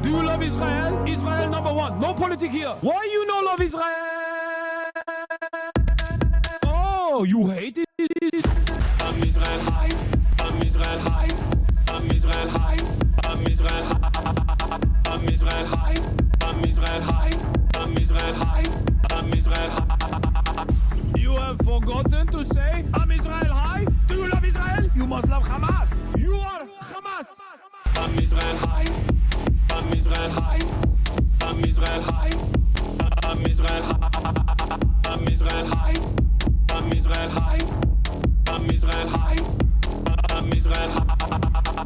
Do you love Israel? Israel number one. No politic here. Why you no love Israel? Oh, you hate it? I'm Israel high. I'm Israel high. I'm Israel high. I'm Israel high. I'm Israel high. I'm Israel high. I'm Israel high. I'm Israel high. You have forgotten to say I'm Israel high. Do you love Israel? You must love Hamas. You are Hamas. I'm Israel high. I'm Israel high. I'm Israel high. I'm Israel high. I'm Israel high. I'm Israel high. I'm Israel high. I'm Israel high.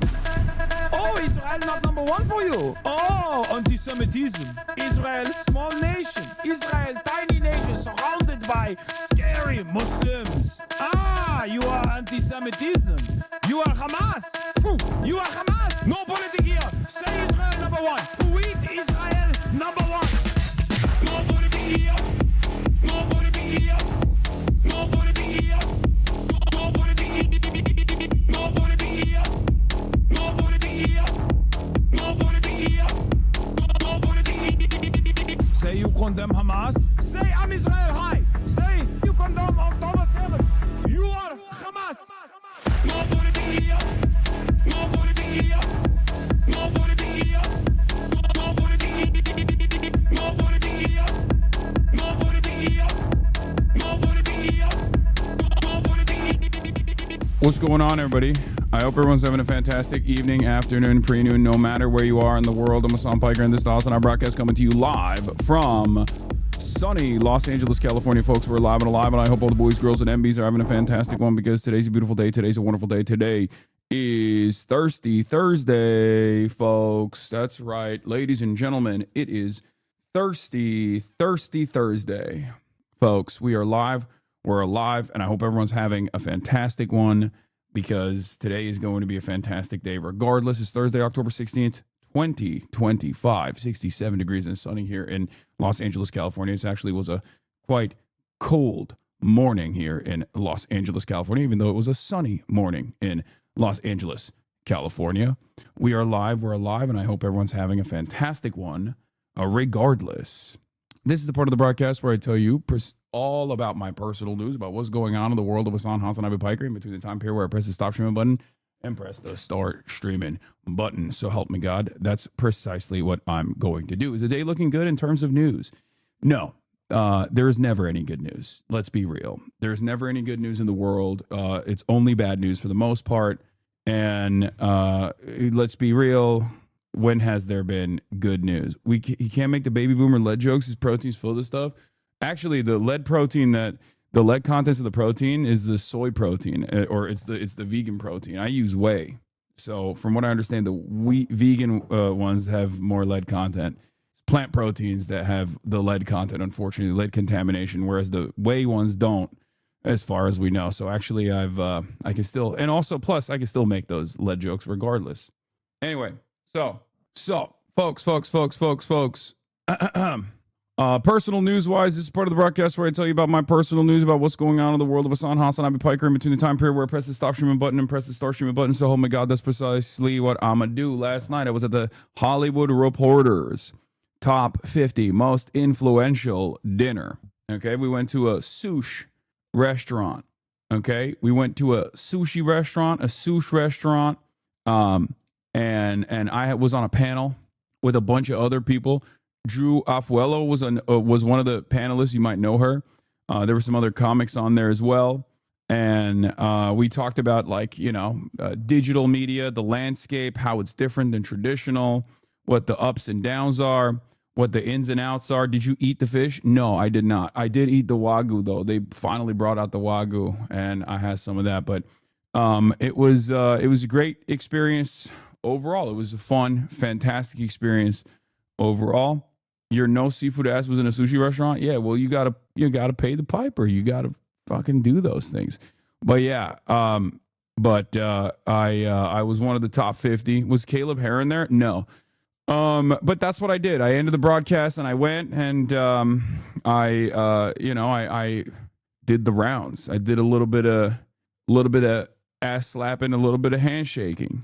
Oh, Israel not number one for you. Oh, anti-Semitism. Israel, small nation. Israel, tiny nation, surrounded by scary Muslims. Ah, you are anti-Semitism. You are Hamas. You are Hamas. No politics here. Say Israel number one. Tweet Israel number one. No politics here. No politics here. No politics here. No politics here. No politics here. No politics here. No politics here. No politics here. Say you condemn Hamas. Say I'm Israel high. Say you condemn October 7th. You are Hamas. No politics here. No politics here. No politics here. No politics here. No politics here. No politics here. No politics here. No politics here. What's going on, everybody? I hope everyone's having a fantastic evening, afternoon, pre-noon, no matter where you are in the world. I'm Hassan Piker, and this is the HasanAbi broadcast coming to you live from sunny Los Angeles, California. Folks, we're live and alive, and I hope all the boys, girls, and MBs are having a fantastic one because today's a beautiful day. Today's a wonderful day. Today is Thirsty Thursday, folks. That's right. Ladies and gentlemen, it is Thirsty Thursday. Folks, we are live. We're alive, and I hope everyone's having a fantastic one because today is going to be a fantastic day. Regardless, it's Thursday, October 16th, 2025, 67 degrees and sunny here in Los Angeles, California. It actually was a quite cold morning here in Los Angeles, California, even though it was a sunny morning in Los Angeles, California. We are live, we're alive, and I hope everyone's having a fantastic one, regardless. This is the part of the broadcast where I tell you all about my personal news, about what's going on in the world of HasanAbi Piker in between the time period where I press the stop streaming button and press the start streaming button. So help me God, that's precisely what I'm going to do. Is the day looking good in terms of news? No, there is never any good news. Let's be real. There's never any good news in the world. It's only bad news for the most part. And let's be real. When has there been good news? You can't make the baby boomer lead jokes. His protein's full of stuff. Actually, the lead contents of the protein is the soy protein, or it's the vegan protein. I use whey. So from what I understand, the vegan ones have more lead content. It's plant proteins that have the lead content, unfortunately, lead contamination, whereas the whey ones don't, as far as we know. So actually, I can still, and also plus I can still make those lead jokes regardless. Anyway, so folks. Personal news-wise, this is part of the broadcast where I tell you about my personal news about what's going on in the world of HasanAbi Piker in between the time period where I press the stop streaming button and press the start streaming button. So, oh my God, that's precisely what I'm going to do. Last night, I was at the Hollywood Reporter's Top 50 Most Influential Dinner. Okay, we went to a sushi restaurant. Okay, we went to a sushi restaurant, and I was on a panel with a bunch of other people. Drew Afuelo was one of the panelists. You might know her. There were some other comics on there as well. And we talked about, digital media, the landscape, how it's different than traditional, what the ups and downs are, what the ins and outs are. Did you eat the fish? No, I did not. I did eat the Wagyu, though. They finally brought out the Wagyu, and I had some of that. But it was a great experience overall. It was a fun, fantastic experience overall. Your no seafood ass was in a sushi restaurant? Yeah, well, you gotta pay the piper. You gotta fucking do those things. But yeah, I was one of the top 50. Was Caleb Heron there? No. But that's what I did. I ended the broadcast and I went and I did the rounds. I did a little bit of ass slapping, a little bit of handshaking,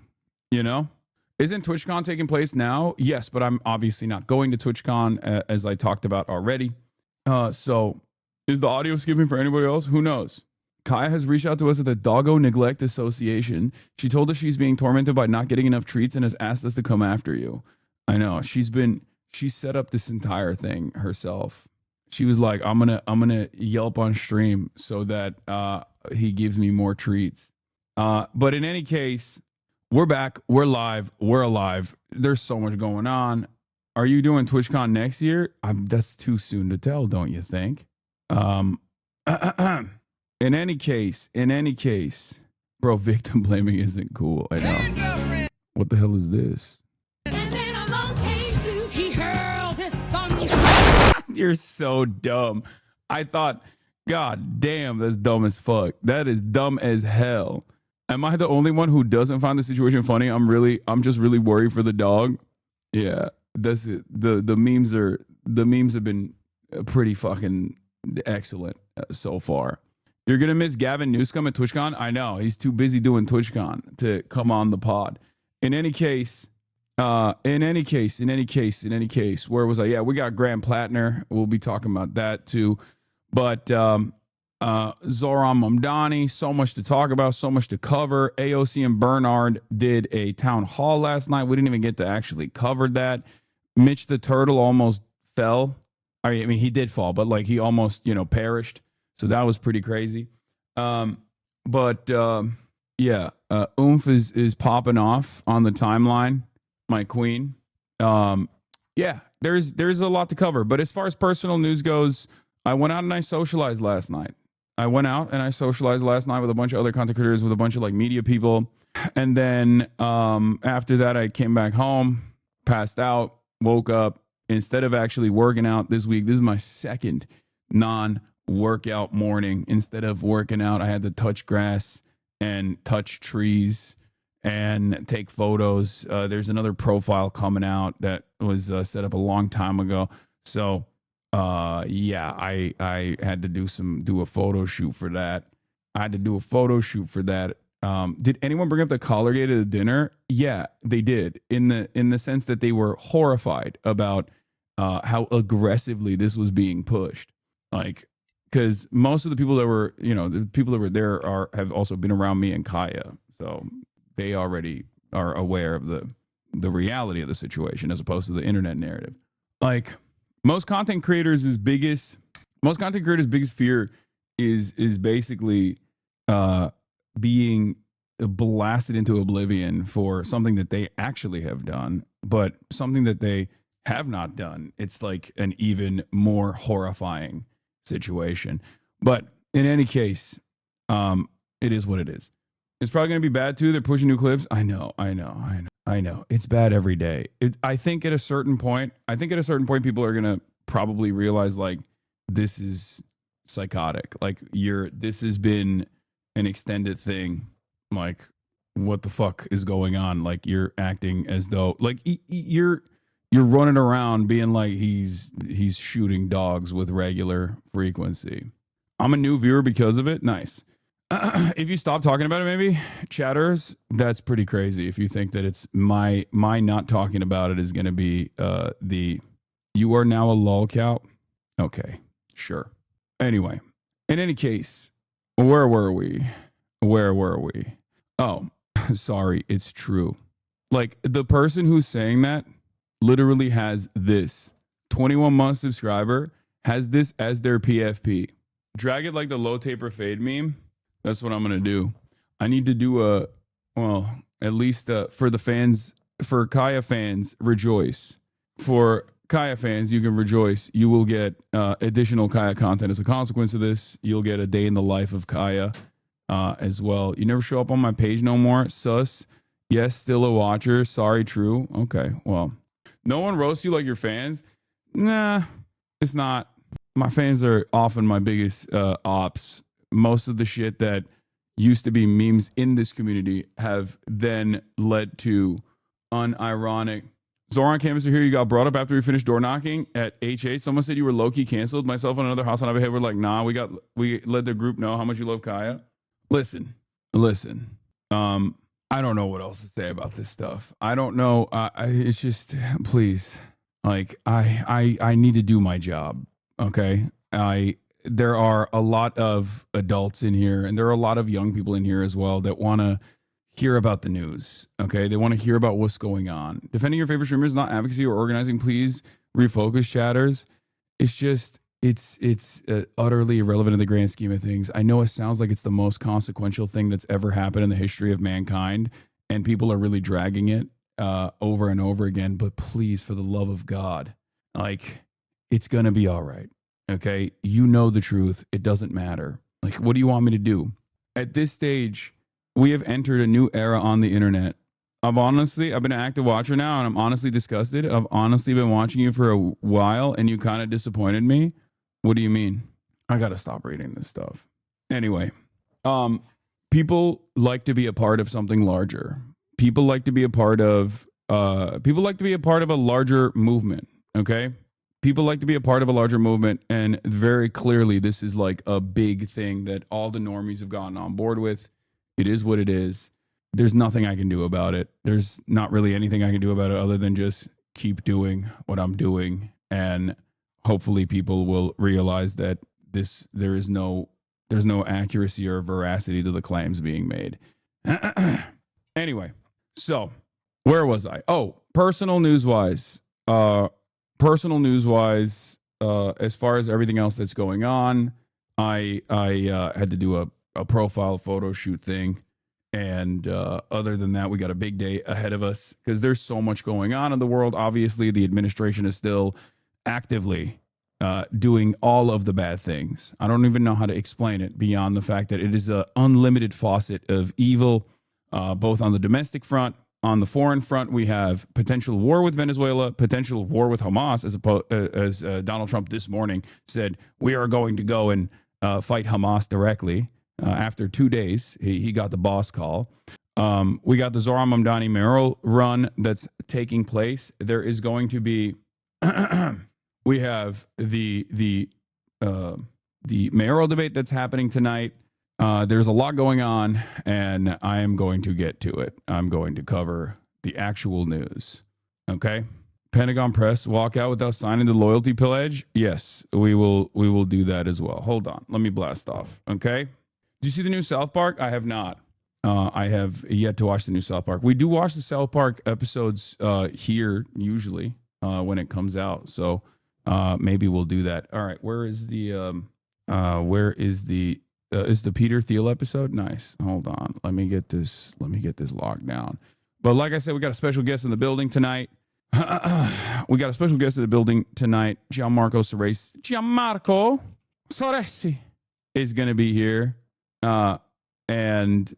Isn't TwitchCon taking place now? Yes, but I'm obviously not going to TwitchCon, as I talked about already. So is the audio skipping for anybody else? Who knows? Kaya has reached out to us at the Doggo Neglect Association. She told us she's being tormented by not getting enough treats and has asked us to come after you. I know. She set up this entire thing herself. She was like, I'm gonna yelp on stream so that he gives me more treats. But in any case, we're back. We're live. We're alive. There's so much going on. Are you doing TwitchCon next year? That's too soon to tell, don't you think? In any case, bro, victim blaming isn't cool. I know. What the hell is this? You're so dumb. I thought, God damn, that's dumb as fuck. That is dumb as hell. Am I the only one who doesn't find the situation funny? I'm just really worried for the dog. Yeah, that's it. The memes have been pretty fucking excellent so far. You're gonna miss Gavin Newscomb at TwitchCon? I know, he's too busy doing TwitchCon to come on the pod. In any case, where was I? Yeah, we got Graham Plattner. We'll be talking about that too. But Zoran Mamdani, so much to talk about, so much to cover. AOC and Bernard did a town hall last night. We didn't even get to actually cover that. Mitch the Turtle almost fell. I mean, he did fall, but like he almost, perished. So that was pretty crazy. Yeah, Oomph is popping off on the timeline. My queen. Yeah, there's a lot to cover. But as far as personal news goes, I went out and I socialized last night. With a bunch of other content creators, with a bunch of like media people. And then after that, I came back home, passed out, woke up. Instead of actually working out this week, this is my second non-workout morning. Instead of working out, I had to touch grass and touch trees and take photos. There's another profile coming out that was set up a long time ago. So yeah, I had to do a photo shoot for that. Did anyone bring up the Collargate at the dinner? Yeah, they did. In the sense that they were horrified about how aggressively this was being pushed. Like, because most of the people that were, there have also been around me and Kaya, so they already are aware of the reality of the situation as opposed to the internet narrative. Like, most content creators' biggest fear is basically being blasted into oblivion for something that they actually have done, but something that they have not done. It's like an even more horrifying situation. But in any case, it is what it is. It's probably going to be bad too. They're pushing new clips. I know. It's bad every day. I think at a certain point, people are going to probably realize like, this is psychotic. Like this has been an extended thing. Like, what the fuck is going on? Like, you're acting as though like you're running around being like he's shooting dogs with regular frequency. I'm a new viewer because of it. Nice. If you stop talking about it, maybe chatters, that's pretty crazy. If you think that it's my not talking about it is going to be you are now a lolcow. Okay, sure. Anyway, in any case, where were we? Oh, sorry. It's true. Like, the person who's saying that literally has this 21-month subscriber, has this as their PFP. Drag it like the low taper fade meme. That's what I'm going to do. I need to do at least for the fans, for Kaya fans, rejoice. For Kaya fans, you can rejoice. You will get additional Kaya content as a consequence of this. You'll get a day in the life of Kaya as well. You never show up on my page no more. Sus. Yes, still a watcher. Sorry, true. Okay, well. No one roasts you like your fans? Nah, it's not. My fans are often my biggest ops. Most of the shit that used to be memes in this community have then led to unironic. Zoran Canvasser here, you got brought up after we finished door knocking at H8. Someone said you were low-key canceled. Myself and another HasanAbi head were like, nah, we let the group know how much you love Kaya. Listen. I don't know what else to say about this stuff. I don't know. It's just, please, like, I need to do my job. Okay. There are a lot of adults in here, and there are a lot of young people in here as well that want to hear about the news. Okay. They want to hear about what's going on. Defending your favorite streamers, not advocacy or organizing. Please refocus, chatters. It's just, it's utterly irrelevant in the grand scheme of things. I know it sounds like it's the most consequential thing that's ever happened in the history of mankind, and people are really dragging it over and over again. But please, for the love of God, like, it's gonna be all right. Okay, you know the truth. It doesn't matter. Like, what do you want me to do? At this stage, we have entered a new era on the internet. I've been an active watcher now, and I'm honestly disgusted. I've honestly been watching you for a while, and you kind of disappointed me. What do you mean? I gotta stop reading this stuff. Anyway, people like to be a part of something larger. People like to be a part of a larger movement. Okay, people like to be a part of a larger movement, and very clearly, this is like a big thing that all the normies have gotten on board with. It is what it is. There's nothing I can do about it. There's not really anything I can do about it other than just keep doing what I'm doing, and hopefully people will realize that there's no accuracy or veracity to the claims being made. Anyway, so where was I? Oh, personal news wise, as far as everything else that's going on, I had to do a profile photo shoot thing. And other than that, we got a big day ahead of us because there's so much going on in the world. Obviously, the administration is still actively doing all of the bad things. I don't even know how to explain it beyond the fact that it is an unlimited faucet of evil, both on the domestic front. On the foreign front, we have potential war with Venezuela, potential war with Hamas, as Donald Trump this morning said, we are going to go and fight Hamas directly. After 2 days, he got the boss call. We got the Zohran Mamdani mayoral run that's taking place. There is going to be, we have the mayoral debate that's happening tonight. There's a lot going on, and I am going to get to it. I'm going to cover the actual news. Okay. Pentagon Press walk out without signing the loyalty pledge. Yes, we will do that as well. Hold on. Let me blast off. Okay. Did you see the new South Park? I have not. I have yet to watch the new South Park. We do watch the South Park episodes here usually when it comes out. So maybe we'll do that. All right. Is the Peter Thiel episode? Nice. Hold on. Let me get this locked down. But like I said, we got a special guest in the building tonight. Gianmarco Soresi is going to be here. And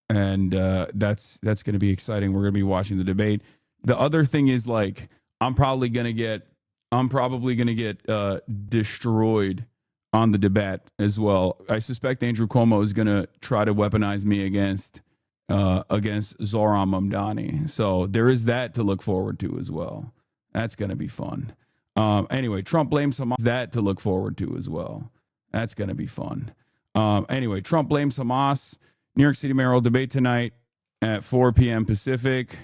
that's going to be exciting. We're going to be watching the debate. The other thing is, like, I'm probably going to get destroyed on the debate as well. I suspect Andrew Cuomo is going to try to weaponize me against Zohran Mamdani. So there is that to look forward to as well. That's going to be fun. Anyway, Trump blames Hamas. That to look forward to as well. That's going to be fun. Anyway, Trump blames Hamas. New York City mayoral debate tonight at 4 p.m. Pacific.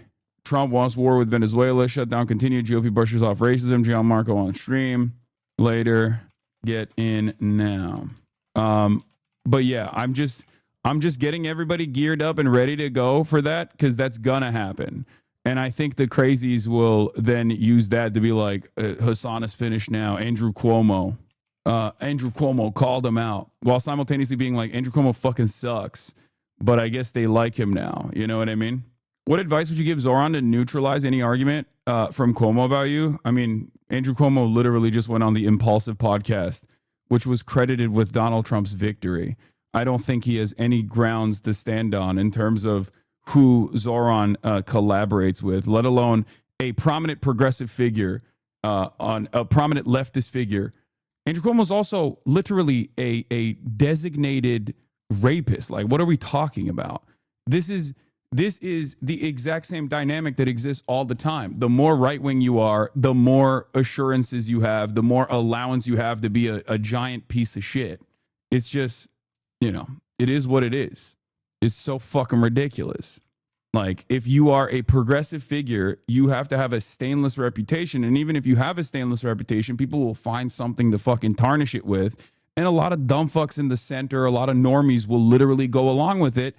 Trump wants war with Venezuela. Shutdown continued. GOP brushes off racism. Gianmarco on stream later. Get in now. But yeah, I'm just getting everybody geared up and ready to go for that because that's gonna happen. And I think the crazies will then use that to be like, Hasan is finished now. Andrew Cuomo called him out while simultaneously being like, Andrew Cuomo fucking sucks, but I guess they like him now. You know what I mean? What advice would you give Zohran to neutralize any argument from Cuomo about you? I mean, Andrew Cuomo literally just went on the Impulsive podcast, which was credited with Donald Trump's victory. I don't think he has any grounds to stand on in terms of who Zohran collaborates with, let alone a prominent progressive figure, on a prominent leftist figure. Andrew Cuomo is also literally a designated rapist. Like, what are we talking about? This is the exact same dynamic that exists all the time. The more right-wing you are, the more assurances you have, the more allowance you have to be a giant piece of shit. It's just, it is what it is. It's so fucking ridiculous. Like, if you are a progressive figure, you have to have a stainless reputation. And even if you have a stainless reputation, people will find something to fucking tarnish it with. And a lot of dumb fucks in the center, a lot of normies will literally go along with it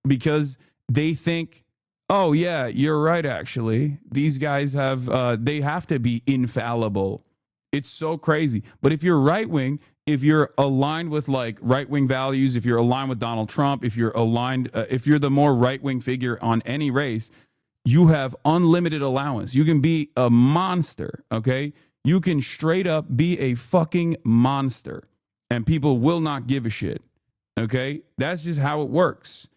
because they think, oh, yeah, you're right, actually. These guys they have to be infallible. It's so crazy. But if you're right wing, if you're aligned with like right wing values, if you're aligned with Donald Trump, if you're aligned, if you're the more right wing figure on any race, you have unlimited allowance. You can be a monster. Okay. You can straight up be a fucking monster and people will not give a shit. Okay. That's just how it works.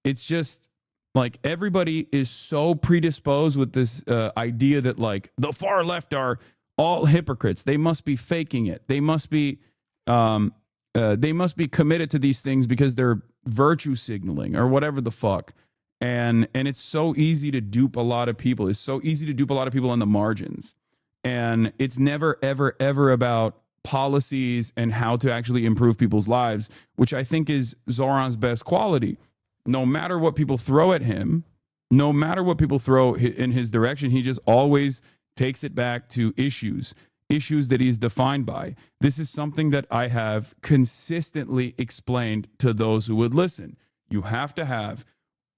It's just like everybody is so predisposed with this idea that like the far left are all hypocrites. They must be faking it. They must be committed to these things because they're virtue signaling or whatever the fuck. And it's so easy to dupe a lot of people. It's so easy to dupe a lot of people on the margins. And it's never, ever, ever about policies and how to actually improve people's lives, which I think is Zoran's best quality. No matter what people throw at him, no matter what people throw in his direction, he just always takes it back to issues that he's defined by. This is something that I have consistently explained to those who would listen. You have to have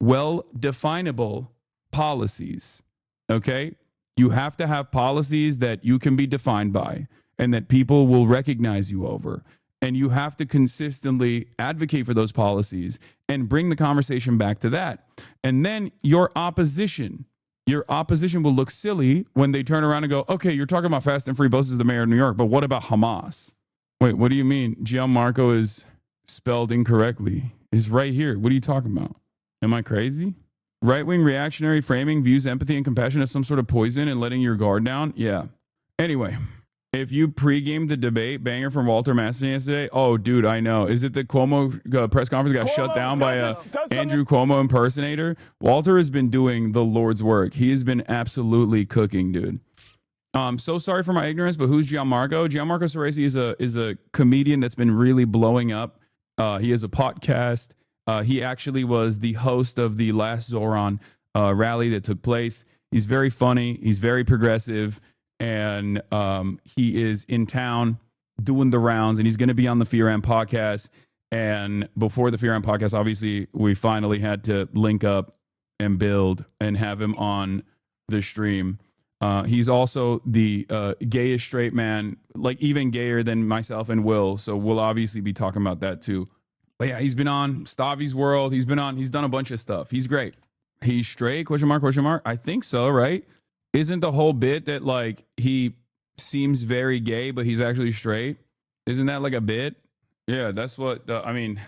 well-definable policies, okay? You have to have policies that you can be defined by and that people will recognize you over. And you have to consistently advocate for those policies and bring the conversation back to that. And then your opposition will look silly when they turn around and go, okay, you're talking about fast and free buses as the mayor of New York, but what about Hamas? Wait, what do you mean? Gianmarco is spelled incorrectly. It's right here. What are you talking about? Am I crazy? Right-wing reactionary framing views empathy and compassion as some sort of poison and letting your guard down? Yeah. Anyway, if you pre-gamed the debate banger from Walter Massey yesterday, oh, dude, I know. Is it the Cuomo press conference got shut down by a Andrew Cuomo impersonator? Walter has been doing the Lord's work. He has been absolutely cooking, dude. So sorry for my ignorance, but who's Gianmarco? Gianmarcosoresi is a comedian that's been really blowing up. He has a podcast. He actually was the host of the last Zoran rally that took place. He's very funny. He's very progressive. And he is in town doing the rounds, and he's going to be on the Fear podcast. And before the Fear podcast, obviously, we finally had to link up and build and have him on the stream. He's also the gayest straight man, like even gayer than myself and Will. So we'll obviously be talking about that too. But yeah, he's been on Stavi's World. He's done a bunch of stuff. He's great. He's straight, question mark. I think so, right? Isn't the whole bit that like he seems very gay, but he's actually straight? Isn't that like a bit? Yeah, that's what, I mean,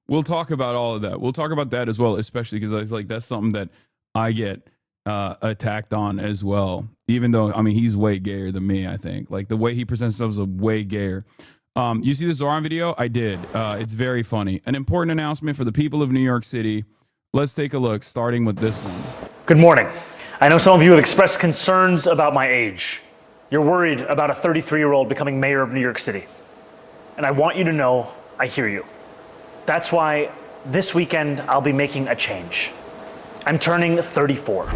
we'll talk about all of that. We'll talk about that as well, especially because it's like that's something that I get attacked on as well. Even though, I mean, he's way gayer than me, I think. Like the way he presents himself is way gayer. You see the Zoran video? I did. It's very funny. An important announcement for the people of New York City. Let's take a look, starting with this one. Good morning. I know some of you have expressed concerns about my age. You're worried about a 33-year-old becoming mayor of New York City. And I want you to know I hear you. That's why this weekend I'll be making a change. I'm turning 34.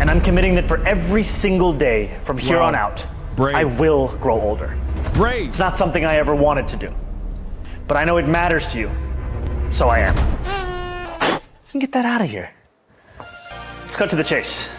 And I'm committing that for every single day from here on out, Brave. I will grow older. Brave. It's not something I ever wanted to do. But I know it matters to you. So I am. You can get that out of here. Let's cut to the chase.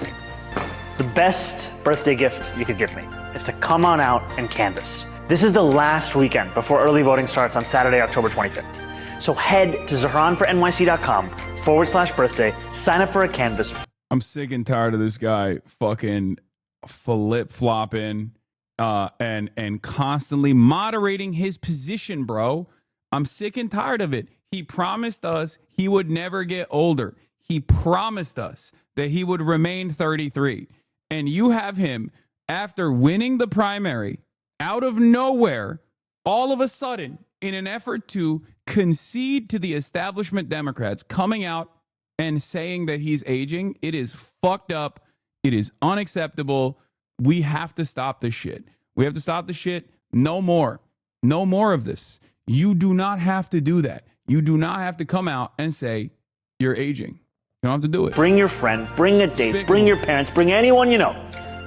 The best birthday gift you could give me is to come on out and canvass. This is the last weekend before early voting starts on Saturday, October 25th. So head to ZahranForNYC.com/birthday, sign up for a canvass. I'm sick and tired of this guy fucking flip-flopping and constantly moderating his position, bro. I'm sick and tired of it. He promised us he would never get older. He promised us that he would remain 33. And you have him, after winning the primary, out of nowhere, all of a sudden, in an effort to concede to the establishment Democrats, coming out and saying that he's aging. It is fucked up. It is unacceptable. We have to stop this shit. We have to stop the shit. No more. No more of this. You do not have to do that. You do not have to come out and say you're aging. You don't have to do it. Bring your friend, bring a date, bring your parents, bring anyone you know.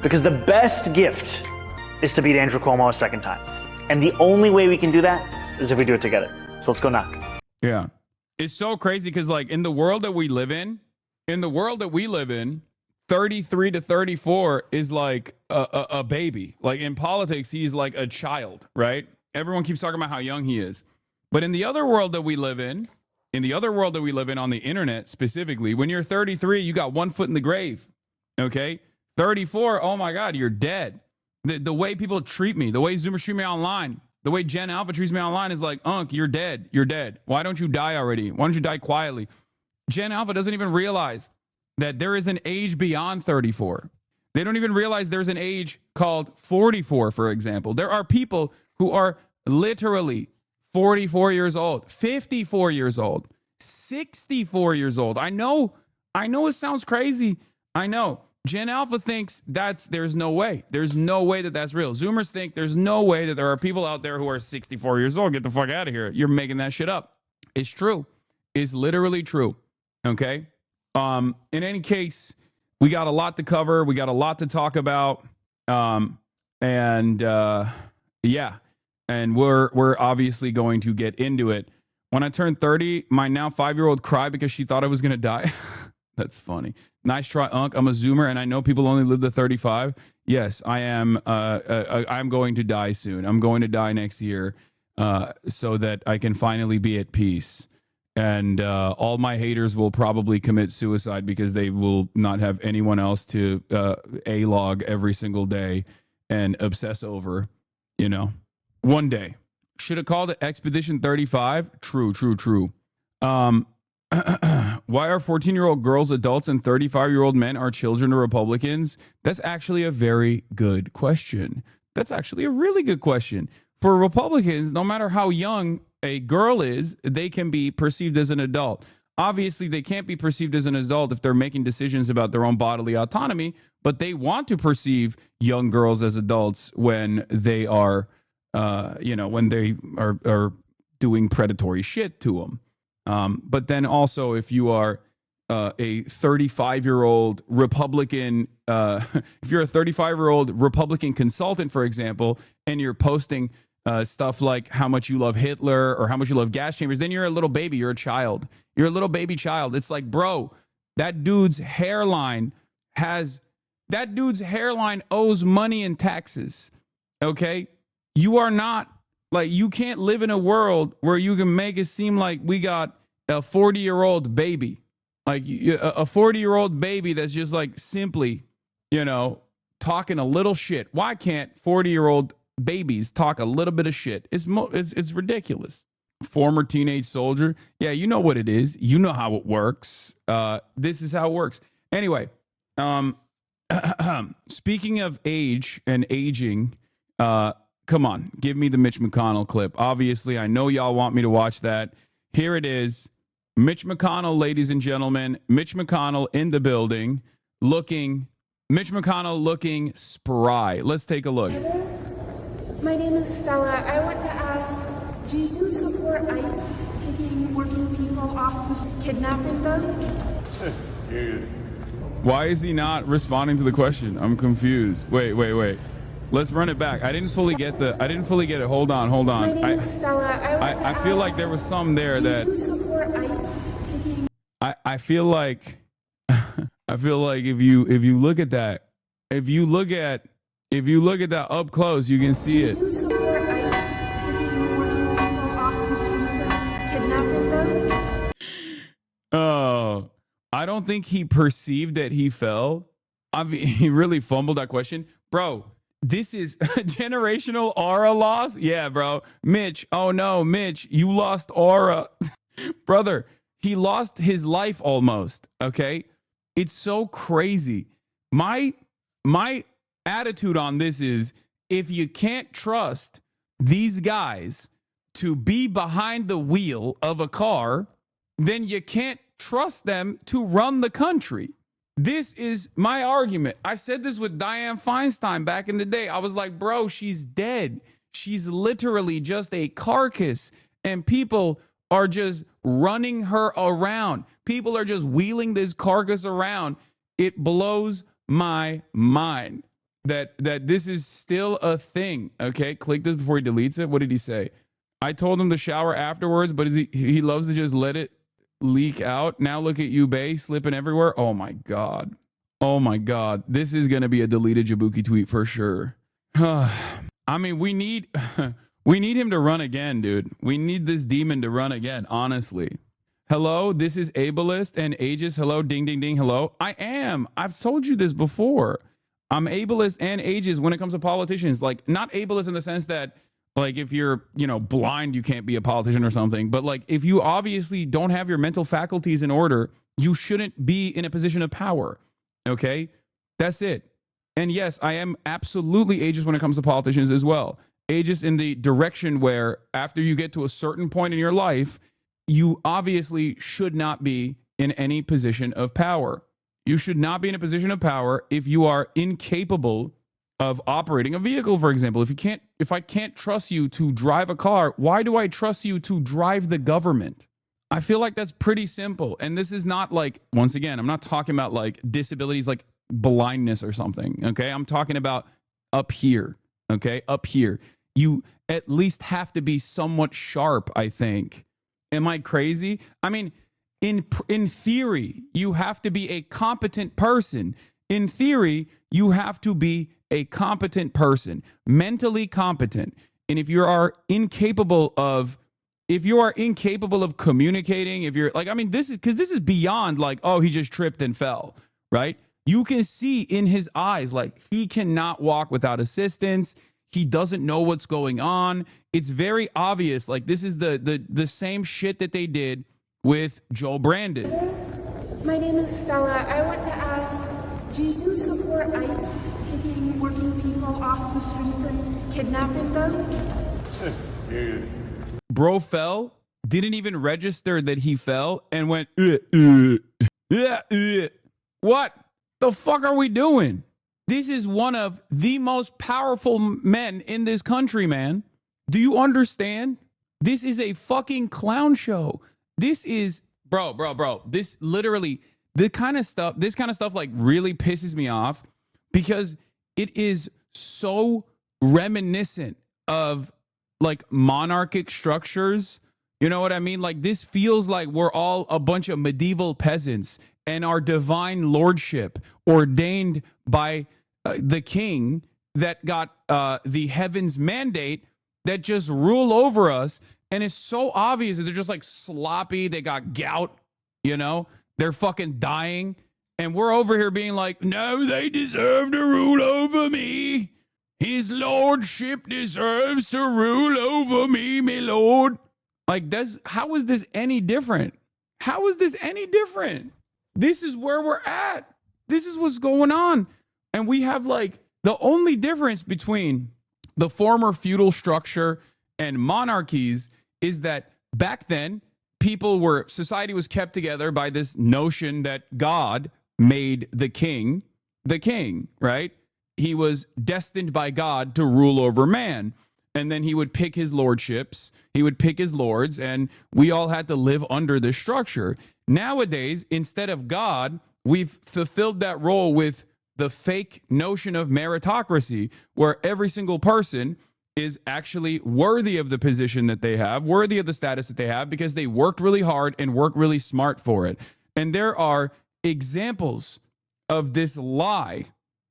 Because the best gift is to beat Andrew Cuomo a second time. And the only way we can do that is if we do it together. So let's go knock. Yeah. It's so crazy because, like, in the world that we live in, 33 to 34 is like a baby. Like, in politics, he's like a child, right? Everyone keeps talking about how young he is. But in the other world that we live in on the internet specifically, when you're 33, you got one foot in the grave, okay? 34, oh my God, you're dead. The way people treat me, the way Zoomers treat me online, the way Gen Alpha treats me online is like, Unc, you're dead. You're dead. Why don't you die already? Why don't you die quietly? Gen Alpha doesn't even realize that there is an age beyond 34. They don't even realize there's an age called 44, for example. There are people who are literally 44 years old, 54 years old, 64 years old. I know it sounds crazy. I know. Gen Alpha thinks there's no way. There's no way that that's real. Zoomers think there's no way that there are people out there who are 64 years old. Get the fuck out of here. You're making that shit up. It's true. It's literally true. Okay? In any case, we got a lot to cover. We got a lot to talk about. Yeah. And we're obviously going to get into it. When I turned 30, my now 5-year-old cried because she thought I was going to die. That's funny. Nice try, Unc. I'm a Zoomer, and I know people only live to 35. Yes, I am. I'm going to die soon. I'm going to die next year so that I can finally be at peace. And all my haters will probably commit suicide because they will not have anyone else to A-log every single day and obsess over, you know. One day. Should have called it Expedition 35. True. Why are 14-year-old girls adults and 35-year-old men are children of Republicans? That's actually a very good question. That's actually a really good question. For Republicans, no matter how young a girl is, they can be perceived as an adult. Obviously, they can't be perceived as an adult if they're making decisions about their own bodily autonomy, but they want to perceive young girls as adults when they are, when they are doing predatory shit to them. But then also, if you are a 35-year-old Republican, if you're a 35-year-old Republican consultant, for example, and you're posting stuff like how much you love Hitler or how much you love gas chambers, then you're a little baby. You're a child. You're a little baby child. It's like, bro, that dude's hairline owes money in taxes. Okay? You are not, like, you can't live in a world where you can make it seem like we got a 40-year-old baby, like a 40-year-old baby that's just like simply, talking a little shit. Why can't 40-year-old babies talk a little bit of shit? It's ridiculous. Former teenage soldier. Yeah, you know what it is. You know how it works. This is how it works. Anyway, speaking of age and aging, come on, give me the Mitch McConnell clip. Obviously, I know y'all want me to watch that. Here it is. Mitch McConnell, ladies and gentlemen. Mitch McConnell in the building, looking spry. Let's take a look. My name is Stella. I want to ask, do you support ICE taking working people off the kidnapping them? Why is he not responding to the question? I'm confused. Wait. Let's run it back. I didn't fully get it. Hold on. My name is Stella. I feel like there was some there that do you support ICE taking I feel like if you look at that, if you look at that up close, you can see it. Do you support ICE taking working people off the streets and kidnapping them? Oh, I don't think he perceived that he fell. I mean, he really fumbled that question. Bro, this is generational aura loss. Yeah, bro. Mitch. Oh no, Mitch, you lost aura. Brother, he lost his life almost. Okay. It's so crazy. My attitude on this is, if you can't trust these guys to be behind the wheel of a car, then you can't trust them to run the country. This is my argument. I said this with Dianne Feinstein back in the day. I was like, bro, she's dead. She's literally just a carcass. And people are just running her around. People are just wheeling this carcass around. It blows my mind that this is still a thing. Okay, click this before he deletes it. What did he say? I told him to shower afterwards, but he loves to just let it leak out. Now look at you, Bay, slipping everywhere. Oh my God. Oh my God. This is going to be a deleted Jabuki tweet for sure. I mean, we need him to run again, dude. We need this demon to run again, honestly. Hello, this is ableist and ageist. Hello, ding, ding, ding. Hello. I am. I've told you this before. I'm ableist and ageist when it comes to politicians. Like, not ableist in the sense that, like, if you're, blind, you can't be a politician or something. But, like, if you obviously don't have your mental faculties in order, you shouldn't be in a position of power. Okay? That's it. And yes, I am absolutely ageist when it comes to politicians as well. Ageist in the direction where after you get to a certain point in your life, you obviously should not be in any position of power. You should not be in a position of power if you are incapable of operating a vehicle, for example. If I can't trust you to drive a car, why do I trust you to drive the government? I feel like that's pretty simple. And this is not like, once again, I'm not talking about like disabilities like blindness or something. Okay. I'm talking about up here. Okay. Up here. You at least have to be somewhat sharp, I think. Am I crazy? I mean, in theory, you have to be a competent person. In theory, you have to be a competent person, mentally competent. And if you are incapable of communicating, if you're like, I mean, this is beyond like, oh, he just tripped and fell, right? You can see in his eyes, like he cannot walk without assistance. He doesn't know what's going on. It's very obvious. Like this is the same shit that they did with Joe Brandon. My name is Stella. I want to ask, do you support ICE taking working people off the streets and kidnapping them? Bro fell, didn't even register that he fell, and went, What the fuck are we doing? This is one of the most powerful men in this country, man. Do you understand? This is a fucking clown show. This is, bro. This literally, this kind of stuff like really pisses me off because it is so reminiscent of like monarchic structures. You know what I mean? Like this feels like we're all a bunch of medieval peasants and our divine lordship ordained by the king that got the heavens mandate that just rule over us. And it's so obvious that they're just like sloppy. They got gout, they're fucking dying. And we're over here being like, no, they deserve to rule over me. His lordship deserves to rule over me, my lord. Like, how is this any different? How is this any different? This is where we're at. This is what's going on. And we have like the only difference between the former feudal structure and monarchies is that back then society was kept together by this notion that God made the king, right? He was destined by God to rule over man. And then he would pick his lordships, he would pick his lords, and we all had to live under this structure. Nowadays, instead of God, we've fulfilled that role with the fake notion of meritocracy, where every single person is actually worthy of the position that they have, worthy of the status that they have, because they worked really hard and worked really smart for it. And there are examples of this lie.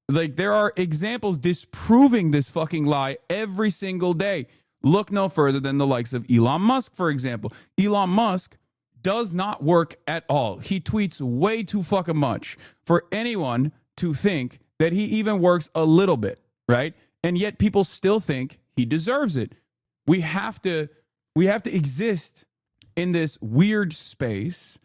Like there are examples disproving this fucking lie every single day. Look no further than the likes of Elon Musk, for example. Elon Musk does not work at all. He tweets way too fucking much for anyone to think that he even works a little bit, right? And yet people still think he deserves it. We have to exist in this weird space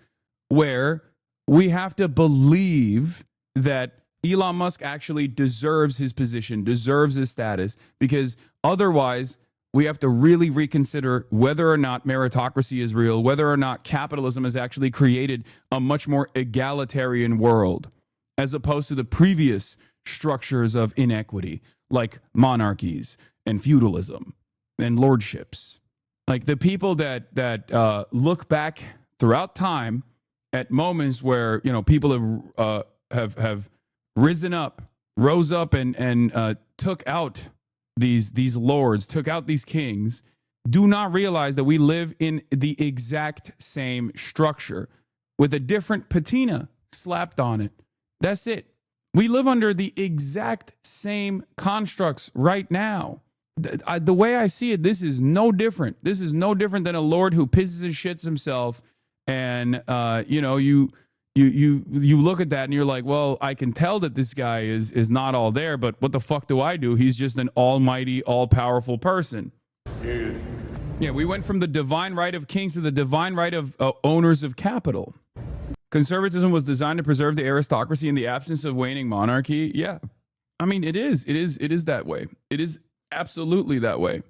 where we have to believe that Elon Musk actually deserves his position, deserves his status, because otherwise we have to really reconsider whether or not meritocracy is real, whether or not capitalism has actually created a much more egalitarian world, as opposed to the previous structures of inequity, like monarchies and feudalism and lordships. Like the people that look back throughout time at moments where, you know, people have rose up and took out these lords, took out these kings, do not realize that we live in the exact same structure with a different patina slapped on it. That's it. We live under the exact same constructs right now. The way I see it, this is no different. This is no different than a lord who pisses and shits himself, and you know, you look at that and you're like, well, I can tell that this guy is not all there, but what the fuck do I do? He's just an almighty, all-powerful person. Yeah, we went from the divine right of kings to the divine right of owners of capital. Conservatism was designed to preserve the aristocracy in the absence of waning monarchy. Yeah, I mean, it is that way. It is absolutely that way.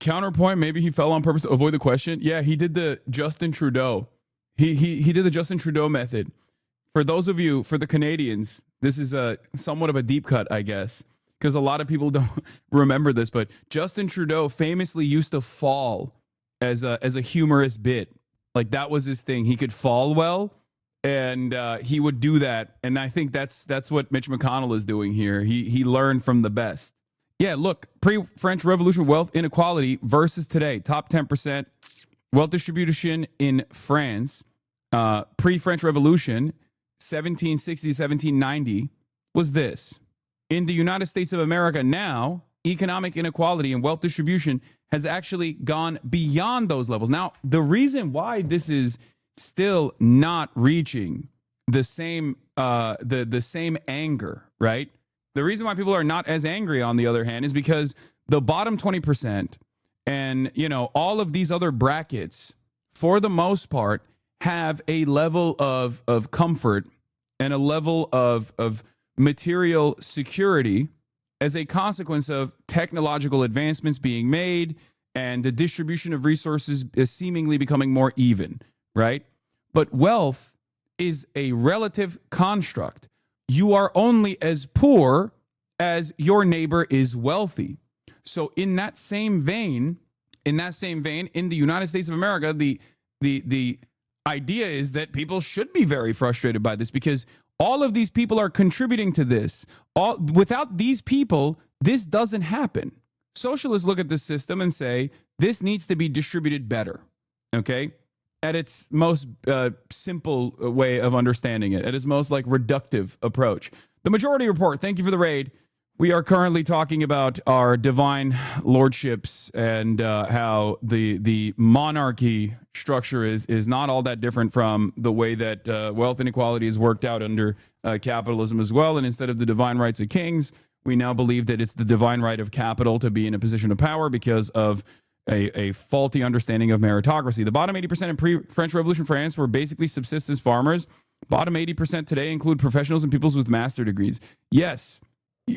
Counterpoint, maybe he fell on purpose to avoid the question. Yeah, he did the Justin Trudeau. He did the Justin Trudeau method. For those of you, for the Canadians, this is a somewhat of a deep cut, I guess, because a lot of people don't remember this, but Justin Trudeau famously used to fall as a humorous bit. Like that was his thing. He could fall well, and he would do that. And I think that's what Mitch McConnell is doing here. He learned from the best. Yeah, look, pre-French Revolution wealth inequality versus today. Top 10% wealth distribution in France. Pre-French Revolution, 1760, 1790, was this. In the United States of America now, economic inequality and wealth distribution has actually gone beyond those levels. Now, the reason why this is still not reaching the same the same anger, right? The reason why people are not as angry, on the other hand, is because the bottom 20% and, you know, all of these other brackets, for the most part, have a level of comfort and a level of material security as a consequence of technological advancements being made and the distribution of resources is seemingly becoming more even, right? But wealth is a relative construct. You are only as poor as your neighbor is wealthy. So in that same vein, in the United States of America, the idea is that people should be very frustrated by this because all of these people are contributing to this. Without these people, this doesn't happen. Socialists look at this system and say, this needs to be distributed better, okay? At its most simple way of understanding it, at its most like reductive approach. The Majority Report, thank you for the raid. We are currently talking about our divine lordships and how the monarchy structure is not all that different from the way that wealth inequality is worked out under capitalism as well. And instead of the divine rights of kings, we now believe that it's the divine right of capital to be in a position of power because of a faulty understanding of meritocracy. The bottom 80% in pre-French Revolution France were basically subsistence farmers. Bottom 80% today include professionals and people with master degrees. Yes,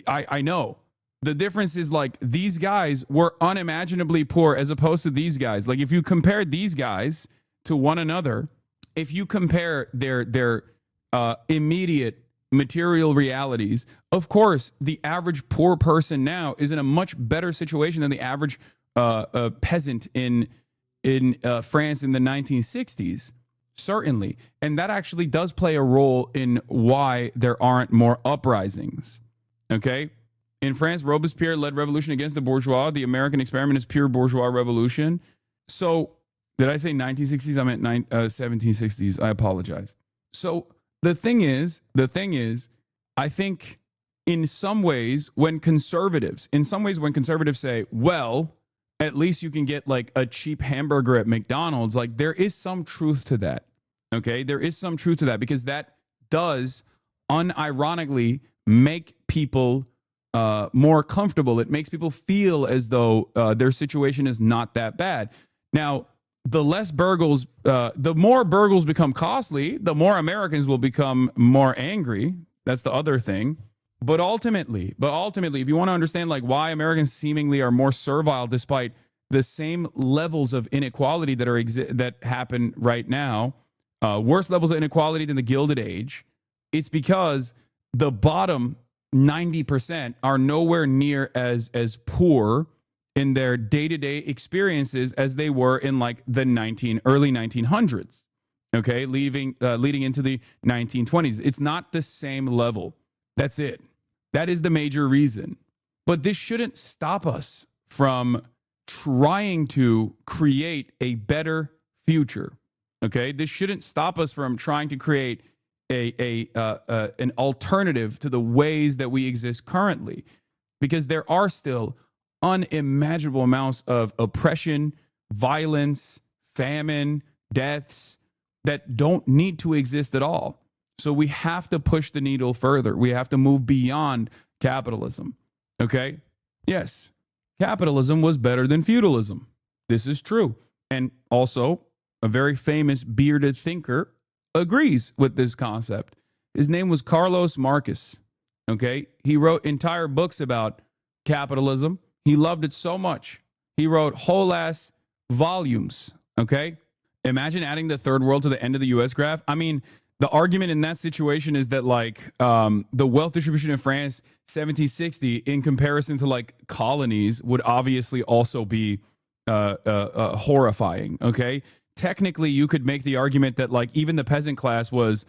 I know. The difference is like these guys were unimaginably poor as opposed to these guys. Like if you compare these guys to one another, if you compare their immediate material realities, of course, the average poor person now is in a much better situation than the average peasant in France in the 1960s. Certainly. And that actually does play a role in why there aren't more uprisings. Okay? In France, Robespierre led revolution against the bourgeois. The American experiment is pure bourgeois revolution. So, did I say 1960s? I meant 1760s. I apologize. So, the thing is, I think in some ways, when conservatives say, well, at least you can get like a cheap hamburger at McDonald's, like there is some truth to that. Okay? There is some truth to that because that does unironically make people more comfortable. It makes people feel as though their situation is not that bad. Now, the less burgles, the more burgles become costly, the more Americans will become more angry. That's the other thing. But ultimately, if you want to understand like why Americans seemingly are more servile despite the same levels of inequality that happen right now, worse levels of inequality than the Gilded Age, it's because the bottom 90% are nowhere near as poor in their day-to-day experiences as they were in like the early 1900s. Okay, leading into the 1920s. It's not the same level. That's it. That is the major reason. But this shouldn't stop us from trying to create a better future. Okay, this shouldn't stop us from trying to create an alternative to the ways that we exist currently, because there are still unimaginable amounts of oppression, violence, famine, deaths that don't need to exist at all. So we have to push the needle further. We have to move beyond capitalism. Okay? Yes, capitalism was better than feudalism. This is true. And also, a very famous bearded thinker agrees with this concept. His name was Carlos Marcus. Okay? He wrote entire books about capitalism. He loved it so much. He wrote whole ass volumes. Okay? Imagine adding the third world to the end of the US graph. I mean, the argument in that situation is that like the wealth distribution in France 1760 in comparison to like colonies would obviously also be horrifying. Okay, technically you could make the argument that like even the peasant class was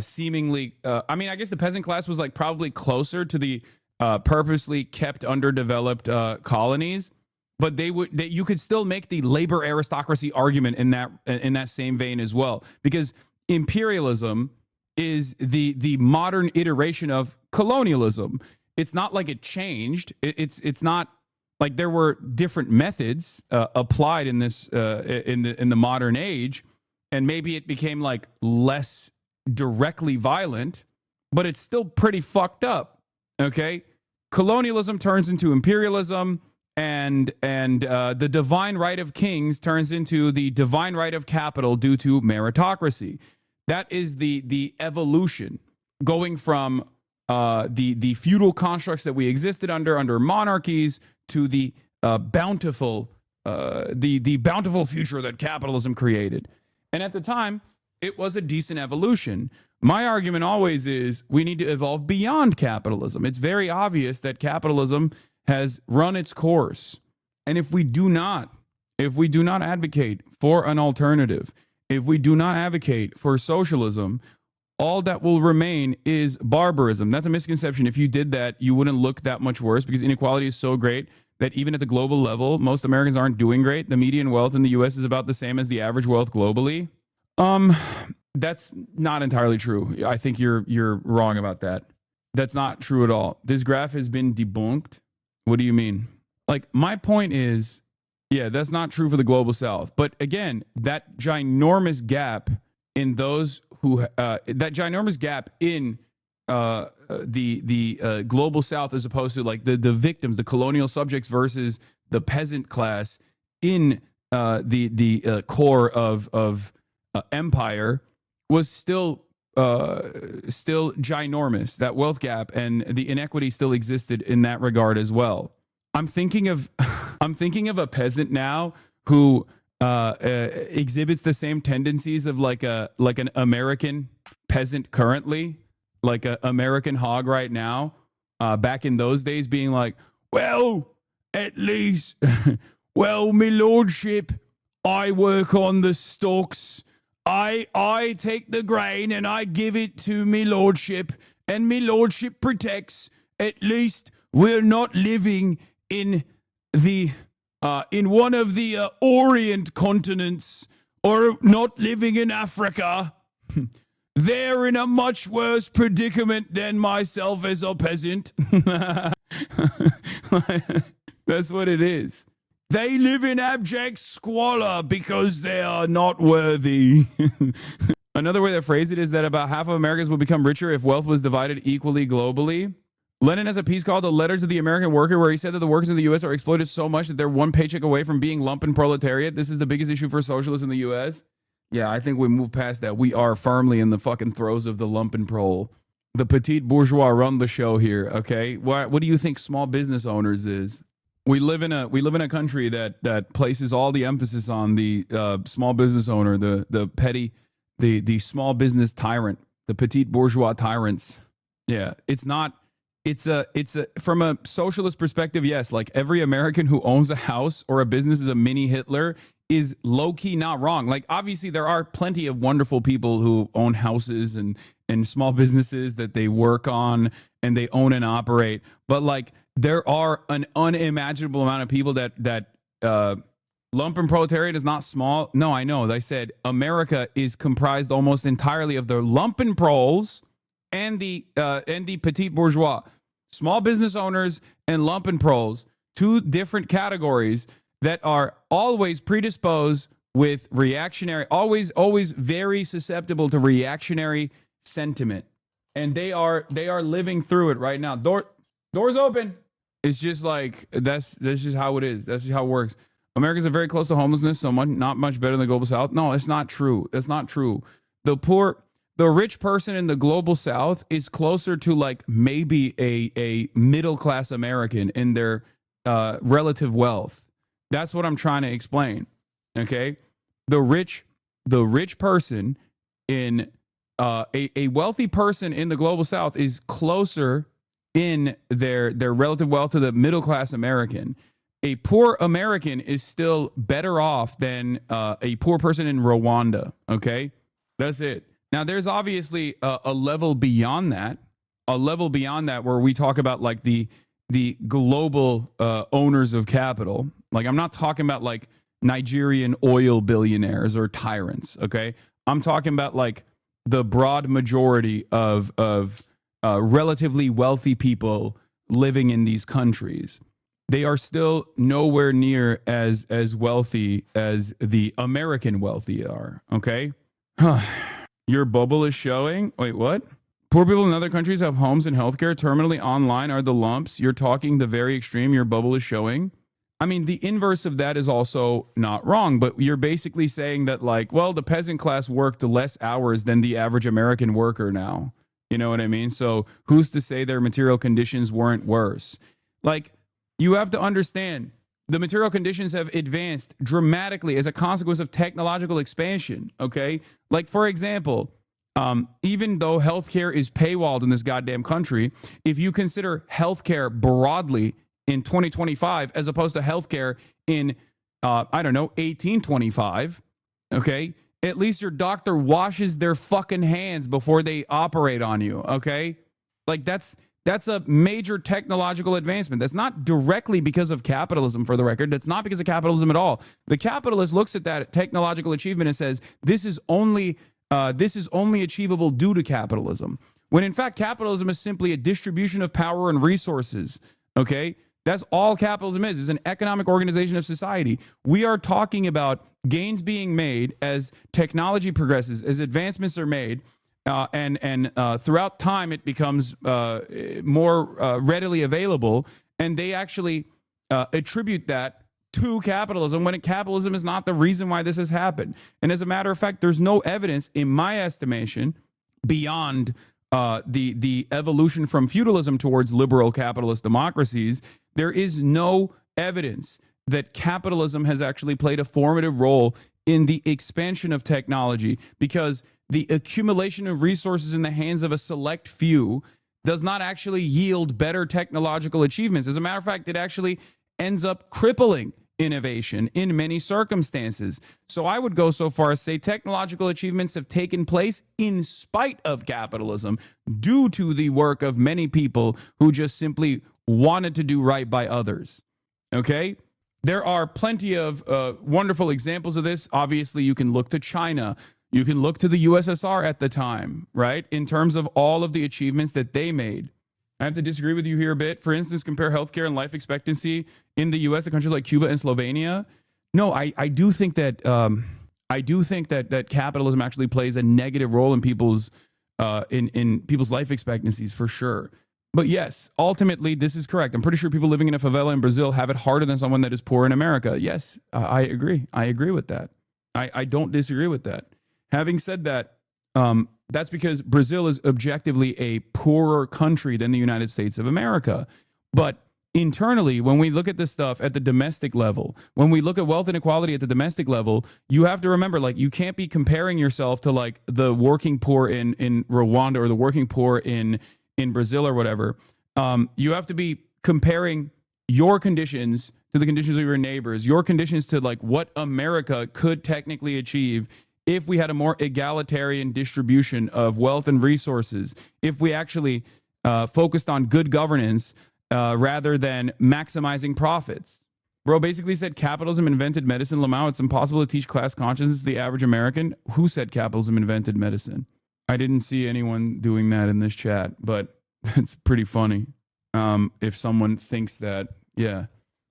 seemingly I mean, I guess the peasant class was like probably closer to the purposely kept underdeveloped colonies. But you could still make the labor aristocracy argument in that same vein as well, because imperialism is the modern iteration of colonialism. It's not like it changed. It's not like there were different methods applied in this in the modern age, and maybe it became like less directly violent, but it's still pretty fucked up. Okay, colonialism turns into imperialism. And the divine right of kings turns into the divine right of capital due to meritocracy. That is the evolution, going from the feudal constructs that we existed under monarchies to the bountiful future that capitalism created. And at the time, it was a decent evolution. My argument always is we need to evolve beyond capitalism. It's very obvious that capitalism has run its course. And if we do not advocate for an alternative, if we do not advocate for socialism, all that will remain is barbarism. That's a misconception. If you did that, you wouldn't look that much worse, because inequality is so great that even at the global level, most Americans aren't doing great. The median wealth in the US is about the same as the average wealth globally. That's not entirely true. I think you're wrong about that. That's not true at all. This graph has been debunked. What do you mean? Like, my point is, yeah, that's not true for the global south. But again, that ginormous gap in those who, that ginormous gap in the global south, as opposed to like the victims, the colonial subjects versus the peasant class in the core of empire, was still ginormous. That wealth gap and the inequity still existed in that regard as well. I'm thinking of a peasant now who exhibits the same tendencies of like an American peasant currently, like an American hog right now. Back in those days, being like, well, at least, well, me lordship, I work on the stalks. I take the grain and I give it to me lordship, and me lordship protects. At least we're not living in the in one of the Orient continents, or not living in Africa. They're in a much worse predicament than myself as a peasant. That's what it is. They live in abject squalor because they are not worthy. Another way to phrase it is that about half of Americans would become richer if wealth was divided equally globally. Lenin has a piece called "A Letter to the American Worker," where he said that the workers in the U.S. are exploited so much that they're one paycheck away from being lumpen proletariat. This is the biggest issue for socialists in the U.S. Yeah, I think we moved past that. We are firmly in the fucking throes of the lumpen prole. The petite bourgeois run the show here, okay? What do you think small business owners is? We live in a country that places all the emphasis on the small business owner, the petty, the small business tyrant, the petite bourgeois tyrants. Yeah, it's not it's a from a socialist perspective, yes, like every American who owns a house or a business is a mini Hitler is low-key not wrong. Like, obviously there are plenty of wonderful people who own houses and small businesses that they work on and they own and operate, but like there are an unimaginable amount of people that lumpen proletariat is not small. No, I know. I said America is comprised almost entirely of the lumpen proles and the petit bourgeois, small business owners and lumpen proles, two different categories that are always predisposed with reactionary, always very susceptible to reactionary sentiment, and they are living through it right now. Doors open. It's just like that's just how it is. That's just how it works. Americans are very close to homelessness, so not much better than the global South. No, it's not true. That's not true. The rich person in the global South is closer to like maybe a middle class American in their relative wealth. That's what I'm trying to explain. Okay, the rich person in a wealthy person in the global South is closer in their relative wealth to the middle class American. A poor American is still better off than a poor person in Rwanda. Okay, that's it. Now, there's obviously a level beyond that, where we talk about like the global owners of capital. Like, I'm not talking about like Nigerian oil billionaires or tyrants. Okay, I'm talking about like the broad majority of relatively wealthy people living in these countries. They are still nowhere near as wealthy as the American wealthy are. Okay. Your bubble is showing. Wait, what? Poor people in other countries have homes and healthcare. Terminally online are the lumps. You're talking the very extreme. Your bubble is showing. I mean, the inverse of that is also not wrong, but you're basically saying that like, well, the peasant class worked less hours than the average American worker now. You know what I mean? So who's to say their material conditions weren't worse? Like, you have to understand the material conditions have advanced dramatically as a consequence of technological expansion. Okay. Like, for example, even though healthcare is paywalled in this goddamn country, if you consider healthcare broadly in 2025, as opposed to healthcare in, 1825, okay, at least your doctor washes their fucking hands before they operate on you. Okay. Like, that's a major technological advancement. That's not directly because of capitalism, for the record. That's not because of capitalism at all. The capitalist looks at that technological achievement and says, this is only achievable due to capitalism. When in fact, capitalism is simply a distribution of power and resources. Okay. That's all capitalism is an economic organization of society. We are talking about gains being made as technology progresses, as advancements are made. And throughout time, it becomes more readily available, and they actually attribute that to capitalism when capitalism is not the reason why this has happened. And as a matter of fact, there's no evidence, in my estimation, beyond the evolution from feudalism towards liberal capitalist democracies. There is no evidence that capitalism has actually played a formative role in the expansion of technology, because the accumulation of resources in the hands of a select few does not actually yield better technological achievements. As a matter of fact, it actually ends up crippling innovation in many circumstances. So I would go so far as say technological achievements have taken place in spite of capitalism, due to the work of many people who just simply wanted to do right by others. Okay? There are plenty of wonderful examples of this. Obviously, you can look to China. You can look to the USSR at the time, right? In terms of all of the achievements that they made. I have to disagree with you here a bit. For instance, compare healthcare and life expectancy in the US to countries like Cuba and Slovenia. No, I do think that that capitalism actually plays a negative role in people's people's life expectancies, for sure. But yes, ultimately, this is correct. I'm pretty sure people living in a favela in Brazil have it harder than someone that is poor in America. Yes, I agree. I agree with that. I don't disagree with that. Having said that, that's because Brazil is objectively a poorer country than the United States of America. But internally, when we look at this stuff at the domestic level, when we look at wealth inequality at the domestic level, you have to remember, like, you can't be comparing yourself to like the working poor in Rwanda or the working poor in Brazil or whatever. You have to be comparing your conditions to the conditions of your neighbors, your conditions to like what America could technically achieve if we had a more egalitarian distribution of wealth and resources, if we actually focused on good governance rather than maximizing profits. Bro basically said capitalism invented medicine. Lamau, it's impossible to teach class consciousness to the average American. Who said capitalism invented medicine? I didn't see anyone doing that in this chat, but it's pretty funny. If someone thinks that, yeah.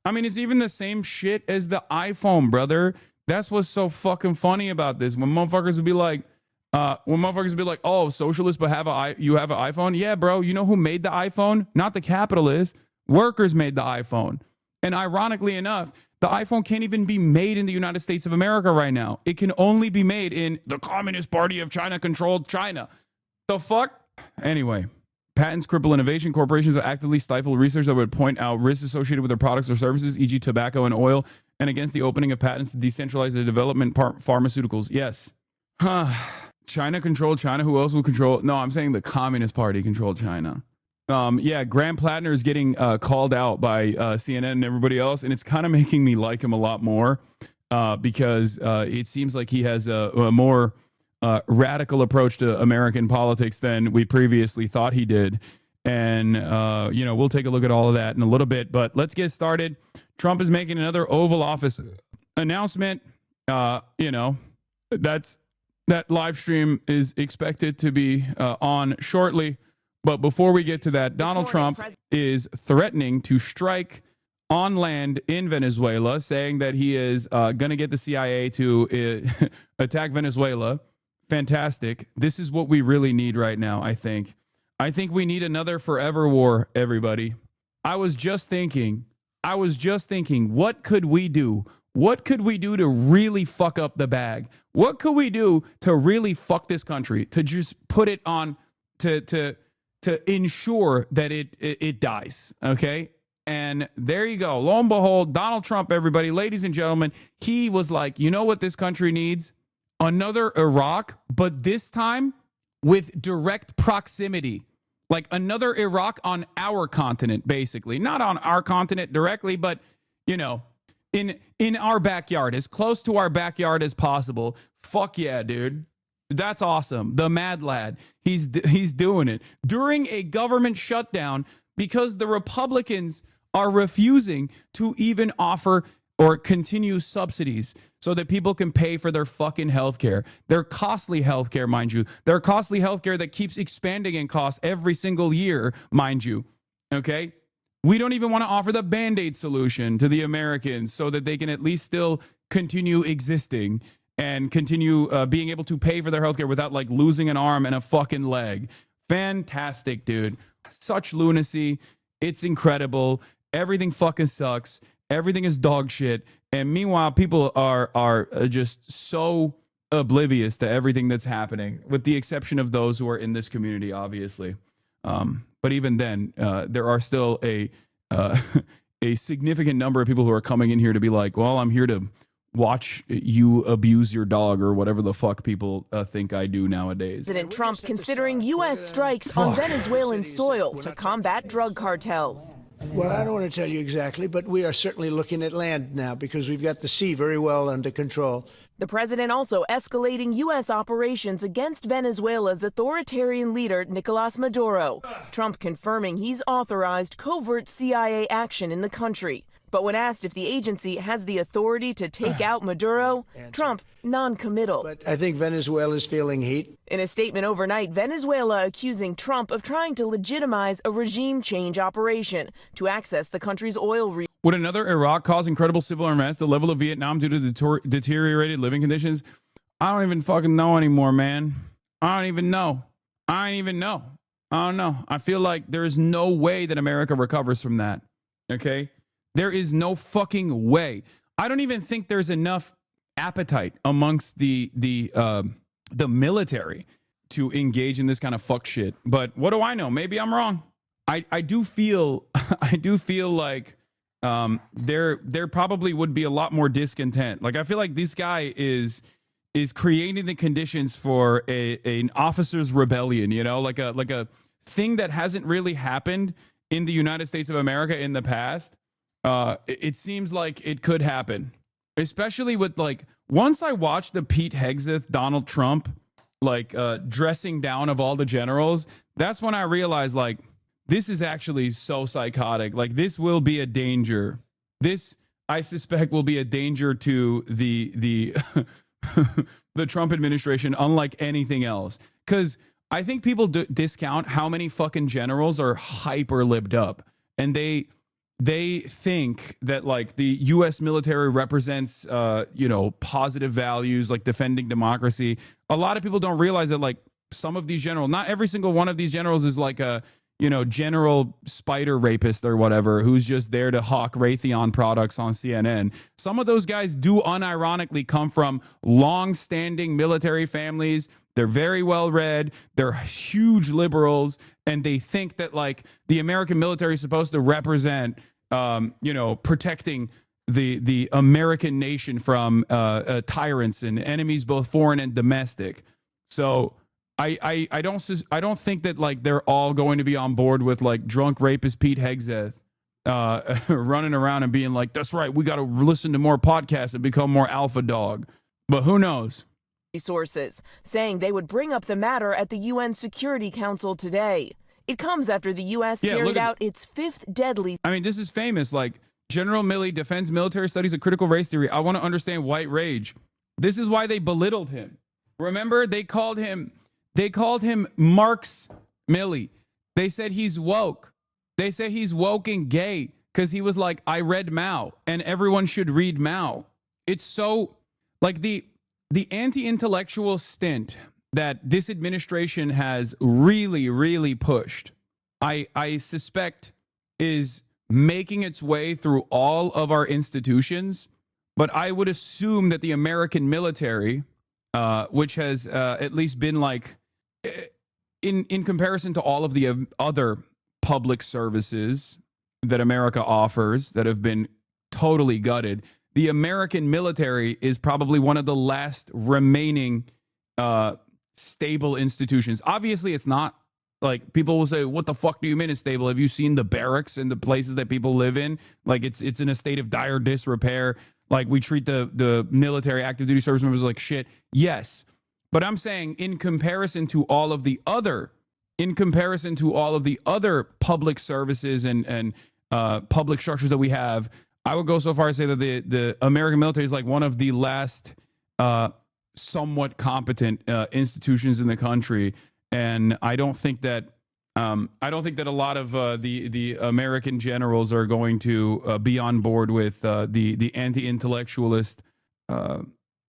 I mean, it's even the same shit as the iPhone, brother. That's what's so fucking funny about this. When motherfuckers would be like, oh, socialist, but you have an iPhone? Yeah, bro. You know who made the iPhone? Not the capitalists. Workers made the iPhone. And ironically enough, the iPhone can't even be made in the United States of America right now. It can only be made in the Communist Party of China controlled China. The fuck? Anyway, patents cripple innovation. Corporations that actively stifle research that would point out risks associated with their products or services, e.g. tobacco and oil, and against the opening of patents to decentralize the development pharmaceuticals. Yes. China controlled China. Who else will control? No, I'm saying the Communist Party controlled China. Yeah, Graham Plattner is getting called out by CNN and everybody else, and it's kind of making me like him a lot more because it seems like he has a more radical approach to American politics than we previously thought he did. And, we'll take a look at all of that in a little bit, but let's get started. Trump is making another Oval Office announcement. That live stream is expected to be on shortly. But before we get to that, Donald Trump is threatening to strike on land in Venezuela, saying that he is going to get the CIA to attack Venezuela. Fantastic. This is what we really need right now, I think. I think we need another forever war, everybody. I was just thinking, what could we do? What could we do to really fuck up the bag? What could we do to really fuck this country? To just put it on, to ensure that it dies, okay? And there you go. Lo and behold, Donald Trump, everybody, ladies and gentlemen, he was like, you know what this country needs? Another Iraq, but this time with direct proximity. Like another Iraq on our continent, basically. Not on our continent directly, but, in our backyard, as close to our backyard as possible. Fuck yeah, dude. That's awesome. The mad lad. He's doing it during a government shutdown because the Republicans are refusing to even offer or continue subsidies so that people can pay for their fucking healthcare. Their costly healthcare, mind you. Their costly healthcare that keeps expanding in cost every single year, mind you. Okay? We don't even want to offer the Band-Aid solution to the Americans so that they can at least still continue existing and continue being able to pay for their healthcare without like losing an arm and a fucking leg. Fantastic, dude. Such lunacy. It's incredible. Everything fucking sucks. Everything is dog shit. And meanwhile, people are just so oblivious to everything that's happening, with the exception of those who are in this community, obviously. But even then, there are still a significant number of people who are coming in here to be like, well, I'm here to watch you abuse your dog or whatever the fuck people think I do nowadays. President Trump considering U.S. strikes on Venezuelan soil to combat drug cartels. Well, I don't want to tell you exactly, but we are certainly looking at land now because we've got the sea very well under control. The president also escalating U.S. operations against Venezuela's authoritarian leader, Nicolas Maduro. Trump confirming he's authorized covert CIA action in the country. But when asked if the agency has the authority to take out Maduro, Trump non-committal. But I think Venezuela's feeling heat. In a statement overnight, Venezuela accusing Trump of trying to legitimize a regime change operation to access the country's oil resources. Would another Iraq cause incredible civil unrest, the level of Vietnam due to deteriorated living conditions? I don't even fucking know anymore, man. I don't even know. I don't know. I feel like there is no way that America recovers from that. Okay? There is no fucking way. I don't even think there's enough appetite amongst the military to engage in this kind of fuck shit. But what do I know? Maybe I'm wrong. I do feel like there probably would be a lot more discontent. Like I feel like this guy is creating the conditions for an officer's rebellion, like a thing that hasn't really happened in the United States of America in the past, it seems like it could happen, especially with like, once I watched the Pete Hegseth, Donald Trump, like dressing down of all the generals, that's when I realized like, this is actually so psychotic. Like this will be a danger. This, I suspect, will be a danger to the the Trump administration, unlike anything else. Because I think people discount how many fucking generals are hyper libbed up, and they think that like the U.S. military represents positive values like defending democracy. A lot of people don't realize that like some of these generals, not every single one of these generals is like a general spider rapist or whatever who's just there to hawk Raytheon products on CNN. Some of those guys do unironically come from long-standing military families. They're very well read. They're huge liberals, and they think that like the American military is supposed to represent, protecting the American nation from tyrants and enemies, both foreign and domestic. So I don't think that like they're all going to be on board with like drunk rapist Pete Hegseth running around and being like, that's right, we got to listen to more podcasts and become more alpha dog. But who knows? Sources saying they would bring up the matter at the UN Security Council today. It comes after the U.S. carried out its fifth deadly. I mean, this is famous. Like General Milley defends military studies of critical race theory. I want to understand white rage. This is why they belittled him. Remember, they called him Marx Milley. They said he's woke. They said he's woke and gay because he was like, I read Mao and everyone should read Mao. It's so like the anti-intellectual stint that this administration has really, really pushed, I suspect is making its way through all of our institutions. But I would assume that the American military, which has at least been like, in comparison to all of the other public services that America offers that have been totally gutted, the American military is probably one of the last remaining stable institutions. Obviously, it's not. Like, people will say, what the fuck do you mean it's stable? Have you seen the barracks and the places that people live in? Like, it's in a state of dire disrepair. Like, we treat the military active duty service members like shit. Yes. But I'm saying in comparison to all of the other public services and public structures that we have, I would go so far as to say that the American military is like one of the last somewhat competent institutions in the country. And I don't think that a lot of the American generals are going to be on board with the anti-intellectualist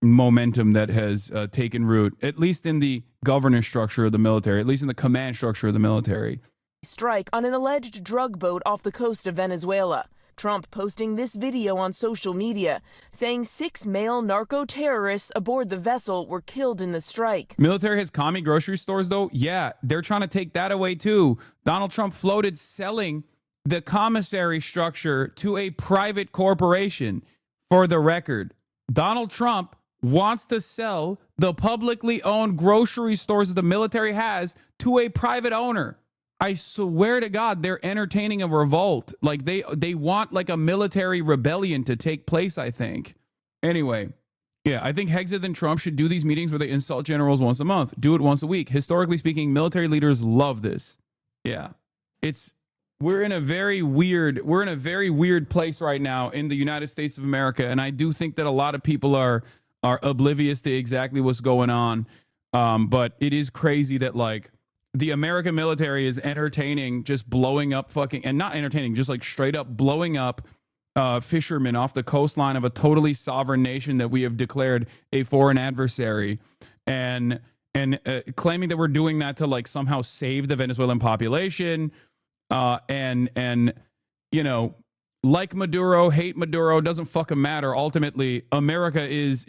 momentum that has taken root, at least in the governance structure of the military, at least in the command structure of the military. Strike on an alleged drug boat off the coast of Venezuela. Trump posting this video on social media, saying 6 male narco-terrorists aboard the vessel were killed in the strike. Military has commie grocery stores, though? Yeah, they're trying to take that away, too. Donald Trump floated selling the commissary structure to a private corporation. For the record, Donald Trump wants to sell the publicly owned grocery stores that the military has to a private owner. I swear to God, they're entertaining a revolt. Like they want like a military rebellion to take place, I think. Anyway, yeah, I think Hegseth and Trump should do these meetings where they insult generals once a month. Do it once a week. Historically speaking, military leaders love this. Yeah. We're in a very weird place right now in the United States of America, and I do think that a lot of people are oblivious to exactly what's going on. But it is crazy that like the American military is entertaining just blowing up and not entertaining, just like straight up blowing up fishermen off the coastline of a totally sovereign nation that we have declared a foreign adversary, and claiming that we're doing that to like somehow save the Venezuelan population. And you know, like Maduro, hate Maduro, doesn't fucking matter. Ultimately, America is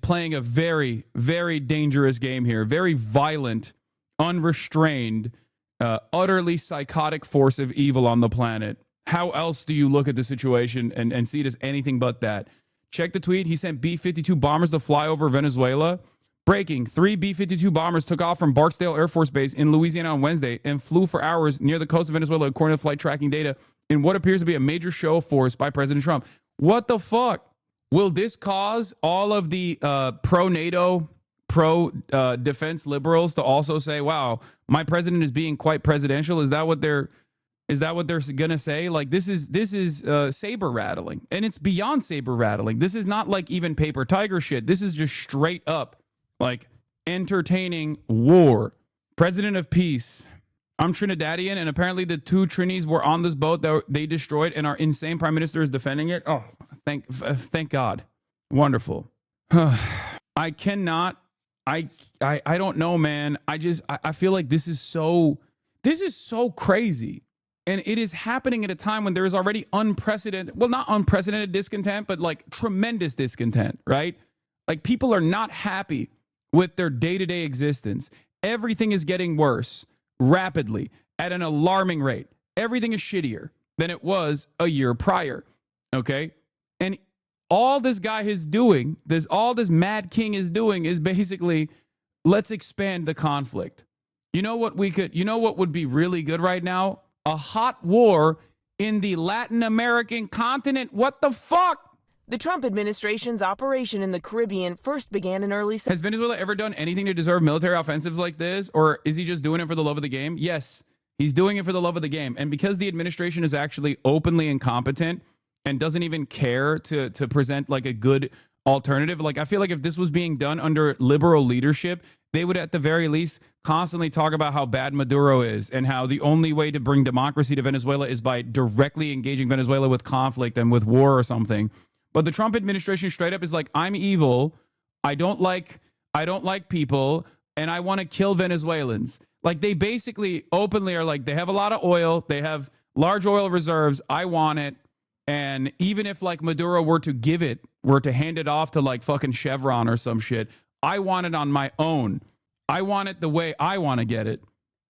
playing a very, very dangerous game here. Very violent, unrestrained, utterly psychotic force of evil on the planet. How else do you look at the situation and see it as anything but that? Check the tweet. He sent B-52 bombers to fly over Venezuela. Breaking, 3 B-52 bombers took off from Barksdale Air Force Base in Louisiana on Wednesday and flew for hours near the coast of Venezuela, according to flight tracking data, in what appears to be a major show of force by President Trump. What the fuck? Will this cause all of the pro-NATO, pro-defense liberals to also say, wow, my president is being quite presidential? Is that what they're gonna say? Like, this is saber rattling, and it's beyond saber rattling. This is not like even paper tiger shit. This is just straight up like entertaining war. President of peace. I'm Trinidadian, and apparently the 2 Trinis were on this boat that they destroyed, and our insane prime minister is defending it. Oh, thank God. Wonderful. I cannot. I don't know, man. I feel like this is so crazy. And it is happening at a time when there is already unprecedented, well, not unprecedented discontent, but like tremendous discontent, right? Like, people are not happy with their day-to-day existence. Everything is getting worse rapidly at an alarming rate. Everything is shittier than it was a year prior, okay? And all this guy is doing, all this Mad King is doing is basically, let's expand the conflict. You know what would be really good right now? A hot war in the Latin American continent. What the fuck? The Trump administration's operation in the Caribbean first began in early September. Has Venezuela ever done anything to deserve military offensives like this? Or is he just doing it for the love of the game? Yes, he's doing it for the love of the game. And because the administration is actually openly incompetent and doesn't even care to present like a good alternative, like, I feel like if this was being done under liberal leadership, they would at the very least constantly talk about how bad Maduro is and how the only way to bring democracy to Venezuela is by directly engaging Venezuela with conflict and with war or something. But the Trump administration straight up is like, I'm evil, I don't like people, and I want to kill Venezuelans. Like, they basically openly are like, they have a lot of oil, they have large oil reserves, I want it. And even if like Maduro were to hand it off to like fucking Chevron or some shit, I want it on my own. I want it the way I want to get it.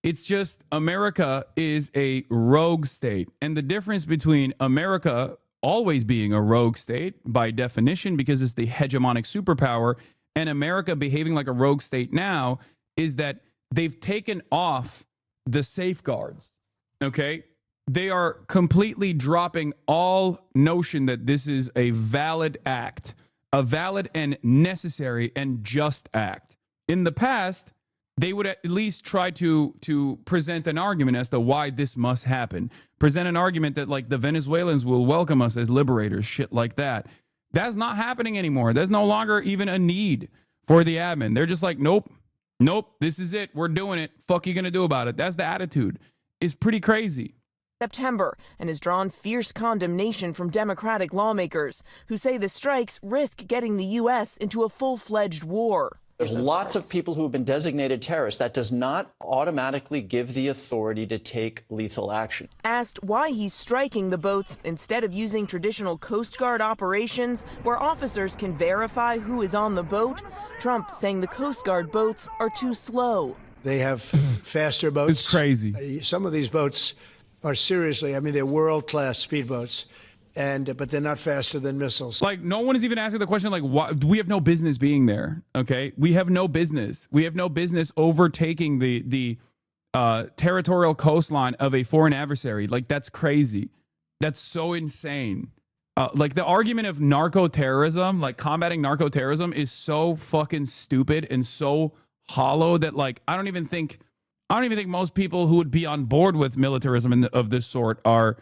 It's just, America is a rogue state. And the difference between America always being a rogue state by definition, because it's the hegemonic superpower, and America behaving like a rogue state now, is that they've taken off the safeguards. Okay? They are completely dropping all notion that this is a valid act, a valid and necessary and just act. In the past, they would at least try to present an argument as to why this must happen. Present an argument that like the Venezuelans will welcome us as liberators, shit like that. That's not happening anymore. There's no longer even a need for the admin. They're just like, nope, this is it. We're doing it. Fuck you gonna do about it? That's the attitude. It's pretty crazy. September, and has drawn fierce condemnation from Democratic lawmakers who say the strikes risk getting the U.S. into a full-fledged war. There's lots of people who have been designated terrorists. That does not automatically give the authority to take lethal action. Asked why he's striking the boats instead of using traditional Coast Guard operations where officers can verify who is on the boat, Trump saying the Coast Guard boats are too slow. They have faster boats. It's crazy. Some of these boats are seriously, I mean, they're world-class speedboats. But they're not faster than missiles. Like, no one is even asking the question, like, why? We have no business being there, okay? We have no business. We have no business overtaking the territorial coastline of a foreign adversary. Like, that's crazy. That's so insane. Like, the argument of narco-terrorism, like, combating narco-terrorism is so fucking stupid and so hollow that, like, I don't even think most people who would be on board with militarism of this sort are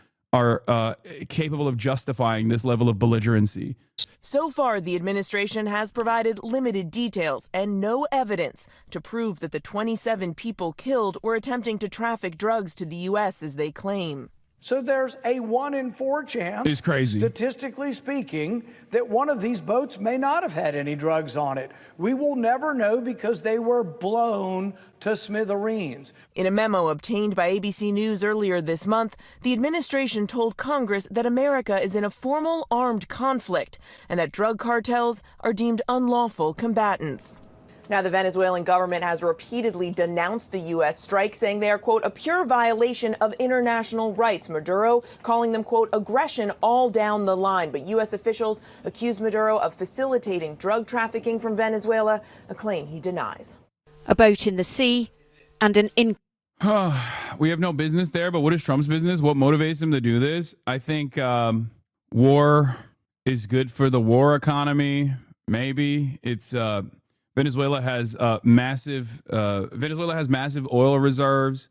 capable of justifying this level of belligerency. So far, the administration has provided limited details and no evidence to prove that the 27 people killed were attempting to traffic drugs to the U.S. as they claim. So there's a 1 in 4 chance, it's crazy, statistically speaking, that one of these boats may not have had any drugs on it. We will never know because they were blown to smithereens. In a memo obtained by ABC News earlier this month, the administration told Congress that America is in a formal armed conflict and that drug cartels are deemed unlawful combatants. Now, the Venezuelan government has repeatedly denounced the U.S. strike, saying they are, quote, a pure violation of international rights. Maduro calling them, quote, aggression all down the line. But U.S. officials accuse Maduro of facilitating drug trafficking from Venezuela, a claim he denies. A boat in the sea and an We have no business there, but what is Trump's business? What motivates him to do this? I think war is good for the war economy. Maybe it's Venezuela has massive oil reserves.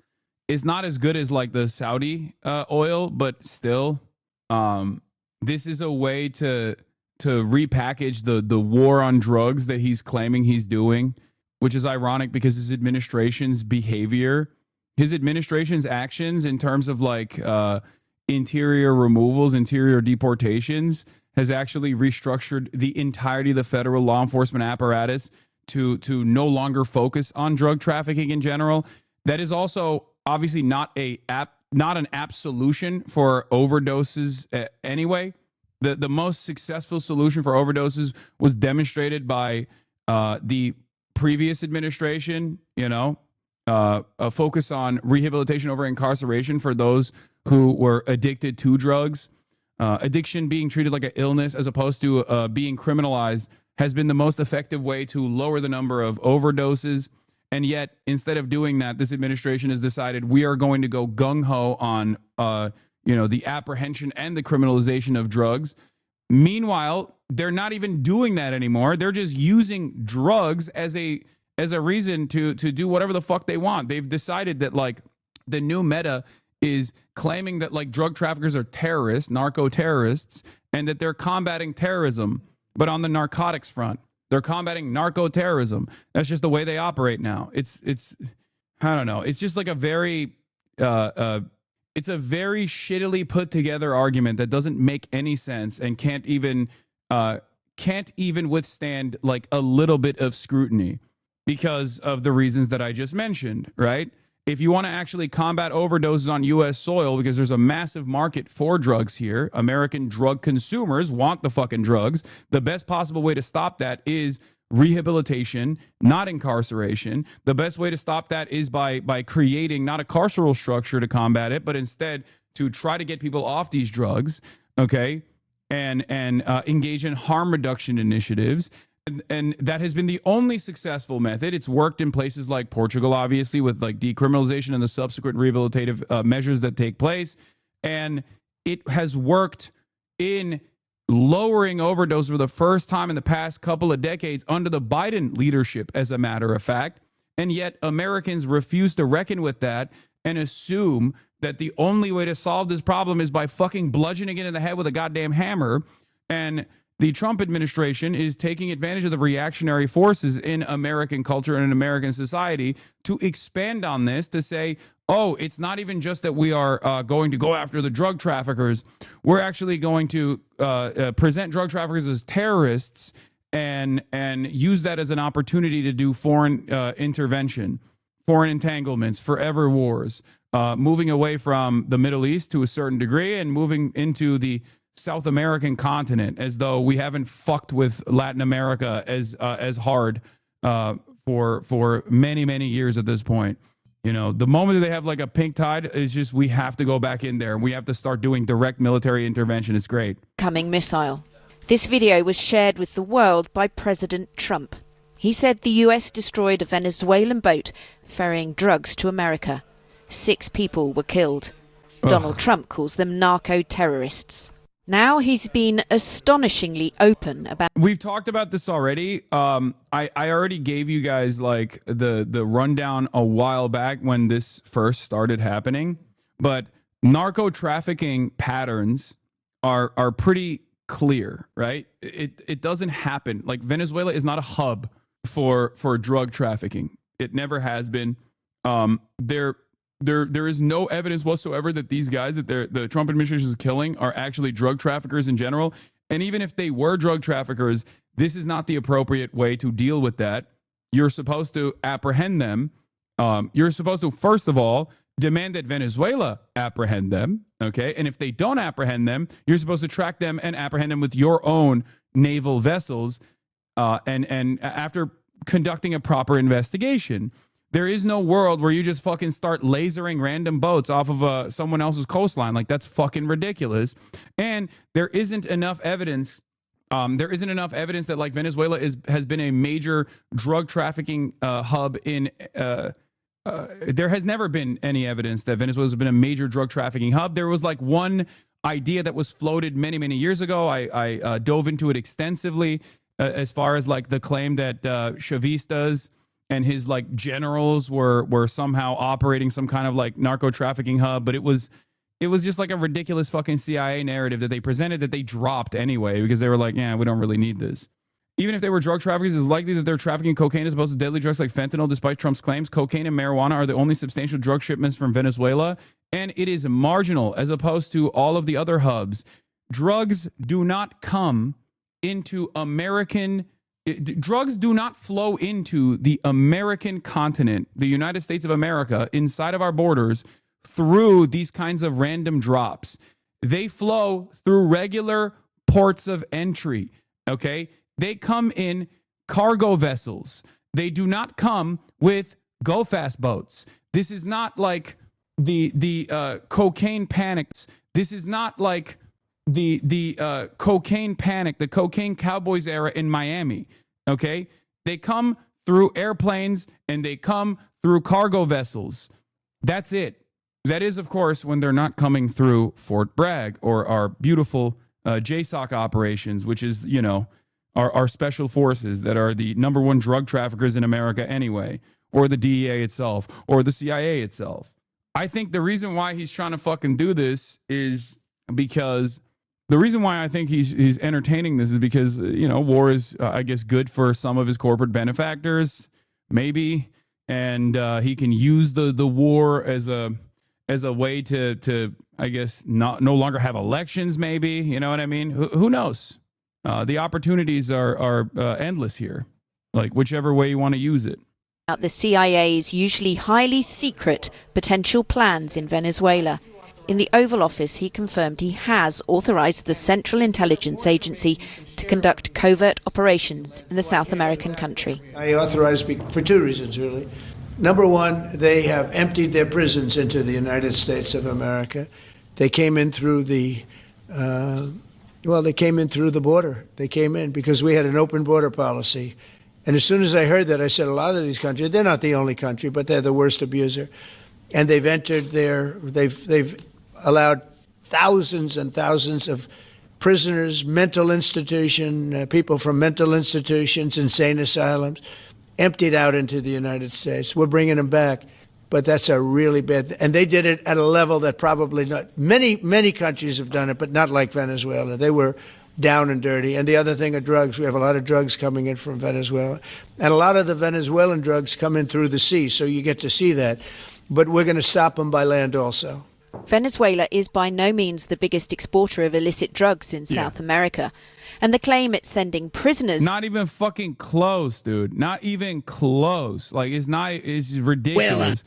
It's not as good as like the Saudi oil, but still, this is a way to repackage the war on drugs that he's claiming he's doing, which is ironic because his administration's behavior, his administration's actions in terms of like interior removals, interior deportations, has actually restructured the entirety of the federal law enforcement apparatus to no longer focus on drug trafficking in general. That is also obviously not an apt solution for overdoses anyway. The most successful solution for overdoses was demonstrated by the previous administration, a focus on rehabilitation over incarceration for those who were addicted to drugs. Addiction being treated like an illness as opposed to being criminalized has been the most effective way to lower the number of overdoses. And yet, instead of doing that, this administration has decided we are going to go gung-ho on, the apprehension and the criminalization of drugs. Meanwhile, they're not even doing that anymore. They're just using drugs as a reason to do whatever the fuck they want. They've decided that like the new meta is claiming that like drug traffickers are terrorists, narco terrorists, and that they're combating terrorism. But on the narcotics front, they're combating narco terrorism. That's just the way they operate now. It's I don't know. It's just like a very it's a very shittily put together argument that doesn't make any sense and can't even withstand like a little bit of scrutiny because of the reasons that I just mentioned, right? If you want to actually combat overdoses on U.S. soil, because there's a massive market for drugs here, American drug consumers want the fucking drugs. The best possible way to stop that is rehabilitation, not incarceration. The best way to stop that is by creating not a carceral structure to combat it, but instead to try to get people off these drugs, okay, and engage in harm reduction initiatives. And that has been the only successful method. It's worked in places like Portugal, obviously, with like decriminalization and the subsequent rehabilitative measures that take place. And it has worked in lowering overdose for the first time in the past couple of decades under the Biden leadership, as a matter of fact. And yet Americans refuse to reckon with that and assume that the only way to solve this problem is by fucking bludgeoning it in the head with a goddamn hammer. And the Trump administration is taking advantage of the reactionary forces in American culture and in American society to expand on this, to say, oh, it's not even just that we are going to go after the drug traffickers. We're actually going to present drug traffickers as terrorists and use that as an opportunity to do foreign intervention, foreign entanglements, forever wars, moving away from the Middle East to a certain degree and moving into the South American continent, as though we haven't fucked with Latin America as hard for many years at this point. The moment that they have like a pink tide, is just we have to go back in there. We have to start doing direct military intervention. It's great. Coming missile. This video was shared with the world by President Trump. He said the US destroyed a Venezuelan boat ferrying drugs to America. 6 people were killed. Donald Trump calls them narco-terrorists. Now he's been astonishingly open about... We've talked about this already. I already gave you guys like the rundown a while back when this first started happening. But narco trafficking patterns are pretty clear, right? It doesn't happen. Like Venezuela is not a hub for drug trafficking. It never has been. There is no evidence whatsoever that these guys that the Trump administration is killing are actually drug traffickers in general. And even if they were drug traffickers, this is not the appropriate way to deal with that. You're supposed to apprehend them. You're supposed to, first of all, demand that Venezuela apprehend them. Okay. And if they don't apprehend them, you're supposed to track them and apprehend them with your own naval vessels. And after conducting a proper investigation. There is no world where you just fucking start lasering random boats off of someone else's coastline. Like, that's fucking ridiculous. And there isn't enough evidence. There isn't enough evidence that like Venezuela has been a major drug trafficking hub in. There has never been any evidence that Venezuela has been a major drug trafficking hub. There was like one idea that was floated many, many years ago. I dove into it extensively as far as like the claim that Chavistas and his like generals were somehow operating some kind of like narco trafficking hub, but it was just like a ridiculous fucking CIA narrative that they presented that they dropped anyway because they were like, yeah, we don't really need this. Even if they were drug traffickers, it's likely that they're trafficking cocaine as opposed to deadly drugs like fentanyl, despite Trump's claims. Cocaine and marijuana are the only substantial drug shipments from Venezuela, and it is marginal as opposed to all of the other hubs. Drugs do not come into drugs do not flow into the American continent, the United States of America, inside of our borders through these kinds of random drops. They flow through regular ports of entry, okay? They come in cargo vessels. They do not come with go-fast boats. This is not like the cocaine panics. This is not like the cocaine panic, the cocaine cowboys era in Miami, okay? They come through airplanes and they come through cargo vessels. That's it. That is, of course, when they're not coming through Fort Bragg or our beautiful JSOC operations, which is, you know, our special forces that are the #1 drug traffickers in America anyway, or the DEA itself, or the CIA itself. I think the reason why he's trying to fucking do this is because the reason why I think he's entertaining this is because, you know, war is, I guess, good for some of his corporate benefactors, maybe, and he can use the war as a way to I guess no longer have elections, maybe, you know what I mean? Who knows? The opportunities are endless here, like whichever way you want to use it. About the CIA's usually highly secret potential plans in Venezuela. In the Oval Office, he confirmed he has authorized the Central Intelligence Agency to conduct covert operations in the South American country. I authorized for two reasons, really. Number one, they have emptied their prisons into the United States of America. They came in through the they came in through the border. They came in because we had an open border policy. And as soon as I heard that, I said, a lot of these countries, they're not the only country, but they're the worst abuser. And they've entered they've allowed thousands and thousands of prisoners, mental institution, people from mental institutions, insane asylums, emptied out into the United States. We're bringing them back. But that's a really bad, and they did it at a level that probably not, many countries have done it, but not like Venezuela. They were down and dirty. And the other thing are drugs. We have a lot of drugs coming in from Venezuela. And a lot of the Venezuelan drugs come in through the sea, so you get to see that. But we're going to stop them by land also. Venezuela is by no means the biggest exporter of illicit drugs in South America. And the claim it's sending prisoners... Not even fucking close, dude. Not even close. Like, it's ridiculous.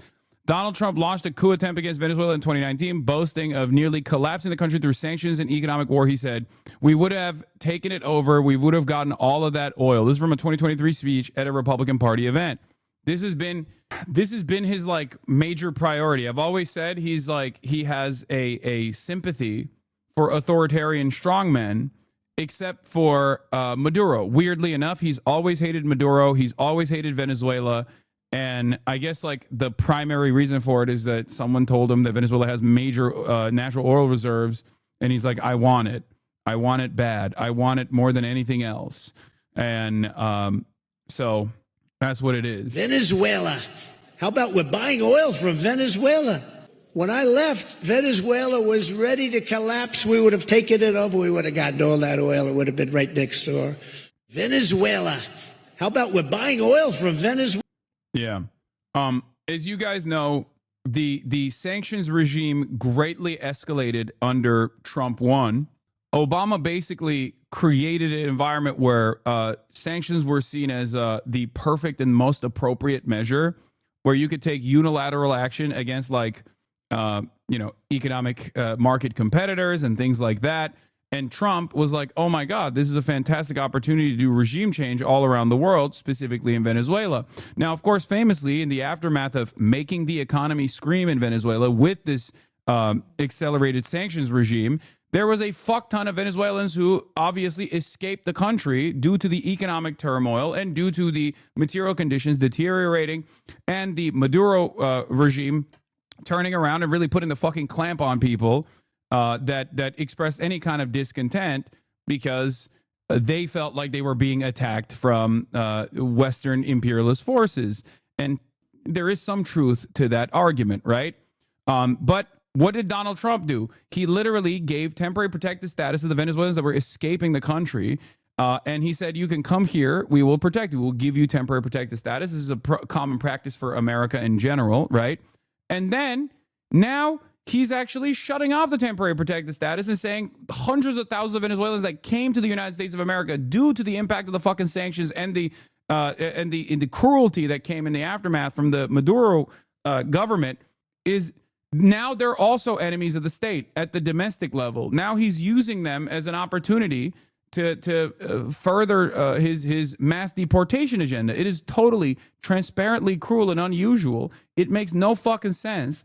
Donald Trump launched a coup attempt against Venezuela in 2019, boasting of nearly collapsing the country through sanctions and economic war. He said, we would have taken it over. We would have gotten all of that oil. This is from a 2023 speech at a Republican Party event. This has been his like major priority. I've always said he has a sympathy for authoritarian strongmen, except for Maduro. Weirdly enough, he's always hated Maduro. He's always hated Venezuela. And I guess like the primary reason for it is that someone told him that Venezuela has major natural oil reserves. And he's like, I want it. I want it bad. I want it more than anything else. And so that's what it is. Venezuela. How about we're buying oil from Venezuela? When I left, Venezuela was ready to collapse. We would have taken it over. We would have gotten all that oil. It would have been right next door. Venezuela. How about we're buying oil from Venezuela? Yeah. As you guys know, the sanctions regime greatly escalated under Trump 1. Obama basically created an environment where sanctions were seen as the perfect and most appropriate measure, where you could take unilateral action against like economic market competitors and things like that. And Trump was like, oh my God, this is a fantastic opportunity to do regime change all around the world, specifically in Venezuela. Now, of course, famously, in the aftermath of making the economy scream in Venezuela with this accelerated sanctions regime, there was a fuck ton of Venezuelans who obviously escaped the country due to the economic turmoil and due to the material conditions deteriorating and the Maduro regime turning around and really putting the fucking clamp on people that expressed any kind of discontent because they felt like they were being attacked from Western imperialist forces. And there is some truth to that argument, right? But what did Donald Trump do? He literally gave temporary protected status to the Venezuelans that were escaping the country. And he said, you can come here. We will protect you. We'll give you temporary protected status. This is a common practice for America in general, right? And then now he's actually shutting off the temporary protected status and saying hundreds of thousands of Venezuelans that came to the United States of America due to the impact of the fucking sanctions and the cruelty that came in the aftermath from the Maduro government is now they're also enemies of the state at the domestic level. Now he's using them as an opportunity to further his mass deportation agenda. It is totally transparently cruel and unusual. It makes no fucking sense.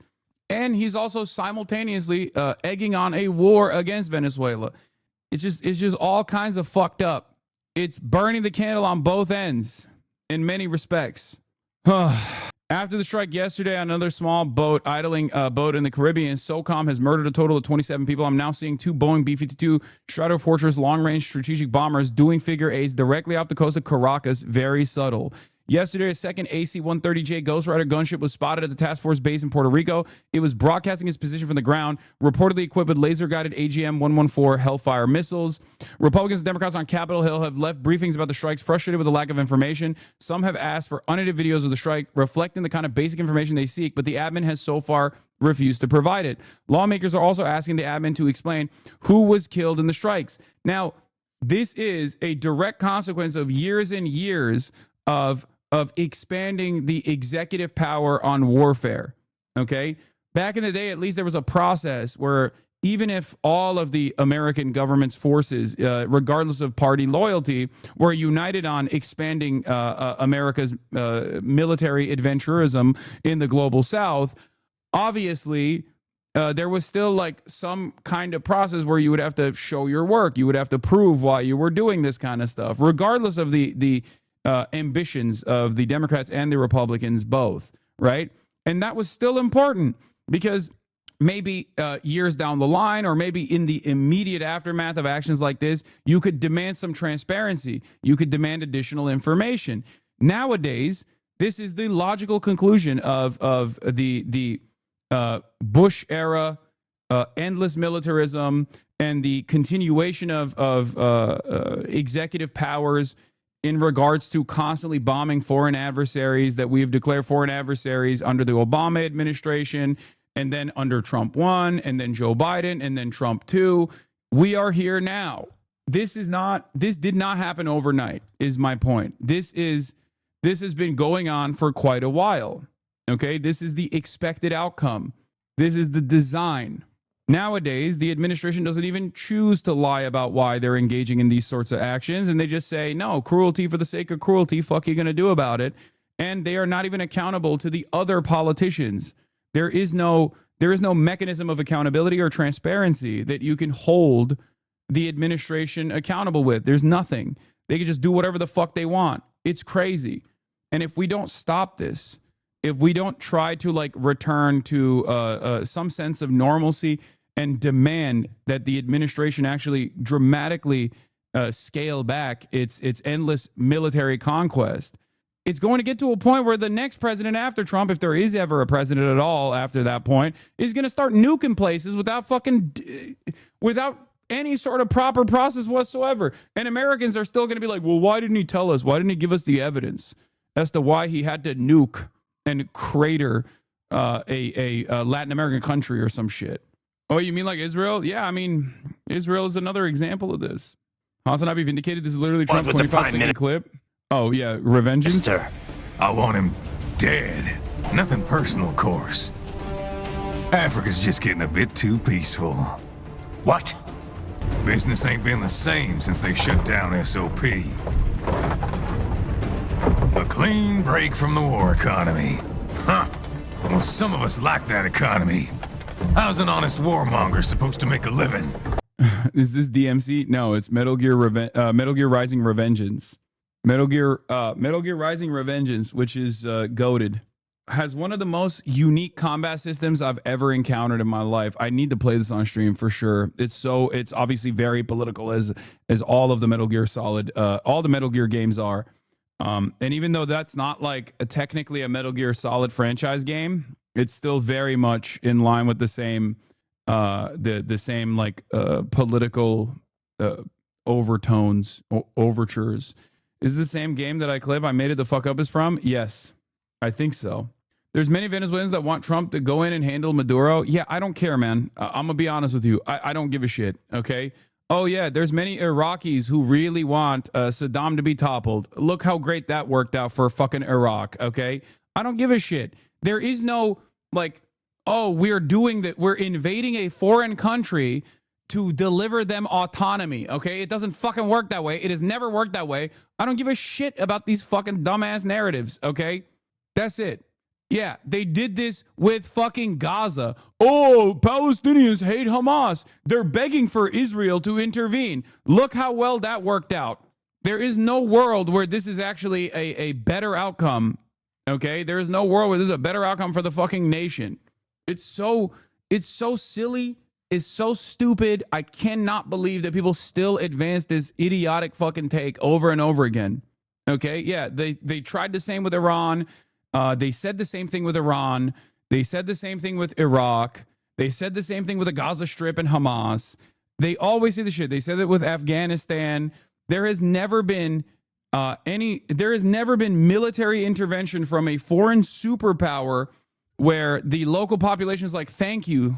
And he's also simultaneously egging on a war against Venezuela. It's just all kinds of fucked up. It's burning the candle on both ends in many respects. After the strike yesterday on another small boat, idling boat in the Caribbean, SOCOM has murdered a total of 27 people. I'm now seeing 2 Boeing B-52 Stratofortress Fortress long-range strategic bombers doing figure eights directly off the coast of Caracas. Very subtle. Yesterday, a second AC-130J Ghost Rider gunship was spotted at the task force base in Puerto Rico. It was broadcasting its position from the ground, reportedly equipped with laser-guided AGM-114 Hellfire missiles. Republicans and Democrats on Capitol Hill have left briefings about the strikes, frustrated with the lack of information. Some have asked for unedited videos of the strike, reflecting the kind of basic information they seek, but the admin has so far refused to provide it. Lawmakers are also asking the admin to explain who was killed in the strikes. Now, this is a direct consequence of years and years of expanding the executive power on warfare, okay? Back in the day, at least there was a process where even if all of the American government's forces, regardless of party loyalty, were united on expanding America's military adventurism in the global South, obviously there was still like some kind of process where you would have to show your work. You would have to prove why you were doing this kind of stuff, regardless of the ambitions of the Democrats and the Republicans both, right? And that was still important because maybe years down the line or maybe in the immediate aftermath of actions like this, you could demand some transparency. You could demand additional information. Nowadays, this is the logical conclusion of the Bush era endless militarism and the continuation of executive powers in regards to constantly bombing foreign adversaries that we have declared foreign adversaries under the Obama administration, and then under Trump 1, and then Joe Biden, and then Trump 2. We are here now. This did not happen overnight, is my point. This has been going on for quite a while. Okay, this is the expected outcome. This is the design. Nowadays, the administration doesn't even choose to lie about why they're engaging in these sorts of actions. And they just say, no, cruelty for the sake of cruelty. Fuck you going to do about it. And they are not even accountable to the other politicians. There is no mechanism of accountability or transparency that you can hold the administration accountable with. There's nothing. They can just do whatever the fuck they want. It's crazy. And if we don't stop this, if we don't try to like return to some sense of normalcy and demand that the administration actually dramatically scale back its endless military conquest, it's going to get to a point where the next president after Trump, if there is ever a president at all after that point, is going to start nuking places without any sort of proper process whatsoever. And Americans are still going to be like, well, why didn't he tell us? Why didn't he give us the evidence as to why he had to nuke and crater a Latin American country or some shit? Oh, you mean like Israel? Yeah, I mean, Israel is another example of this. HasanAbi vindicated. This is literally Trump's 25-second clip. Oh, yeah, revengeance? Mister, I want him dead. Nothing personal, of course. Africa's just getting a bit too peaceful. What? Business ain't been the same since they shut down SOP. A clean break from the war economy. Huh. Well, some of us like that economy. How's an honest warmonger supposed to make a living? Is this DMC? No, it's Metal Gear Rising Revengeance. Metal Gear Rising Revengeance, which is goated, has one of the most unique combat systems I've ever encountered in my life. I need to play this on stream for sure. It's obviously very political as all of the Metal Gear Solid, all the Metal Gear games are. And even though that's not like technically a Metal Gear Solid franchise game, it's still very much in line with the same political overtones, overtures. Is this the same game that I clip I made it the fuck up is from? Yes, I think so. There's many Venezuelans that want Trump to go in and handle Maduro. Yeah, I don't care, man. I'm going to be honest with you. I don't give a shit, okay? Oh, yeah, there's many Iraqis who really want Saddam to be toppled. Look how great that worked out for fucking Iraq, okay? I don't give a shit. There is no, like, oh, we're invading a foreign country to deliver them autonomy, okay? It doesn't fucking work that way. It has never worked that way. I don't give a shit about these fucking dumbass narratives, okay? That's it. Yeah, they did this with fucking Gaza. Oh, Palestinians hate Hamas. They're begging for Israel to intervene. Look how well that worked out. There is no world where this is actually a better outcome, okay? There is no world where this is a better outcome for the fucking nation. It's so silly. It's so stupid. I cannot believe that people still advance this idiotic fucking take over and over again. Okay, yeah, they tried the same with Iran. They said the same thing with Iran. They said the same thing with Iraq. They said the same thing with the Gaza Strip and Hamas. They always say the shit. They said it with Afghanistan. There has never been military intervention from a foreign superpower where the local population is like, thank you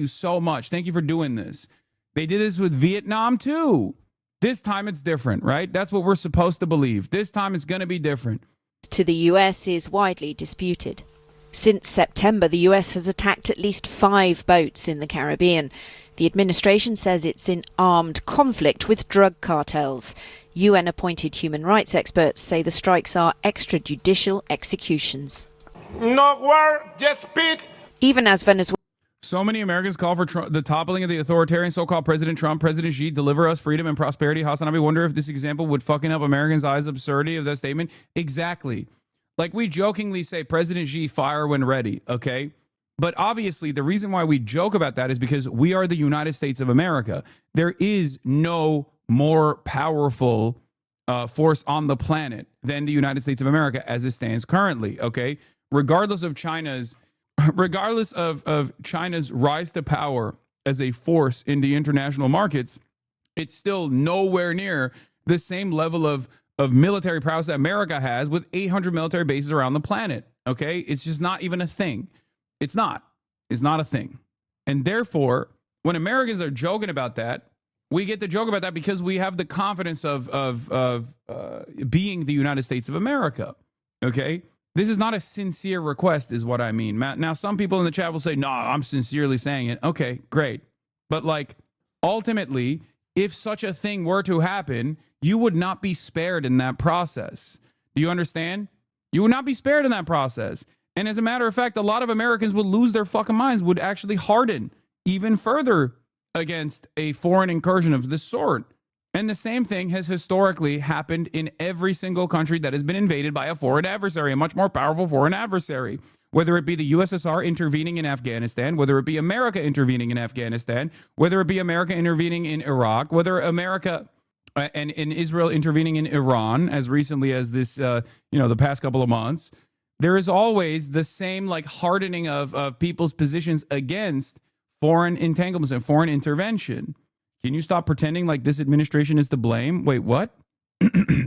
so much. Thank you for doing this. They did this with Vietnam too. This time it's different, right? That's what we're supposed to believe. This time it's going to be different. To the US is widely disputed. Since September, the US has attacked at least 5 boats in the Caribbean. The administration says it's in armed conflict with drug cartels. UN-appointed human rights experts say the strikes are extrajudicial executions. No war, just peace. Even as Venezuela... So many Americans call for the toppling of the authoritarian so-called President Trump. President Xi, deliver us freedom and prosperity. HasanAbi, wonder if this example would fucking up Americans' eyes absurdity of that statement. Exactly. Like we jokingly say, President Xi, fire when ready, okay? But obviously, the reason why we joke about that is because we are the United States of America. There is no more powerful force on the planet than the United States of America as it stands currently, okay? Regardless of China's rise to power as a force in the international markets, it's still nowhere near the same level of military prowess that America has with 800 military bases around the planet. Okay. It's just not even a thing. It's not a thing. And therefore, when Americans are joking about that, we get to joke about that because we have the confidence of being the United States of America. Okay. This is not a sincere request is what I mean. Now, some people in the chat will say, no, I'm sincerely saying it. Okay, great. But like, ultimately, if such a thing were to happen, you would not be spared in that process. Do you understand? You would not be spared in that process. And as a matter of fact, a lot of Americans would lose their fucking minds, would actually harden even further against a foreign incursion of this sort. And the same thing has historically happened in every single country that has been invaded by a foreign adversary, a much more powerful foreign adversary, whether it be the USSR intervening in Afghanistan, whether it be America intervening in Afghanistan, whether it be America intervening in Iraq, whether America and Israel intervening in Iran as recently as this, the past couple of months. There is always the same like hardening of people's positions against foreign entanglements and foreign intervention. Can you stop pretending like this administration is to blame? Wait, what?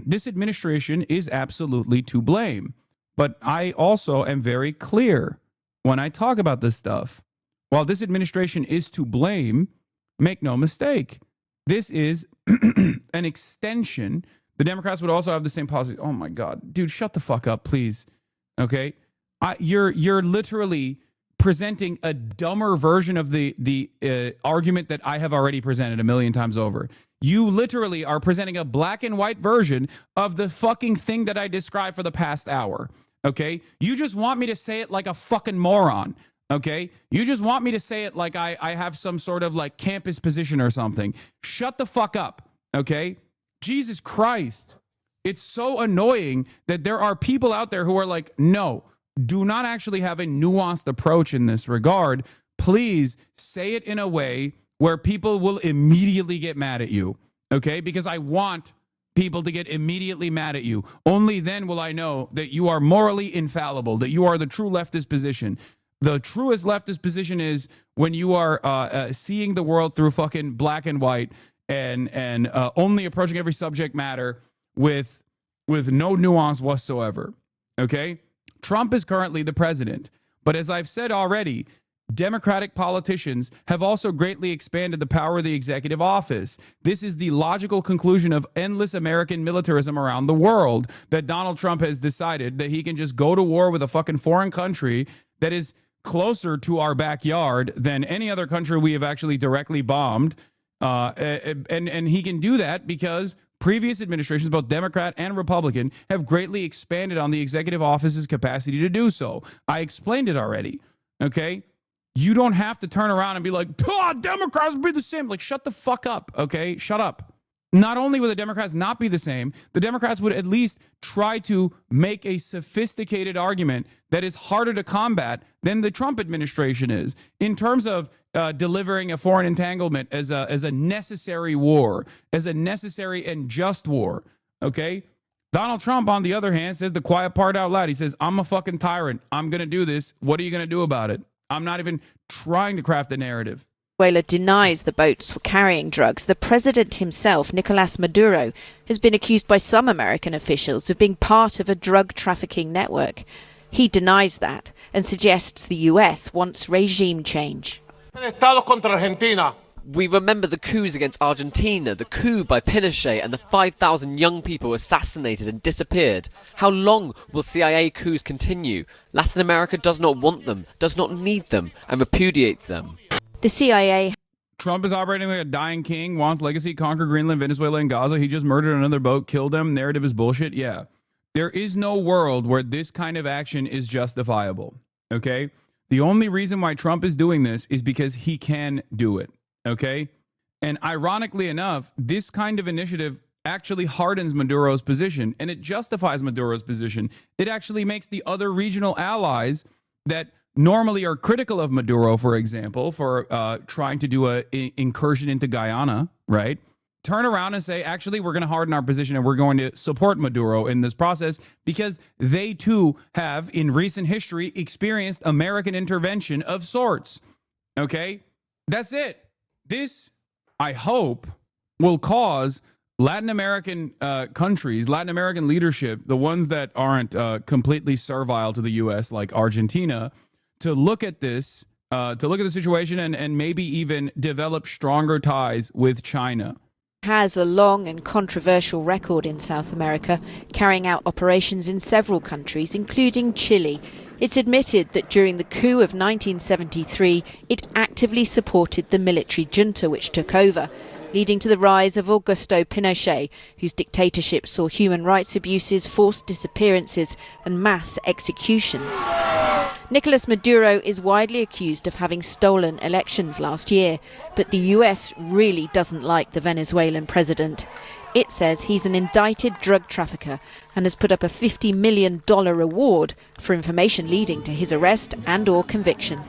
This administration is absolutely to blame. But I also am very clear when I talk about this stuff. While this administration is to blame, make no mistake, this is an extension. The Democrats would also have the same policy. Oh my God, dude, shut the fuck up, please. Okay, you're literally presenting a dumber version of the argument that I have already presented a million times over. You literally are presenting a black and white version of the fucking thing that I described for the past hour. Okay? You just want me to say it like a fucking moron. Okay? You just want me to say it like I have some sort of like campus position or something. Shut the fuck up. Okay? Jesus Christ. It's so annoying that there are people out there who are like, no, do not actually have a nuanced approach in this regard. Please say it in a way where people will immediately get mad at you. Okay? Because I want people to get immediately mad at you. Only then will I know that you are morally infallible, that you are the true leftist position. The truest leftist position is when you are seeing the world through fucking black and white and only approaching every subject matter with no nuance whatsoever. Okay? Trump is currently the president. But as I've said already, Democratic politicians have also greatly expanded the power of the executive office. This is the logical conclusion of endless American militarism around the world, that Donald Trump has decided that he can just go to war with a fucking foreign country that is closer to our backyard than any other country we have actually directly bombed. And he can do that because previous administrations, both Democrat and Republican, have greatly expanded on the executive office's capacity to do so. I explained it already. Okay? You don't have to turn around and be like, Democrats be the same. Like, shut the fuck up, okay? Shut up. Not only would the Democrats not be the same, the Democrats would at least try to make a sophisticated argument that is harder to combat than the Trump administration is in terms of delivering a foreign entanglement as a necessary war, as a necessary and just war, okay? Donald Trump, on the other hand, says the quiet part out loud. He says, I'm a fucking tyrant. I'm going to do this. What are you going to do about it? I'm not even trying to craft a narrative. Venezuela denies the boats were carrying drugs. The president himself, Nicolas Maduro, has been accused by some American officials of being part of a drug trafficking network. He denies that and suggests the US wants regime change. We remember the coups against Argentina, the coup by Pinochet, and the 5,000 young people assassinated and disappeared. How long will CIA coups continue? Latin America does not want them, does not need them, and repudiates them. The CIA... Trump is operating like a dying king, wants legacy, conquer Greenland, Venezuela, and Gaza. He just murdered another boat, killed them. Narrative is bullshit. Yeah. There is no world where this kind of action is justifiable. Okay? The only reason why Trump is doing this is because he can do it. Okay? And ironically enough, this kind of initiative actually hardens Maduro's position, and it justifies Maduro's position. It actually makes the other regional allies that normally are critical of Maduro, for example, for trying to do an incursion into Guyana, right? Turn around and say, actually, we're going to harden our position and we're going to support Maduro in this process because they too have, in recent history, experienced American intervention of sorts. Okay? That's it. This, I hope, will cause Latin American countries, Latin American leadership, the ones that aren't completely servile to the U.S., like Argentina, to look at this, to look at the situation and maybe even develop stronger ties with China. Has a long and controversial record in South America, carrying out operations in several countries, including Chile. It's admitted that during the coup of 1973, it actively supported the military junta which took over, leading to the rise of Augusto Pinochet, whose dictatorship saw human rights abuses, forced disappearances and mass executions. Nicolas Maduro is widely accused of having stolen elections last year, but the US really doesn't like the Venezuelan president. It says he's an indicted drug trafficker and has put up a $50 million reward for information leading to his arrest and/or conviction.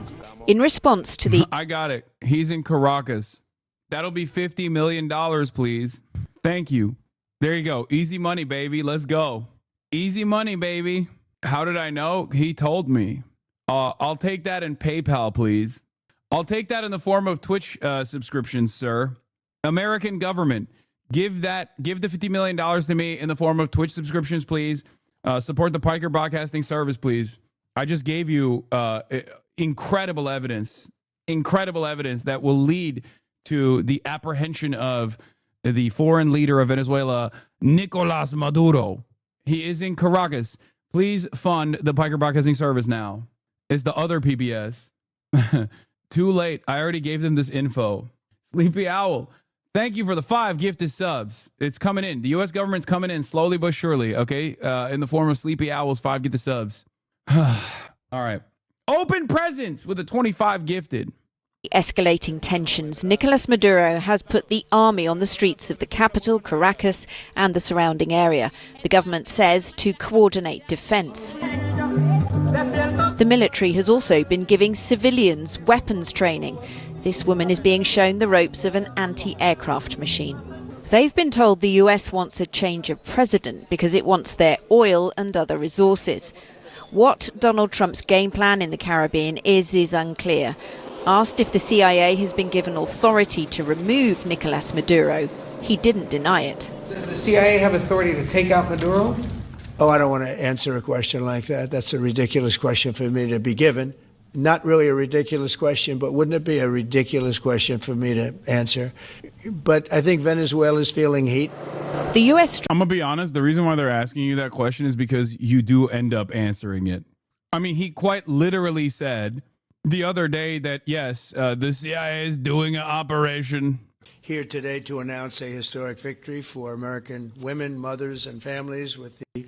In response to the... I got it. He's in Caracas. That'll be $50 million, please. Thank you. There you go. Easy money, baby. Let's go. Easy money, baby. How did I know? He told me. I'll take that in PayPal, please. I'll take that in the form of Twitch subscriptions, sir. American government, give the $50 million to me in the form of Twitch subscriptions, please. Support the Piker Broadcasting Service, please. I just gave you incredible evidence that will lead to the apprehension of the foreign leader of Venezuela, Nicolas Maduro. He is in Caracas. Please fund the Piker Broadcasting Service now. It's the other PBS. Too late. I already gave them this info. Sleepy Owl, thank you for the 5 gifted subs. It's coming in. The U.S. government's coming in slowly but surely, okay? In the form of Sleepy Owls, 5 gifted subs. All right. Open presents with a 25 gifted. Escalating tensions, Nicolas Maduro has put the army on the streets of the capital, Caracas, and the surrounding area. The government says to coordinate defense. The military has also been giving civilians weapons training. This woman is being shown the ropes of an anti-aircraft machine. They've been told the US wants a change of president because it wants their oil and other resources. What Donald Trump's game plan in the Caribbean is unclear. Asked if the CIA has been given authority to remove Nicolas Maduro, he didn't deny it. Does the CIA have authority to take out Maduro? Oh, I don't want to answer a question like that. That's a ridiculous question for me to be given. Not really a ridiculous question, but wouldn't it be a ridiculous question for me to answer? But I think Venezuela is feeling heat. The U.S. I'm going to be honest. The reason why they're asking you that question is because you do end up answering it. I mean, he quite literally said the other day that, yes, the CIA is doing an operation. Here today to announce a historic victory for American women, mothers, and families with the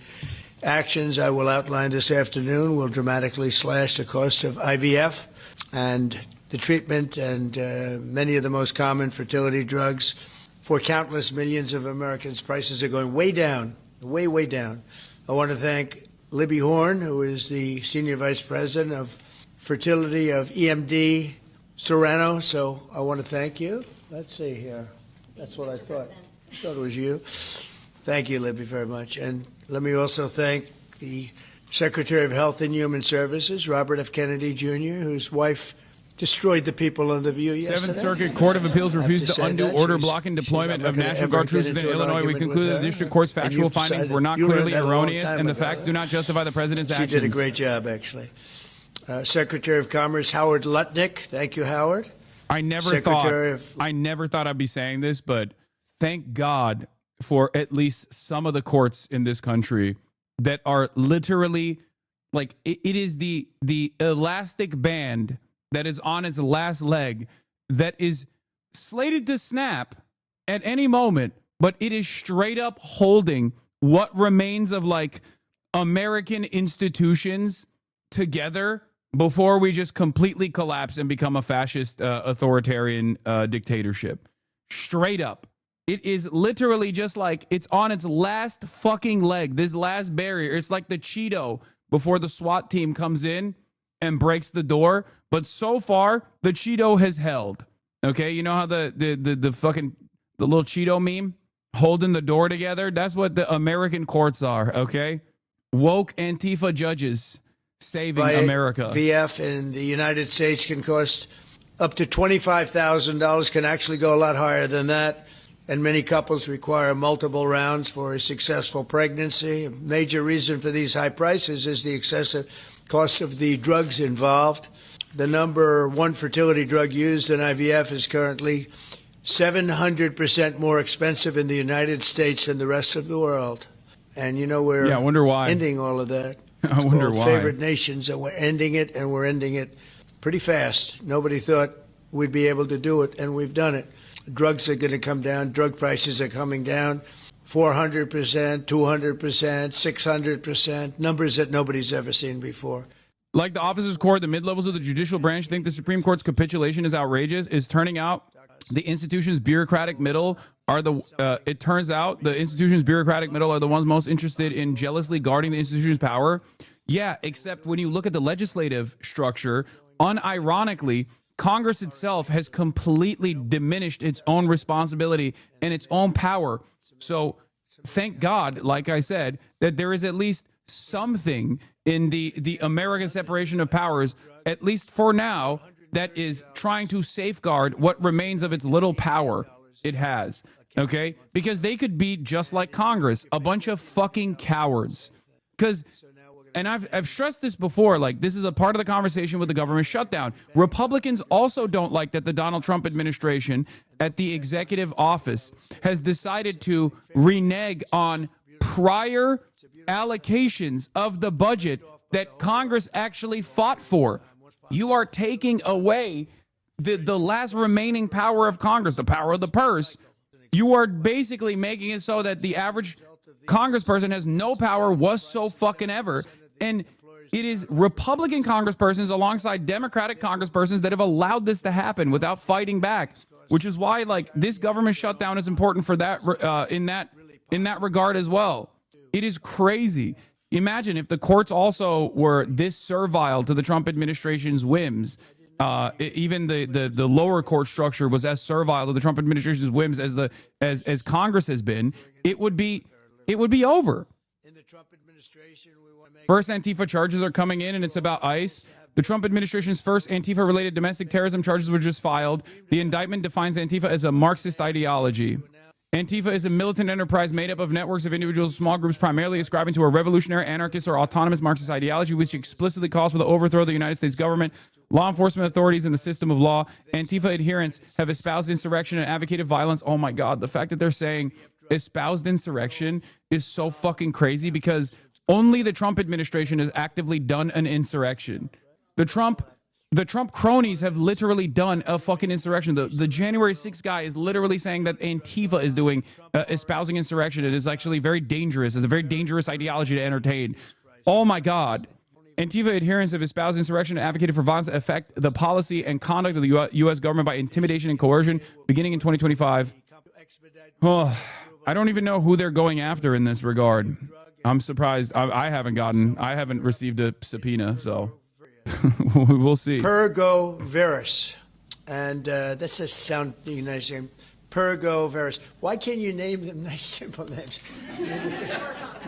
actions I will outline this afternoon will dramatically slash the cost of IVF and the treatment and many of the most common fertility drugs for countless millions of Americans. Prices are going way down, way, way down. I want to thank Libby Horn, who is the Senior Vice President of Fertility of EMD Serrano. So I want to thank you. Let's see here. That's what I thought. I thought it was you. Thank you, Libby, very much. And let me also thank the Secretary of Health and Human Services, Robert F. Kennedy, Jr., whose wife destroyed the people on The View yesterday. Seventh Circuit Court of Appeals refused to undo order blocking deployment of National Guard troops within Illinois. We concluded the district court's factual findings were not clearly erroneous, and the facts do not justify the president's actions. She did a great job, actually. Secretary of Commerce Howard Lutnick. Thank you, Howard. I never thought I'd be saying this, but thank God for at least some of the courts in this country that are literally like it is the elastic band that is on its last leg that is slated to snap at any moment, but it is straight up holding what remains of like American institutions together before we just completely collapse and become a fascist authoritarian dictatorship. Straight up. It is literally just like it's on its last fucking leg, this last barrier. It's like the Cheeto before the SWAT team comes in and breaks the door. But so far, the Cheeto has held. Okay, you know how the little Cheeto meme holding the door together? That's what the American courts are, okay? Woke Antifa judges saving America. VF in the United States can cost up to $25,000, can actually go a lot higher than that. And many couples require multiple rounds for a successful pregnancy. A major reason for these high prices is the excessive cost of the drugs involved. The number one fertility drug used in IVF is currently 700% more expensive in the United States than the rest of the world. And you know, we're I wonder why. ending all of that. I wonder why. Favored nations, and we're ending it, and we're ending it pretty fast. Nobody thought we'd be able to do it, and we've done it. Drugs are going to come down. Drug prices are coming down 400%, 200%, 600%, numbers that nobody's ever seen before. Like the officers' court, the mid-levels of the judicial branch think the Supreme Court's capitulation is outrageous. Is turning out the institution's bureaucratic middle are it turns out the institution's bureaucratic middle are the ones most interested in jealously guarding the institution's power. Yeah, except when you look at the legislative structure, unironically, Congress itself has completely diminished its own responsibility and its own power. So thank God, like I said, that there is at least something in the American separation of powers, at least for now, that is trying to safeguard what remains of its little power it has. Okay? Because they could be just like Congress, a bunch of fucking cowards. Because, and I've stressed this before, like this is a part of the conversation with the government shutdown. Republicans also don't like that the Donald Trump administration at the executive office has decided to renege on prior allocations of the budget that Congress actually fought for. You are taking away the last remaining power of Congress, the power of the purse. You are basically making it so that the average congressperson has no power whatsoever. And it is Republican congresspersons alongside Democratic congresspersons that have allowed this to happen without fighting back, which is why, like, this government shutdown is important for that in that regard as well. It is crazy. Imagine if the courts also were this servile to the Trump administration's whims. Even the lower court structure was as servile to the Trump administration's whims as Congress has been. It would be over. First Antifa charges are coming in, and it's about ICE. The Trump administration's first Antifa-related domestic terrorism charges were just filed. The indictment defines Antifa as a Marxist ideology. Antifa is a militant enterprise made up of networks of individuals, small groups primarily ascribing to a revolutionary, anarchist, or autonomous Marxist ideology, which explicitly calls for the overthrow of the United States government, law enforcement authorities, and the system of law. Antifa adherents have espoused insurrection and advocated violence. Oh my God, the fact that they're saying espoused insurrection is so fucking crazy, because only the Trump administration has actively done an insurrection. The Trump cronies have literally done a fucking insurrection. The January 6th guy is literally saying that Antifa is doing espousing insurrection. It is actually very dangerous. It's a very dangerous ideology to entertain. Oh my God. Antifa adherents have espoused insurrection and advocated for violence to affect the policy and conduct of the U.S. government by intimidation and coercion beginning in 2025. Oh, I don't even know who they're going after in this regard. I'm surprised. I haven't received a subpoena, so we'll see. Pergo Veris. And that's a sound nice name. Pergo Veris. Why can't you name them nice, simple names?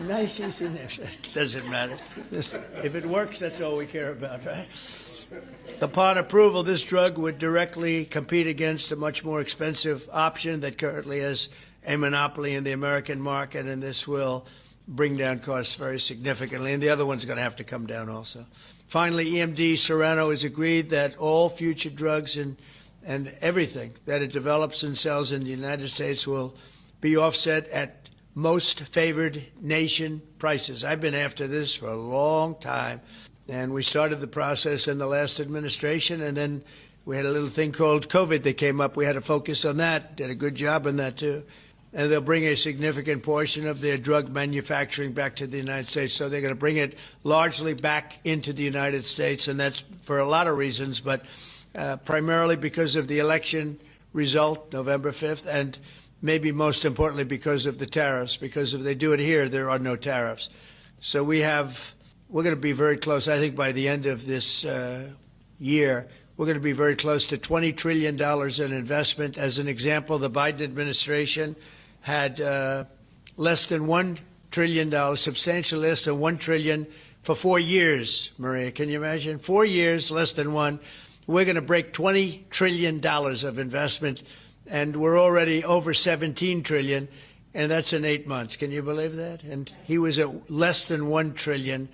Nice, easy names. Doesn't matter. If it works, that's all we care about, right? Upon approval, this drug would directly compete against a much more expensive option that currently has a monopoly in the American market, and this will bring down costs very significantly, and the other one's going to have to come down also. Finally, EMD Serrano has agreed that all future drugs and everything that it develops and sells in the United States will be offset at most favored nation prices. I've been after this for a long time, and we started the process in the last administration, and then we had a little thing called COVID that came up. We had to focus on that, did a good job on that too. And they'll bring a significant portion of their drug manufacturing back to the United States. So they're going to bring it largely back into the United States, and that's for a lot of reasons, but primarily because of the election result, November 5th, and maybe most importantly because of the tariffs, because if they do it here, there are no tariffs. So we're going to be very close. I think by the end of this year, we're going to be very close to $20 trillion in investment. As an example, the Biden administration had less than $1 trillion, substantially less than $1 trillion for 4 years, Maria. Can you imagine? 4 years, less than one. We're going to break $20 trillion of investment, and we're already over $17 trillion, and that's in 8 months. Can you believe that? And he was at less than $1 trillion.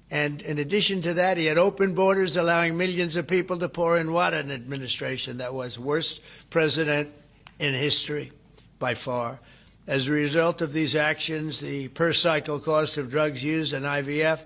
And in addition to that, he had open borders, allowing millions of people to pour in. What an administration that was. Worst president in history, by far. As a result of these actions, the per-cycle cost of drugs used in IVF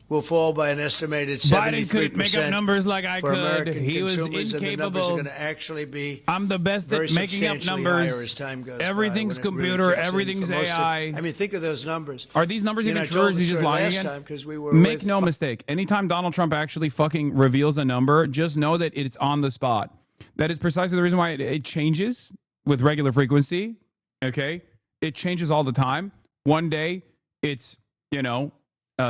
will fall by an estimated 73%. Biden couldn't make up numbers like I for could. American He was consumers, and the numbers are incapable. going to actually be I'm the best at making up substantially numbers. higher as time goes by, Everything's when it really computer, kicks in everything's for most of- AI. I mean, think of those numbers. Are these numbers You even know, I true, or told is the he just story lying last again? time 'cause we were Make with- no mistake. Anytime Donald Trump actually fucking reveals a number, just know that it's on the spot. That is precisely the reason why it changes with regular frequency. Okay? It changes all the time. One day it's,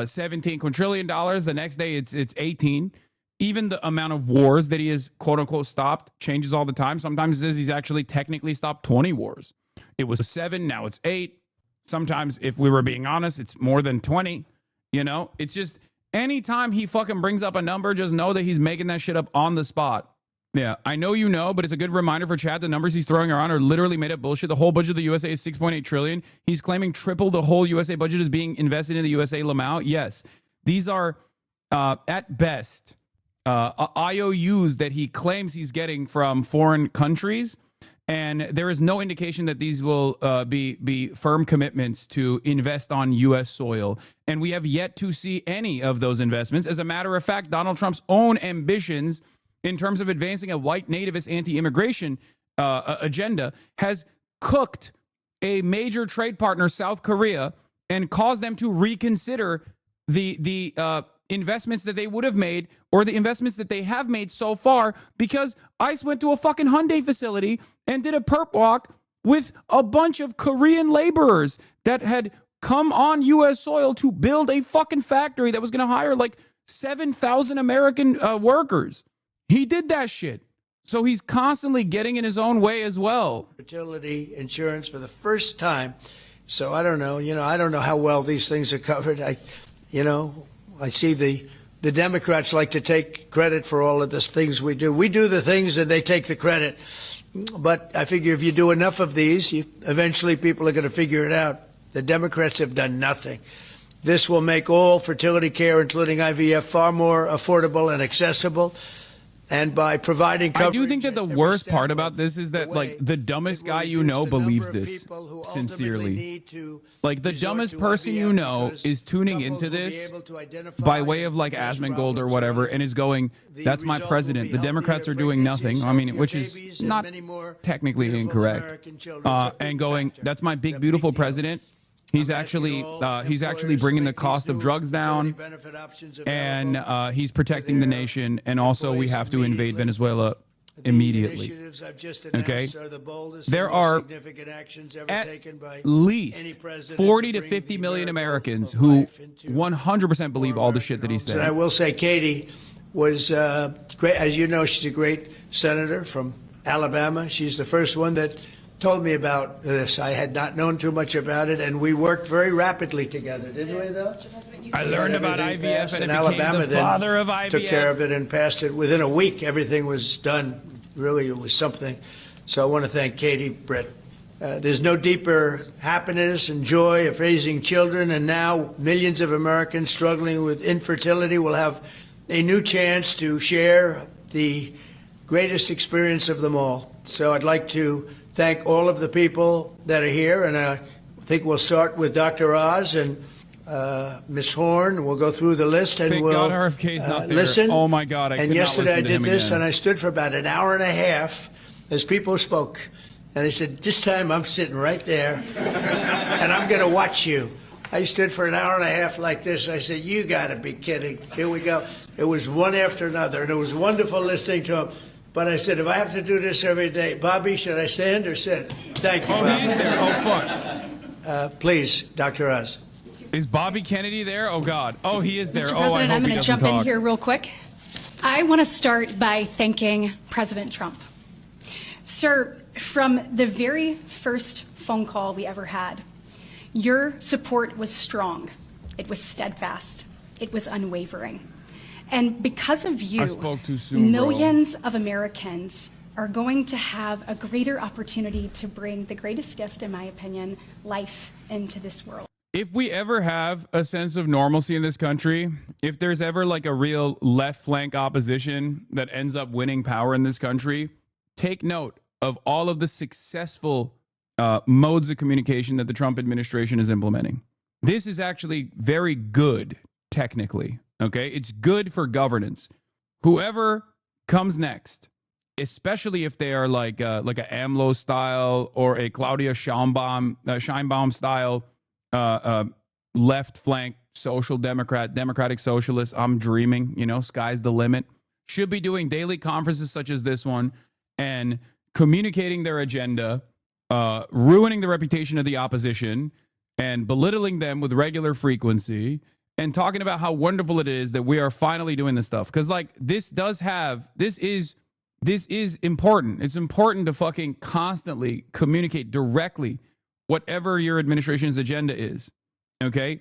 17 quadrillion dollars. The next day it's 18. Even the amount of wars that he has quote unquote stopped changes all the time. Sometimes it says he's actually technically stopped 20 wars. It was 7, now it's 8. Sometimes, if we were being honest, it's more than 20. It's just anytime he fucking brings up a number, just know that he's making that shit up on the spot. Yeah, I know you know, but it's a good reminder for Chad. The numbers he's throwing around are literally made up bullshit. The whole budget of the USA is $6.8 trillion. He's claiming triple the whole USA budget is being invested in the USA Lamau. Yes, these are at best IOUs that he claims he's getting from foreign countries. And there is no indication that these will be firm commitments to invest on U.S. soil. And we have yet to see any of those investments. As a matter of fact, Donald Trump's own ambitions in terms of advancing a white nativist anti-immigration agenda has cooked a major trade partner, South Korea, and caused them to reconsider the investments that they would have made or the investments that they have made so far, because ICE went to a fucking Hyundai facility and did a perp walk with a bunch of Korean laborers that had come on U.S. soil to build a fucking factory that was going to hire like 7,000 American workers. He did that shit. So he's constantly getting in his own way as well. Fertility insurance for the first time. So I don't know, I don't know how well these things are covered. I see the Democrats like to take credit for all of the things we do. We do the things and they take the credit. But I figure if you do enough of these, eventually people are going to figure it out. The Democrats have done nothing. This will make all fertility care, including IVF, far more affordable and accessible. And by providing coverage, I do think that the worst part about this is that, like, the dumbest guy you know believes this sincerely. Like, the dumbest person you know is tuning into this by way of, like, Asmongold or whatever, and is going, that's my president. The Democrats are doing nothing. I mean, which is not technically incorrect. And going, that's my big, beautiful president. He's actually bringing the cost of drugs down, and he's protecting the nation. And also, we have to invade Venezuela immediately. Okay, there are at least 40 to 50 million Americans who 100% believe all the shit that he said. And I will say, Katie was great. As you know, she's a great senator from Alabama. She's the first one that told me about this. I had not known too much about it, and we worked very rapidly together, didn't we, though? I learned about IVF, and it Alabama became the father of IVF. Took care of it and passed it. Within a week, everything was done. Really, it was something. So I want to thank Katie, Brett. There's no deeper happiness and joy of raising children, and now millions of Americans struggling with infertility will have a new chance to share the greatest experience of them all. So I'd like to thank all of the people that are here, and I think we'll start with Dr. Oz and Ms. Horn. We'll go through the list and Thank we'll God RFK's not there. listen. Oh my God! And yesterday I did this, and I stood for about an hour and a half as people spoke, and I said, "This time I'm sitting right there, and I'm going to watch you." I stood for an hour and a half like this. I said, "You got to be kidding!" Here we go. It was one after another, and it was wonderful listening to them. But I said, if I have to do this every day, Bobby, should I stand or sit? Thank you, Oh, Bobby. he's there. Oh, fuck. Please, Dr. Oz. Is Bobby Kennedy there? Oh, God. Oh, he is there. Mr. Oh, I President, hope I'm he going to doesn't jump in talk. here real quick. I want to start by thanking President Trump. Sir, from the very first phone call we ever had, your support was strong. It was steadfast. It was unwavering. And because of you, I spoke too soon, millions of Americans are going to have a greater opportunity to bring the greatest gift, in my opinion, life into this world. If we ever have a sense of normalcy in this country, if there's ever like a real left flank opposition that ends up winning power in this country, take note of all of the successful modes of communication that the Trump administration is implementing. This is actually very good, technically. Okay, it's good for governance. Whoever comes next, especially if they are like a AMLO style or a Claudia Sheinbaum style left flank social democrat, democratic socialist, I'm dreaming, sky's the limit, should be doing daily conferences such as this one and communicating their agenda, ruining the reputation of the opposition and belittling them with regular frequency, and talking about how wonderful it is that we are finally doing this stuff. Because, like, this is important. It's important to fucking constantly communicate directly whatever your administration's agenda is, okay?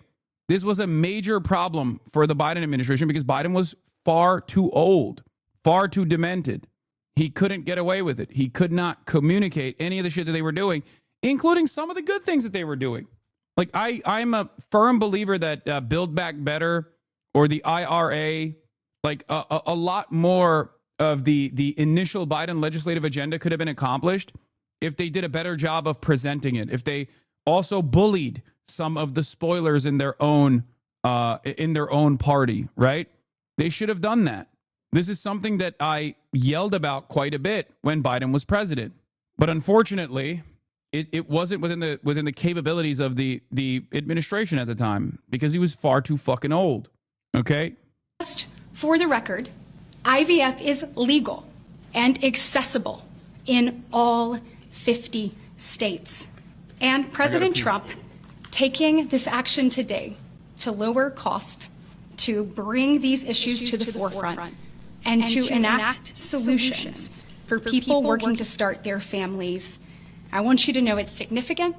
This was a major problem for the Biden administration because Biden was far too old, far too demented. He couldn't get away with it. He could not communicate any of the shit that they were doing, including some of the good things that they were doing. Like, I'm a firm believer that Build Back Better or the IRA, like a lot more of the initial Biden legislative agenda could have been accomplished if they did a better job of presenting it, if they also bullied some of the spoilers in their own party, right? They should have done that. This is something that I yelled about quite a bit when Biden was president. But unfortunately, it wasn't within the capabilities of the administration at the time because he was far too fucking old. Okay? Just for the record, IVF is legal and accessible in all 50 states. And President Trump taking this action today to lower cost, to bring these issues to the forefront, and to enact solutions for people working to start their families. I want you to know it's significant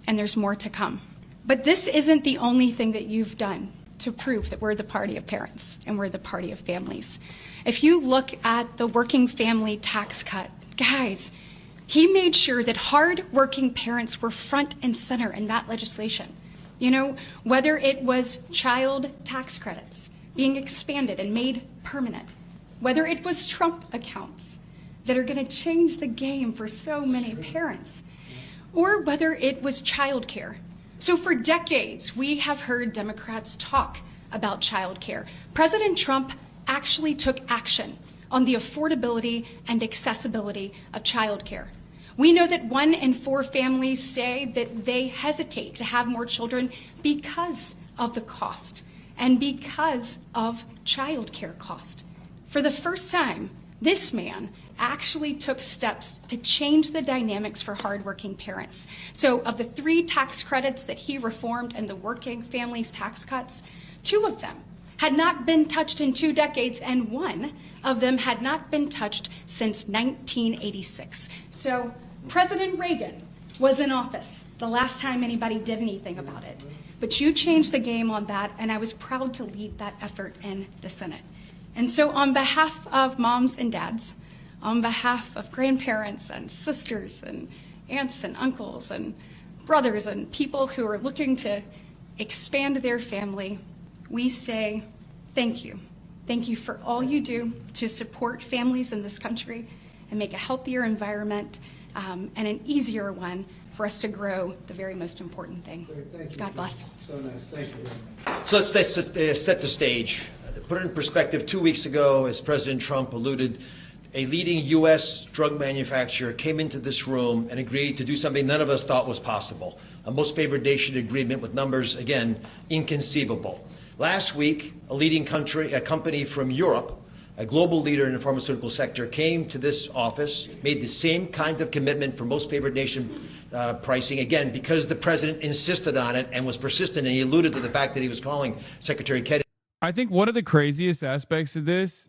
and there's more to come. But this isn't the only thing that you've done to prove that we're the party of parents and we're the party of families. If you look at the working family tax cut, guys, he made sure that hard-working parents were front and center in that legislation. You know, whether it was child tax credits being expanded and made permanent, whether it was Trump accounts that are going to change the game for so many parents, or whether it was childcare. So for decades, we have heard Democrats talk about childcare. President Trump actually took action on the affordability and accessibility of childcare. We know that 1 in 4 families say that they hesitate to have more children because of the cost and because of childcare cost. For the first time, this man actually took steps to change the dynamics for hardworking parents. So of the 3 tax credits that he reformed and the working families tax cuts, 2 of them had not been touched in 2 decades, and 1 of them had not been touched since 1986. So President Reagan was in office the last time anybody did anything about it. But you changed the game on that, and I was proud to lead that effort in the Senate. And so on behalf of moms and dads, on behalf of grandparents and sisters and aunts and uncles and brothers and people who are looking to expand their family, we say thank you. Thank you for all you do to support families in this country and make a healthier environment and an easier one for us to grow the very most important thing. God bless. So nice. Thank you very much. So let's set the stage. Put it in perspective, 2 weeks ago, as President Trump alluded, a leading U.S. drug manufacturer came into this room and agreed to do something none of us thought was possible. A most favored nation agreement with numbers, again, inconceivable. Last week, a company from Europe, a global leader in the pharmaceutical sector, came to this office, made the same kind of commitment for most favored nation pricing, again, because the president insisted on it and was persistent, and he alluded to the fact that he was calling Secretary Kennedy. I think one of the craziest aspects of this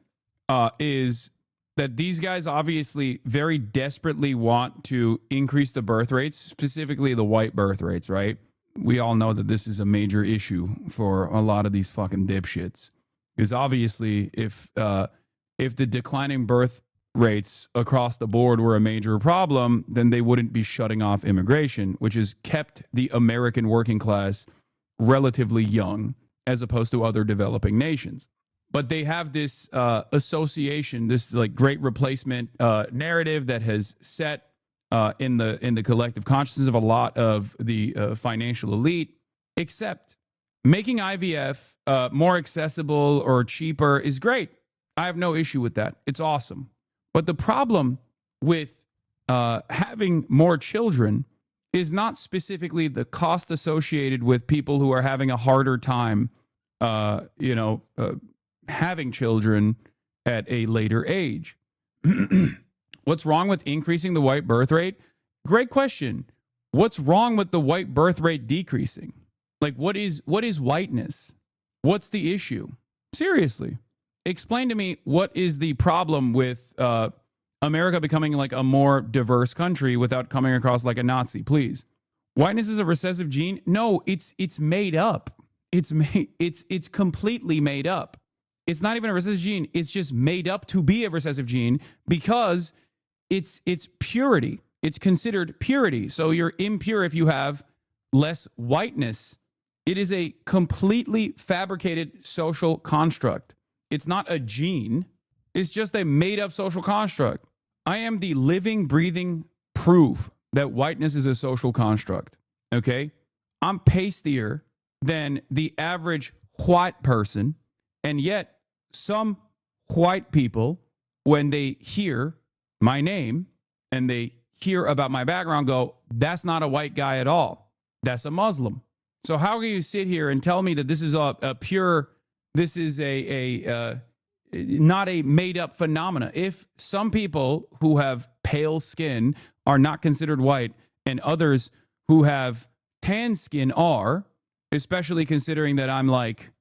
is that these guys obviously very desperately want to increase the birth rates, specifically the white birth rates, right? We all know that this is a major issue for a lot of these fucking dipshits. Because obviously, if the declining birth rates across the board were a major problem, then they wouldn't be shutting off immigration, which has kept the American working class relatively young as opposed to other developing nations. But they have this association, this like great replacement narrative that has set in the collective consciousness of a lot of the financial elite. Except making IVF more accessible or cheaper is great. I have no issue with that. It's awesome. But the problem with having more children is not specifically the cost associated with people who are having a harder time, having children at a later age. What's wrong with increasing the white birth rate? Great question. What's wrong with the white birth rate decreasing? Like, what is whiteness? What's the issue? Seriously, explain to me what is the problem with America becoming like a more diverse country without coming across like a Nazi, please. Whiteness is a recessive gene? No, it's made up. It's completely made up. It's not even a recessive gene. It's just made up to be a recessive gene because it's purity. It's considered purity. So you're impure if you have less whiteness. It is a completely fabricated social construct. It's not a gene. It's just a made up social construct. I am the living, breathing proof that whiteness is a social construct. Okay? I'm pastier than the average white person, and yet some white people, when they hear my name and they hear about my background, go, that's not a white guy at all. That's a Muslim. So how can you sit here and tell me that this is a pure, this is not a made up phenomena? If some people who have pale skin are not considered white and others who have tan skin are, especially considering that I'm like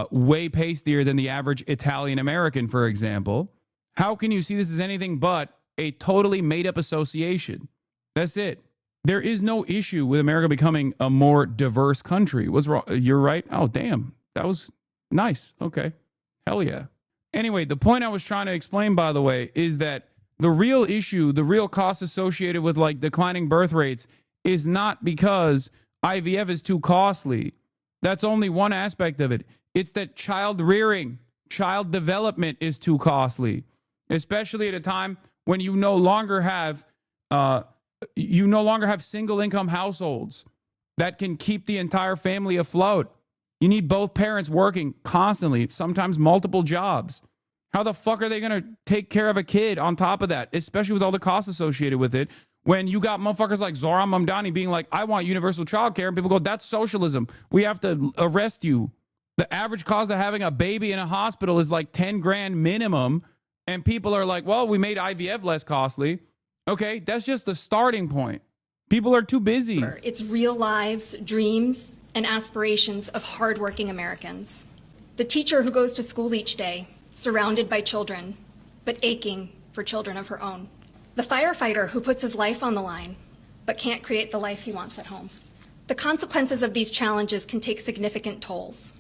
way pastier than the average Italian American, for example, how can you see this as anything but a totally made up association? That's it. There is no issue with America becoming a more diverse country. What's wrong? You're right. Oh, damn. That was nice. Okay. Hell yeah. Anyway, the point I was trying to explain, by the way, is that the real issue, the real cost associated with like declining birth rates is not because IVF is too costly. That's only one aspect of it. It's that child rearing, child development is too costly, especially at a time when you no longer have single income households that can keep the entire family afloat. You need both parents working constantly, sometimes multiple jobs. How the fuck are they going to take care of a kid on top of that, especially with all the costs associated with it, when you got motherfuckers like Zohran Mamdani being like, I want universal child care, and people go, that's socialism. We have to arrest you. The average cost of having a baby in a hospital is like 10 grand minimum, and people are like, well, we made IVF less costly. Okay, that's just the starting point. People are too busy. It's real lives, dreams, and aspirations of hardworking Americans. The teacher who goes to school each day, surrounded by children, but aching for children of her own. The firefighter who puts his life on the line, but can't create the life he wants at home. The consequences of these challenges can take significant tolls.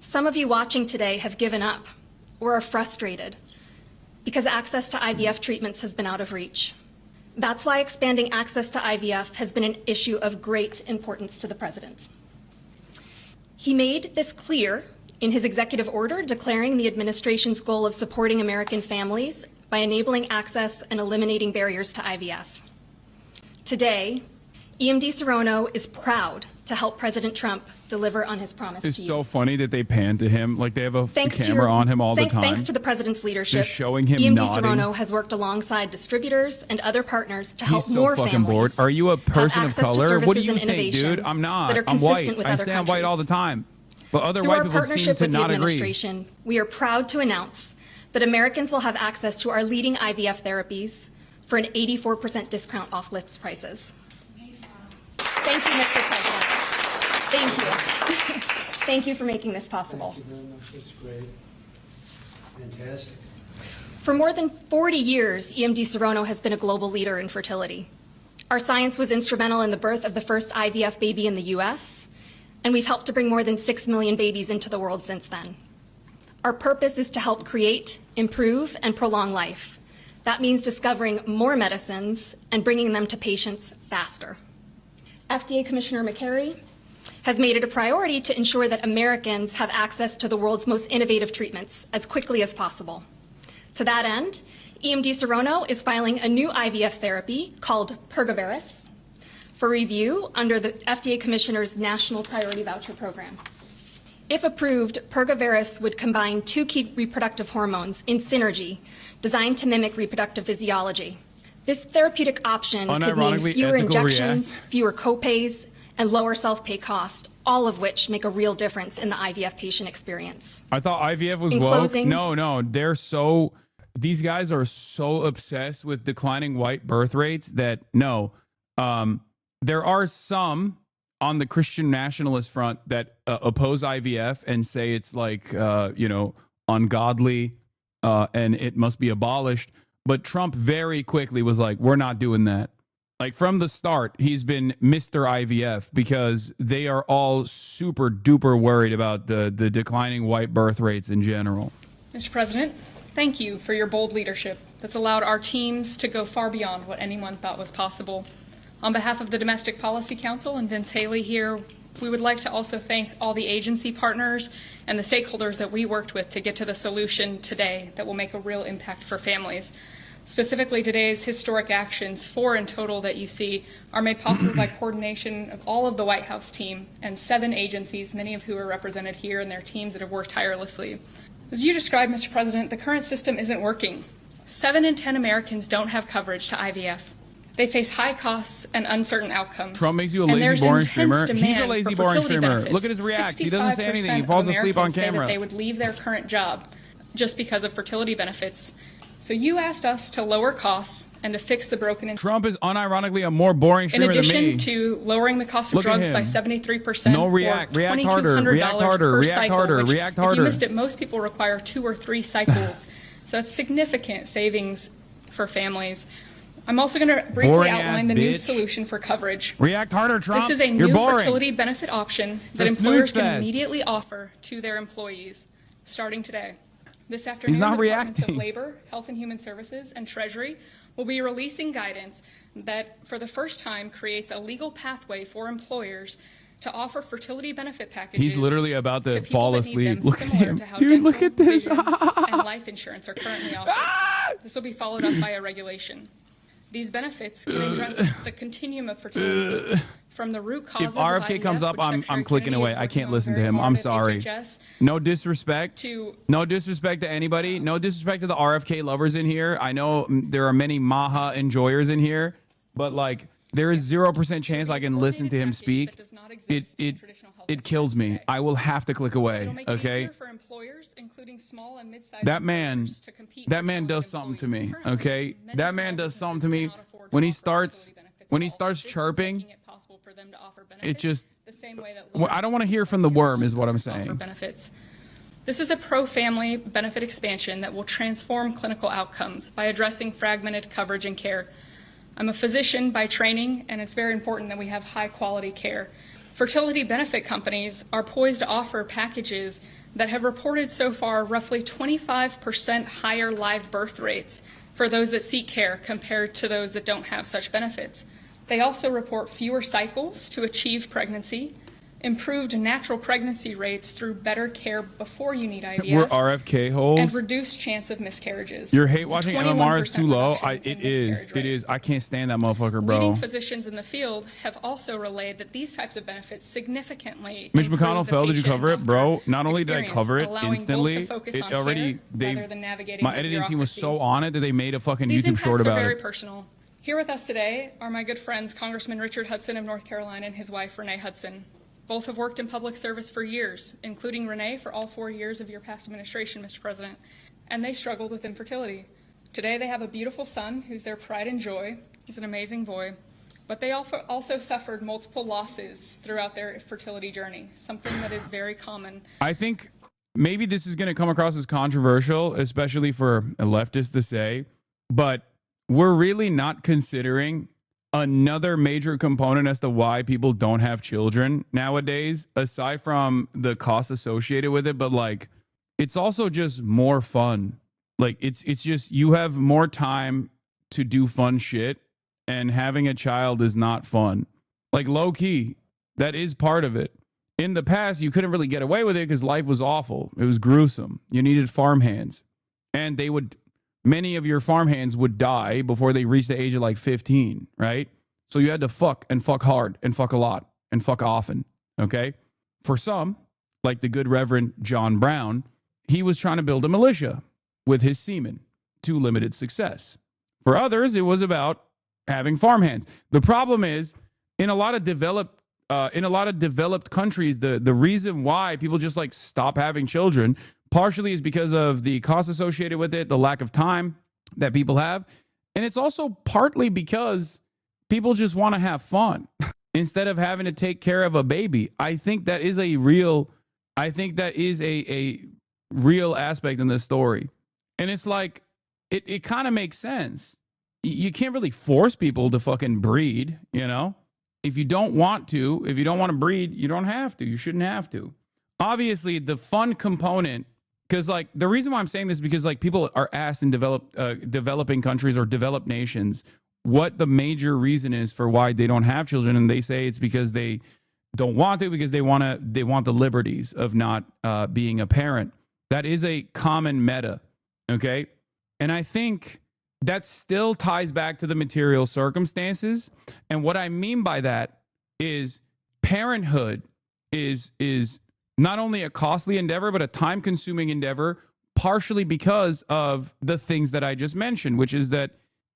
Some of you watching today have given up or are frustrated because access to IVF treatments has been out of reach. That's why expanding access to IVF has been an issue of great importance to the president. He made this clear in his executive order declaring the administration's goal of supporting American families by enabling access and eliminating barriers to IVF. Today, EMD Serrano is proud to help President Trump deliver on his promise It's to you. so funny that they pan to him. Like they have a camera on him all the time. Thanks to the president's leadership, Just showing him EMD nodding. Serrano has worked alongside distributors and other partners to help He's so more fucking families bored. Are you a person of access to color? What do services you and think, dude? innovations I'm not. that are I'm white. consistent with I other say I'm white countries. all the time. But other Through white our people seem partnership to with the not agree. administration, we are proud to announce that Americans will have access to our leading IVF therapies for an 84% discount off list prices. Thank you, Mr. President. Thank you. Thank you for making this possible. Thank you very much. That's great. Fantastic. For more than 40 years, EMD Serrano has been a global leader in fertility. Our science was instrumental in the birth of the first IVF baby in the US, and we've helped to bring more than 6 million babies into the world since then. Our purpose is to help create, improve, and prolong life. That means discovering more medicines and bringing them to patients faster. FDA Commissioner McCary has made it a priority to ensure that Americans have access to the world's most innovative treatments as quickly as possible. To that end, EMD Serrano is filing a new IVF therapy called Pergoveris for review under the FDA Commissioner's National Priority Voucher Program. If approved, Pergoveris would combine two key reproductive hormones in synergy designed to mimic reproductive physiology. This therapeutic option could mean fewer injections, fewer copays, and lower self-pay cost, all of which make a real difference in the IVF patient experience. I thought IVF was In woke. closing- No, these guys are so obsessed with declining white birth rates that there are some on the Christian nationalist front that oppose IVF and say it's like, ungodly and it must be abolished. But Trump very quickly was like, we're not doing that. Like from the start, he's been Mr. IVF because they are all super duper worried about the declining white birth rates in general. Mr. President, thank you for your bold leadership that's allowed our teams to go far beyond what anyone thought was possible. On behalf of the Domestic Policy Council and Vince Haley here, we would like to also thank all the agency partners and the stakeholders that we worked with to get to the solution today that will make a real impact for families. Specifically, today's historic actions, 4 in total that you see, are made possible by coordination of all of the White House team and 7 agencies, many of who are represented here, and their teams that have worked tirelessly. As you described, Mr. President, the current system isn't working. 7 in 10 Americans don't have coverage to IVF. They face high costs and uncertain outcomes. Trump makes you a lazy, boring streamer. He's a lazy, boring streamer. Look at his reacts. He doesn't say anything. He falls asleep on camera. They would leave their current job just because of fertility benefits. So you asked us to lower costs and to fix the broken. Trump is unironically a more boring streamer than me. In addition to lowering the cost of drugs by 73%, no, react harder, react harder, react harder, react harder. If you missed it, most people require 2 or 3 cycles. So that's significant savings for families. I'm also going to briefly outline the new solution for coverage. React harder, Trump. This is a new fertility benefit option that employers can immediately offer to their employees starting today. This afternoon, the Departments of Labor, Health and Human Services, and Treasury will be releasing guidance that, for the first time, creates a legal pathway for employers to offer fertility benefit packages. He's literally about to fall asleep. Look at him. Dude, look at this. And life insurance are currently offered. This will be followed up by a regulation. These benefits can address the continuum of fertility from the root causes. If RFK comes up, I'm clicking away. I can't listen to him. I'm sorry. No disrespect. No disrespect to anybody. No disrespect to the RFK lovers in here. I know there are many Maha enjoyers in here, but like there is 0% chance I can listen to him speak. It kills me. I will have to click away. Okay. That man does something to me. Okay. That man does something to me. When he starts chirping, it just, I don't want to hear from the worm is what I'm saying. This is a pro-family benefit expansion that will transform clinical outcomes by addressing fragmented coverage and care. I'm a physician by training, and it's very important that we have high-quality care. Fertility benefit companies are poised to offer packages that have reported so far roughly 25% higher live birth rates for those that seek care compared to those that don't have such benefits. They also report fewer cycles to achieve pregnancy, improved natural pregnancy rates through better care before you need IVF. We're RFK holes. And reduced chance of miscarriages. Your hate watching MMR is too low. It is. I can't stand that motherfucker, bro. Leading physicians in the field have also relayed that these types of benefits significantly Mitch McConnell fell. Did you cover it, bro? Not only did I cover it instantly, it already, my editing team was so on it that they made a fucking YouTube short about it. These impacts are very personal. Here with us today are my good friends, Congressman Richard Hudson of North Carolina and his wife, Renee Hudson. Both have worked in public service for years, including Renee for all 4 years of your past administration, Mr. President, and they struggled with infertility. Today they have a beautiful son who's their pride and joy. He's an amazing boy, but they also suffered multiple losses throughout their fertility journey, something that is very common. I think maybe this is going to come across as controversial, especially for a leftist to say, but we're really not considering another major component as to why people don't have children nowadays, aside from the costs associated with it. But like, it's also just more fun. Like it's just, you have more time to do fun shit, and having a child is not fun. Like low key, that is part of it. In the past, you couldn't really get away with it because life was awful. It was gruesome. You needed farmhands, and many of your farmhands would die before they reached the age of like 15, right? So you had to fuck and fuck hard and fuck a lot and fuck often, okay? For some, like the good Reverend John Brown, he was trying to build a militia with his semen to limited success. For others, it was about having farmhands. The problem is, in a lot of developed countries, the reason why people just like stop having children partially is because of the cost associated with it, the lack of time that people have. And it's also partly because people just want to have fun instead of having to take care of a baby. I think that is a real aspect in this story. And it's like, it kind of makes sense. You can't really force people to fucking breed, you know? If you don't want to breed, you don't have to. You shouldn't have to. Obviously, the fun component, because like the reason why I'm saying this is because like people are asked in developing countries or developed nations what the major reason is for why they don't have children, and they say it's because they don't want to, because they want the liberties of not being a parent. That is a common meta, okay? And I think that still ties back to the material circumstances. And what I mean by that is parenthood is not only a costly endeavor, but a time-consuming endeavor, partially because of the things that I just mentioned, which is that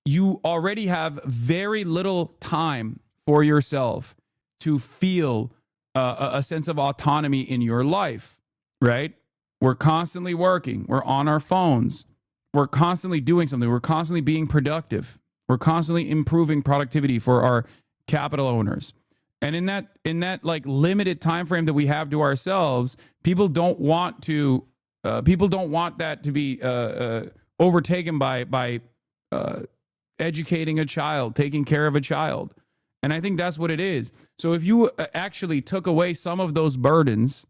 you already have very little time for yourself to feel a sense of autonomy in your life, right? We're constantly working. We're on our phones. We're constantly doing something. We're constantly being productive. We're constantly improving productivity for our capital owners. And in that like limited time frame that we have to ourselves, people don't want that to be overtaken by educating a child, taking care of a child. And I think that's what it is. So if you actually took away some of those burdens,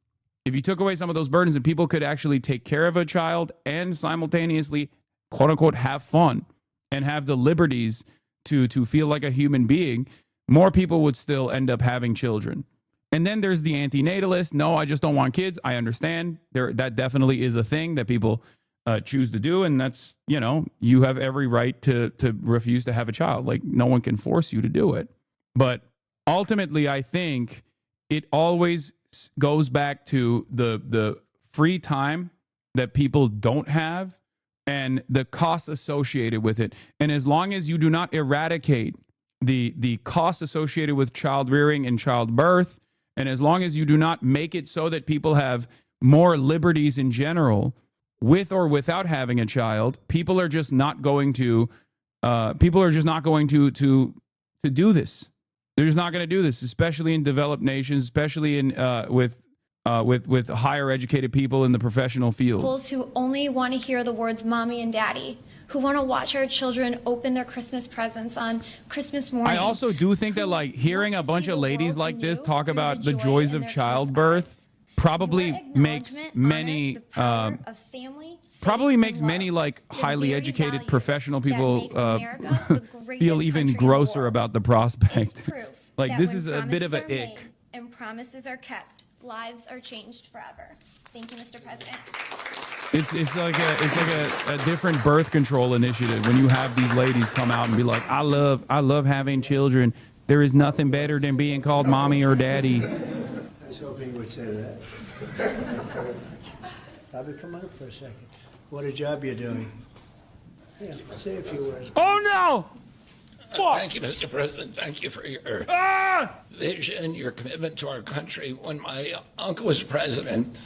and people could actually take care of a child and simultaneously, quote unquote, have fun and have the liberties to feel like a human being, more people would still end up having children. And then there's the antinatalist. No, I just don't want kids. I understand that definitely is a thing that people choose to do. And that's, you have every right to refuse to have a child. Like, no one can force you to do it. But ultimately, I think it always goes back to the free time that people don't have and the costs associated with it. And as long as you do not eradicate the costs associated with child rearing and childbirth, and as long as you do not make it so that people have more liberties in general, with or without having a child, people are just not going to do this. They're just not going to do this, especially in developed nations, especially in with higher educated people in the professional field. Who only want to hear the words mommy and daddy, who want to watch our children open their Christmas presents on Christmas morning. I also do think that, like, hearing a bunch of ladies like this talk about the joys of childbirth probably makes many like highly educated professional people feel even grosser about the prospect. Like, this is a bit of an ick. And promises are kept. Lives are changed forever. Thank you, Mr. President. It's like a different birth control initiative when you have these ladies come out and be like, I love having children. There is nothing better than being called mommy or daddy. I was hoping you would say that. Bobby, come on up for a second. What a job you're doing. Yeah, say a few words. Oh no! Thank you, Mr. President. Thank you for your vision, your commitment to our country. When my uncle was president,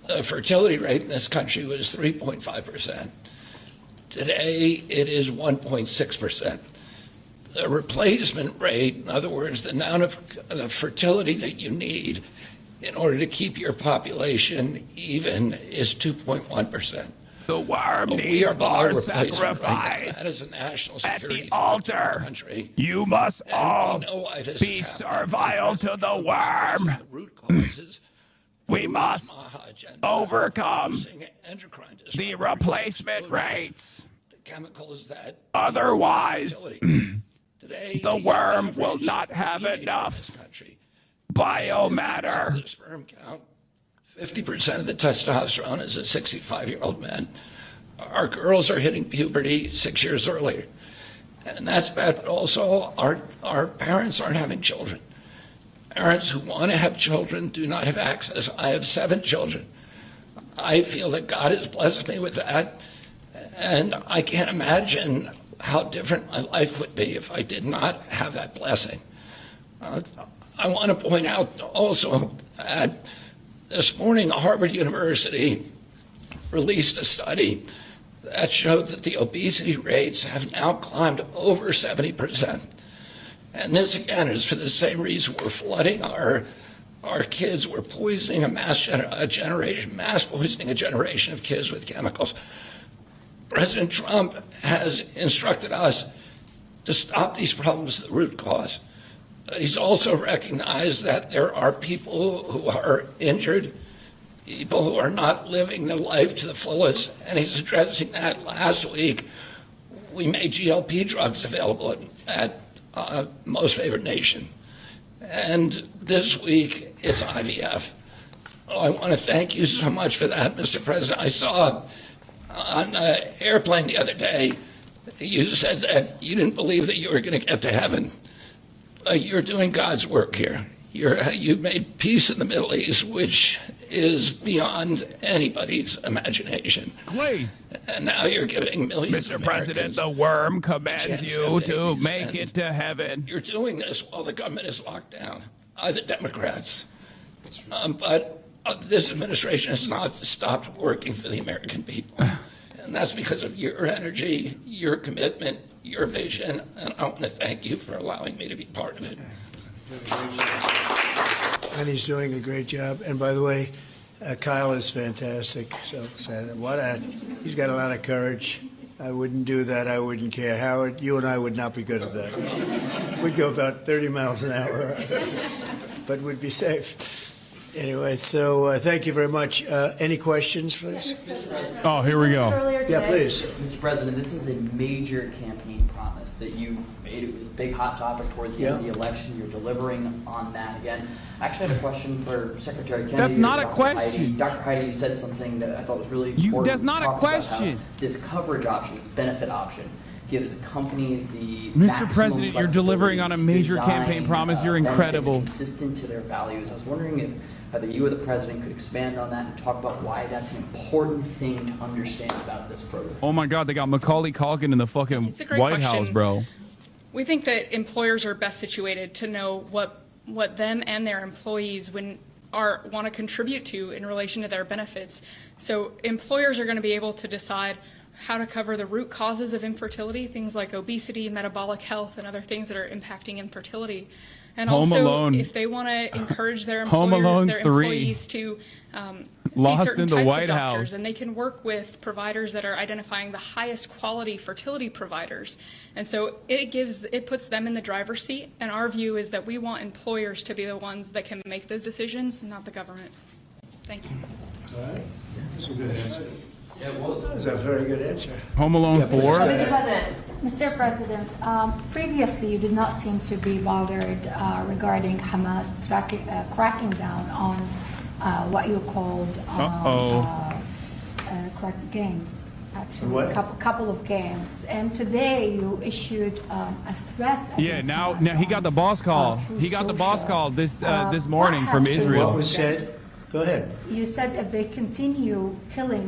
the fertility rate in this country was 3.5%. Today, it is 1.6%. The replacement rate, in other words, the amount of fertility that you need in order to keep your population even, is 2.1%. The worm needs more sacrifice. Right, that is a national security at the altar. Country. You must all be servile to the worm. We must overcome the replacement rates. Chemicals that otherwise, the worm will not have enough biomatter. The sperm count. 50% of the testosterone is a 65-year-old man. Our girls are hitting puberty 6 years earlier. And that's bad, but also our parents aren't having children. Parents who want to have children do not have access. I have 7 children. I feel that God has blessed me with that. And I can't imagine how different my life would be if I did not have that blessing. I want to point out also that this morning, Harvard University released a study that showed that the obesity rates have now climbed over 70%. And this, again, is for the same reason we're flooding our kids. We're poisoning mass poisoning a generation of kids with chemicals. President Trump has instructed us to stop these problems at the root cause. He's also recognized that there are people who are injured, people who are not living their life to the fullest, and he's addressing that. Last week, we made GLP drugs available at Most Favored Nation. And this week, it's IVF. I want to thank you so much for that, Mr. President. I saw on an airplane the other day You said that you didn't believe that you were going to get to heaven. You're doing God's work here. You've made peace in the Middle East, which is beyond anybody's imagination. Please. And now you're giving millions Mr. of President, Americans the worm commands chance you to to things, make and it to heaven. You're doing this while the government is locked down by the Democrats. But this administration has not stopped working for the American people. And that's because of your energy, your commitment, your vision, and I want to thank you for allowing me to be part of it. And he's doing a great job. And by the way, Kyle is fantastic. So he's got a lot of courage. I wouldn't do that. I wouldn't care. Howard, you and I would not be good at that. We'd go about 30 miles an hour, but we'd be safe. Anyway, so thank you very much. Any questions, please? Oh, here we go. Yeah, please. Mr. President, this is a major campaign promise that you made. It was a big hot topic towards the end of the election. You're delivering on that again. I actually had a question for Secretary Kennedy. That's not a Dr. question. Dr. Heidi, you said something that I thought was really important. That's not a question. This coverage option, this benefit option, gives companies the Mr. President, you're delivering on a major campaign promise. You're incredible. Consistent to their values. I was wondering if either you or the President could expand on that and talk about why that's an important thing to understand about this program. Oh my God, they got Macaulay Culkin in the fucking It's a great White question. House, bro. We think that employers are best situated to know what them and their employees want to contribute to in relation to their benefits. So employers are going to be able to decide how to cover the root causes of infertility, things like obesity, metabolic health, and other things that are impacting infertility. And Home also, Alone. if they want to encourage their Home Alone 3. employees to Lost see certain in the types White of doctors, House. and they can work with providers that are identifying the highest quality fertility providers. And so it puts them in the driver's seat. And our view is that we want employers to be the ones that can make those decisions, not the government. Thank you. All right. That's a good answer. Yeah, it was. That's a very good answer. Home Alone 4. Mr. President, previously you did not seem to be bothered regarding Hamas cracking down on what you called gangs. Actually, a couple of gangs. And today you issued a threat. Yeah, now he got the boss call. He got the boss call this morning from Israel. What was said? Go ahead. You said if they continue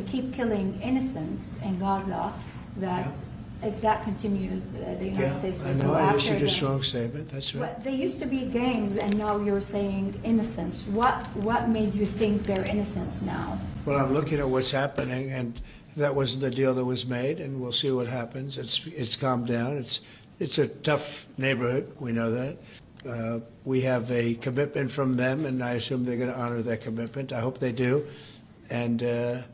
keep killing innocents in Gaza, that if that continues, the United States will go after I issued them. a strong statement. That's right. But they used to be gangs, and now you're saying innocents. What made you think they're innocents now? Well, I'm looking at what's happening, and that wasn't the deal that was made, and we'll see what happens. It's calmed down. It's a tough neighborhood. We know that. We have a commitment from them, and I assume they're going to honor that commitment. I hope they do. And I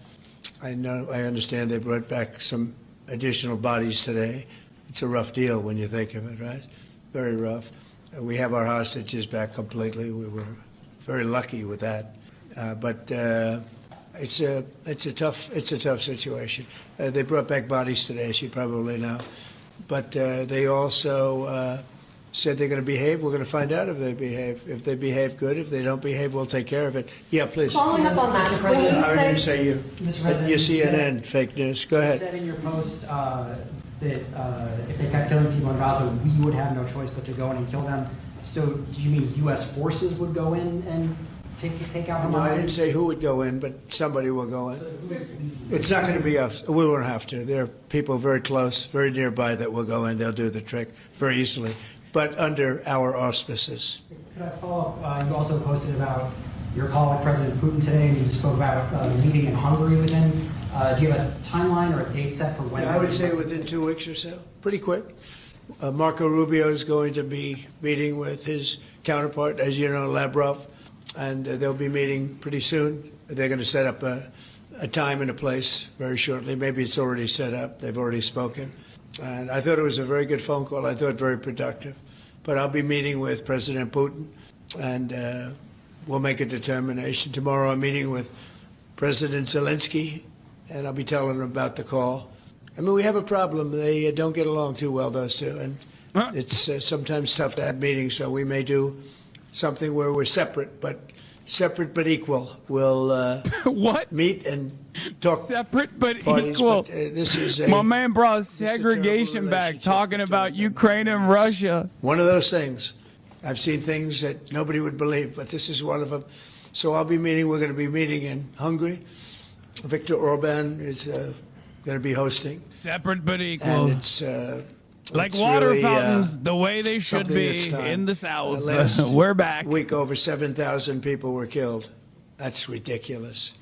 understand they brought back some additional bodies today. It's a rough deal when you think of it, right? Very rough. We have our hostages back completely. We were very lucky with that. But it's a tough situation. They brought back bodies today, as you probably know. But they also said they're going to behave. We're going to find out if they behave. If they behave good, if they don't behave, we'll take care of it. Yeah, please. Following up on that, when you I didn't say you. Mr. President, You CNN, fake news. Go ahead. You said in your post that if they kept killing people in Gaza, we would have no choice but to go in and kill them. So do you mean U.S. forces would go in and take out Hamas? No, I didn't say who would go in, but somebody will go in. It's not going to be us. We won't have to. There are people very close, very nearby that will go in. They'll do the trick very easily, but under our auspices. Could I follow up? You also posted about your call with President Putin today, and you spoke about the meeting in Hungary with him. Do you have a timeline or a date set for when? Yeah, I would say within 2 weeks or so, pretty quick. Marco Rubio is going to be meeting with his counterpart, as you know, Lavrov, and they'll be meeting pretty soon. They're going to set up a time and a place very shortly. Maybe it's already set up. They've already spoken. And I thought it was a very good phone call. I thought very productive. But I'll be meeting with President Putin, and we'll make a determination. Tomorrow I'm meeting with President Zelensky, and I'll be telling him about the call. I mean, we have a problem. They don't get along too well, those two. And it's sometimes tough to have meetings, so we may do something where we're separate. But separate but equal. We'll what? Meet and talk. Separate but parties, equal. But, this is my man brought segregation back, talking about Ukraine and Russia. One of those things. I've seen things that nobody would believe, but this is one of them. So we're going to be meeting in Hungary. Viktor Orban is going to be hosting. Separate but equal. And it's like it's water really, fountains, the way they should be in the South. We're back. Week over 7,000 people were killed. That's ridiculous.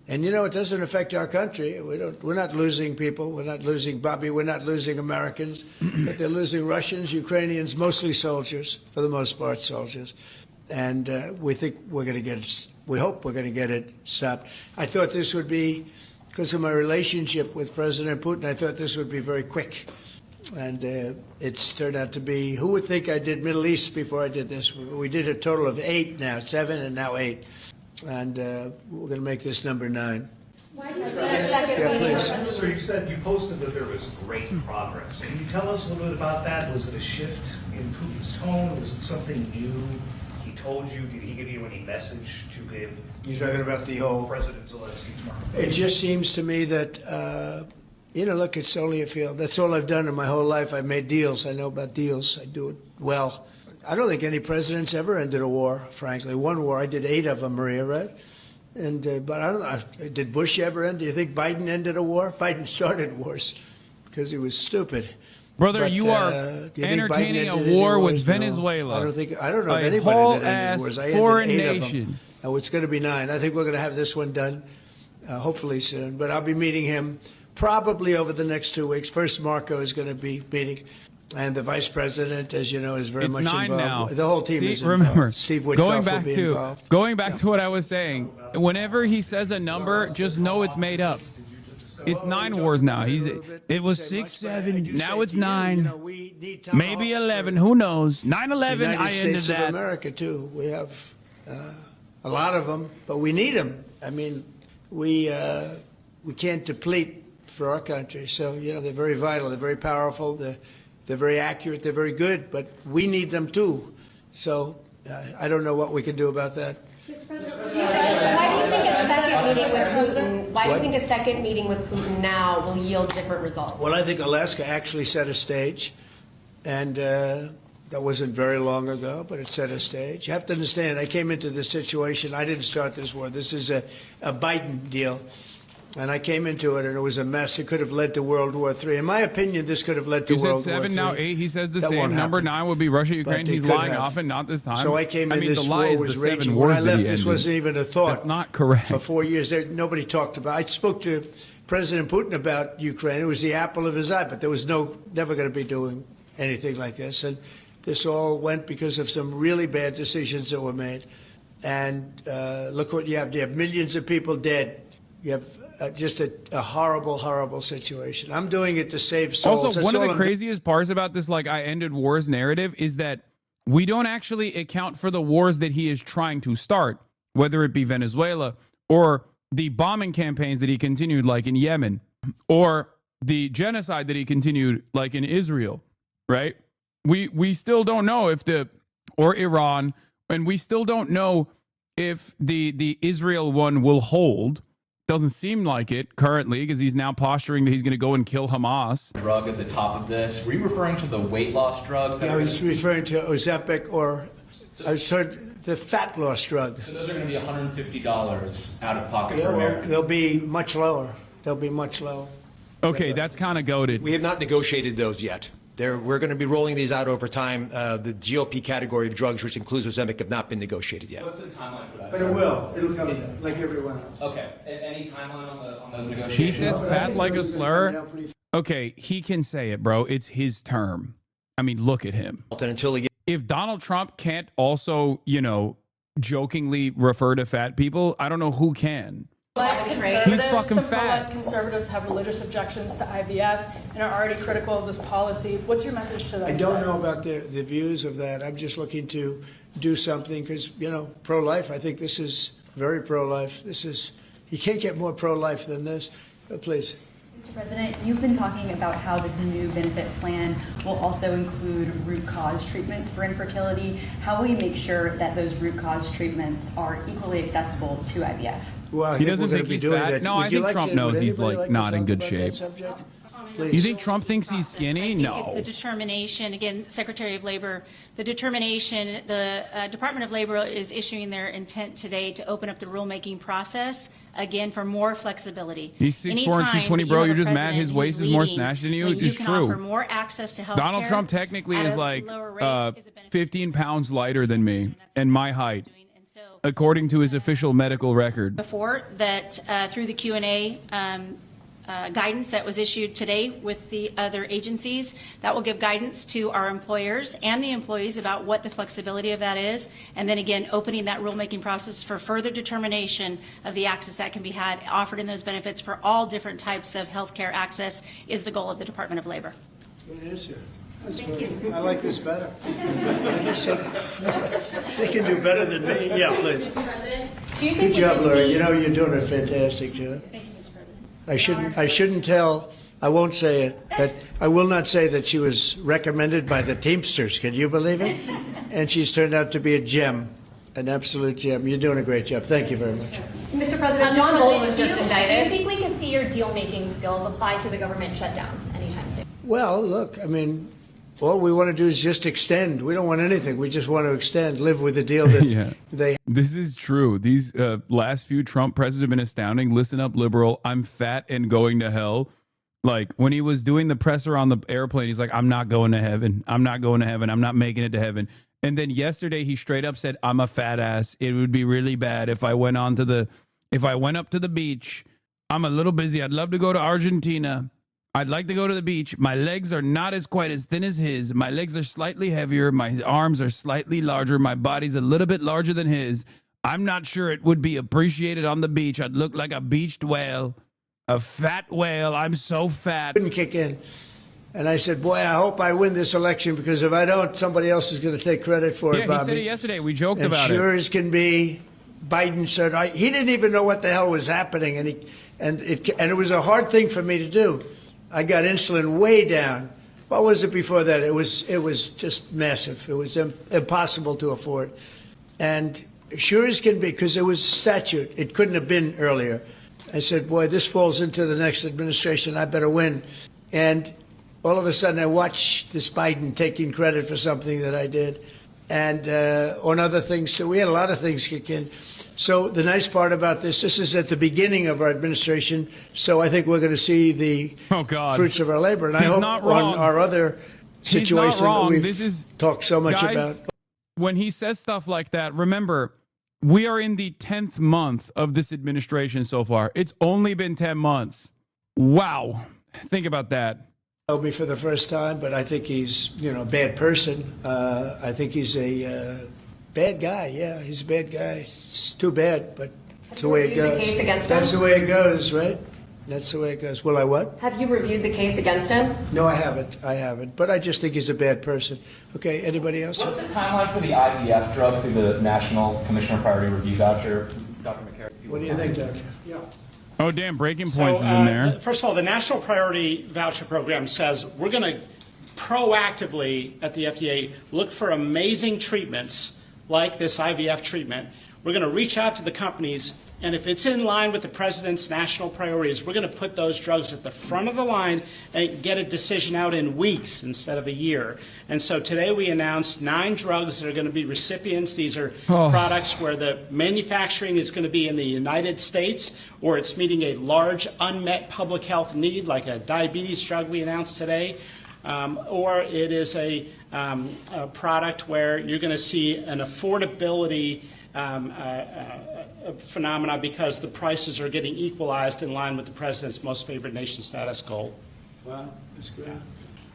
And it doesn't affect our country. We're not losing people. We're not losing Bobby. We're not losing Americans. But they're losing Russians, Ukrainians, mostly soldiers, for the most part, soldiers. And we think we're going to get it. We hope we're going to get it stopped. I thought this would be, because of my relationship with President Putin, I thought this would be very quick. And it's turned out to be, who would think I did Middle East before I did this? We did a total of 8 now, 7 and now 8. And we're going to make this number 9. Why do you think a second meeting? So you said you posted that there was great progress. Can you tell us a little bit about that? Was it a shift in Putin's tone? Was it something new he told you? Did he give you any message to give? You're talking about the whole President Zelensky tomorrow. It just seems to me that, look, it's only a field. That's all I've done in my whole life. I've made deals. I know about deals. I do it well. I don't think any president's ever ended a war, frankly. One war, I did 8 of them, Maria, right? And but I don't know, did Bush ever end? Do you think Biden ended a war? Biden started wars because he was stupid. Brother, But, you are do you think entertaining Biden a ended any war with wars? No. Venezuela. I don't know of a anybody whole that ended wars. I ass foreign ended 8 of nation. them. Oh, it's going to be 9. I think we're going to have this one done, hopefully soon. But I'll be meeting him probably over the next 2 weeks. First, Marco is going to be meeting. And the vice president, as you know, is very It's much 9 involved. now. The whole team See, is involved. remember, Steve Witkoff going will back be to involved. to what I was saying. Whenever he says a number, just know it's made up. It's 9 wars now. It was 6, 7. Now it's 9. Maybe 11. Who knows? 9/11. United I ended States that. of America too. We have a lot of them, but we need them. I mean, we can't deplete for our country. So they're very vital. They're very powerful. They're very accurate. They're very good. But we need them too. So I don't know what we can do about that. Why do you think a second meeting with Putin? Why do you think a second meeting with Putin now will yield different results? Well, I think Alaska actually set a stage, and that wasn't very long ago, but it set a stage. You have to understand, I came into this situation. I didn't start this war. This is a Biden deal. And I came into it, and it was a mess. It could have led to World War III. In my opinion, this could have led to You said World War 7, III. now 8. He says the That same. won't Number happen. 9 would be Russia, Ukraine. But they He's could lying have. often, not this time. So I came in mean, this the war lie is was the 7 raging. wars When I that left, he this ended. wasn't even a thought. That's not correct. For 4 years, nobody talked about it. I spoke to President Putin about Ukraine. It was the apple of his eye, but there was never going to be doing anything like this. And this all went because of some really bad decisions that were made. And look what you have. You have millions of people dead. You have just a horrible, horrible situation. I'm doing it to save souls. Also, That's one of all the I'm craziest parts about this, like, I ended wars narrative is that we don't actually account for the wars that he is trying to start, whether it be Venezuela or the bombing campaigns that he continued, like in Yemen, or the genocide that he continued, like in Israel, right? We still don't know or Iran, and we still don't know if the Israel one will hold. Doesn't seem like it currently, because he's now posturing that he's going to go and kill Hamas. Drug at the top of this. Were you referring to the weight loss drugs? I was referring to Ozempic, or I was the fat loss drug. So those are going to be $150 out of pocket Yeah, for well, Americans. they'll be much lower. They'll be much lower. Okay, that's kind of goated. We have not negotiated those yet. We're going to be rolling these out over time. The GLP category of drugs, which includes Ozempic, have not been negotiated yet. What's the timeline for that? But it will. It'll come down, like everyone else. Okay. Any timeline on those negotiations? He says fat like a slur. Okay, he can say it, bro. It's his term. I mean, look at him. If Donald Trump can't also, jokingly refer to fat people, I don't know who can. He's fucking fat. Conservatives have religious objections to IVF and are already critical of this policy. What's your message to them? I don't know about the views of that. I'm just looking to do something because, pro-life, I think this is very pro-life. You can't get more pro-life than this. Please. Mr. Mr. President, you've been talking about how this new benefit plan will also include root cause treatments for infertility. How will you make sure that those root cause treatments are equally accessible to IVF? Well, he doesn't think he's fat. No, I think Trump knows he's like not in good shape. You think Trump thinks he's skinny? No. It's the determination, again, Secretary of Labor, the determination, the Department of Labor is issuing their intent today to open up the rulemaking process, again, for more flexibility. He's 6'4" and 220, bro. You're just mad his waist is more snatched than you? It's true. You can offer more access to health care. Donald Trump technically is like 15 pounds lighter than me and my height, according to his official medical record. Before that, through the Q&A guidance that was issued today with the other agencies, that will give guidance to our employers and the employees about what the flexibility of that is, and then again opening that rulemaking process for further determination of the access that can be had offered in those benefits for all different types of health care access is the goal of the Department of Labor. Good answer. Thank you. I like this better. I just said they can do better than me. Yeah, please. Good job, Laura. You know you're doing a fantastic job. Thank you, Mr. President. I shouldn't tell. I won't say it. But I will not say that she was recommended by the Teamsters. Can you believe it? And she's turned out to be a gem, an absolute gem. You're doing a great job. Thank you very much. Mr. President, John Bolton was just indicted. Do you think we can see your deal-making skills applied to the government shutdown anytime soon? Well, look, I mean, all we want to do is just extend. We don't want anything. We just want to extend, live with the deal that they. This is true. These last few Trump presidents have been astounding. Listen up, liberal. I'm fat and going to hell. Like when he was doing the presser on the airplane, he's like, I'm not going to heaven. I'm not going to heaven. I'm not making it to heaven. And then yesterday he straight up said, I'm a fat ass. It would be really bad if I went up to the beach. I'm a little busy. I'd love to go to Argentina. I'd like to go to the beach. My legs are not quite as thin as his. My legs are slightly heavier. My arms are slightly larger. My body's a little bit larger than his. I'm not sure it would be appreciated on the beach. I'd look like a beached whale, a fat whale. I'm so fat. Couldn't kick in. And I said, boy, I hope I win this election because if I don't, somebody else is going to take credit for it, Bobby. Yeah, he said it yesterday. We joked about it. Sure as can be, Biden said, he didn't even know what the hell was happening. And it was a hard thing for me to do. I got insulin way down. What was it before that? It was just massive. It was impossible to afford. And sure as can be, because it was statute, it couldn't have been earlier. I said, boy, this falls into the next administration. I better win. And all of a sudden, I watch this Biden taking credit for something that I did. And on other things, too. We had a lot of things kick in. So the nice part about this is at the beginning of our administration. So I think we're going to see the fruits of our labor. And I hope on our other situation that we've talked so much about. When he says stuff like that, remember, we are in the 10th month of this administration so far. It's only been 10 months. Wow. Think about that. Me for the first time, but I think he's, a bad person. I think he's a bad guy. Yeah, he's a bad guy. It's too bad, but that's the way it goes. Case against him? That's the way it goes, right? That's the way it goes. Will I what? Have you reviewed the case against him? No, I haven't. But I just think he's a bad person. Okay, anybody else? What's the timeline for the IVF drug through the National Commissioner Priority Review Voucher? Dr. McCarry. What do you think, Doctor? Yeah. Oh, damn, breaking points is in there. First of all, the National Priority Voucher Program says we're going to proactively at the FDA look for amazing treatments like this IVF treatment. We're going to reach out to the companies, and if it's in line with the president's national priorities, we're going to put those drugs at the front of the line and get a decision out in weeks instead of a year. And so today we announced 9 drugs that are going to be recipients. These are products where the manufacturing is going to be in the United States, or it's meeting a large unmet public health need, like a diabetes drug we announced today. Or it is a product where you're going to see an affordability phenomena because the prices are getting equalized in line with the president's most favored nation status goal. Wow, that's good.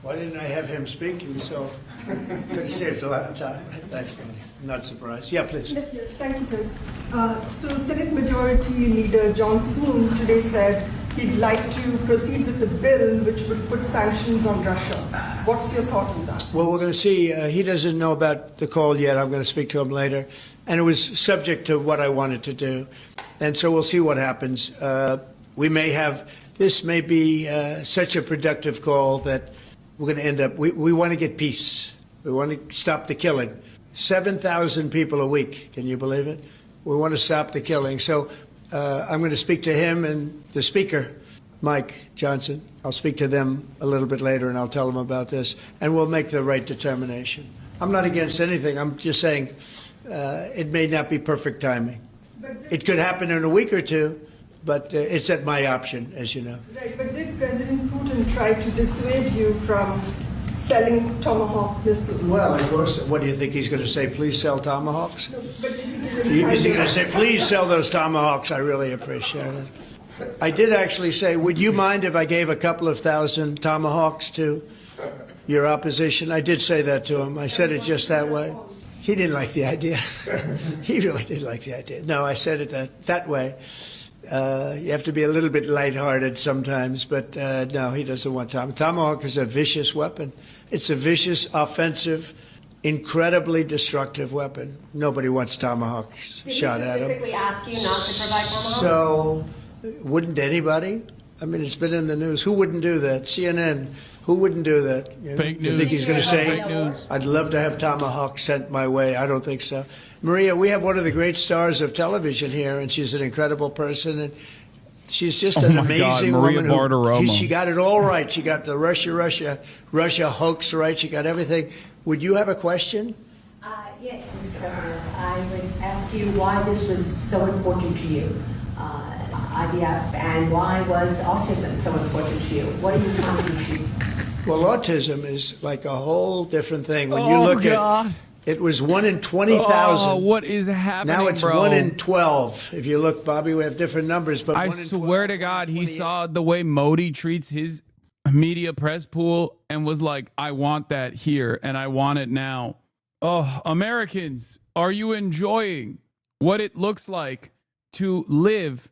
Why didn't I have him speaking? So could have saved a lot of time. That's funny. I'm not surprised. Yeah, please. Yes, thank you, Chris. So Senate Majority Leader John Thune today said he'd like to proceed with the bill which would put sanctions on Russia. What's your thought on that? Well, we're going to see. He doesn't know about the call yet. I'm going to speak to him later. And it was subject to what I wanted to do. And so we'll see what happens. We may have this may be such a productive call that we're going to end up, we want to get peace. We want to stop the killing. 7,000 people a week. Can you believe it? We want to stop the killing. So I'm going to speak to him and the speaker, Mike Johnson. I'll speak to them a little bit later and I'll tell them about this. And we'll make the right determination. I'm not against anything. I'm just saying it may not be perfect timing. It could happen in a week or two, but it's at my option, as you know. Right, but did President Putin try to dissuade you from selling Tomahawk missiles? Well, of course. What do you think he's going to say? Please sell Tomahawks? No, but did he give Is he going to say, please sell those Tomahawks? I really appreciate it. I did actually say, would you mind if I gave a couple of thousand Tomahawks to your opposition? I did say that to him. I said it just that way. He didn't like the idea. He really didn't like the idea. No, I said it that way. You have to be a little bit lighthearted sometimes, but no, he doesn't want Tomahawk is a vicious weapon. It's a vicious, offensive, incredibly destructive weapon. Nobody wants Tomahawk shot at him. Did he specifically ask you not to provide Tomahawks? So, wouldn't anybody? I mean, it's been in the news. Who wouldn't do that? CNN. Who wouldn't do that? Fake news. You think he's going to say, Fake news. I'd love to have Tomahawk sent my way? I don't think so. Maria, we have one of the great stars of television here, and she's an incredible person. And she's just an amazing Maria woman. Bartiromo. She got it all right. She got the Russia hoax right. She got everything. Would you have a question? Yes, Mr. President. I would ask you why this was so important to you, IVF, and why was autism so important to you? What are you trying to achieve? Well, autism is like a whole different thing. When you look at it, was 1 in 20,000. Oh, what is happening, Now it's bro? 1 in 12. If you look, Bobby, we have different numbers, but I 1 in swear to God, he saw the way Modi treats his media press pool and was like, I want that here and I want it now. Oh, Americans, are you enjoying what it looks like to live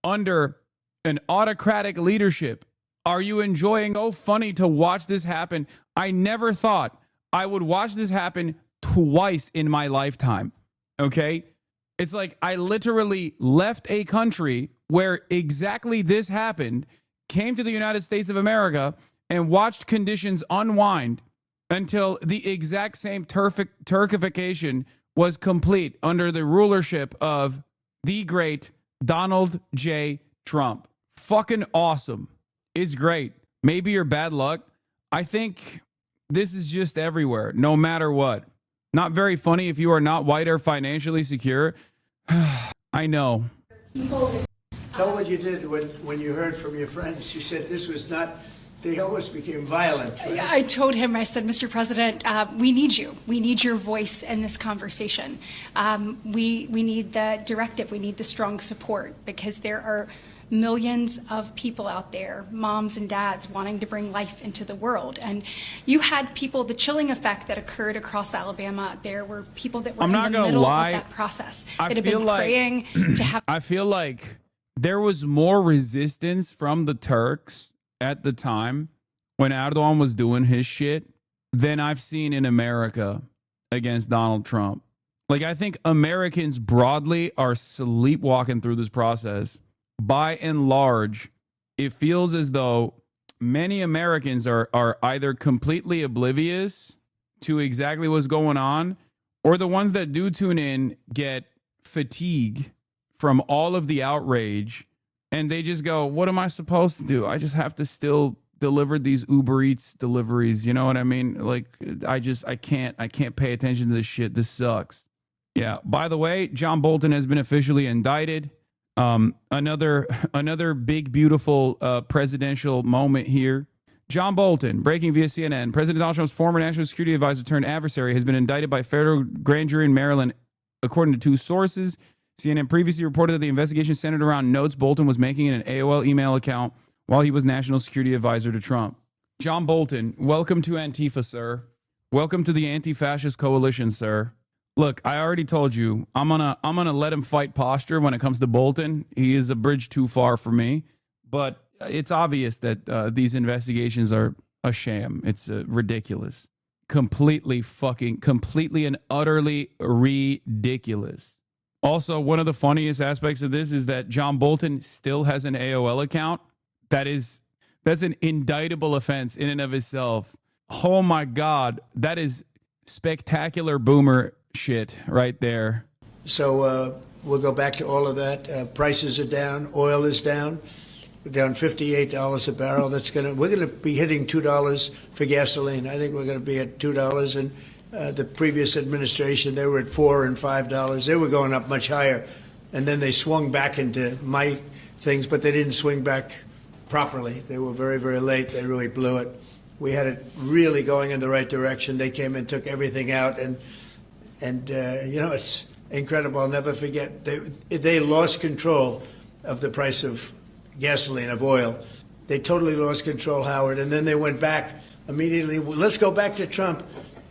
under an autocratic leadership? Are you enjoying? Oh, funny to watch this happen. I never thought I would watch this happen twice in my lifetime. Okay? It's like I literally left a country where exactly this happened, came to the United States of America, and watched conditions unwind until the exact same Turkification was complete under the rulership of the great Donald J. Trump. Fucking awesome. It's great. Maybe you're bad luck. I think this is just everywhere, no matter what. Not very funny if you are not white or financially secure. I know. Tell what you did when you heard from your friends. You said this was not, they almost became violent. Right? I told him, I said, Mr. President, we need you. We need your voice in this conversation. We need the directive. We need the strong support because there are millions of people out there, moms and dads, wanting to bring life into the world. And you had people, the chilling effect that occurred across Alabama, there were people that were in the middle of that process that have been praying to have. I feel like there was more resistance from the Turks at the time when Erdogan was doing his shit than I've seen in America against Donald Trump. Like, I think Americans broadly are sleepwalking through this process. By and large, it feels as though many Americans are either completely oblivious to exactly what's going on, or the ones that do tune in get fatigue from all of the outrage, and they just go, what am I supposed to do? I just have to still deliver these Uber Eats deliveries. You know what I mean? Like, I can't pay attention to this shit. This sucks. Yeah. By the way, John Bolton has been officially indicted. Another big, beautiful presidential moment here. John Bolton, breaking via CNN. President Donald Trump's former national security advisor turned adversary has been indicted by federal grand jury in Maryland, according to two sources. CNN previously reported that the investigation centered around notes Bolton was making in an AOL email account while he was national security advisor to Trump. John Bolton, welcome to Antifa, sir. Welcome to the anti-fascist coalition, sir. Look, I already told you, I'm gonna let him fight posture when it comes to Bolton. He is a bridge too far for me, but it's obvious that these investigations are a sham. It's ridiculous, completely and utterly ridiculous. Also, one of the funniest aspects of this is that John Bolton still has an AOL account That's an indictable offense in and of itself. Oh my God, that is spectacular boomer shit right there. So we'll go back to all of that. Prices are down. Oil is down. We're down $58 a barrel. We're gonna be hitting $2 for gasoline. I think we're gonna be at $2. And the previous administration, they were at $4 and $5. They were going up much higher, and then they swung back into my things, but they didn't swing back properly. They were very, very late. They really blew it. We had it really going in the right direction. They came and took everything out, and it's incredible. I'll never forget. They lost control of the price of gasoline, of oil. They totally lost control, Howard, and then they went back immediately. Let's go back to Trump.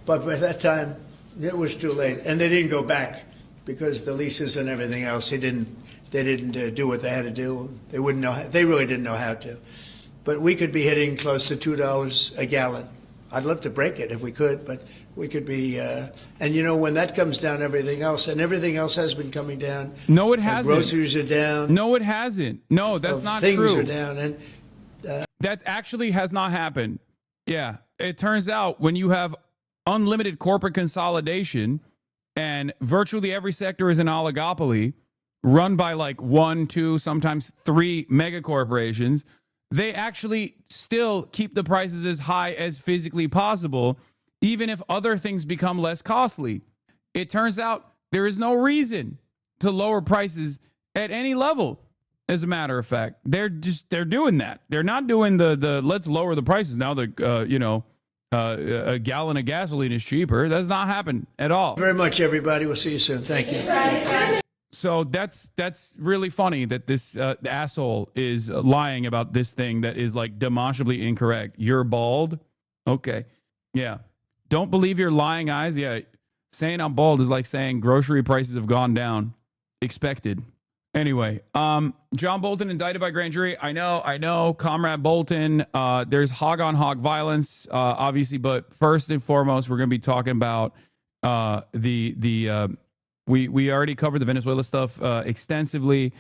But by that time, it was too late, and they didn't go back because the leases and everything else. They didn't do what they had to do. They wouldn't know. They really didn't know how to. But we could be hitting close to $2 a gallon. I'd love to break it if we could, but we could be. And when that comes down, everything else has been coming down. No, it hasn't. Groceries are down. No, it hasn't. No, that's not things true. Things are down, and that actually has not happened. Yeah, it turns out when you have unlimited corporate consolidation and virtually every sector is an oligopoly run by like 1, 2, sometimes 3 mega corporations, they actually still keep the prices as high as physically possible, even if other things become less costly. It turns out there is no reason to lower prices at any level. As a matter of fact, they're doing that. They're not doing the let's lower the prices now. A gallon of gasoline is cheaper. That's not happened at all. Very much, everybody. We'll see you soon. Thank you. So that's really funny that this asshole is lying about this thing that is like demonstrably incorrect. You're bald? Okay. Yeah. Don't believe your lying eyes? Yeah. Saying I'm bald is like saying grocery prices have gone down. Expected. Anyway, John Bolton indicted by grand jury. I know, Comrade Bolton. There's hog-on-hog violence, obviously, but first and foremost, we're going to be talking about we already covered the Venezuela stuff extensively.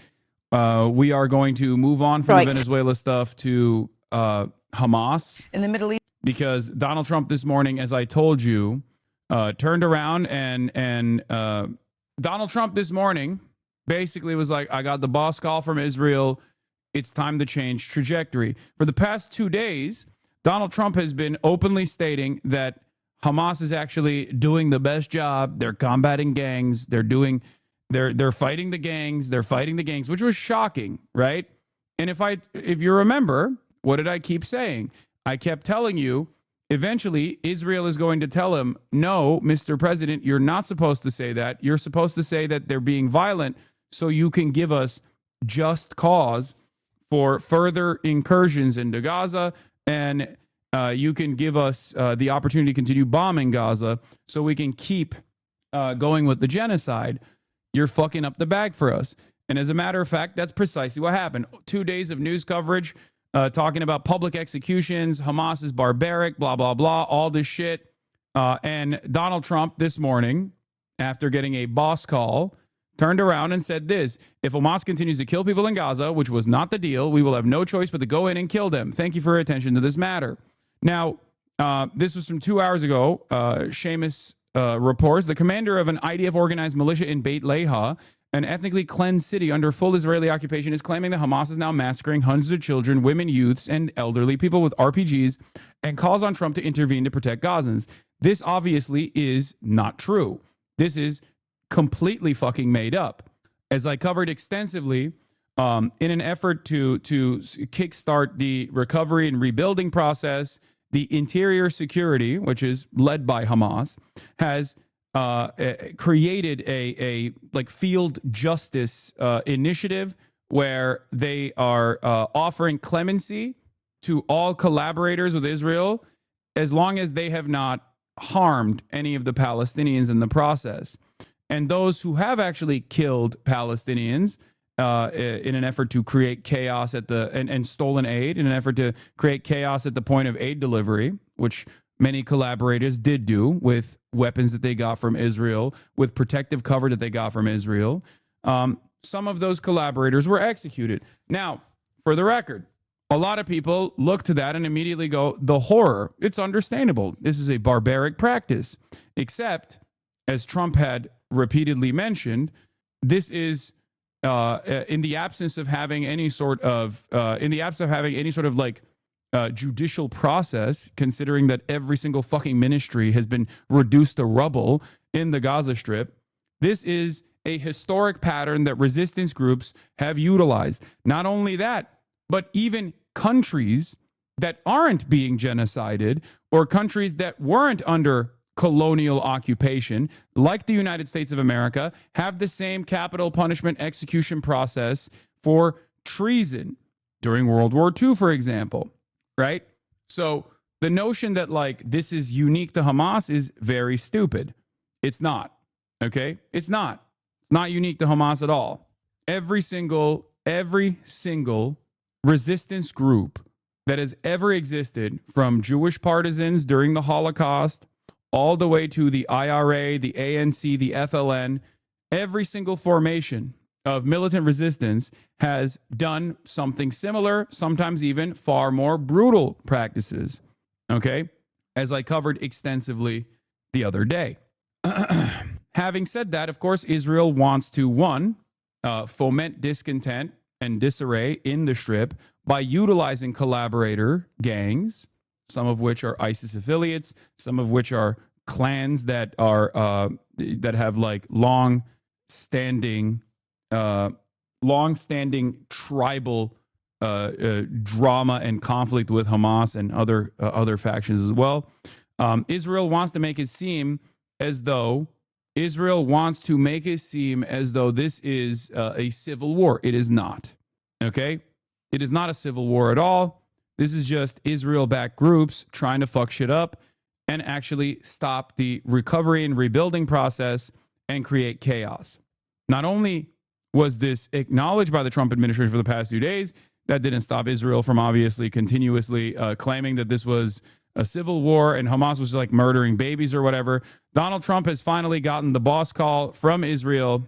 We are going to move on from the Venezuela stuff to Hamas in the Middle East, because Donald Trump this morning, as I told you, turned around and Donald Trump this morning basically was like, I got the boss call from Israel. It's time to change trajectory. For the past 2 days, Donald Trump has been openly stating that Hamas is actually doing the best job. They're combating gangs. They're fighting the gangs. They're fighting the gangs, which was shocking, right? And if you remember, what did I keep saying? I kept telling you, eventually Israel is going to tell him, no, Mr. President, you're not supposed to say that. You're supposed to say that they're being violent so you can give us just cause for further incursions into Gaza, and you can give us the opportunity to continue bombing Gaza so we can keep going with the genocide. You're fucking up the bag for us. And as a matter of fact, that's precisely what happened. 2 days of news coverage talking about public executions, Hamas is barbaric, blah, blah, blah, all this shit. And Donald Trump this morning, after getting a boss call, turned around and said this: if Hamas continues to kill people in Gaza, which was not the deal, we will have no choice but to go in and kill them. Thank you for your attention to this matter. Now, this was from 2 hours ago. Seamus reports the commander of an IDF organized militia in Beit Leha, an ethnically cleansed city under full Israeli occupation, is claiming that Hamas is now massacring hundreds of children, women, youths, and elderly people with RPGs, and calls on Trump to intervene to protect Gazans. This obviously is not true. This is completely fucking made up. As I covered extensively, in an effort to kickstart the recovery and rebuilding process, the interior security, which is led by Hamas, has created a field justice initiative where they are offering clemency to all collaborators with Israel as long as they have not harmed any of the Palestinians in the process. And those who have actually killed Palestinians in an effort to create chaos and stolen aid, in an effort to create chaos at the point of aid delivery, which many collaborators did do with weapons that they got from Israel, with protective cover that they got from Israel. Some of those collaborators were executed. Now, for the record, a lot of people look to that and immediately go, the horror. It's understandable. This is a barbaric practice. Except, as Trump had repeatedly mentioned, this is in the absence of having any sort of judicial process, considering that every single fucking ministry has been reduced to rubble in the Gaza Strip. This is a historic pattern that resistance groups have utilized. Not only that, but even countries that aren't being genocided or countries that weren't under colonial occupation, like the United States of America, have the same capital punishment execution process for treason during World War II, for example, right? So the notion that like this is unique to Hamas is very stupid. It's not, okay? It's not unique to Hamas at all. Every single resistance group that has ever existed, from Jewish partisans during the Holocaust all the way to the IRA, the ANC, the FLN, every single formation of militant resistance has done something similar, sometimes even far more brutal practices, okay? As I covered extensively the other day. Having said that, of course, Israel wants to, one, foment discontent and disarray in the Strip by utilizing collaborator gangs, some of which are ISIS affiliates, some of which are clans that are that have like long-standing tribal drama and conflict with Hamas and other factions as well. Israel wants to make it seem as though this is a civil war. It is not. Okay? It is not a civil war at all. This is just Israel-backed groups trying to fuck shit up and actually stop the recovery and rebuilding process and create chaos. Not only was this acknowledged by the Trump administration for the past 2 days, that didn't stop Israel from obviously continuously claiming that this was a civil war and Hamas was like murdering babies or whatever. Donald Trump has finally gotten the boss call from Israel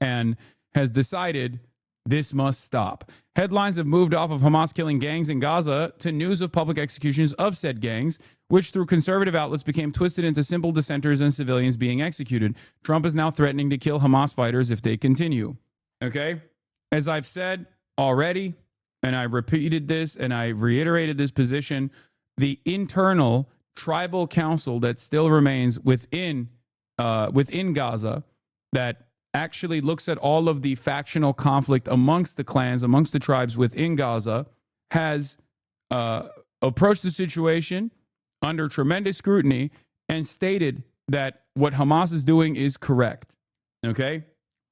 and has decided this must stop. Headlines have moved off of Hamas killing gangs in Gaza to news of public executions of said gangs, which through conservative outlets became twisted into simple dissenters and civilians being executed. Trump is now threatening to kill Hamas fighters if they continue. Okay? As I've said already, and I repeated this and I reiterated this position, the internal tribal council that still remains within Gaza, that actually looks at all of the factional conflict amongst the clans, amongst the tribes within Gaza, has approached the situation under tremendous scrutiny and stated that what Hamas is doing is correct. Okay?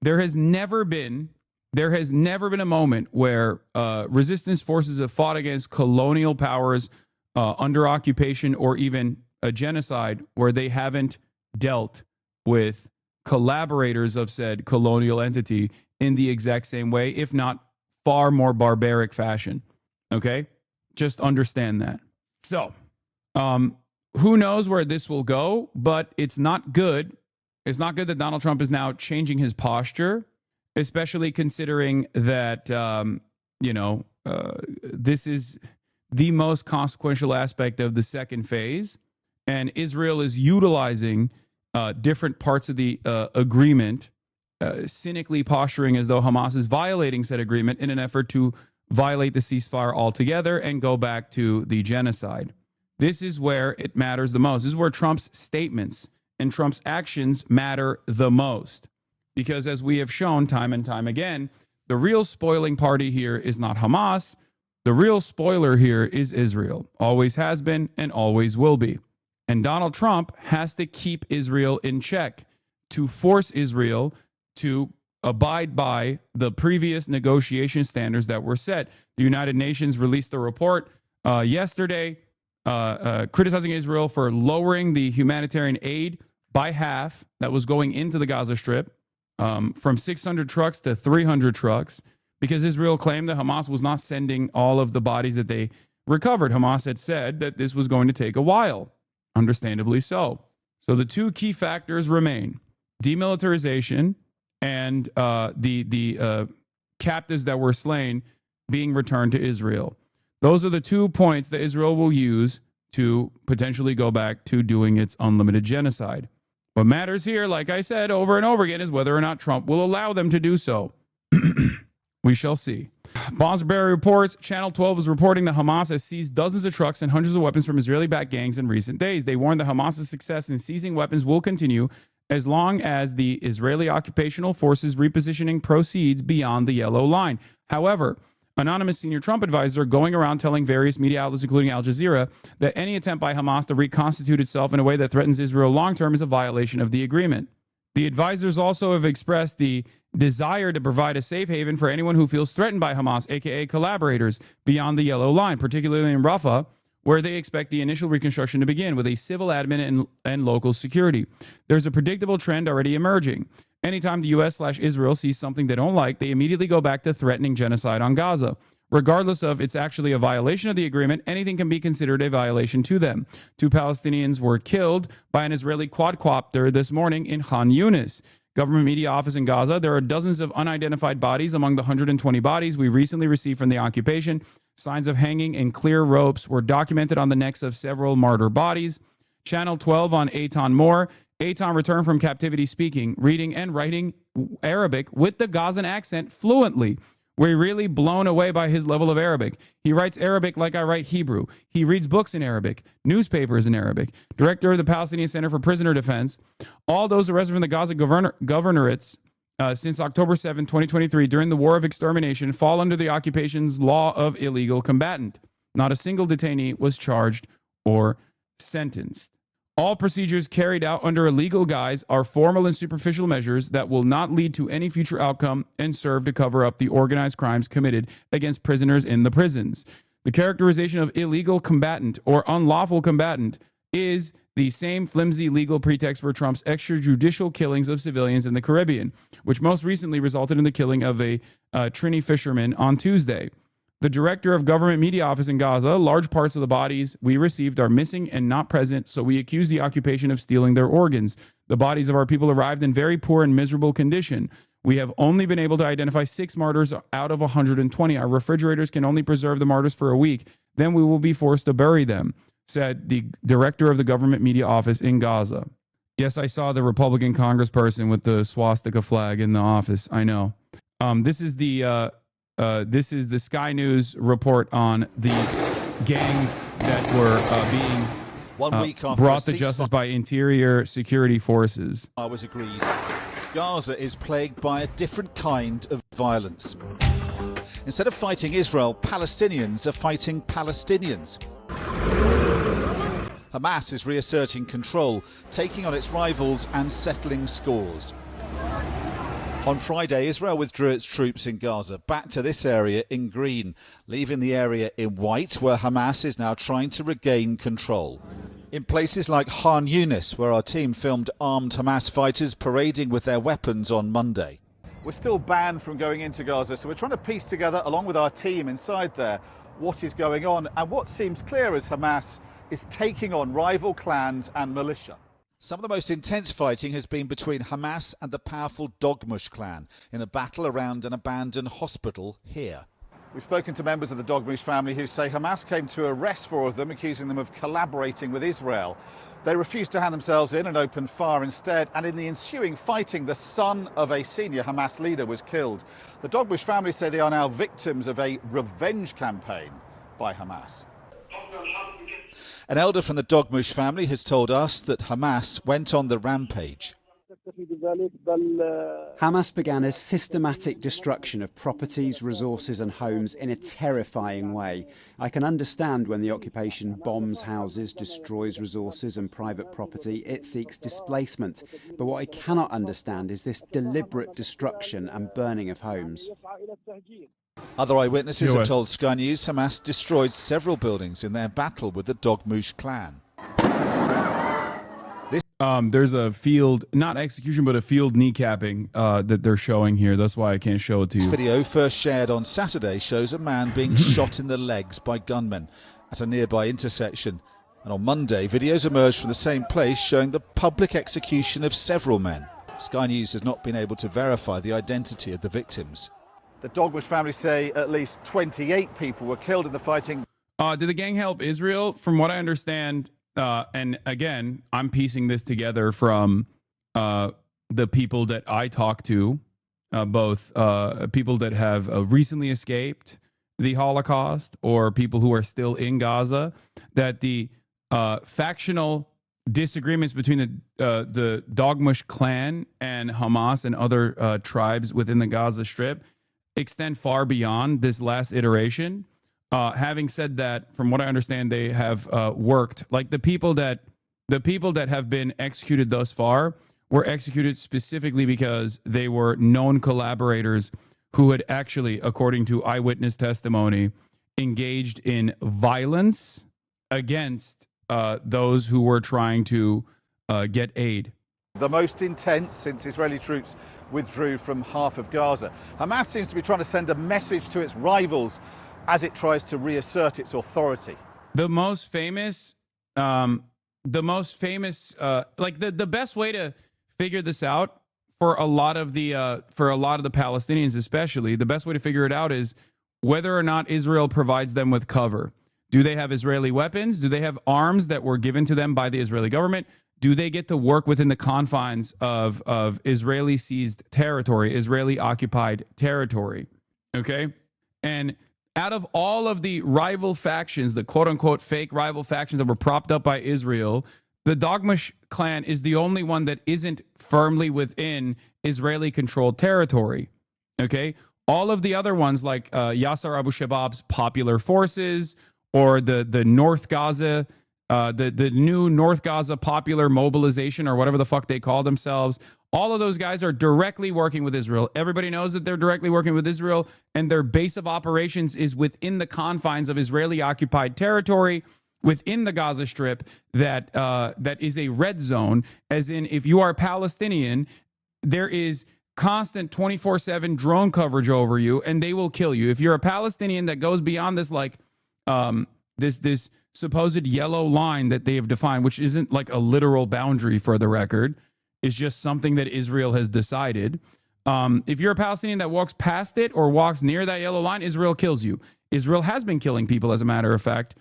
There has never been a moment where resistance forces have fought against colonial powers under occupation or even a genocide where they haven't dealt with collaborators of said colonial entity in the exact same way, if not far more barbaric fashion. Okay? Just understand that. So, who knows where this will go, but it's not good. It's not good that Donald Trump is now changing his posture, especially considering that, this is the most consequential aspect of the second phase. And Israel is utilizing different parts of the agreement, cynically posturing as though Hamas is violating said agreement in an effort to violate the ceasefire altogether and go back to the genocide. This is where it matters the most. This is where Trump's statements and Trump's actions matter the most. Because as we have shown time and time again, the real spoiling party here is not Hamas. The real spoiler here is Israel. Always has been and always will be. And Donald Trump has to keep Israel in check to force Israel to abide by the previous negotiation standards that were set. The United Nations released a report yesterday criticizing Israel for lowering the humanitarian aid by half that was going into the Gaza Strip from 600 trucks to 300 trucks because Israel claimed that Hamas was not sending all of the bodies that they recovered. Hamas had said that this was going to take a while. Understandably so. So the two key factors remain: demilitarization and the captives that were slain being returned to Israel. Those are the 2 points that Israel will use to potentially go back to doing its unlimited genocide. What matters here, like I said over and over again, is whether or not Trump will allow them to do so. We shall see. Bonsberry reports, Channel 12 is reporting that Hamas has seized dozens of trucks and hundreds of weapons from Israeli-backed gangs in recent days. They warn that Hamas's success in seizing weapons will continue as long as the Israeli occupational forces repositioning proceeds beyond the yellow line. However, anonymous senior Trump advisor going around telling various media outlets, including Al Jazeera, that any attempt by Hamas to reconstitute itself in a way that threatens Israel long-term is a violation of the agreement. The advisors also have expressed the desire to provide a safe haven for anyone who feels threatened by Hamas, aka collaborators, beyond the yellow line, particularly in Rafah, where they expect the initial reconstruction to begin with a civil admin and local security. There's a predictable trend already emerging. Anytime the U.S./Israel sees something they don't like, they immediately go back to threatening genocide on Gaza. Regardless of it's actually a violation of the agreement, anything can be considered a violation to them. 2 Palestinians were killed by an Israeli quadcopter this morning in Khan Yunis. Government media office in Gaza, there are dozens of unidentified bodies among the 120 bodies we recently received from the occupation. Signs of hanging and clear ropes were documented on the necks of several martyr bodies. Channel 12 on Eitan Moore. Eitan returned from captivity speaking, reading, and writing Arabic with the Gazan accent fluently. We're really blown away by his level of Arabic. He writes Arabic like I write Hebrew. He reads books in Arabic, newspapers in Arabic. Director of the Palestinian Center for Prisoner Defense. All those arrested from the Gaza governorates since October 7, 2023, during the war of extermination, fall under the occupation's law of illegal combatant. Not a single detainee was charged or sentenced. All procedures carried out under a legal guise are formal and superficial measures that will not lead to any future outcome and serve to cover up the organized crimes committed against prisoners in the prisons. The characterization of illegal combatant or unlawful combatant is the same flimsy legal pretext for Trump's extrajudicial killings of civilians in the Caribbean, which most recently resulted in the killing of a Trini fisherman on Tuesday. The director of government media office in Gaza, large parts of the bodies we received are missing and not present, so we accuse the occupation of stealing their organs. The bodies of our people arrived in very poor and miserable condition. We have only been able to identify 6 martyrs out of 120. Our refrigerators can only preserve the martyrs for a week. Then we will be forced to bury them, said the director of the government media office in Gaza. Yes, I saw the Republican congressperson with the swastika flag in the office. I know. This is the Sky News report on the gangs that were being 1 week after brought to justice by interior security forces. I was agreed. Gaza is plagued by a different kind of violence. Instead of fighting Israel, Palestinians are fighting Palestinians. Hamas is reasserting control, taking on its rivals and settling scores. On Friday, Israel withdrew its troops in Gaza back to this area in green, leaving the area in white, where Hamas is now trying to regain control. In places like Khan Yunis, where our team filmed armed Hamas fighters parading with their weapons on Monday. We're still banned from going into Gaza, so we're trying to piece together, along with our team inside there, what is going on and what seems clear as Hamas is taking on rival clans and militia. Some of the most intense fighting has been between Hamas and the powerful Dogmush clan in a battle around an abandoned hospital here. We've spoken to members of the Dogmush family who say Hamas came to arrest 4 of them, accusing them of collaborating with Israel. They refused to hand themselves in and opened fire instead, and in the ensuing fighting, the son of a senior Hamas leader was killed. The Dogmush family say they are now victims of a revenge campaign by Hamas. An elder from the Dogmush family has told us that Hamas went on the rampage. Hamas began a systematic destruction of properties, resources and homes in a terrifying way. I can understand when the occupation bombs houses, destroys resources and private property, it seeks displacement. But what I cannot understand is this deliberate destruction and burning of homes. Other eyewitnesses have told Sky News Hamas destroyed several buildings in their battle with the Dogmush clan. There's a field, not execution, but a field kneecapping that they're showing here. That's why I can't show it to you. This video, first shared on Saturday, shows a man being shot in the legs by gunmen at a nearby intersection. And on Monday, videos emerged from the same place showing the public execution of several men. Sky News has not been able to verify the identity of the victims. The Dogmush family say at least 28 people were killed in the fighting. Did the gang help Israel? From what I understand, and again, I'm piecing this together from the people that I talk to, both people that have recently escaped the Holocaust or people who are still in Gaza, that the factional disagreements between the Dogmush clan and Hamas and other tribes within the Gaza Strip extend far beyond this last iteration. Having said that, from what I understand, they have worked, like the people that have been executed thus far were executed specifically because they were known collaborators who had actually, according to eyewitness testimony, engaged in violence against those who were trying to get aid. The most intense since Israeli troops withdrew from half of Gaza. Hamas seems to be trying to send a message to its rivals as it tries to reassert its authority. The most famous, like the best way to figure this out for a lot of the Palestinians, especially, the best way to figure it out is whether or not Israel provides them with cover. Do they have Israeli weapons? Do they have arms that were given to them by the Israeli government? Do they get to work within the confines of Israeli seized territory, Israeli occupied territory? Okay. And out of all of the rival factions, the quote unquote fake rival factions that were propped up by Israel, the Dogmush clan is the only one that isn't firmly within Israeli controlled territory. Okay. All of the other ones, like Yasser Abu Shabab's Popular Forces, or the North Gaza, the new North Gaza Popular Mobilization, or whatever the fuck they call themselves, all of those guys are directly working with Israel. Everybody knows that they're directly working with Israel, and their base of operations is within the confines of Israeli-occupied territory within the Gaza Strip that is a red zone, as in if you are Palestinian, there is constant 24/7 drone coverage over you, and they will kill you. If you're a Palestinian that goes beyond this, like, this supposed yellow line that they have defined, which isn't like a literal boundary for the record, is just something that Israel has decided. If you're a Palestinian that walks past it or walks near that yellow line, Israel kills you. Israel has been killing people, as a matter of fact,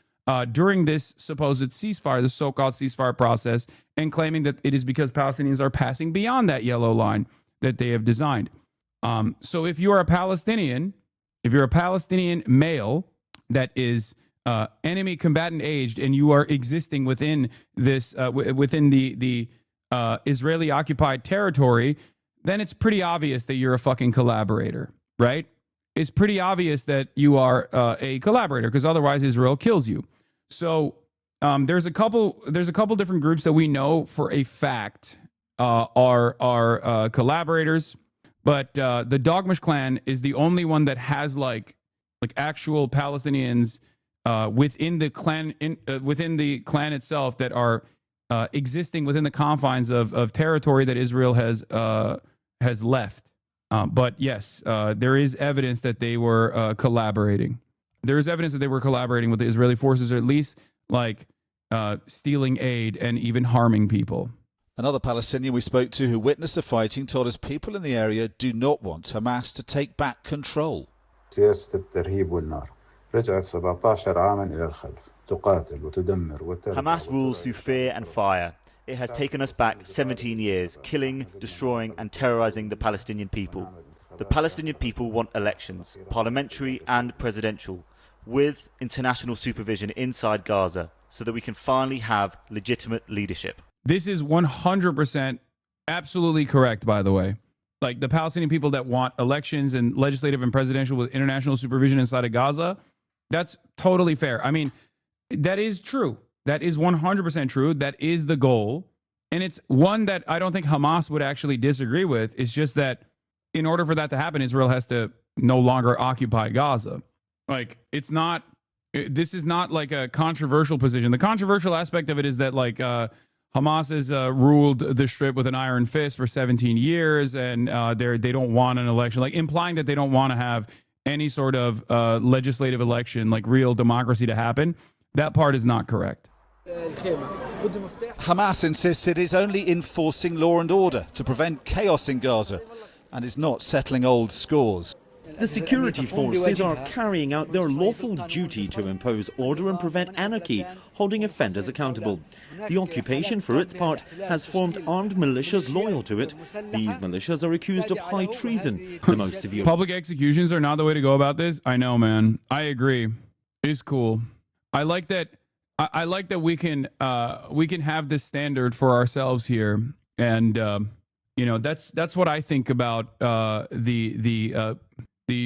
during this supposed ceasefire, the so-called ceasefire process, and claiming that it is because Palestinians are passing beyond that yellow line that they have designed. So if you are a Palestinian male that is enemy combatant aged, and you are existing within this within the Israeli occupied territory, then it's pretty obvious that you're a fucking collaborator, right? It's pretty obvious that you are a collaborator, because otherwise Israel kills you. So there's a couple different groups that we know for a fact are collaborators, but the Dogmush clan is the only one that has like actual Palestinians within the clan itself that are existing within the confines of territory that Israel has left. But yes, there is evidence that they were collaborating. There is evidence that they were collaborating with the Israeli forces, or at least like stealing aid and even harming people. Another Palestinian we spoke to who witnessed the fighting told us people in the area do not want Hamas to take back control. Hamas rules through fear and fire. It has taken us back 17 years, killing, destroying and terrorizing the Palestinian people. The Palestinian people want elections, parliamentary and presidential, with international supervision inside Gaza, so that we can finally have legitimate leadership. This is 100% absolutely correct, by the way. Like, the Palestinian people that want elections and legislative and presidential with international supervision inside of Gaza, that's totally fair. I mean, that is true. That is 100% true. That is the goal. And it's one that I don't think Hamas would actually disagree with. It's just that in order for that to happen, Israel has to no longer occupy Gaza. Like, this is not like a controversial position. The controversial aspect of it is that, like, Hamas has ruled the Strip with an iron fist for 17 years, and they don't want an election, like implying that they don't want to have any sort of legislative election, like real democracy, to happen. That part is not correct. Hamas insists it is only enforcing law and order to prevent chaos in Gaza and is not settling old scores. The security forces are carrying out their lawful duty to impose order and prevent anarchy, holding offenders accountable. The occupation, for its part, has formed armed militias loyal to it. These militias are accused of high treason, the most severe. Public executions are not the way to go about this. I know, man. I agree. It's cool. I like that. I like that we can have this standard for ourselves here, and you know, that's what I think about the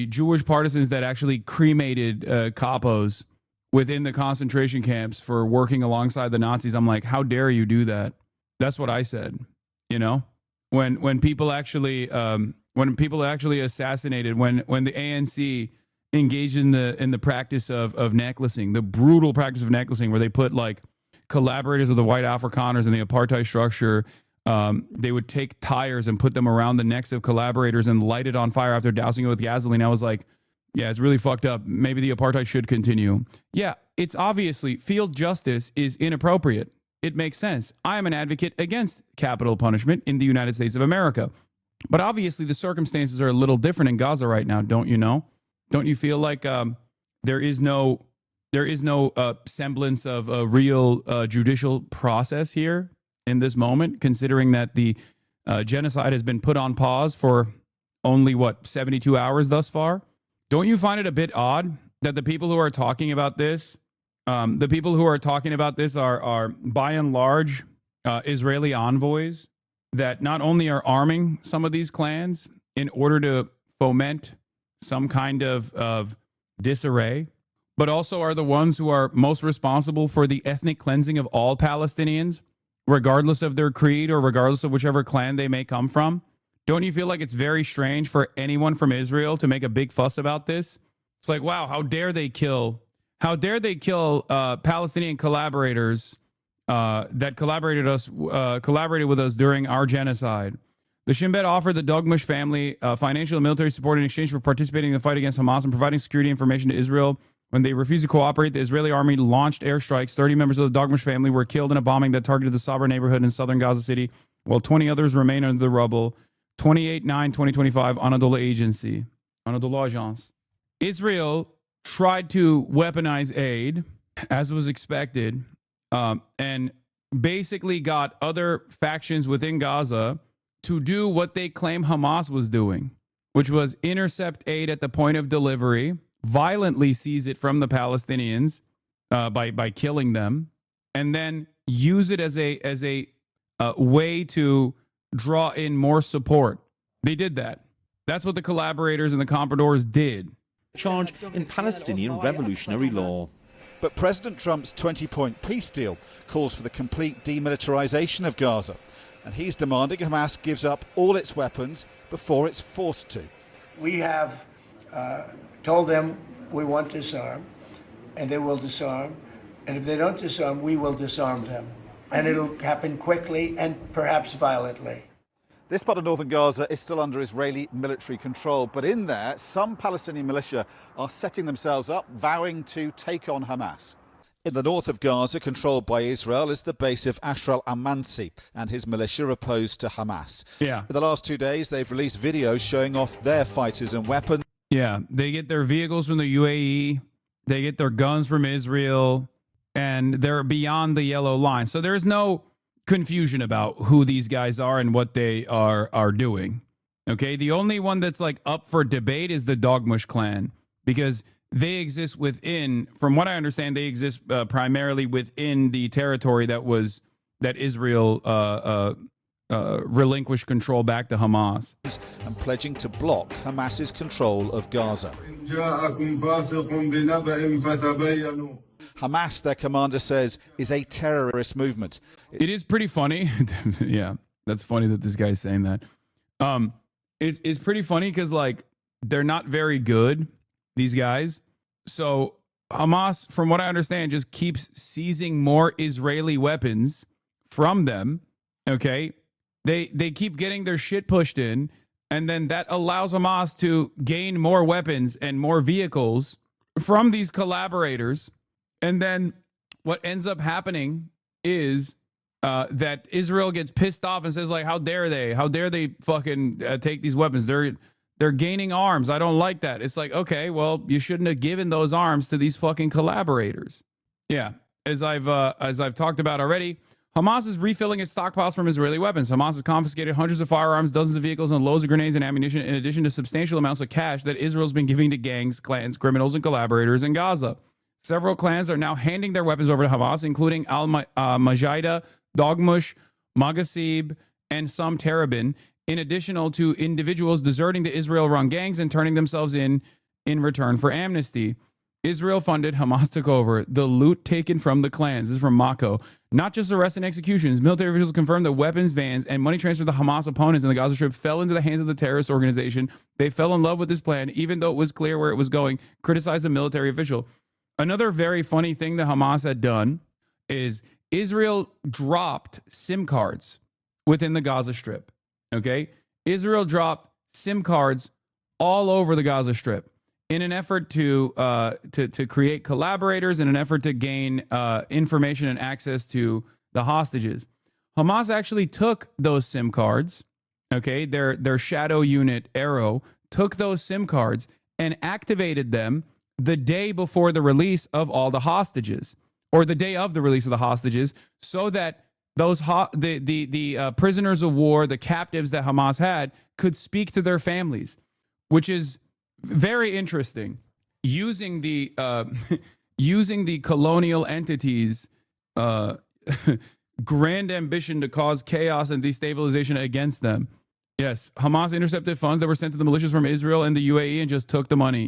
Jewish partisans that actually cremated capos within the concentration camps for working alongside the Nazis. I'm like, how dare you do that? That's what I said. You know, when people actually assassinated, when the ANC engaged in the practice of necklacing, the brutal practice of necklacing, where they put like collaborators with the white Afrikaners in the apartheid structure. They would take tires and put them around the necks of collaborators and light it on fire after dousing it with gasoline. I was like, yeah, it's really fucked up. Maybe the apartheid should continue. Yeah, it's obviously field justice is inappropriate. It makes sense. I am an advocate against capital punishment in the United States of America. But obviously the circumstances are a little different in Gaza right now, don't you know? Don't you feel like there is no semblance of a real judicial process here in this moment, considering that the genocide has been put on pause for only, 72 hours thus far? Don't you find it a bit odd that the people who are talking about this, are by and large Israeli envoys that not only are arming some of these clans in order to foment some kind of disarray, but also are the ones who are most responsible for the ethnic cleansing of all Palestinians, regardless of their creed or regardless of whichever clan they may come from? Don't you feel like it's very strange for anyone from Israel to make a big fuss about this? It's like, wow, how dare they kill Palestinian collaborators that collaborated with us during our genocide. The Shin Bet offered the Dogmush family financial and military support in exchange for participating in the fight against Hamas and providing security information to Israel. When they refused to cooperate, the Israeli army launched airstrikes. 30 members of the Dogmush family were killed in a bombing that targeted the Sabra neighborhood in southern Gaza City, while 20 others remain under the rubble. 28/9/2025, Anadolu Agence. Israel tried to weaponize aid, as was expected, and basically got other factions within Gaza to do what they claim Hamas was doing, which was intercept aid at the point of delivery, violently seize it from the Palestinians by killing them, and then use it as a way to draw in more support. They did that. That's what the collaborators and the compradors did. Charge in Palestinian revolutionary law. But President Trump's 20-point peace deal calls for the complete demilitarization of Gaza, and he's demanding Hamas gives up all its weapons before it's forced to. We have told them we want to disarm, and they will disarm. And if they don't disarm, we will disarm them. And it'll happen quickly and perhaps violently. This part of northern Gaza is still under Israeli military control, but in there, some Palestinian militia are setting themselves up, vowing to take on Hamas. In the north of Gaza, controlled by Israel, is the base of Ashr al-Amansi and his militia opposed to Hamas. Yeah. In the last 2 days, they've released videos showing off their fighters and weapons. Yeah, they get their vehicles from the UAE, they get their guns from Israel, and they're beyond the yellow line. So there's no confusion about who these guys are and what they are doing. Okay, the only one that's like up for debate is the Dogmush clan, because they exist within, from what I understand, they exist primarily within the territory that Israel relinquished control back to Hamas. And pledging to block Hamas's control of Gaza. Hamas, their commander says, is a terrorist movement. It is pretty funny. Yeah, that's funny that this guy's saying that. It's pretty funny because, like, they're not very good, these guys. So Hamas, from what I understand, just keeps seizing more Israeli weapons from them. Okay, they keep getting their shit pushed in, and then that allows Hamas to gain more weapons and more vehicles from these collaborators. And then what ends up happening is that Israel gets pissed off and says, like, how dare they fucking take these weapons? They're They're gaining arms. I don't like that. It's like, okay, well, you shouldn't have given those arms to these fucking collaborators. Yeah, as I've talked about already, Hamas is refilling its stockpiles from Israeli weapons. Hamas has confiscated hundreds of firearms, dozens of vehicles, and loads of grenades and ammunition, in addition to substantial amounts of cash that Israel's been giving to gangs, clans, criminals, and collaborators in Gaza. Several clans are now handing their weapons over to Hamas, including Al-Majida, Dogmush, Magasib, and some Terabin, in addition to individuals deserting to Israel-run gangs and turning themselves in return for amnesty. Israel funded, Hamas took over. The loot taken from the clans. This is from Mako. Not just arrests and executions. Military officials confirmed that weapons, vans, and money transferred to Hamas opponents in the Gaza Strip fell into the hands of the terrorist organization. They fell in love with this plan, even though it was clear where it was going, criticized the military official. Another very funny thing that Hamas had done is Israel dropped SIM cards within the Gaza Strip. Okay? Israel dropped SIM cards all over the Gaza Strip in an effort to create collaborators, in an effort to gain information and access to the hostages. Hamas actually took those SIM cards, okay, their shadow unit Arrow took those SIM cards and activated them the day before the release of all the hostages, or the day of the release of the hostages, so that those the prisoners of war, the captives that Hamas had, could speak to their families, which is very interesting. Using the colonial entities' grand ambition to cause chaos and destabilization against them. Yes, Hamas intercepted funds that were sent to the militias from Israel and the UAE and just took the money.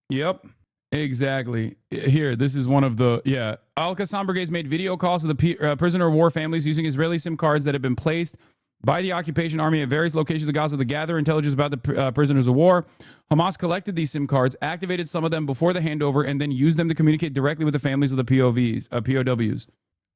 Yep, exactly. Here, this is one of the, Al-Qassam brigades made video calls to the prisoner of war families using Israeli SIM cards that had been placed by the occupation army at various locations of Gaza to gather intelligence about the prisoners of war. Hamas collected these SIM cards, activated some of them before the handover, and then used them to communicate directly with the families of the POWs.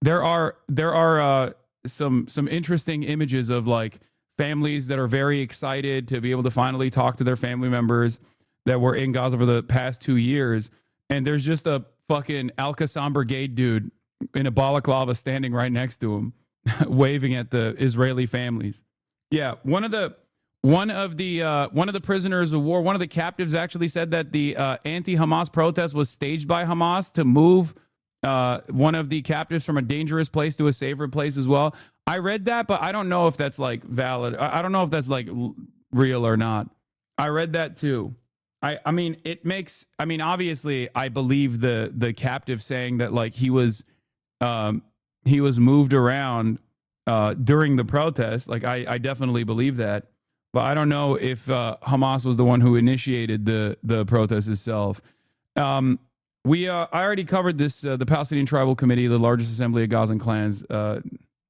There are some interesting images of like families that are very excited to be able to finally talk to their family members that were in Gaza for the past 2 years, and there's just a fucking Al-Qassam brigade dude in a balaclava standing right next to him, waving at the Israeli families. Yeah, one of the prisoners of war, one of the captives, actually said that the anti-Hamas protest was staged by Hamas to move one of the captives from a dangerous place to a safer place as well. I read that, but I don't know if that's like valid. I don't know if that's like real or not. I read that too. I mean, it makes, I mean, obviously I believe the captive saying that like he was moved around during the protest. Like I definitely believe that, but I don't know if Hamas was the one who initiated the protest itself. I already covered this, the Palestinian Tribal Committee, the largest assembly of Gazan clans. I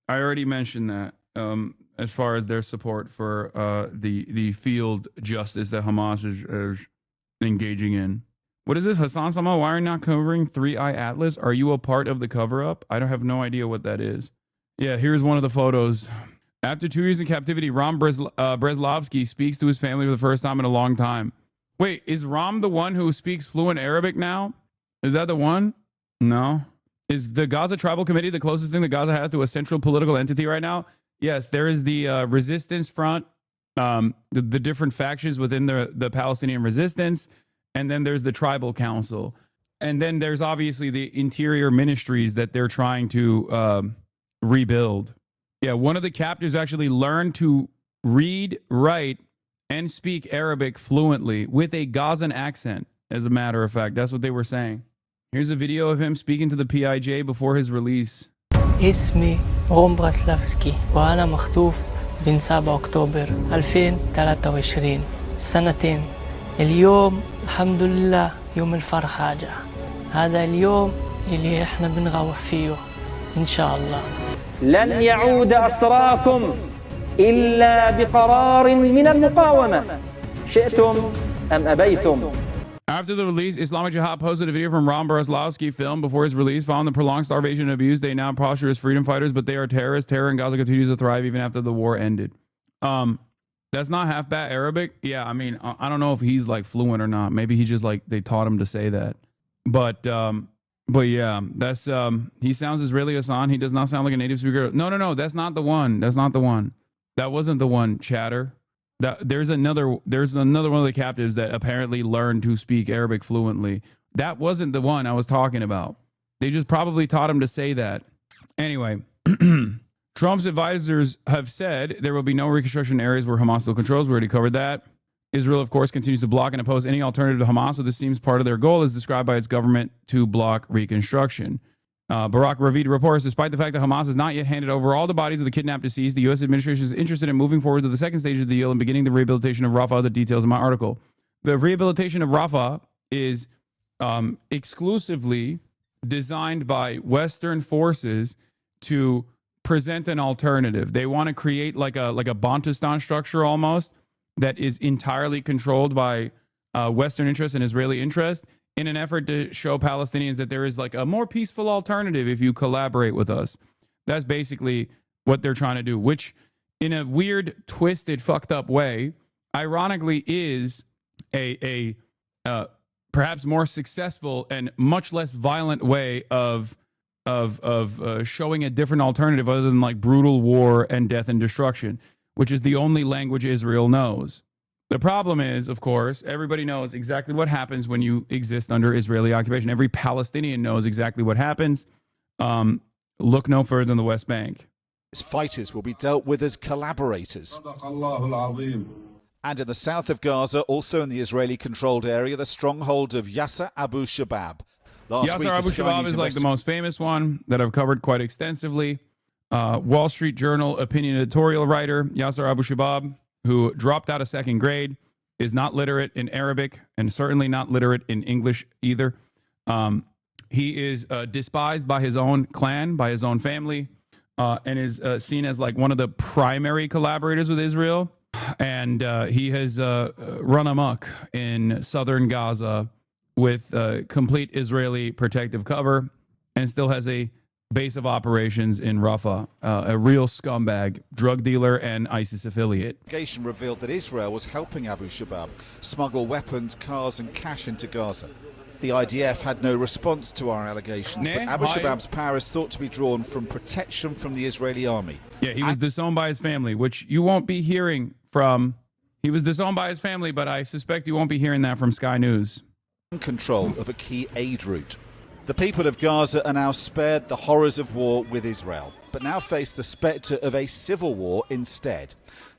already mentioned that as far as their support for the field justice that Hamas is engaging in. What is this? Hassan Sama, why are you not covering 3i Atlas? Are you a part of the cover-up? I don't have no idea what that is. Yeah, here's one of the photos. After 2 years in captivity, Ram Breslavsky speaks to his family for the first time in a long time. Wait, is Ram the one who speaks fluent Arabic now? Is that the one? No. Is the Gaza Tribal Committee the closest thing that Gaza has to a central political entity right now? Yes, there is the resistance front, the different factions within the Palestinian resistance, and then there's the tribal council. And then there's obviously the interior ministries that they're trying to rebuild. Yeah, one of the captives actually learned to read, write, and speak Arabic fluently with a Gazan accent, as a matter of fact. That's what they were saying. Here's a video of him speaking to the PIJ before his release. اسمي روم براسلافسكي وأنا مخطوف بين 7 أكتوبر 2023 سنتين. اليوم الحمد لله يوم الفرحة جاء. هذا اليوم اللي احنا بنروح فيه إن شاء الله. لن يعود أسراكم إلا بقرار من المقاومة شئتم أم أبيتم. After the release, Islamic Jihad posted a video from Ram Breslavsky film before his release. Following the prolonged starvation and abuse, they now posture as freedom fighters, but they are terrorists. Terror in Gaza continues to thrive even after the war ended. That's not half bad Arabic. Yeah, I mean, I don't know if he's like fluent or not. Maybe he just like, they taught him to say that. But yeah, that's, he sounds Israeli Hassan. He does not sound like a native speaker. No, that's not the one. That's not the one. That wasn't the one, Chatter. There's another one of the captives that apparently learned to speak Arabic fluently. That wasn't the one I was talking about. They just probably taught him to say that. Anyway, Trump's advisors have said there will be no reconstruction in areas where Hamas still controls. We already covered that. Israel, of course, continues to block and oppose any alternative to Hamas, so this seems part of their goal, as described by its government, to block reconstruction. Barack Ravid reports, despite the fact that Hamas has not yet handed over all the bodies of the kidnapped deceased, the U.S. administration is interested in moving forward to the second stage of the deal and beginning the rehabilitation of Rafah. The details in my article. The rehabilitation of Rafah is exclusively designed by Western forces to present an alternative. They want to create like a Bantustan structure almost that is entirely controlled by Western interests and Israeli interests, in an effort to show Palestinians that there is like a more peaceful alternative if you collaborate with us. That's basically what they're trying to do, which in a weird, twisted, fucked up way, ironically is a perhaps more successful and much less violent way of showing a different alternative other than like brutal war and death and destruction, which is the only language Israel knows. The problem is, of course, everybody knows exactly what happens when you exist under Israeli occupation. Every Palestinian knows exactly what happens. Look no further than the West Bank. Its fighters will be dealt with as collaborators. And in the south of Gaza, also in the Israeli-controlled area, the stronghold of Yasser Abu Shabab. Yasser Abu Shabab is like the most famous one that I've covered quite extensively. Wall Street Journal opinion editorial writer Yasser Abu Shabab, who dropped out of second grade, is not literate in Arabic and certainly not literate in English either. He is despised by his own clan, by his own family, and is seen as like one of the primary collaborators with Israel. And he has run amok in southern Gaza with complete Israeli protective cover and still has a base of operations in Rafah, a real scumbag, drug dealer, and ISIS affiliate. Investigation revealed that Israel was helping Abu Shabab smuggle weapons, cars and cash into Gaza. The IDF had no response to our allegations, but Abu Shabab's power is thought to be drawn from protection from the Israeli army. Yeah, he was disowned by his family, which you won't be hearing from. He was disowned by his family, but I suspect you won't be hearing that from Sky News. Control of a key aid route. The people of Gaza are now spared the horrors of war with Israel, but now face the spectre of a civil war instead.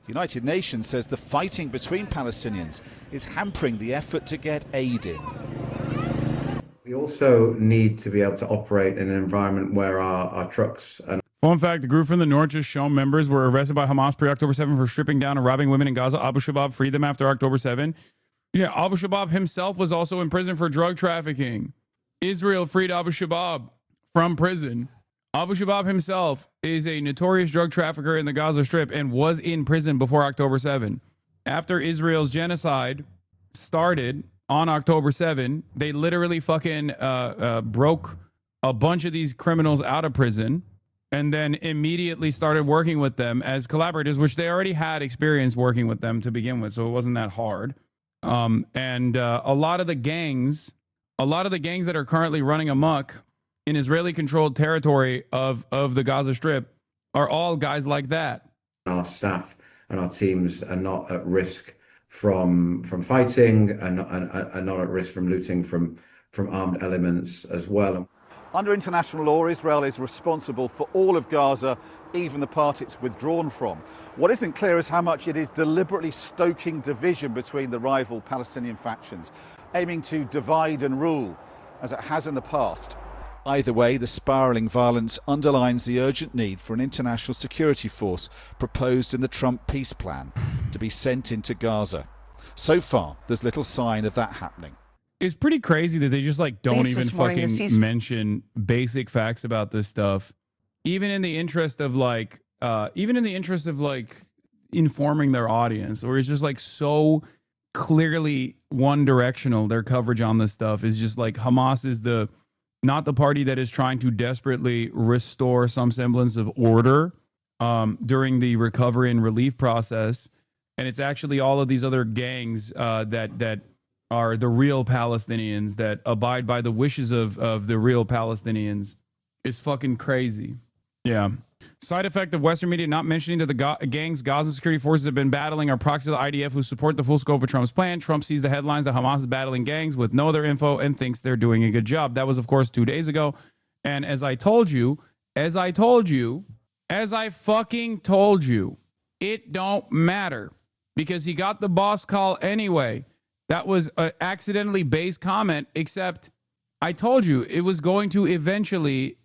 The United Nations says the fighting between Palestinians is hampering the effort to get aid in. We also need to be able to operate in an environment where our trucks and Fun fact, the group from the north just shown members were arrested by Hamas pre-October 7 for stripping down and robbing women in Gaza. Abu Shabab freed them after October 7. Yeah, Abu Shabab himself was also in prison for drug trafficking. Israel freed Abu Shabab from prison. Abu Shabab himself is a notorious drug trafficker in the Gaza Strip and was in prison before October 7. After Israel's genocide started on October 7, they literally fucking broke a bunch of these criminals out of prison and then immediately started working with them as collaborators, which they already had experience working with them to begin with, so it wasn't that hard. A lot of the gangs that are currently running amok in Israeli-controlled territory of the Gaza Strip are all guys like that. our staff and our teams are not at risk from fighting and not at risk from looting from armed elements as well. Under international law, Israel is responsible for all of Gaza, even the part it's withdrawn from. What isn't clear is how much it is deliberately stoking division between the rival Palestinian factions, aiming to divide and rule, as it has in the past. Either way, the spiralling violence underlines the urgent need for an international security force proposed in the Trump peace plan to be sent into Gaza. So far, there's little sign of that happening. It's pretty crazy that they just like don't even fucking mention basic facts about this stuff, even in the interest of like informing their audience, where it's just like so clearly one directional. Their coverage on this stuff is just like Hamas is not the party that is trying to desperately restore some semblance of order during the recovery and relief process, and it's actually all of these other gangs that are the real Palestinians that abide by the wishes of the real Palestinians. Is fucking crazy. Yeah. Side effect of Western media not mentioning that the gangs Gaza security forces have been battling are proxies of the IDF who support the full scope of Trump's plan. Trump sees the headlines that Hamas is battling gangs with no other info and thinks they're doing a good job. That was, of course, 2 days ago. And as I fucking told you, it don't matter because he got the boss call anyway. That was an accidentally based comment, except I told you it was going to eventually...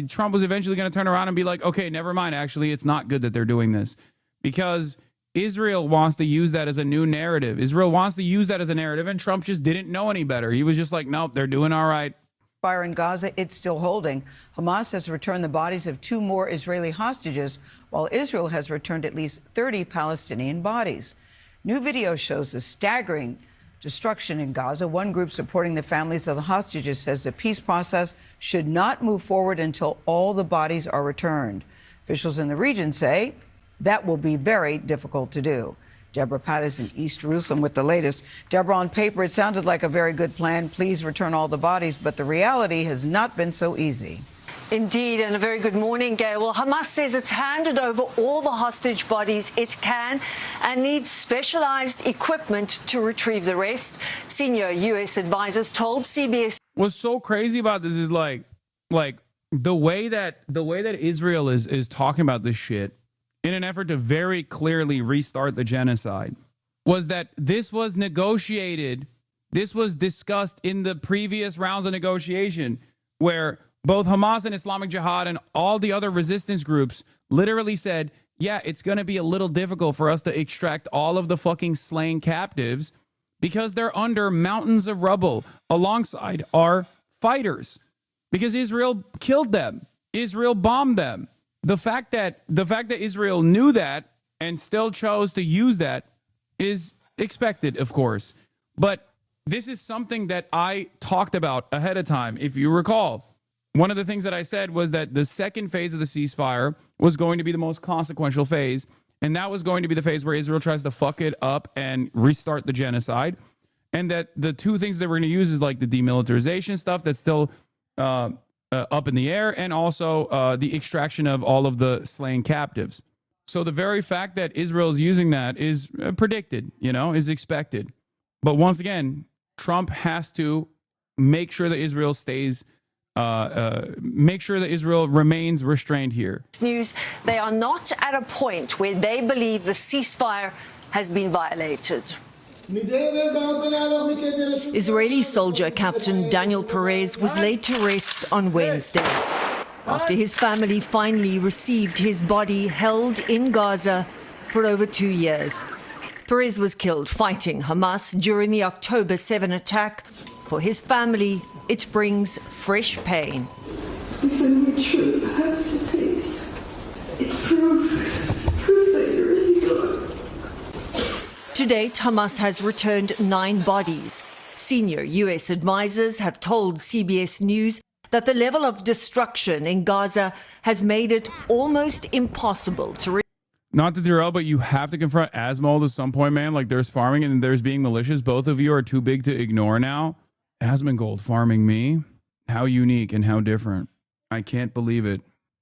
Trump was eventually going to turn around and be like, okay, never mind. Actually, it's not good that they're doing this because Israel wants to use that as a new narrative. Israel wants to use that as a narrative, and Trump just didn't know any better. He was just like, nope, they're doing all right. Fire in Gaza, it's still holding. Hamas has returned the bodies of 2 more Israeli hostages, while Israel has returned at least 30 Palestinian bodies. New video shows a staggering destruction in Gaza. One group supporting the families of the hostages says the peace process should not move forward until all the bodies are returned. Officials in the region say that will be very difficult to do. Deborah Pattis in East Jerusalem with the latest. Deborah, on paper, it sounded like a very good plan. Please return all the bodies, but the reality has not been so easy. Indeed, and a very good morning, Gail. Well, Hamas says it's handed over all the hostage bodies it can and needs specialized equipment to retrieve the rest. Senior U.S. advisors told CBS. What's so crazy about this is like the way that Israel is talking about this shit in an effort to very clearly restart the genocide was that this was negotiated. This was discussed in the previous rounds of negotiation where both Hamas and Islamic Jihad and all the other resistance groups literally said, yeah, it's going to be a little difficult for us to extract all of the fucking slain captives because they're under mountains of rubble alongside our fighters because Israel killed them. Israel bombed them. The fact that Israel knew that and still chose to use that is expected, of course. But this is something that I talked about ahead of time, if you recall. One of the things that I said was that the second phase of the ceasefire was going to be the most consequential phase, and that was going to be the phase where Israel tries to fuck it up and restart the genocide, and that the two things that we're going to use is like the demilitarization stuff that's still up in the air, and also the extraction of all of the slain captives. So the very fact that Israel is using that is predicted, is expected. But once again, Trump has to make sure that Israel stays... make sure that Israel remains restrained here. News, they are not at a point where they believe the ceasefire has been violated. Israeli soldier Captain Daniel Perez was laid to rest on Wednesday after his family finally received his body held in Gaza for over 2 years. Perez was killed fighting Hamas during the October 7 attack. For his family, it brings fresh pain. It's a new truth I have to face. It's proof that you're really gone. To date, Hamas has returned 9 bodies. Senior U.S. advisors have told CBS News that the level of destruction in Gaza has made it almost impossible to... Not to derail, but you have to confront Asmold at some point, man. Like, there's farming and there's being malicious. Both of you are too big to ignore now. Asmongold farming me? How unique and how different. I can't believe it.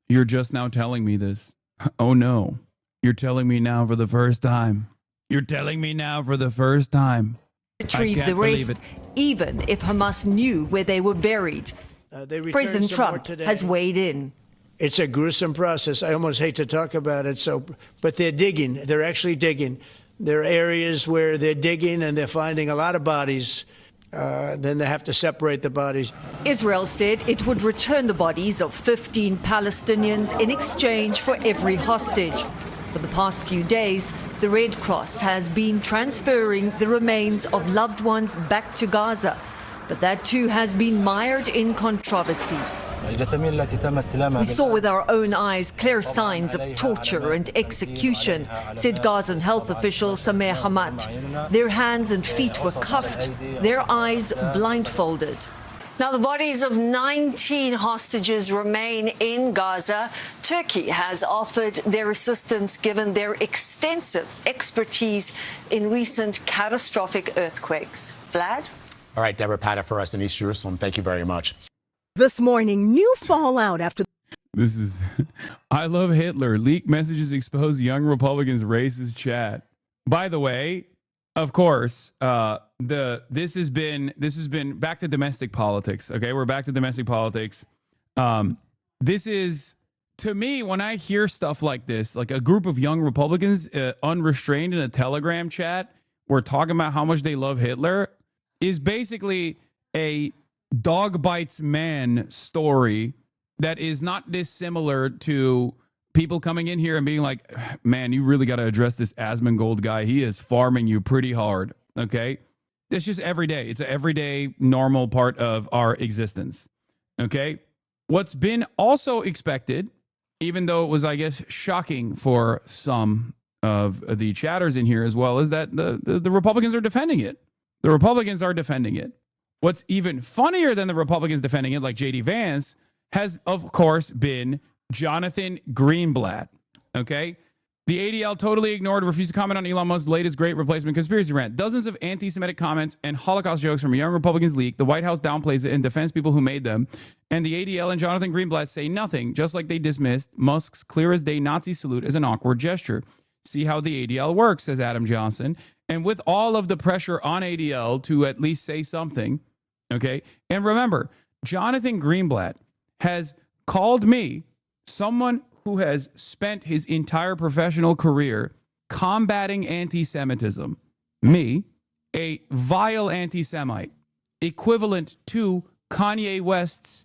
You're just now telling me this. Oh no. You're telling me now for the first time. You're telling me now for the first time. Retrieve the rest, even if Hamas knew where they were buried. President Trump has weighed in. It's a gruesome process. I almost hate to talk about it. But they're digging. They're actually digging. There are areas where they're digging and they're finding a lot of bodies. Then they have to separate the bodies. Israel said it would return the bodies of 15 Palestinians in exchange for every hostage. For the past few days, the Red Cross has been transferring the remains of loved ones back to Gaza. But that too has been mired in controversy. We saw with our own eyes clear signs of torture and execution, said Gazan health official Sameh Hamad. Their hands and feet were cuffed, their eyes blindfolded. Now, the bodies of 19 hostages remain in Gaza. Turkey has offered their assistance given their extensive expertise in recent catastrophic earthquakes. Vlad? All right, Deborah Patta for us in East Jerusalem. Thank you very much. This morning, new fallout after... This is, I love Hitler. Leak messages expose young Republicans' racist chat. By the way, of course, this has been back to domestic politics. Okay, we're back to domestic politics. This is, to me, when I hear stuff like this, like a group of young Republicans unrestrained in a Telegram chat, we're talking about how much they love Hitler, is basically a dog bites man story that is not dissimilar to people coming in here and being like, man, you really got to address this Asmongold guy. He is farming you pretty hard. Okay. It's just every day. It's an everyday normal part of our existence. Okay. What's been also expected, even though it was, I guess, shocking for some of the chatters in here as well, is that the Republicans are defending it. The Republicans are defending it. What's even funnier than the Republicans defending it, like J.D. Vance, has, of course, been Jonathan Greenblatt. Okay? The ADL totally ignored, refused to comment on Elon Musk's latest great replacement conspiracy rant. Dozens of anti-Semitic comments and Holocaust jokes from young Republicans leak. The White House downplays it and defends people who made them. And the ADL and Jonathan Greenblatt say nothing, just like they dismissed Musk's clear-as-day Nazi salute as an awkward gesture. See how the ADL works, says Adam Johnson. And with all of the pressure on ADL to at least say something, okay? And remember, Jonathan Greenblatt has called me, someone who has spent his entire professional career combating anti-Semitism, me, a vile anti-Semite, equivalent to Kanye West's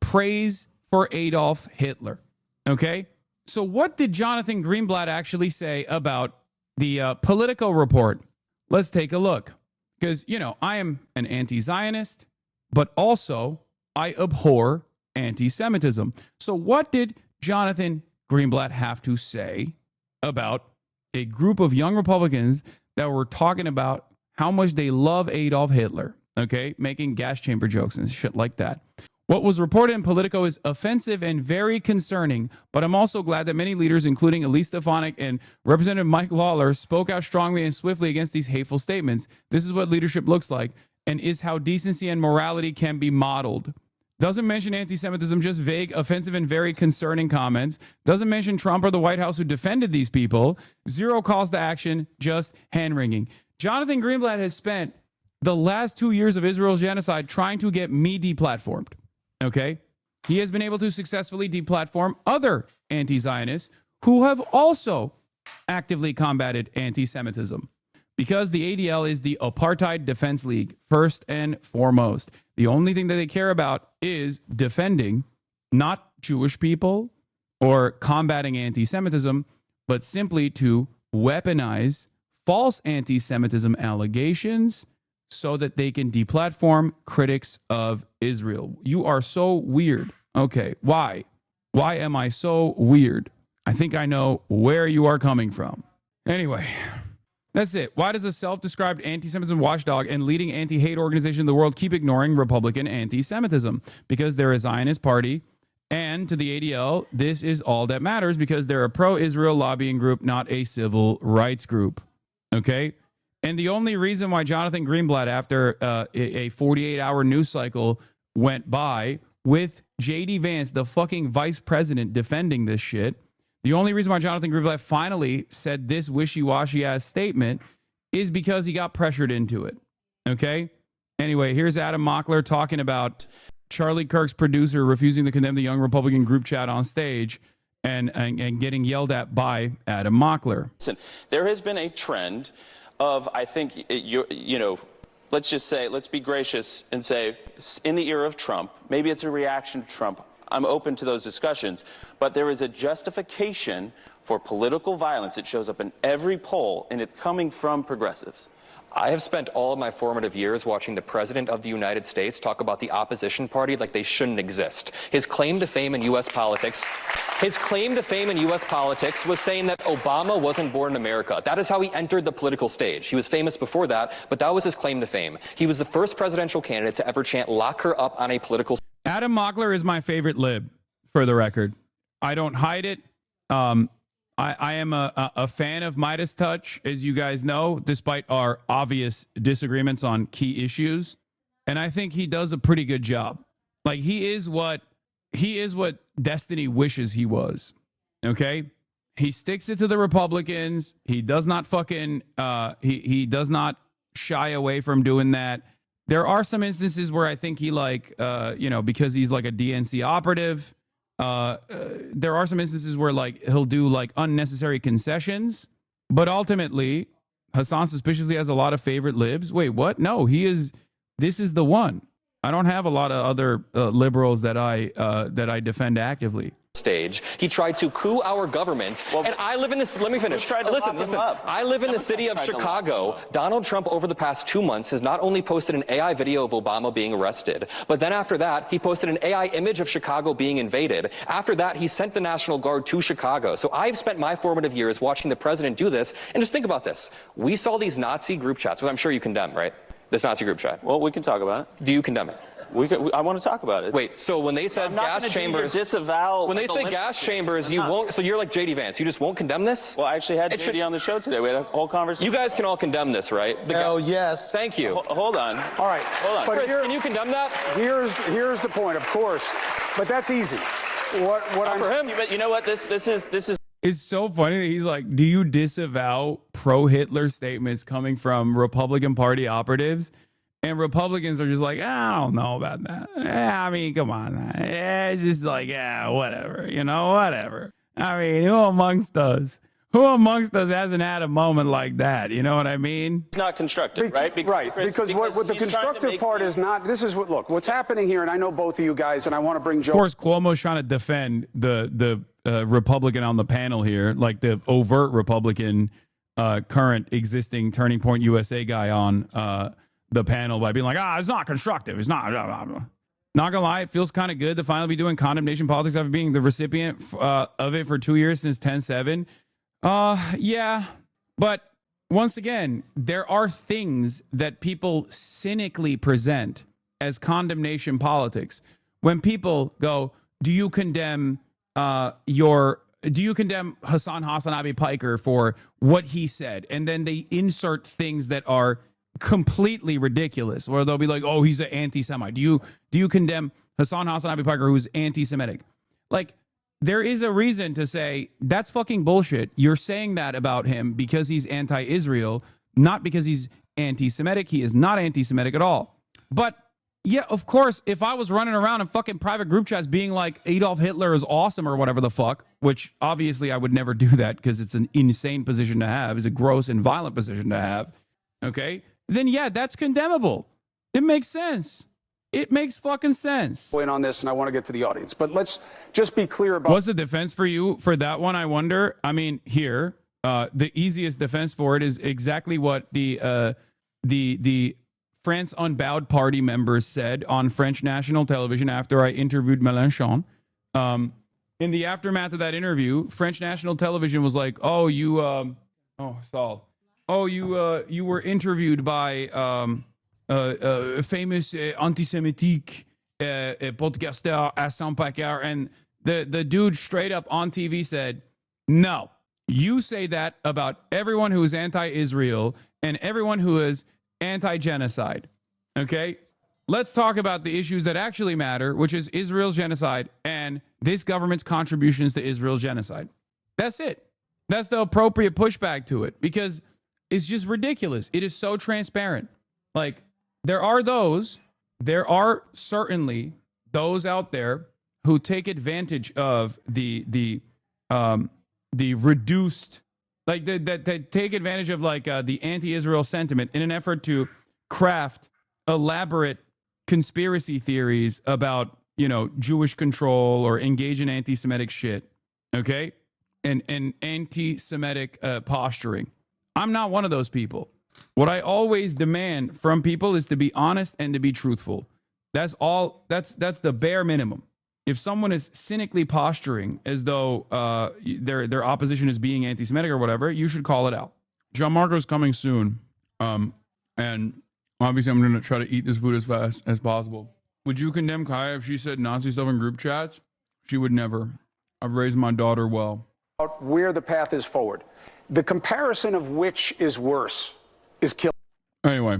praise for Adolf Hitler. Okay? So what did Jonathan Greenblatt actually say about the Politico report? Let's take a look. Because, you know, I am an anti-Zionist, but also I abhor anti-Semitism. So what did Jonathan Greenblatt have to say about a group of young Republicans that were talking about how much they love Adolf Hitler, okay, making gas chamber jokes and shit like that? What was reported in Politico is offensive and very concerning, but I'm also glad that many leaders, including Elise Stefanik and Representative Mike Lawler, spoke out strongly and swiftly against these hateful statements. This is what leadership looks like and is how decency and morality can be modeled. Doesn't mention anti-Semitism, just vague, offensive, and very concerning comments. Doesn't mention Trump or the White House who defended these people. Zero calls to action, just hand-wringing. Jonathan Greenblatt has spent the last 2 years of Israel's genocide trying to get me deplatformed. Okay? He has been able to successfully deplatform other anti-Zionists who have also actively combated anti-Semitism. Because the ADL is the Apartheid Defense League, first and foremost. The only thing that they care about is defending not Jewish people or combating anti-Semitism, but simply to weaponize false anti-Semitism allegations so that they can deplatform critics of Israel. You are so weird. Okay, why? Why am I so weird? I think I know where you are coming from. Anyway, that's it. Why does a self-described anti-Semitism watchdog and leading anti-hate organization in the world keep ignoring Republican anti-Semitism? Because they're a Zionist party, and to the ADL, this is all that matters because they're a pro-Israel lobbying group, not a civil rights group. Okay? And the only reason why Jonathan Greenblatt, after a 48-hour news cycle went by with J.D. Vance, the fucking vice president, defending this shit, the only reason why Jonathan Greenblatt finally said this wishy-washy ass statement is because he got pressured into it. Okay? Anyway, here's Adam Mockler talking about Charlie Kirk's producer refusing to condemn the young Republican group chat on stage and getting yelled at by Adam Mockler. Listen, there has been a trend of, I think, you know, let's just say, let's be gracious and say, in the era of Trump, maybe it's a reaction to Trump. I'm open to those discussions. But there is a justification for political violence. It shows up in every poll, and it's coming from progressives. I have spent all of my formative years watching the President of the United States talk about the opposition party like they shouldn't exist. His claim to fame in U.S. politics was saying that Obama wasn't born in America. That is how he entered the political stage. He was famous before that, but that was his claim to fame. He was the first presidential candidate to ever chant "lock her up" on a political stage. Adam Mockler is my favorite lib, for the record. I don't hide it. I am a fan of Midas Touch, as you guys know, despite our obvious disagreements on key issues. And I think he does a pretty good job. Like, he is what he is what destiny wishes he was. Okay? He sticks it to the Republicans. He does not fucking he does not shy away from doing that. There are some instances where I think he because he's like a DNC operative, there are some instances where like he'll do like unnecessary concessions, but ultimately Hasan suspiciously has a lot of favorite libs. Wait, what? No, this is the one. I don't have a lot of other liberals that I defend actively. Stage. He tried to coup our government, and I live in this. Let me finish. Listen. I live in the city of Chicago. Donald Trump, over the past 2 months, has not only posted an AI video of Obama being arrested, but then after that, he posted an AI image of Chicago being invaded. After that, he sent the National Guard to Chicago. So I've spent my formative years watching the president do this, and just think about this. We saw these Nazi group chats, which I'm sure you condemn, right? This Nazi group chat. Well, we can talk about it. Do you condemn it? I want to talk about it. Wait, so when they said gas chambers, disavow. When they say gas chambers, you won't. So you're like JD Vance. You just won't condemn this? Well, I actually had JD on the show today. We had a whole conversation. You guys can all condemn this, right? Yes. Thank you. Hold on. All right. Hold on. But Chris, can you condemn that? Here's the point, of course. But that's easy. What I'm for him? But you know what? This is. It's so funny that he's like, do you disavow pro-Hitler statements coming from Republican Party operatives? And Republicans are just like, I don't know about that. I mean, come on. It's just like, whatever. Whatever. I mean, who amongst us hasn't had a moment like that? You know what I mean? It's not constructive, right? Because what the constructive part is not, this is what, look, what's happening here, and I know both of you guys, and I want to bring Joe. Of course, Cuomo's trying to defend the Republican on the panel here, like the overt Republican current existing Turning Point USA guy on the panel by being like, it's not constructive. It's not. Not gonna lie, it feels kind of good to finally be doing condemnation politics after being the recipient of it for 2 years since 10/7. Yeah, but once again, there are things that people cynically present as condemnation politics. When people go, do you condemn HasanAbi Piker for what he said? And then they insert things that are completely ridiculous, where they'll be like, oh, he's an anti-Semite. Do you condemn HasanAbi Piker, who's anti-Semitic? Like, there is a reason to say that's fucking bullshit. You're saying that about him because he's anti-Israel, not because he's anti-Semitic. He is not anti-Semitic at all. But yeah, of course, if I was running around in fucking private group chats being like Adolf Hitler is awesome or whatever the fuck, which obviously I would never do that because it's an insane position to have. It's a gross and violent position to have. Okay? Then yeah, that's condemnable. It makes sense. It makes fucking sense. In on this, and I want to get to the audience, but let's just be clear about. What's the defense for you for that one? I wonder. I mean, here, the easiest defense for it is exactly what the France Unbowed Party members said on French national television after I interviewed Mélenchon. In the aftermath of that interview, French national television was like, "Oh, you were interviewed by famous anti-Semitic podcaster Hassan Piker," and the dude straight up on TV said, "No, you say that about everyone who is anti-Israel and everyone who is anti-genocide." Okay, let's talk about the issues that actually matter, which is Israel's genocide and this government's contributions to Israel's genocide. That's it. That's the appropriate pushback to it, because it's just ridiculous. It is so transparent. Like, there are certainly those out there who take advantage of the reduced, like that take advantage of like the anti-Israel sentiment in an effort to craft elaborate conspiracy theories about, Jewish control or engage in anti-Semitic shit. Okay, and anti-Semitic posturing. I'm not one of those people. What I always demand from people is to be honest and to be truthful. That's all. That's the bare minimum. If someone is cynically posturing as though their opposition is being anti-Semitic or whatever, you should call it out. Gianmarco's coming soon, and obviously I'm going to try to eat this food as fast as possible. Would you condemn Kaya if she said Nazi stuff in group chats? She would never. I've raised my daughter well. Where the path is forward. The comparison of which is worse is killing. Anyway,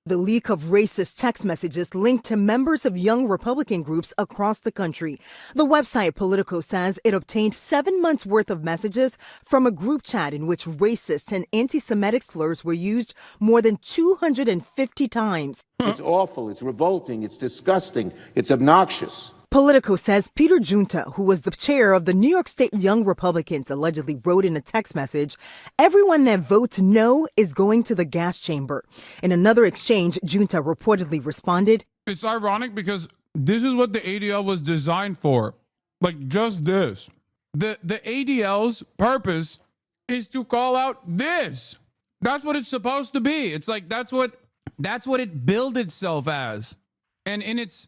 The leak of racist text messages linked to members of young Republican groups across the country. The website Politico says it obtained 7 months' worth of messages from a group chat in which racist and anti-Semitic slurs were used more than 250 times. It's awful, it's revolting, it's disgusting, it's obnoxious. Politico says Peter Junta, who was the chair of the New York State Young Republicans, allegedly wrote in a text message, "Everyone that votes no is going to the gas chamber." In another exchange, Junta reportedly responded, "It's ironic because this is what the ADL was designed for. Like just this. The ADL's purpose is to call out this. That's what it's supposed to be. It's like that's what it billed itself as. And in its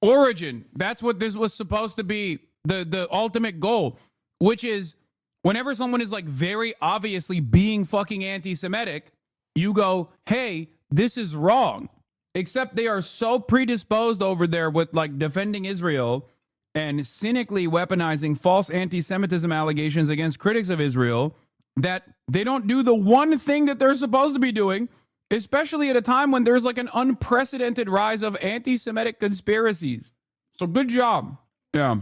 origin, that's what this was supposed to be, the ultimate goal, which is whenever someone is like very obviously being fucking anti-Semitic, you go, hey, this is wrong. Except they are so predisposed over there with like defending Israel and cynically weaponizing false anti-Semitism allegations against critics of Israel that they don't do the one thing that they're supposed to be doing, especially at a time when there's like an unprecedented rise of anti-Semitic conspiracies. So good job. Yeah.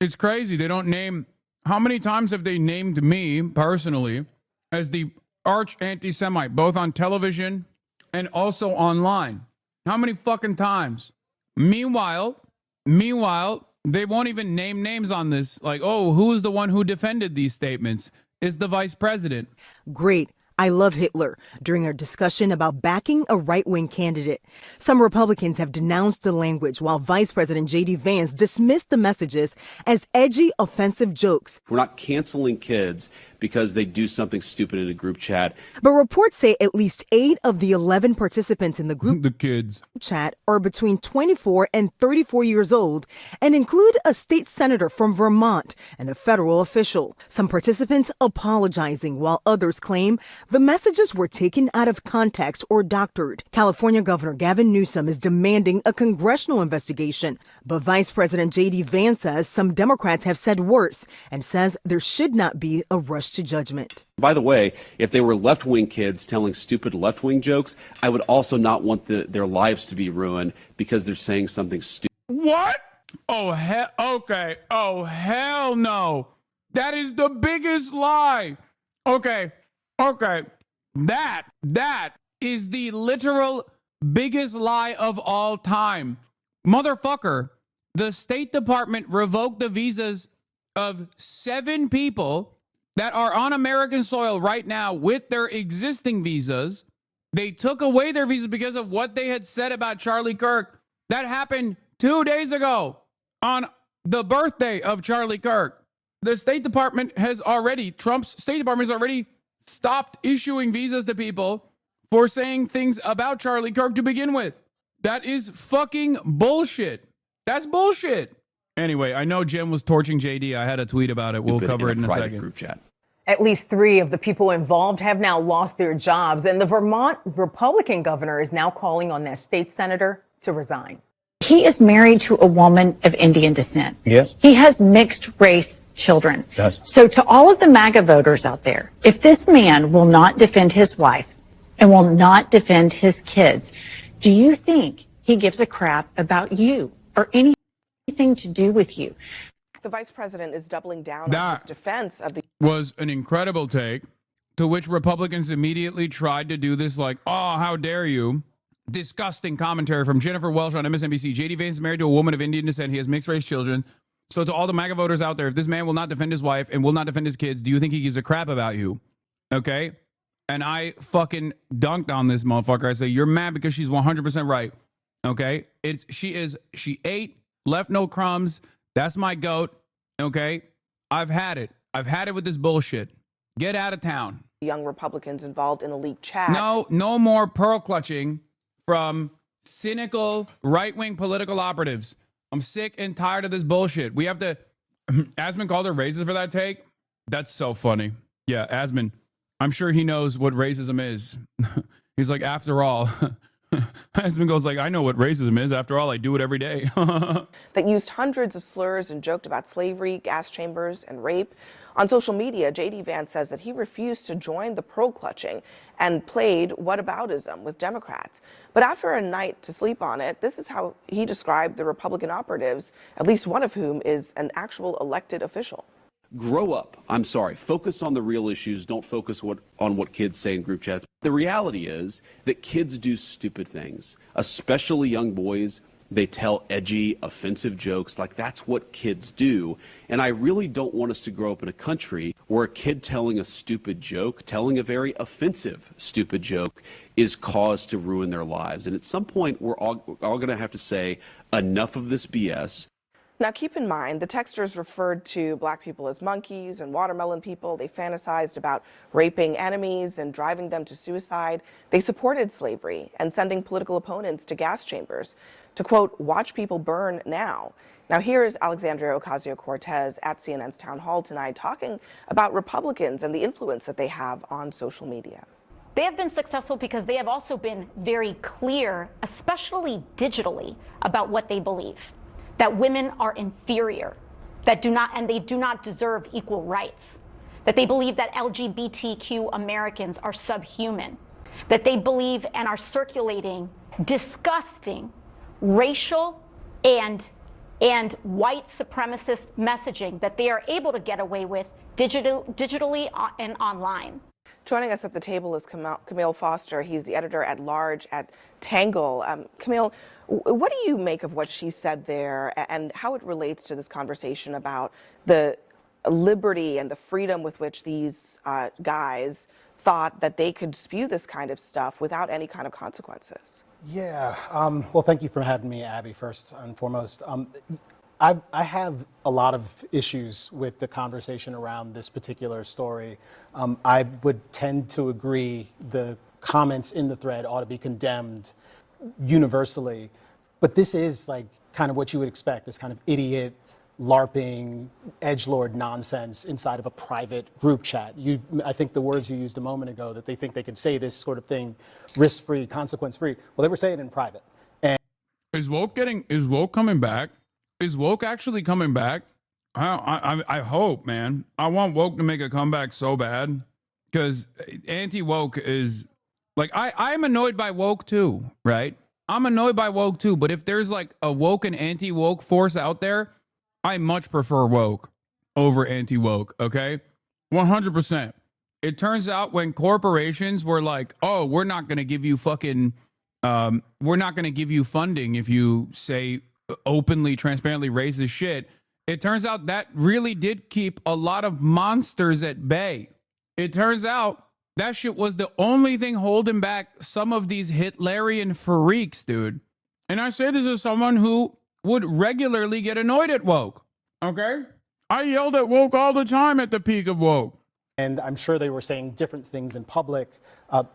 It's crazy. They don't name, how many times have they named me personally as the arch anti-Semite, both on television and also online? How many fucking times? Meanwhile, they won't even name names on this. Like, oh, who's the one who defended these statements? It's the vice president. Great. I love Hitler during a discussion about backing a right-wing candidate. Some Republicans have denounced the language, while Vice President J.D. Vance dismissed the messages as edgy, offensive jokes. We're not canceling kids because they do something stupid in a group chat. But reports say at least 8 of the 11 participants in the group the kids chat are between 24 and 34 years old and include a state senator from Vermont and a federal official. Some participants apologizing, while others claim the messages were taken out of context or doctored. California Governor Gavin Newsom is demanding a congressional investigation, but Vice President J.D. Vance says some Democrats have said worse and says there should not be a rush to judgment. By the way, if they were left-wing kids telling stupid left-wing jokes, I would also not want their lives to be ruined because they're saying something stupid. What? Oh, okay. Oh, hell no. That is the biggest lie. Okay. That is the literal biggest lie of all time. Motherfucker, the State Department revoked the visas of 7 people that are on American soil right now with their existing visas. They took away their visas because of what they had said about Charlie Kirk. That happened 2 days ago on the birthday of Charlie Kirk. The State Department Trump's State Department has already stopped issuing visas to people for saying things about Charlie Kirk to begin with. That is fucking bullshit. That's bullshit. Anyway, I know Jen was torching JD. I had a tweet about it. We'll cover it in a second. Group chat. At least 3 of the people involved have now lost their jobs, and the Vermont Republican governor is now calling on that state senator to resign. He is married to a woman of Indian descent. Yes. He has mixed race children. Yes. So to all of the MAGA voters out there, if this man will not defend his wife and will not defend his kids, do you think he gives a crap about you or anything to do with you? The vice president is doubling down on his defense of the... Was an incredible take, to which Republicans immediately tried to do this like, oh, how dare you? Disgusting commentary from Jennifer Welsh on MSNBC. J.D. Vance is married to a woman of Indian descent. He has mixed race children. So to all the MAGA voters out there, if this man will not defend his wife and will not defend his kids, do you think he gives a crap about you? Okay? And I fucking dunked on this motherfucker. I say, you're mad because she's 100% right. Okay? She ate, left no crumbs. That's my goat. Okay? I've had it. I've had it with this bullshit. Get out of town. young Republicans involved in a leaked chat. No more pearl clutching from cynical right-wing political operatives. I'm sick and tired of this bullshit. We have to... Asman called her racist for that take. That's so funny. Yeah, Asman. I'm sure he knows what racism is. He's like, after all, My husband goes like, I know what racism is. After all, I do it every day. That used hundreds of slurs and joked about slavery, gas chambers, and rape. On social media, J.D. Vance says that he refused to join the pearl clutching and played whataboutism with Democrats. But after a night to sleep on it, this is how he described the Republican operatives, at least one of whom is an actual elected official. Grow up. I'm sorry. Focus on the real issues. Don't focus on what kids say in group chats. The reality is that kids do stupid things, especially young boys. They tell edgy, offensive jokes. Like, that's what kids do. And I really don't want us to grow up in a country where a kid telling a stupid joke, telling a very offensive stupid joke, is cause to ruin their lives. And at some point, we're all going to have to say, enough of this BS. Now, keep in mind, the texters referred to black people as monkeys and watermelon people. They fantasized about raping enemies and driving them to suicide. They supported slavery and sending political opponents to gas chambers to, quote, watch people burn now. Now, here is Alexandria Ocasio-Cortez at CNN's town hall tonight talking about Republicans and the influence that they have on social media. They have been successful because they have also been very clear, especially digitally, about what they believe. That women are inferior, they do not deserve equal rights, that they believe that LGBTQ Americans are subhuman, that they believe and are circulating disgusting racial and white supremacist messaging that they are able to get away with digitally and online. Joining us at the table is Camille Foster. He's the editor-at-large at Tangle. Camille, what do you make of what she said there and how it relates to this conversation about the liberty and the freedom with which these guys thought that they could spew this kind of stuff without any kind of consequences? Yeah, well, thank you for having me, Abby, first and foremost. I have a lot of issues with the conversation around this particular story. I would tend to agree the comments in the thread ought to be condemned universally, but this is like kind of what you would expect, this kind of idiot, LARPing, edgelord nonsense inside of a private group chat. I think the words you used a moment ago, that they think they could say this sort of thing risk-free, consequence-free. Well, they were saying it in private. And is woke coming back? Is woke actually coming back? I hope, man. I want woke to make a comeback so bad, because anti-woke is like, I'm annoyed by woke too, right? I'm annoyed by woke too, but if there's like a woke and anti-woke force out there, I much prefer woke over anti-woke, okay? 100%. It turns out when corporations were like, oh, we're not going to give you fucking, we're not going to give you funding if you say openly, transparently racist shit, it turns out that really did keep a lot of monsters at bay. It turns out that shit was the only thing holding back some of these Hitlerian freaks, dude. And I say this as someone who would regularly get annoyed at woke, okay? I yelled at woke all the time at the peak of woke. And I'm sure they were saying different things in public.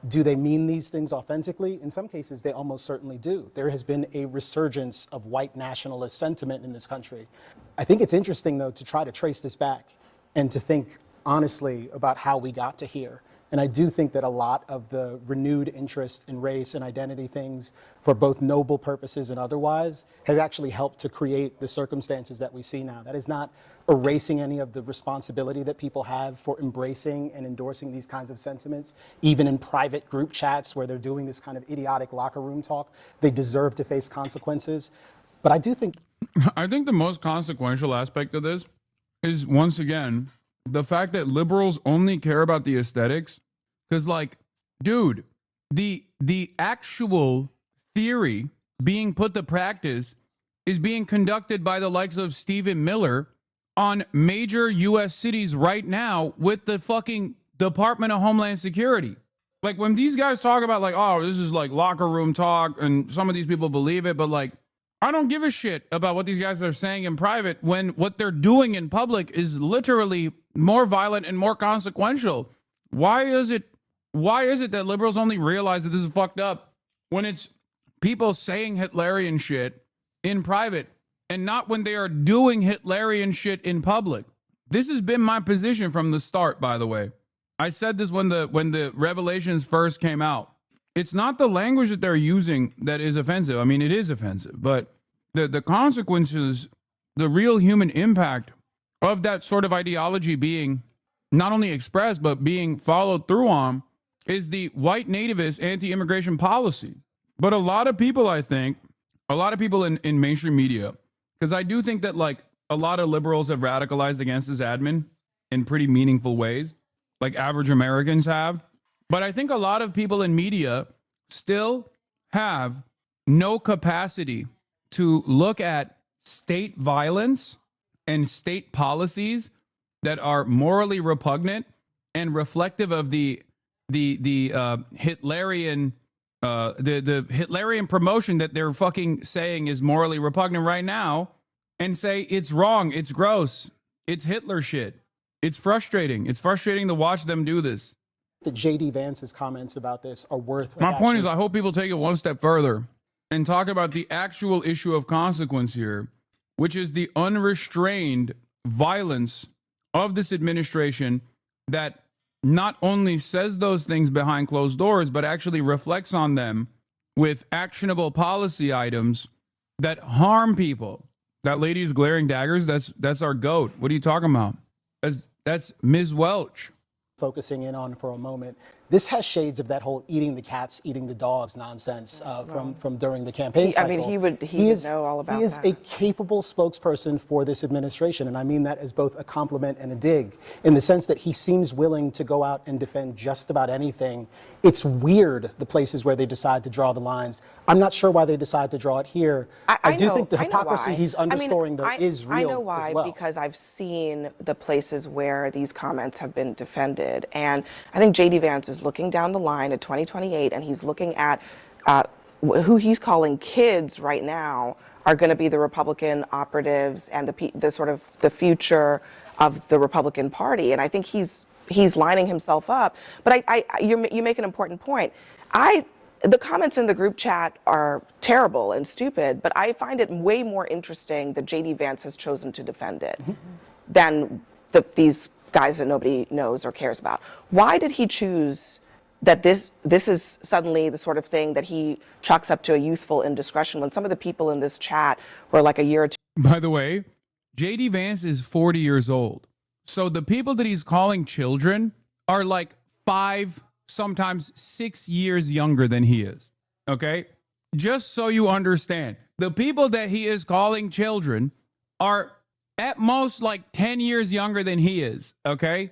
Do they mean these things authentically? In some cases, they almost certainly do. There has been a resurgence of white nationalist sentiment in this country. I think it's interesting, though, to try to trace this back and to think honestly about how we got to here. And I do think that a lot of the renewed interest in race and identity things for both noble purposes and otherwise has actually helped to create the circumstances that we see now. That is not erasing any of the responsibility that people have for embracing and endorsing these kinds of sentiments, even in private group chats where they're doing this kind of idiotic locker room talk. They deserve to face consequences. But I do think... I think the most consequential aspect of this is, once again, the fact that liberals only care about the aesthetics. Because, like, dude, the actual theory being put to practice is being conducted by the likes of Stephen Miller on major U.S. cities right now with the fucking Department of Homeland Security. Like, when these guys talk about, like, oh, this is like locker room talk, and some of these people believe it, but, like, I don't give a shit about what these guys are saying in private when what they're doing in public is literally more violent and more consequential. Why is it that liberals only realize that this is fucked up when it's people saying Hitlerian shit in private and not when they are doing Hitlerian shit in public? This has been my position from the start, by the way. I said this when the revelations first came out. it's not the language that they're using that is offensive. I mean, it is offensive, but the consequences, the real human impact of that sort of ideology being not only expressed, but being followed through on is the white nativist anti-immigration policy. But a lot of people, I think, a lot of people in mainstream media, because I do think that like a lot of liberals have radicalized against this admin in pretty meaningful ways, like average Americans have. But I think a lot of people in media still have no capacity to look at state violence and state policies that are morally repugnant and reflective of the Hitlerian the Hitlerian promotion that they're fucking saying is morally repugnant right now, and say it's wrong, it's gross, it's Hitler shit. It's frustrating. It's frustrating to watch them do this. The J.D. Vance's comments about this are worth. My point is, I hope people take it one step further and talk about the actual issue of consequence here, which is the unrestrained violence of this administration that not only says those things behind closed doors, but actually reflects on them with actionable policy items that harm people. That lady is glaring daggers. That's our GOAT. What are you talking about? That's Ms. Welch. Focusing in on for a moment, this has shades of that whole eating the cats, eating the dogs nonsense from during the campaign cycle. I mean, he would know all about that. He is a capable spokesperson for this administration, and I mean that as both a compliment and a dig, in the sense that he seems willing to go out and defend just about anything. It's weird, the places where they decide to draw the lines. I'm not sure why they decide to draw it here. I do think the hypocrisy he's underscoring, though, is real. I know why, as well. because I've seen the places where these comments have been defended. And I think J.D. Vance is looking down the line at 2028, and he's looking at who he's calling kids right now are going to be the Republican operatives and the sort of the future of the Republican Party. And I think he's lining himself up. But you make an important point. The comments in the group chat are terrible and stupid, but I find it way more interesting that J.D. Vance has chosen to defend it than these guys that nobody knows or cares about. Why did he choose that this is suddenly the sort of thing that he chalks up to a youthful indiscretion when some of the people in this chat were like a year or two? By the way, J.D. Vance is 40 years old. So the people that he's calling children are like 5, sometimes 6 years younger than he is. Okay? Just so you understand, the people that he is calling children are at most like 10 years younger than he is. Okay?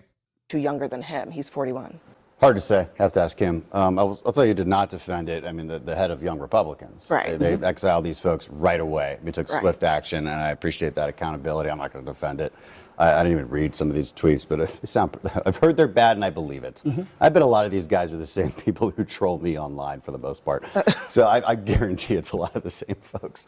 Too younger than him. He's 41. Hard to say. Have to ask him. I'll tell you, did not defend it. I mean, the head of Young Republicans. Right. They exiled these folks right away. We took swift action, and I appreciate that accountability. I'm not going to defend it. I didn't even read some of these tweets, but I've heard they're bad, and I believe it. I bet a lot of these guys are the same people who troll me online for the most part. So I guarantee it's a lot of the same folks.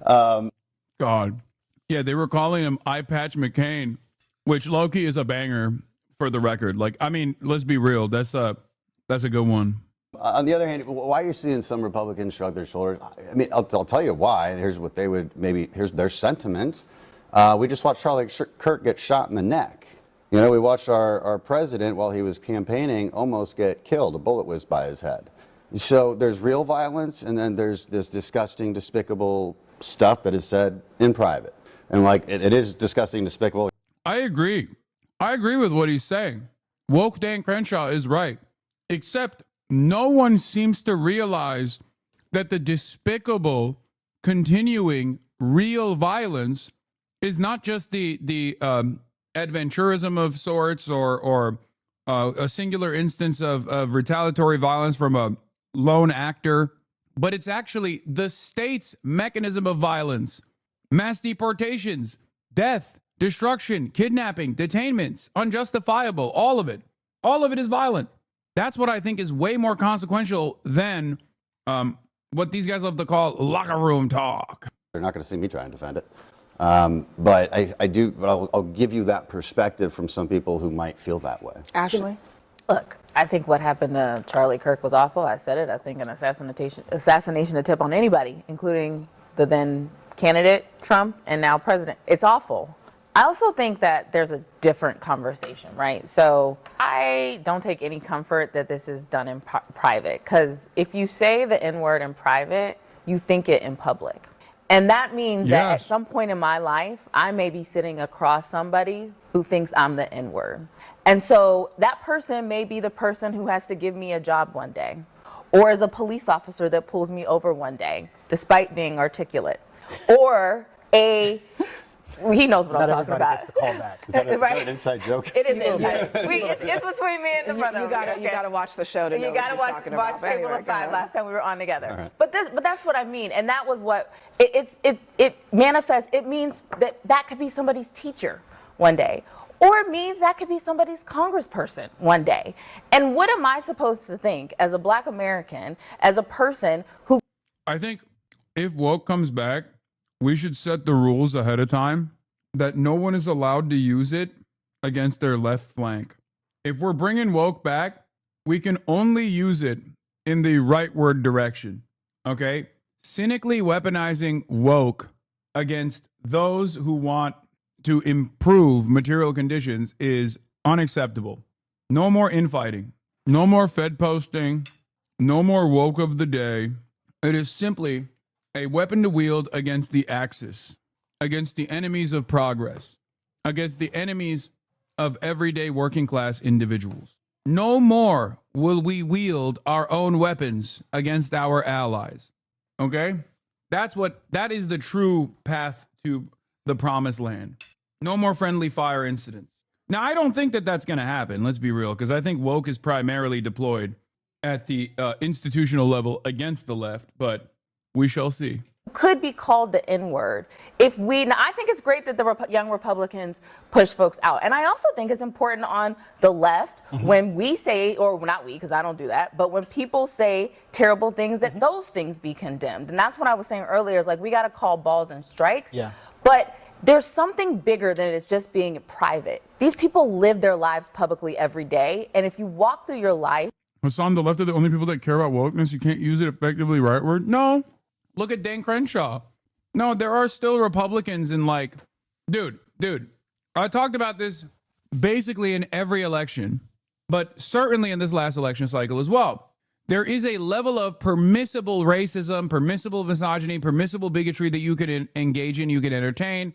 God. Yeah, they were calling him Eye Patch McCain, which low-key is a banger for the record. Like, I mean, let's be real. That's a good one. On the other hand, why are you seeing some Republicans shrug their shoulders? I mean, I'll tell you why. Here's what they would here's their sentiment. We just watched Charlie Kirk get shot in the neck. You know, we watched our president, while he was campaigning, almost get killed. A bullet whizzed by his head. So there's real violence, and then there's this disgusting, despicable stuff that is said in private. And like, it is disgusting, despicable. I agree with what he's saying. Woke Dan Crenshaw is right. Except no one seems to realize that the despicable, continuing, real violence is not just the adventurism of sorts or a singular instance of retaliatory violence from a lone actor, but it's actually the state's mechanism of violence. Mass deportations, death, destruction, kidnapping, detainments, unjustifiable, all of it. All of it is violent. That's what I think is way more consequential than what these guys love to call locker room talk. They're not going to see me try and defend it. But I'll give you that perspective from some people who might feel that way. Ashley? Look, I think what happened to Charlie Kirk was awful. I said it. I think an assassination attempt on anybody, including the then candidate, Trump, and now president. It's awful. I also think that there's a different conversation, right? So I don't take any comfort that this is done in private, because if you say the N-word in private, you think it in public. And that means that at some point in my life, I may be sitting across somebody who thinks I'm the N-word. And so that person may be the person who has to give me a job one day, or is a police officer that pulls me over one day, despite being articulate, or he knows what I'm talking about. Gets the call back. Is that an inside joke? It is inside. It's between me and the brother. You gotta watch the show to know what she's talking about. Watch Table of Five last time we were on together. Right. But that's what I mean, and that was what it manifests. It means that could be somebody's teacher one day, or it means that could be somebody's congressperson one day. And what am I supposed to think as a Black American, as a person who? I think if woke comes back, we should set the rules ahead of time that no one is allowed to use it against their left flank. If we're bringing woke back, we can only use it in the rightward direction, okay? Cynically weaponizing woke against those who want to improve material conditions is unacceptable. No more infighting, no more Fed posting, no more woke of the day. It is simply a weapon to wield against the axis, against the enemies of progress, against the enemies of everyday working class individuals. No more will we wield our own weapons against our allies. Okay? That is the true path to the promised land. No more friendly fire incidents. Now, I don't think that that's going to happen. Let's be real, because I think woke is primarily deployed at the institutional level against the left, but we shall see. Could be called the N-word. I think it's great that the young Republicans push folks out. And I also think it's important on the left when we say, or not we, because I don't do that, but when people say terrible things, that those things be condemned. And that's what I was saying earlier, is like, we got to call balls and strikes. Yeah. But there's something bigger than it's just being private. These people live their lives publicly every day. And if you walk through your life. Hassan, the left are the only people that care about wokeness. You can't use it effectively rightward. No. Look at Dan Crenshaw. No, there are still Republicans in dude, I talked about this basically in every election, but certainly in this last election cycle as well. There is a level of permissible racism, permissible misogyny, permissible bigotry that you can engage in, you can entertain,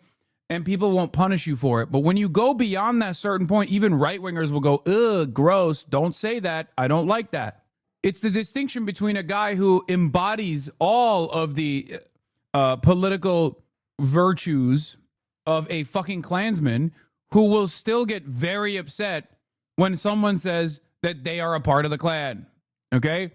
and people won't punish you for it. But when you go beyond that certain point, even right-wingers will go, ugh, gross, don't say that, I don't like that. It's the distinction between a guy who embodies all of the political virtues of a fucking Klansman, who will still get very upset when someone says that they are a part of the Klan. Okay?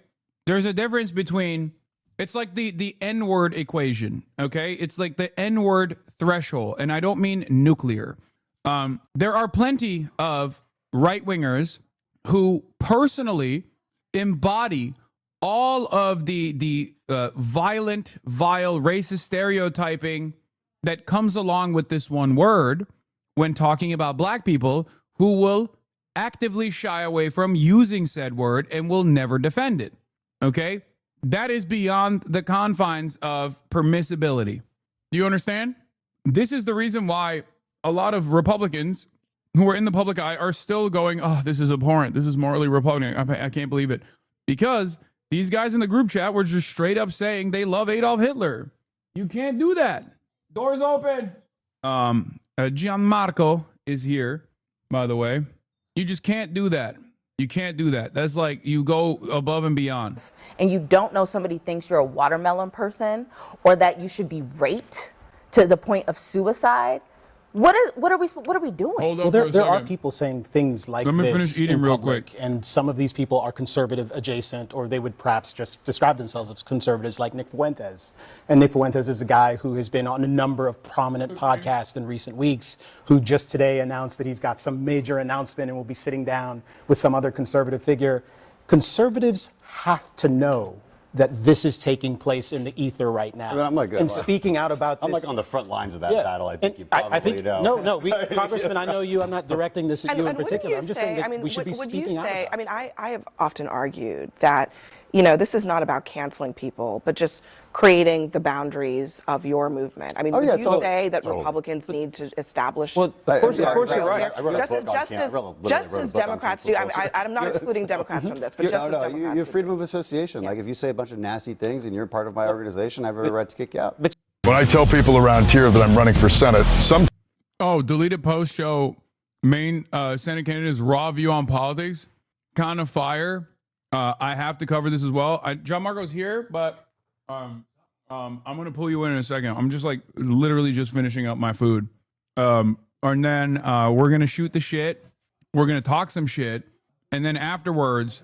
There's a difference between, it's like the N-word equation. Okay? It's like the N-word threshold. And I don't mean nuclear. There are plenty of right-wingers who personally embody all of the violent, vile, racist stereotyping that comes along with this one word when talking about Black people, who will actively shy away from using said word and will never defend it. Okay? That is beyond the confines of permissibility. Do you understand? This is the reason why a lot of Republicans who are in the public eye are still going, oh, this is abhorrent. This is morally repugnant. I can't believe it. Because these guys in the group chat were just straight up saying they love Adolf Hitler. You can't do that. Doors open. Gianmarco is here, by the way. You just can't do that. You can't do that. That's like you go above and beyond. And you don't know somebody thinks you're a watermelon person, or that you should be raped to the point of suicide. What are we doing? Well, there are people saying things like Let me this finish eating in real public, quick. and some of these people are conservative adjacent, or they would perhaps just describe themselves as conservatives, like Nick Fuentes. And Nick Fuentes is a guy who has been on a number of prominent podcasts in recent weeks, who just today announced that he's got some major announcement and will be sitting down with some other conservative figure. Conservatives have to know that this is taking place in the ether right now. I mean, I'm like, and speaking out about this. I'm like on the front lines of that battle. I think you probably I think, know. No, Congressman, I know you. I'm not directing this at you in particular. I'm just saying that we should be speaking out about it. I mean, I have often argued that you know, this is not about canceling people, but just creating the boundaries of your movement. I mean, would you say that Republicans need to establish? Well, of course you're right. Just as Democrats do. I'm not excluding Democrats from this, but just as Democrats. You have freedom of association. Like if you say a bunch of nasty things and you're part of my organization, I have every right to kick you out. When I tell people around here that I'm running for Senate, deleted post show main Senate candidate's raw view on politics. Kind of fire. I have to cover this as well. John Marco's here, but I'm going to pull you in a second. I'm just like literally just finishing up my food. And then we're going to shoot the shit. We're going to talk some shit. And then afterwards,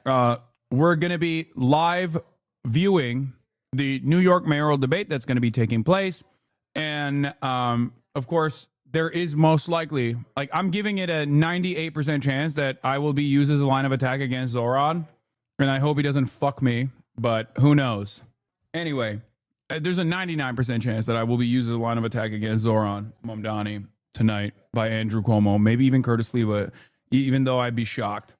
we're going to be live viewing the New York mayoral debate that's going to be taking place. And of course, there is most likely, like I'm giving it a 98% chance that I will be used as a line of attack against Zoran. And I hope he doesn't fuck me, but who knows? Anyway, there's a 99% chance that I will be used as a line of attack against Zoran Mamdani tonight by Andrew Cuomo, maybe even Curtis Lee, but even though I'd be shocked.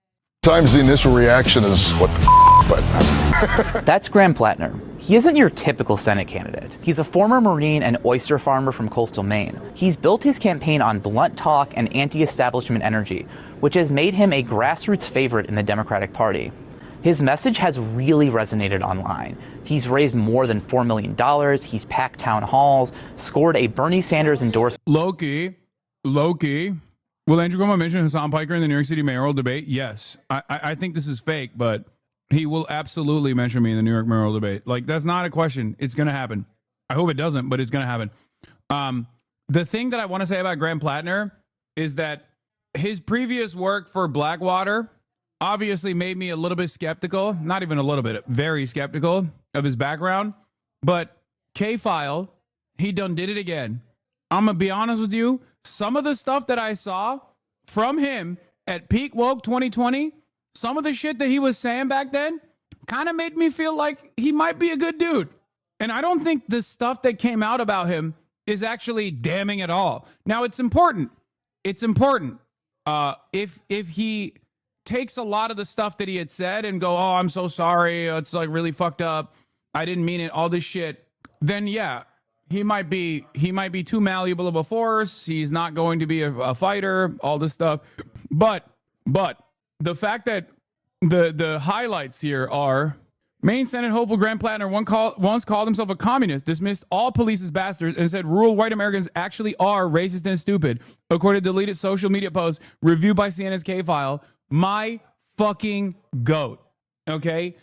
Sometimes the initial reaction is, what the but That's Graham Plattner. He isn't your typical Senate candidate. He's a former Marine and oyster farmer from coastal Maine. He's built his campaign on blunt talk and anti-establishment energy, which has made him a grassroots favorite in the Democratic Party. His message has really resonated online. He's raised more than $4 million. He's packed town halls, scored a Bernie Sanders endorsement. Loki. Will Andrew Cuomo mention Hassan Piker in the New York City mayoral debate? Yes. I think this is fake, but he will absolutely mention me in the New York mayoral debate. Like, that's not a question. It's going to happen. I hope it doesn't, but it's going to happen. The thing that I want to say about Graham Plattner is that his previous work for Blackwater obviously made me a little bit skeptical. Not even a little bit, very skeptical of his background. But K-File, he done did it again. I'm going to be honest with you. Some of the stuff that I saw from him at Peak Woke 2020, some of the shit that he was saying back then kind of made me feel like he might be a good dude. And I don't think the stuff that came out about him is actually damning at all. Now, it's important. It's important. If he takes a lot of the stuff that he had said and go, oh, I'm so sorry, it's like really fucked up, I didn't mean it, all this shit, then yeah, he might be too malleable of a force. He's not going to be a fighter, all this stuff. But the fact that the highlights here are Maine Senate hopeful Graham Plattner once called himself a communist, dismissed all police as bastards, and said rural white Americans actually are racist and stupid, according to deleted social media post reviewed by CNN's K-File. My fucking goat. Okay?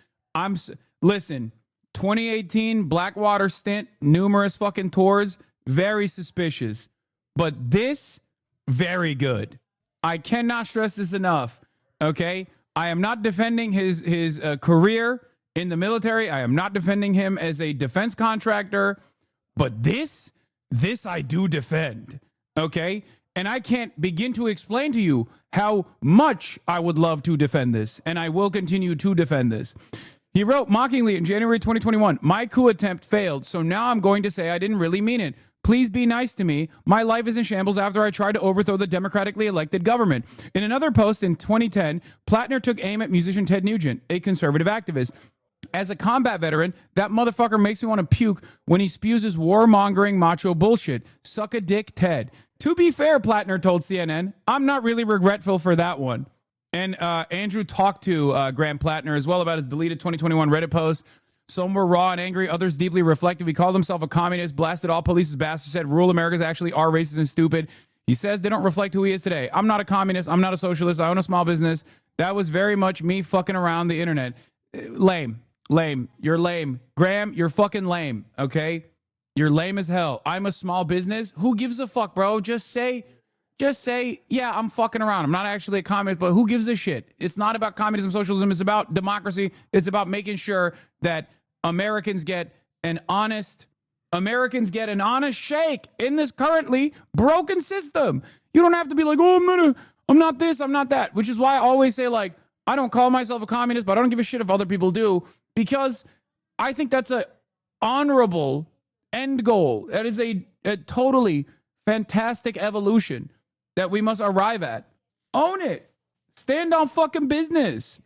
Listen, 2018 Blackwater stint, numerous fucking tours, very suspicious. But this, very good. I cannot stress this enough. Okay? I am not defending his career in the military. I am not defending him as a defense contractor. But this I do defend. Okay? And I can't begin to explain to you how much I would love to defend this. And I will continue to defend this. He wrote mockingly in January 2021, my coup attempt failed, so now I'm going to say I didn't really mean it. Please be nice to me. My life is in shambles after I tried to overthrow the democratically elected government. In another post in 2010, Plattner took aim at musician Ted Nugent, a conservative activist. As a combat veteran, that motherfucker makes me want to puke when he spews his warmongering macho bullshit. Suck a dick, Ted. To be fair, Plattner told CNN, I'm not really regretful for that one. And Andrew talked to Graham Plattner as well about his deleted 2021 Reddit post. Some were raw and angry, others deeply reflective. He called himself a communist, blasted all police as bastards, said rural Americans actually are racist and stupid. He says they don't reflect who he is today. I'm not a communist. I'm not a socialist. I own a small business. That was very much me fucking around the internet. Lame. You're lame. Graham, you're fucking lame, okay? You're lame as hell. I'm a small business. Who gives a fuck, bro? Just say, yeah, I'm fucking around. I'm not actually a communist, but who gives a shit? It's not about communism, socialism. It's about democracy. It's about making sure that Americans get an honest shake in this currently broken system. You don't have to be like, oh, I'm not this, I'm not that. Which is why I always say, like, I don't call myself a communist, but I don't give a shit if other people do, because I think that's a honorable end goal. That is a totally fantastic evolution that we must arrive at. Own it. Stand on fucking business.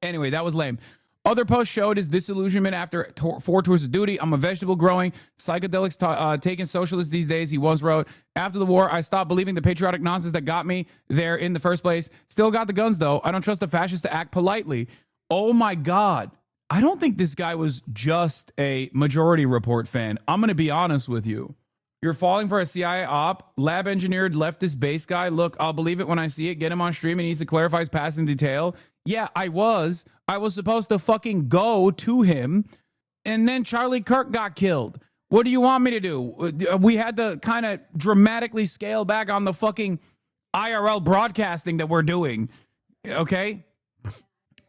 Anyway, that was lame. Other posts showed his disillusionment after 4 tours of duty. I'm a vegetable growing, psychedelics taking socialist these days. He once wrote, after the war, I stopped believing the patriotic nonsense that got me there in the first place. Still got the guns, though. I don't trust the fascists to act politely. Oh, my God. I don't think this guy was just a Majority Report fan. I'm going to be honest with you. You're falling for a CIA op, lab engineered leftist base guy. Look, I'll believe it when I see it. Get him on stream. He needs to clarify his past in detail. Yeah, I was supposed to fucking go to him, and then Charlie Kirk got killed. What do you want me to do? We had to kind of dramatically scale back on the fucking IRL broadcasting that we're doing. Okay?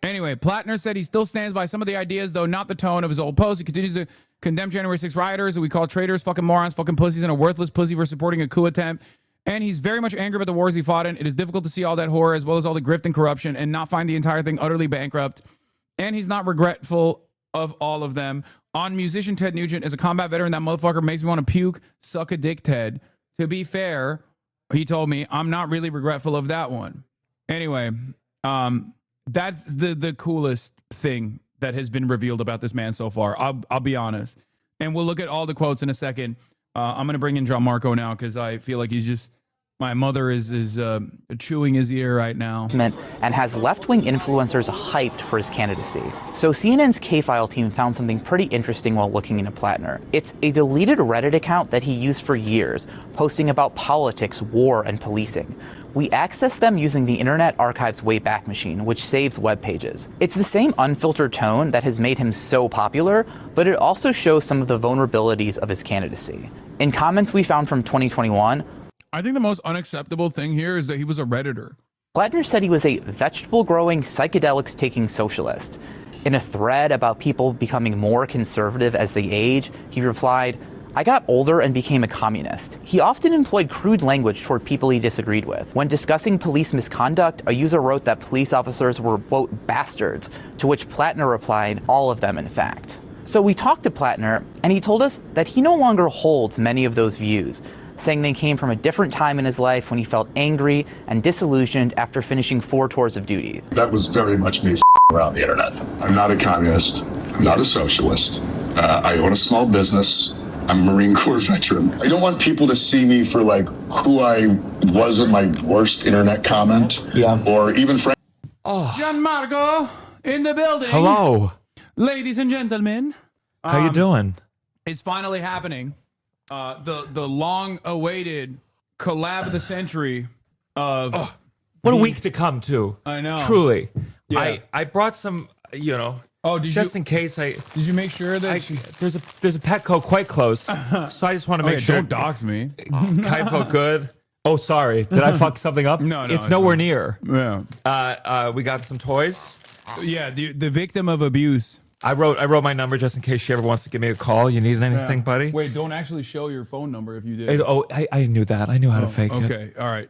Anyway, Plattner said he still stands by some of the ideas, though not the tone of his old post. He continues to condemn January 6 rioters, who we call traitors, fucking morons, fucking pussies, and a worthless pussy for supporting a coup attempt. And he's very much angry about the wars he fought in. It is difficult to see all that horror as well as all the grift and corruption and not find the entire thing utterly bankrupt. And he's not regretful of all of them. On musician Ted Nugent, as a combat veteran, that motherfucker makes me want to puke. Suck a dick, Ted. To be fair, he told me, I'm not really regretful of that one. Anyway, that's the coolest thing that has been revealed about this man so far. I'll be honest. And we'll look at all the quotes in a second. I'm going to bring in Gianmarco now because I feel like he's just, my mother is chewing his ear right now. And has left-wing influencers hyped for his candidacy. So CNN's K-File team found something pretty interesting while looking into Plattner. It's a deleted Reddit account that he used for years, posting about politics, war, and policing. We access them using the Internet Archive's Wayback Machine, which saves web pages. It's the same unfiltered tone that has made him so popular, but it also shows some of the vulnerabilities of his candidacy. In comments we found from 2021, I think the most unacceptable thing here is that he was a Redditor. Plattner said he was a vegetable-growing, psychedelics-taking socialist. In a thread about people becoming more conservative as they age, he replied, I got older and became a communist. He often employed crude language toward people he disagreed with. When discussing police misconduct, a user wrote that police officers were, quote, bastards, to which Plattner replied, all of them, in fact. So we talked to Plattner, and he told us that he no longer holds many of those views, saying they came from a different time in his life when he felt angry and disillusioned after finishing 4 tours of duty. That was very much me around the internet. I'm not a communist. I'm not a socialist. I own a small business. I'm a Marine Corps veteran. I don't want people to see me for like who I was in my worst internet comment. Yeah. Or even Gianmarco in the building. Hello. Ladies and gentlemen. How you doing? It's finally happening. The long-awaited collab of the century of... what a week to come to. I know. Truly. Yeah. I brought some, just in case Did you make sure that... there's a Petco quite close, so I just want to make sure. Don't dox me. Kaipo good. Oh, sorry. Did I fuck something up? No, it's nowhere near. Yeah. We got some toys. Yeah, the victim of abuse. I wrote my number just in case she ever wants to give me a call. You need anything, buddy? Wait, don't actually show your phone number if you did. I knew that. I knew how to fake it. Okay, all right.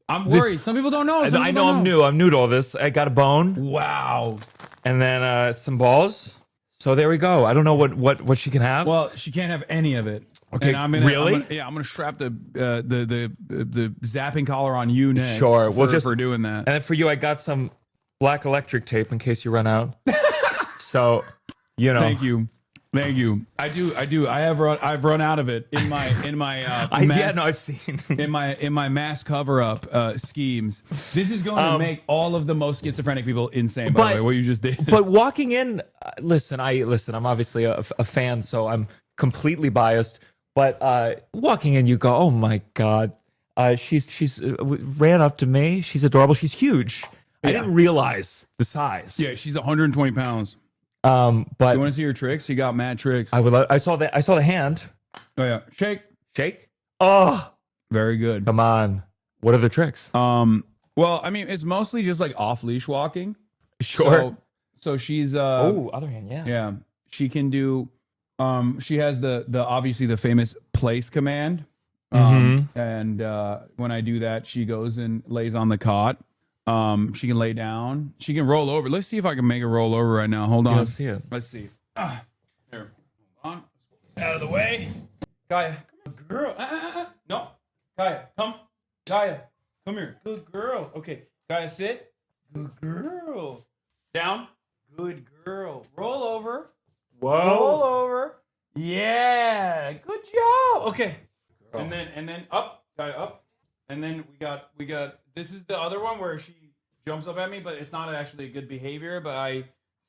I'm worried. Some people don't know. I know I'm new. I'm new to all this. I got a bone. Wow. And then some balls. So there we go. I don't know what she can have. Well, she can't have any of it. Okay, and I'm gonna, really? I'm gonna strap the zapping collar on you next. Sure. For doing that. And then for you, I got some black electric tape in case you run out. So, Thank you. I've run out of it in my I've seen in my mass cover up schemes. This is going to make all of the most schizophrenic people insane. By the way, what you just did. But walking in, listen. I'm obviously a fan, so I'm completely biased. But walking in, you go, oh my god, she's ran up to me. She's adorable. She's huge. I didn't realize the size. Yeah, she's 120 pounds. But you want to see her tricks? She got mad tricks. I saw the hand. Oh yeah, shake. Oh, very good. Come on. What are the tricks? Well, I mean, it's mostly just like off leash walking. Sure. So she's other hand, yeah. Yeah, she can do. She has the obviously the famous place command. And when I do that, she goes and lays on the cot. She can lay down. She can roll over. Let's see if I can make her roll over right now. Hold on. Let's see it. Let's see. Here. Hold on. Out of the way. Kaya, come on, girl. No. Kaya, come. Kaya, come here. Good girl. Okay. Kaya, sit. Good girl. Down. Good girl. Roll over. Whoa. Roll over. Yeah. Good job. Okay. And then up. Up. And then we got this is the other one where she jumps up at me, but it's not actually a good behavior, but I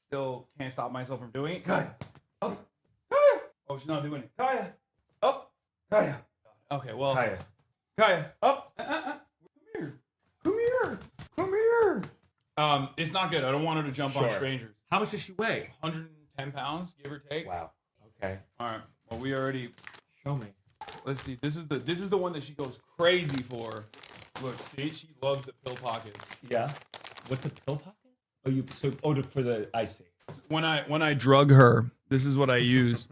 still can't stop myself from doing it. Kaya. Up. Kaya. Oh, she's not doing it. Kaya. Up. Kaya. Okay, well. Kaya. Kaya. Up. Come here. Come here. Come here. It's not good. I don't want her to jump on strangers. How much does she weigh? 110 pounds, give or take. Wow. Okay. All right. Well, we already. Show me. Let's see. This is the one that she goes crazy for. Look, see, she loves the pill pockets. Yeah. What's a pill pocket? For the I see. When I drug her, this is what I use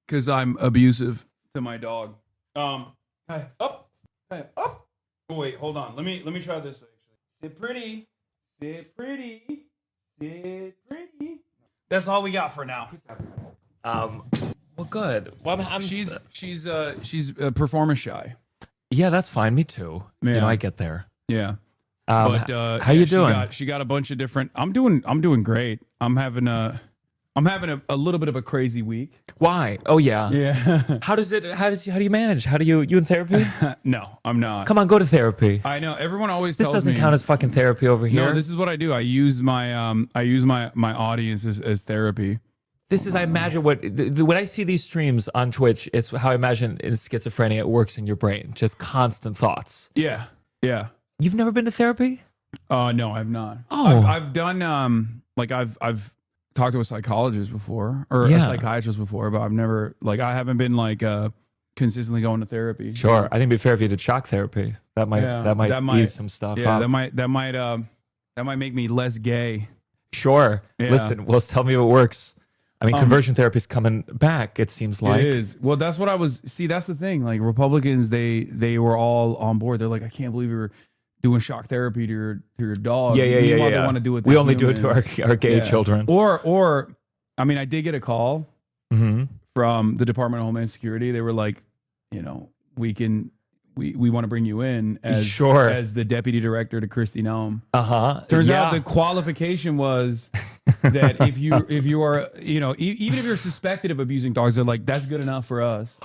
because I'm abusive to my dog. Hey, up. Hey, up. Oh wait, hold on. Let me try this actually. Sit pretty. Sit pretty. Sit pretty. That's all we got for now. Well, good. Well, she's performance shy. Yeah, that's fine. Me too. Yeah. You know, I get there. Yeah. But how you doing? She got a bunch of different. I'm doing great. I'm having a little bit of a crazy week. Why? Oh yeah. Yeah. How do you manage? How do you in therapy? No, I'm not. Come on, go to therapy. I know everyone always This tells doesn't me, count as fucking therapy over here. No, this is what I do. I use my audience as therapy. This is, I imagine, when I see these streams on Twitch, it's how I imagine in schizophrenia it works in your brain. Just constant thoughts. Yeah. Yeah. You've never been to therapy? No, I've not. Oh. I've done I've talked to a psychologist before or a psychiatrist before, but I've never I haven't been consistently going to therapy. Sure. I think it'd be fair if you did shock therapy. That might ease some stuff yeah, up. that might make me less gay. Sure. Yeah. Listen, well, tell me if it works. I mean, conversion therapy is coming back, it seems like. It is. Well, that's what I was. See, that's the thing. Like Republicans, they were all on board. They're like, I can't believe you're doing shock therapy to your dog. Yeah. They want to do it. We only do it to our gay children. Or, I mean, I did get a call from the Department of Homeland Security. They were like, we want to bring you in as the deputy director to Kristi Noem. Turns out the qualification was that if you are, even if you're suspected of abusing dogs, they're like, that's good enough for us.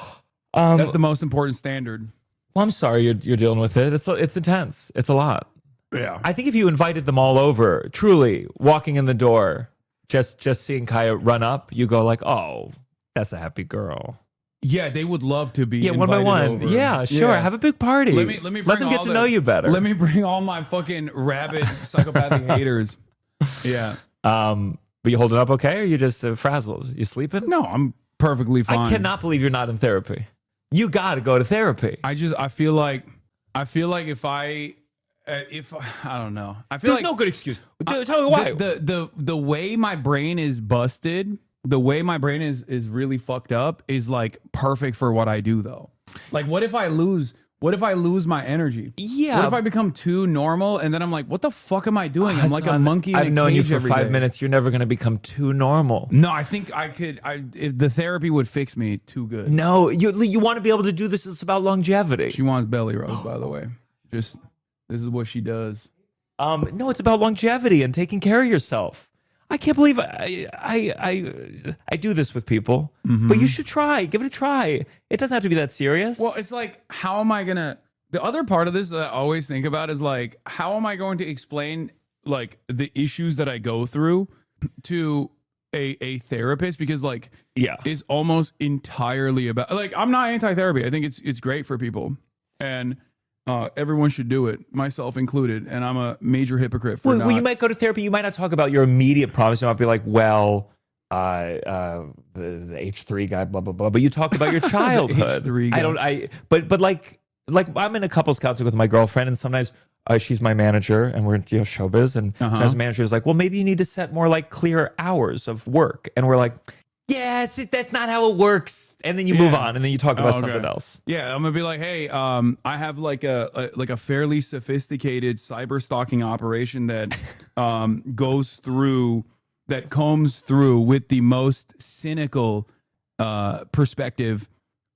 That's the most important standard. Well, I'm sorry you're dealing with it. It's intense. It's a lot. Yeah. I think if you invited them all over, truly walking in the door, just seeing Kaya run up, you go like, oh, that's a happy girl. Yeah, they would love to be one by one. over. Yeah, sure. Have a big party. Let me bring let them get to know you better. Let me bring all my fucking rabid psychopathic haters. Yeah. But you holding up okay, or you just frazzled? You sleeping? No, I'm perfectly fine. I cannot believe you're not in therapy. You got to go to therapy. I feel like if I don't know. I feel there's no good excuse. Tell me why. The way my brain is busted. The way my brain is really fucked up is like perfect for what I do though. Like what if I lose my energy? Yeah. What if I become too normal and then I'm like, what the fuck am I doing? I'm like a monkey in a I've known you cage for every 5 day. minutes. You're never going to become too normal. No, I think I could. If the therapy would fix me too good. No, you want to be able to do this. It's about longevity. She wants belly rubs, by the way. Just this is what she does. No, it's about longevity and taking care of yourself. I can't believe I do this with people, but you should try. Give it a try. It doesn't have to be that serious. Well, it's like, how am I gonna? The other part of this that I always think about is like, how am I going to explain like the issues that I go through to a therapist? Because like, it's almost entirely about like, I'm not anti-therapy. I think it's great for people, and everyone should do it, myself included. And I'm a major hypocrite for well, you might go to therapy. You might not talk about your immediate problems. You might be like, well, the H3 guy, blah, blah, blah. But you talk about your childhood. H3 guy. But like I'm in a couples counseling with my girlfriend, and sometimes she's my manager and we're in showbiz. And sometimes the manager is like, well, maybe you need to set more like clear hours of work. And we're like, yeah, that's not how it works. And then you move on, and then you talk about something else. Yeah, I'm gonna be like, hey, I have like a fairly sophisticated cyber stalking operation that combs through with the most cynical perspective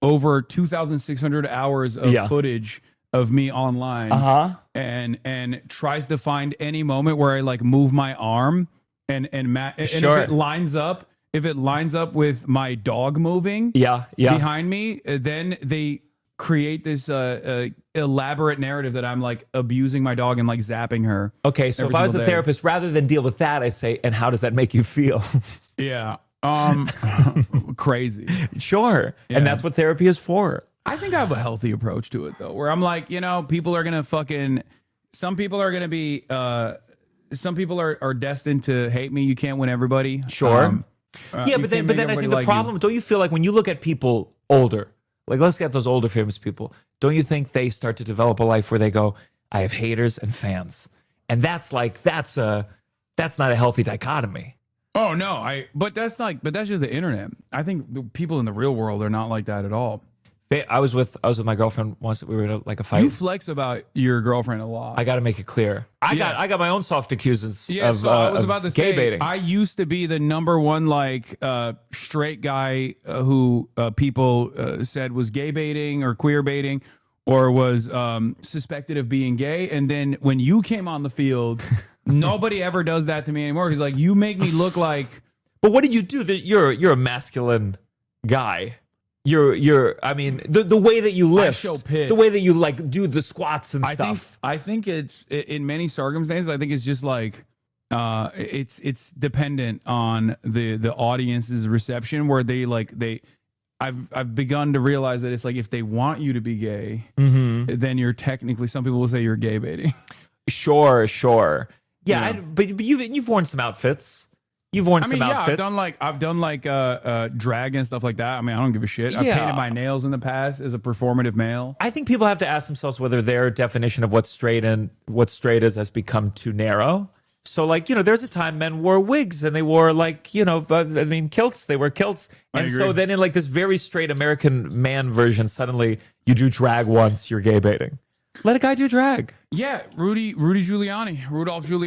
over 2,600 hours of footage of me online, and tries to find any moment where I like move my arm and Sure. if it lines up with my dog moving yeah. behind me, then they create this elaborate narrative that I'm like abusing my dog and like zapping her. Okay, so if I was a therapist, rather than deal with that, I'd say, and how does that make you feel? Yeah. Crazy. Sure. Yeah. And that's what therapy is for. I think I have a healthy approach to it though, where I'm like, people are gonna some people are gonna be some people are destined to hate me. You can't win everybody. Sure. Yeah, but then I think the problem, don't you feel like when you look at people older, like let's get those older famous people, don't you think they start to develop a life where they go, I have haters and fans? And that's not a healthy dichotomy. Oh no, but that's just the internet. I think the people in the real world are not like that at all. I was with my girlfriend once. We were in a fight. You flex about your girlfriend a lot. I got to make it clear. I got my own soft accusers. Yeah, of, so I was about to gay say, baiting. I used to be the number one straight guy who people said was gay baiting or queer baiting or was suspected of being gay. And then when you came on the field, nobody ever does that to me anymore. Because like you make me look like. But what did you do? That you're a masculine guy. I mean, the way that you lift, show pit. the way that you like do the squats and stuff. I think it's in many circumstances. I think it's just like it's dependent on the audience's reception, where I've begun to realize that it's like if they want you to be gay, then you're technically. Some people will say you're gay baiting. Sure. Yeah, but you've worn some outfits. You've worn some outfits. I've done drag and stuff like that. I mean, I don't give a shit. I've painted my nails in the past as a performative male. I think people have to ask themselves whether their definition of what straight is has become too narrow. So there's a time men wore wigs and they wore kilts. They wear kilts. And so then in this very straight American man version, suddenly you do drag once, you're gay baiting. Let a guy do drag. Yeah, Rudolph Giuliani.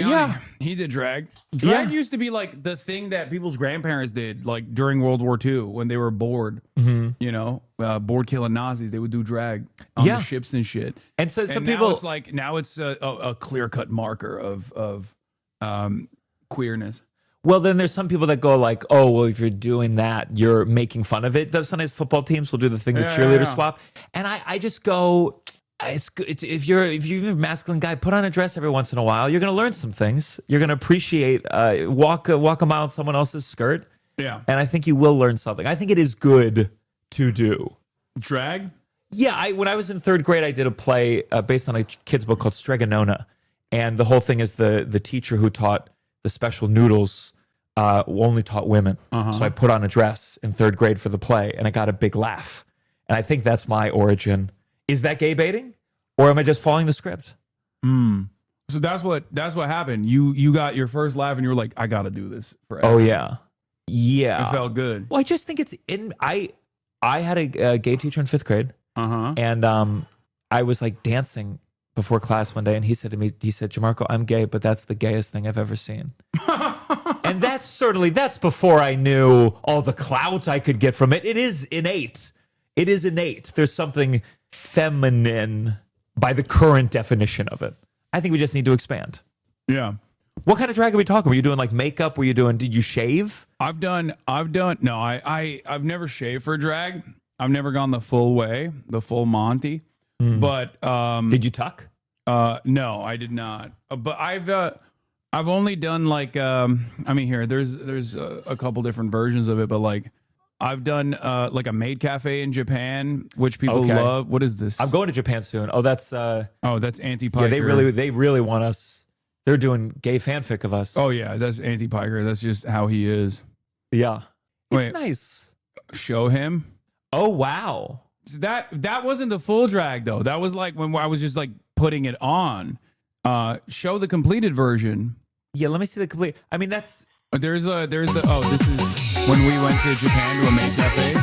Yeah. He did drag. Drag used to be like the thing that people's grandparents did like during World War II when they were bored. Bored killing Nazis. They would do drag on the ships and shit. And so some now people, it's a clear-cut marker of queerness. Well, then there's some people that go like, oh, well, if you're doing that, you're making fun of it. Sometimes football teams will do the thing, the cheerleader swap. And I just go, it's good. If you're a masculine guy, put on a dress every once in a while. You're going to learn some things. You're going to appreciate, walk a mile in someone else's skirt. Yeah. And I think you will learn something. I think it is good to do. Drag? Yeah. When I was in third grade, I did a play based on a kid's book called Stregonona. And the whole thing is the teacher who taught the special noodles only taught women. So I put on a dress in third grade for the play, and I got a big laugh. And I think that's my origin. Is that gay baiting, or am I just following the script? So that's what happened. You got your first laugh, and you were like, I got to do this forever. Oh yeah. It felt good. Well, I just think it's in. I had a gay teacher in fifth grade, and I was like dancing before class one day, and he said to me, Gianmarco, I'm gay, but that's the gayest thing I've ever seen. And that's before I knew all the clout I could get from it. It is innate. There's something feminine by the current definition of it. I think we just need to expand. Yeah. What kind of drag are we talking? Were you doing like makeup? Did you shave? I've never shaved for drag. I've never gone the full way, the full Monty. But did you tuck? No, I did not. But I've only done there's a couple different versions of it, but like I've done like a maid cafe in Japan, which people love. What is this? I'm going to Japan soon. Oh, that's Anti-Piker. Yeah, they really want us. They're doing gay fanfic of us. Oh yeah, that's Anti-Piker. That's just how he is. Yeah, it's nice. Show him. Oh wow. So that wasn't the full drag though. That was like when I was just like putting it on. Show the completed version. Yeah, let me see the complete. I mean, that's this is when we went to Japan to a maid cafe.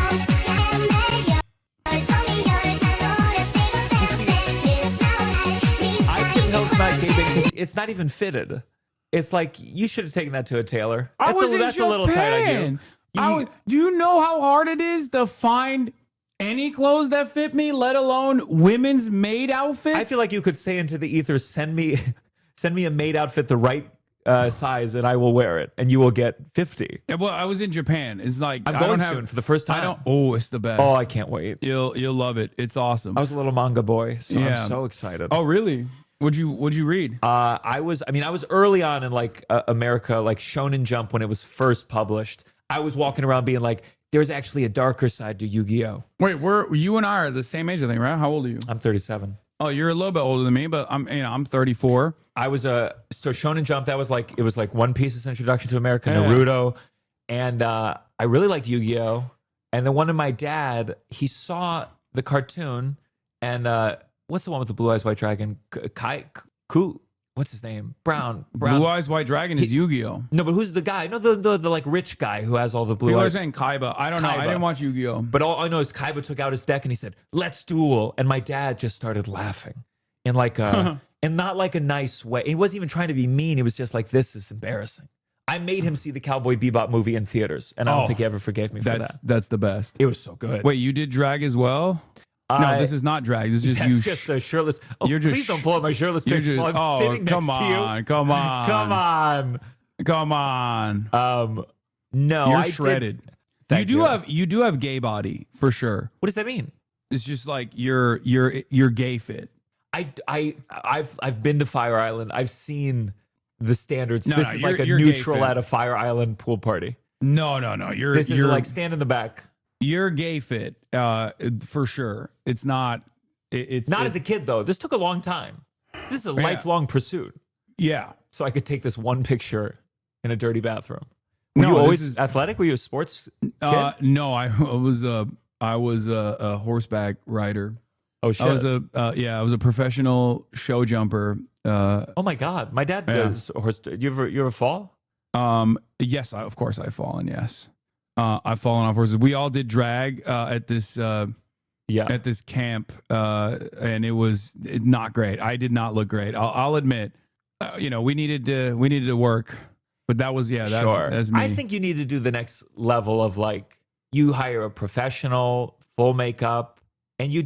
I can tell it's not gay because it's not even fitted. It's like you should have taken that to a tailor. That's a little tight on you. Do you know how hard it is to find any clothes that fit me, let alone women's maid outfits? I feel like you could say into the ether, send me a maid outfit the right size and I will wear it, and you will get 50. Yeah, well, I was in Japan. It's like I'm I going don't have, soon for the first time. I don't. Oh, it's the best. Oh, I can't wait. You'll love it. It's awesome. I was a little manga boy, so I'm so excited. Oh, really? What'd you read? I was early on in like America, like Shonen Jump when it was first published. I was walking around being like, there's actually a darker side to Yu-Gi-Oh. Wait, you and I are the same age, I think, right? How old are you? I'm 37. Oh, you're a little bit older than me, but I'm 34. I was so Shonen Jump. That was like it was like One Piece's introduction to America, Naruto, and I really liked Yu-Gi-Oh. And then one of my dad, he saw the cartoon, and what's the one with the blue eyes white dragon? What's his name? Brown. Blue Eyes White Dragon is Yu-Gi-Oh. No, but who's the guy? No, the like rich guy who has all the blue People are eyes. saying Kaiba. I don't know. I didn't watch Yu-Gi-Oh. But all I know is Kaiba took out his deck and he said, "Let's duel." And my dad just started laughing in like a and not like a nice way. He wasn't even trying to be mean. He was just like, "This is embarrassing." I made him see the Cowboy Bebop movie in theaters, and I don't think he ever forgave me for that. That's the best. It was so good. Wait, you did drag as well? No, this is not drag. This is just That's just a shirtless. Oh, please don't pull up my shirtless picture while I'm sitting next to you. Come on. No, you're I shredded. Did. You do have gay body for sure. What does that mean? It's just like you're gay fit. I've been to Fire Island. I've seen the standards. No, this no, is like a you're neutral gay fit. At a Fire Island pool party. No. This is like stand in the back. You're gay fit, for sure. It's not. It's not as a kid though. This took a long time. This is a lifelong pursuit. Yeah. So I could take this one picture in a dirty bathroom. Were No, you this always is- athletic? Were you a sports kid? No, I was a horseback rider. Oh shit! I was a professional show jumper. Oh my god, my dad does horse. You ever fall? Yes, of course I've fallen. Yes, I've fallen off horses. We all did drag at this at this camp, and it was not great. I did not look great. I'll admit. We needed to work, but that was that's me. I think you need to do the next level of like you hire a professional, full makeup, and you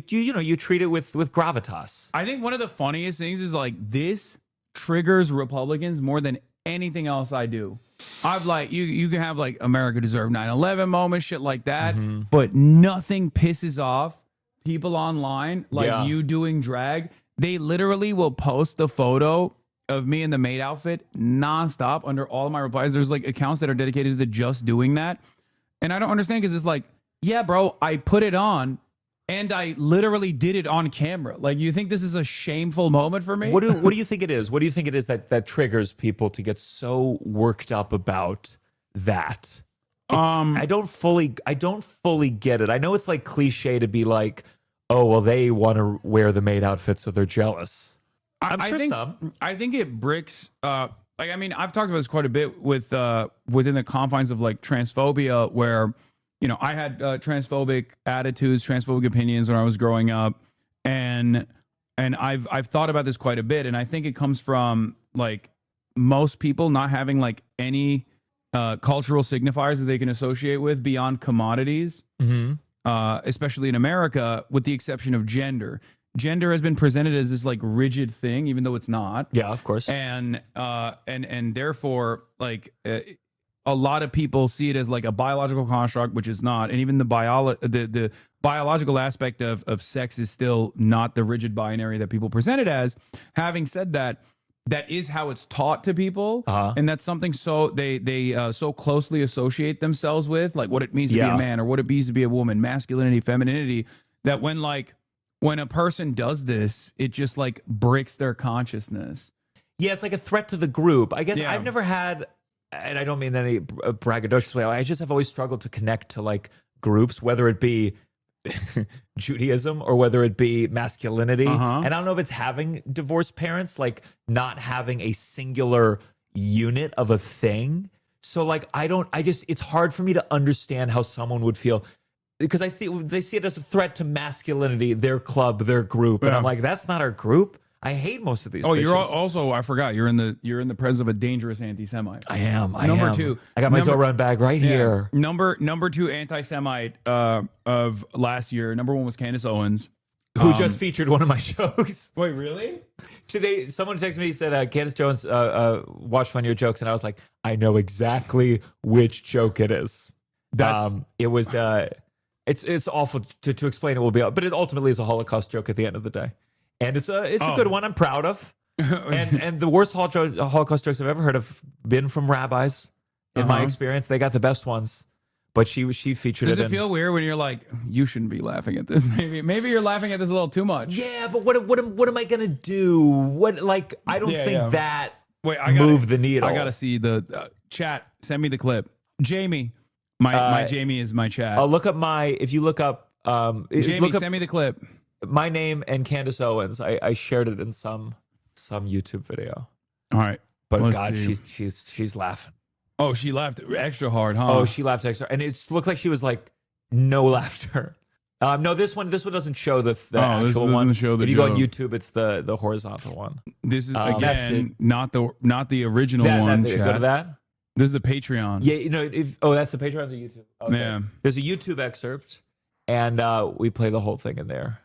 treat it with gravitas. I think one of the funniest things is like this triggers Republicans more than anything else I do. I've like you can have like America deserved 9/11 moments, shit like that, but nothing pisses off people online like you doing drag. They literally will post the photo of me in the maid outfit nonstop under all of my replies. There's like accounts that are dedicated to just doing that. And I don't understand because it's like, yeah, bro, I put it on and I literally did it on camera. Like, you think this is a shameful moment for me? What do you think it is? What do you think it is that triggers people to get so worked up about that? I don't fully get it. I know it's like cliche to be like, oh, well, they want to wear the maid outfit, so they're jealous. I think it bricks. I've talked about this quite a bit with within the confines of like transphobia, where I had transphobic attitudes, transphobic opinions when I was growing up, and I've thought about this quite a bit, and I think it comes from like most people not having like any cultural signifiers that they can associate with beyond commodities, especially in America, with the exception of gender. Gender has been presented as this like rigid thing, even though it's not. Yeah, of course. And therefore, like a lot of people see it as like a biological construct, which is not. And even the biological aspect of sex is still not the rigid binary that people present it as. Having said that, that is how it's taught to people, and that's something so they so closely associate themselves with, like what it means to be a man or what it means to be a woman, masculinity, femininity. That when a person does this, it just like breaks their consciousness. Yeah, it's like a threat to the group. I guess I've never had, and I don't mean that any braggadocious way, I just have always struggled to connect to like groups, whether it be Judaism or whether it be masculinity. And I don't know if it's having divorced parents, like not having a singular unit of a thing. So like, it's hard for me to understand how someone would feel, because I think they see it as a threat to masculinity, their club, their group. And I'm like, that's not our group. I hate most of these. Oh, bitches. you're also, I forgot, you're in the presence of a dangerous anti-Semite. I am. Number two. I got my Zoran bag right here. Number two anti-Semite of last year. Number one was Candace Owens. who just featured one of my jokes. Wait, really? Someone texted me, said, Candace Jones watched one of your jokes, and I was like, I know exactly which joke it is. It was, it's awful to explain. It will be, but it ultimately is a Holocaust joke at the end of the day. And it's a good one I'm proud of. and the worst Holocaust jokes I've ever heard have been from rabbis. In my experience, they got the best ones. But she featured Does it. it feel weird when you're like, you shouldn't be laughing at this? Maybe you're laughing at this a little too much. Yeah, but what am I gonna do? I don't think that moved the needle. I gotta see the chat. Send me the clip. Jamie, my Jamie is my chat. I'll look up if you look up Jamie, send me the clip. My name and Candace Owens. I shared it in some YouTube video. All right, but let's God, see. she's laughing. Oh, she laughed extra hard, huh? Oh, she laughed extra, and it looked like she was like no laughter. No, this one doesn't show the actual one. If you go on YouTube, it's the horizontal one. This is again not the original one. Go to that. This is the Patreon. Yeah, that's the Patreon or the YouTube. Okay. Yeah, there's a YouTube excerpt, and we play the whole thing in there.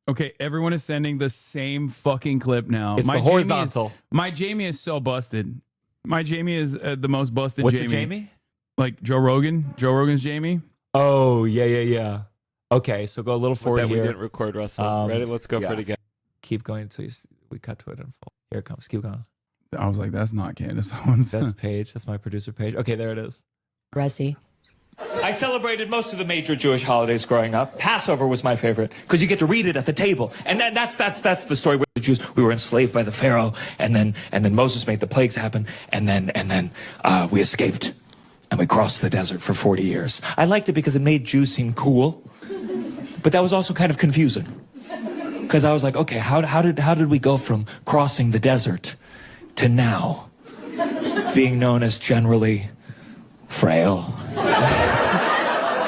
Okay, everyone is sending the same fucking clip now. It's the horizontal. My Jamie is so busted. My Jamie is the most busted. What's Jamie. the Jamie? Like Joe Rogan. Joe Rogan's Jamie. Oh yeah. Okay, so go a little forward here. We didn't record, Russell. Ready? Let's go for it again. Keep going until we cut to it in full. Here it comes. Keep going. I was like, that's not Candace Owens. That's Paige. That's my producer, Paige. Okay, there it is. Resi. I celebrated most of the major Jewish holidays growing up. Passover was my favorite because you get to read it at the table, and then that's the story where the Jews, we were enslaved by the Pharaoh, and then Moses made the plagues happen, and then we escaped, and we crossed the desert for 40 years. I liked it because it made Jews seem cool, but that was also kind of confusing because I was like, okay, how did we go from crossing the desert to now being known as generally frail?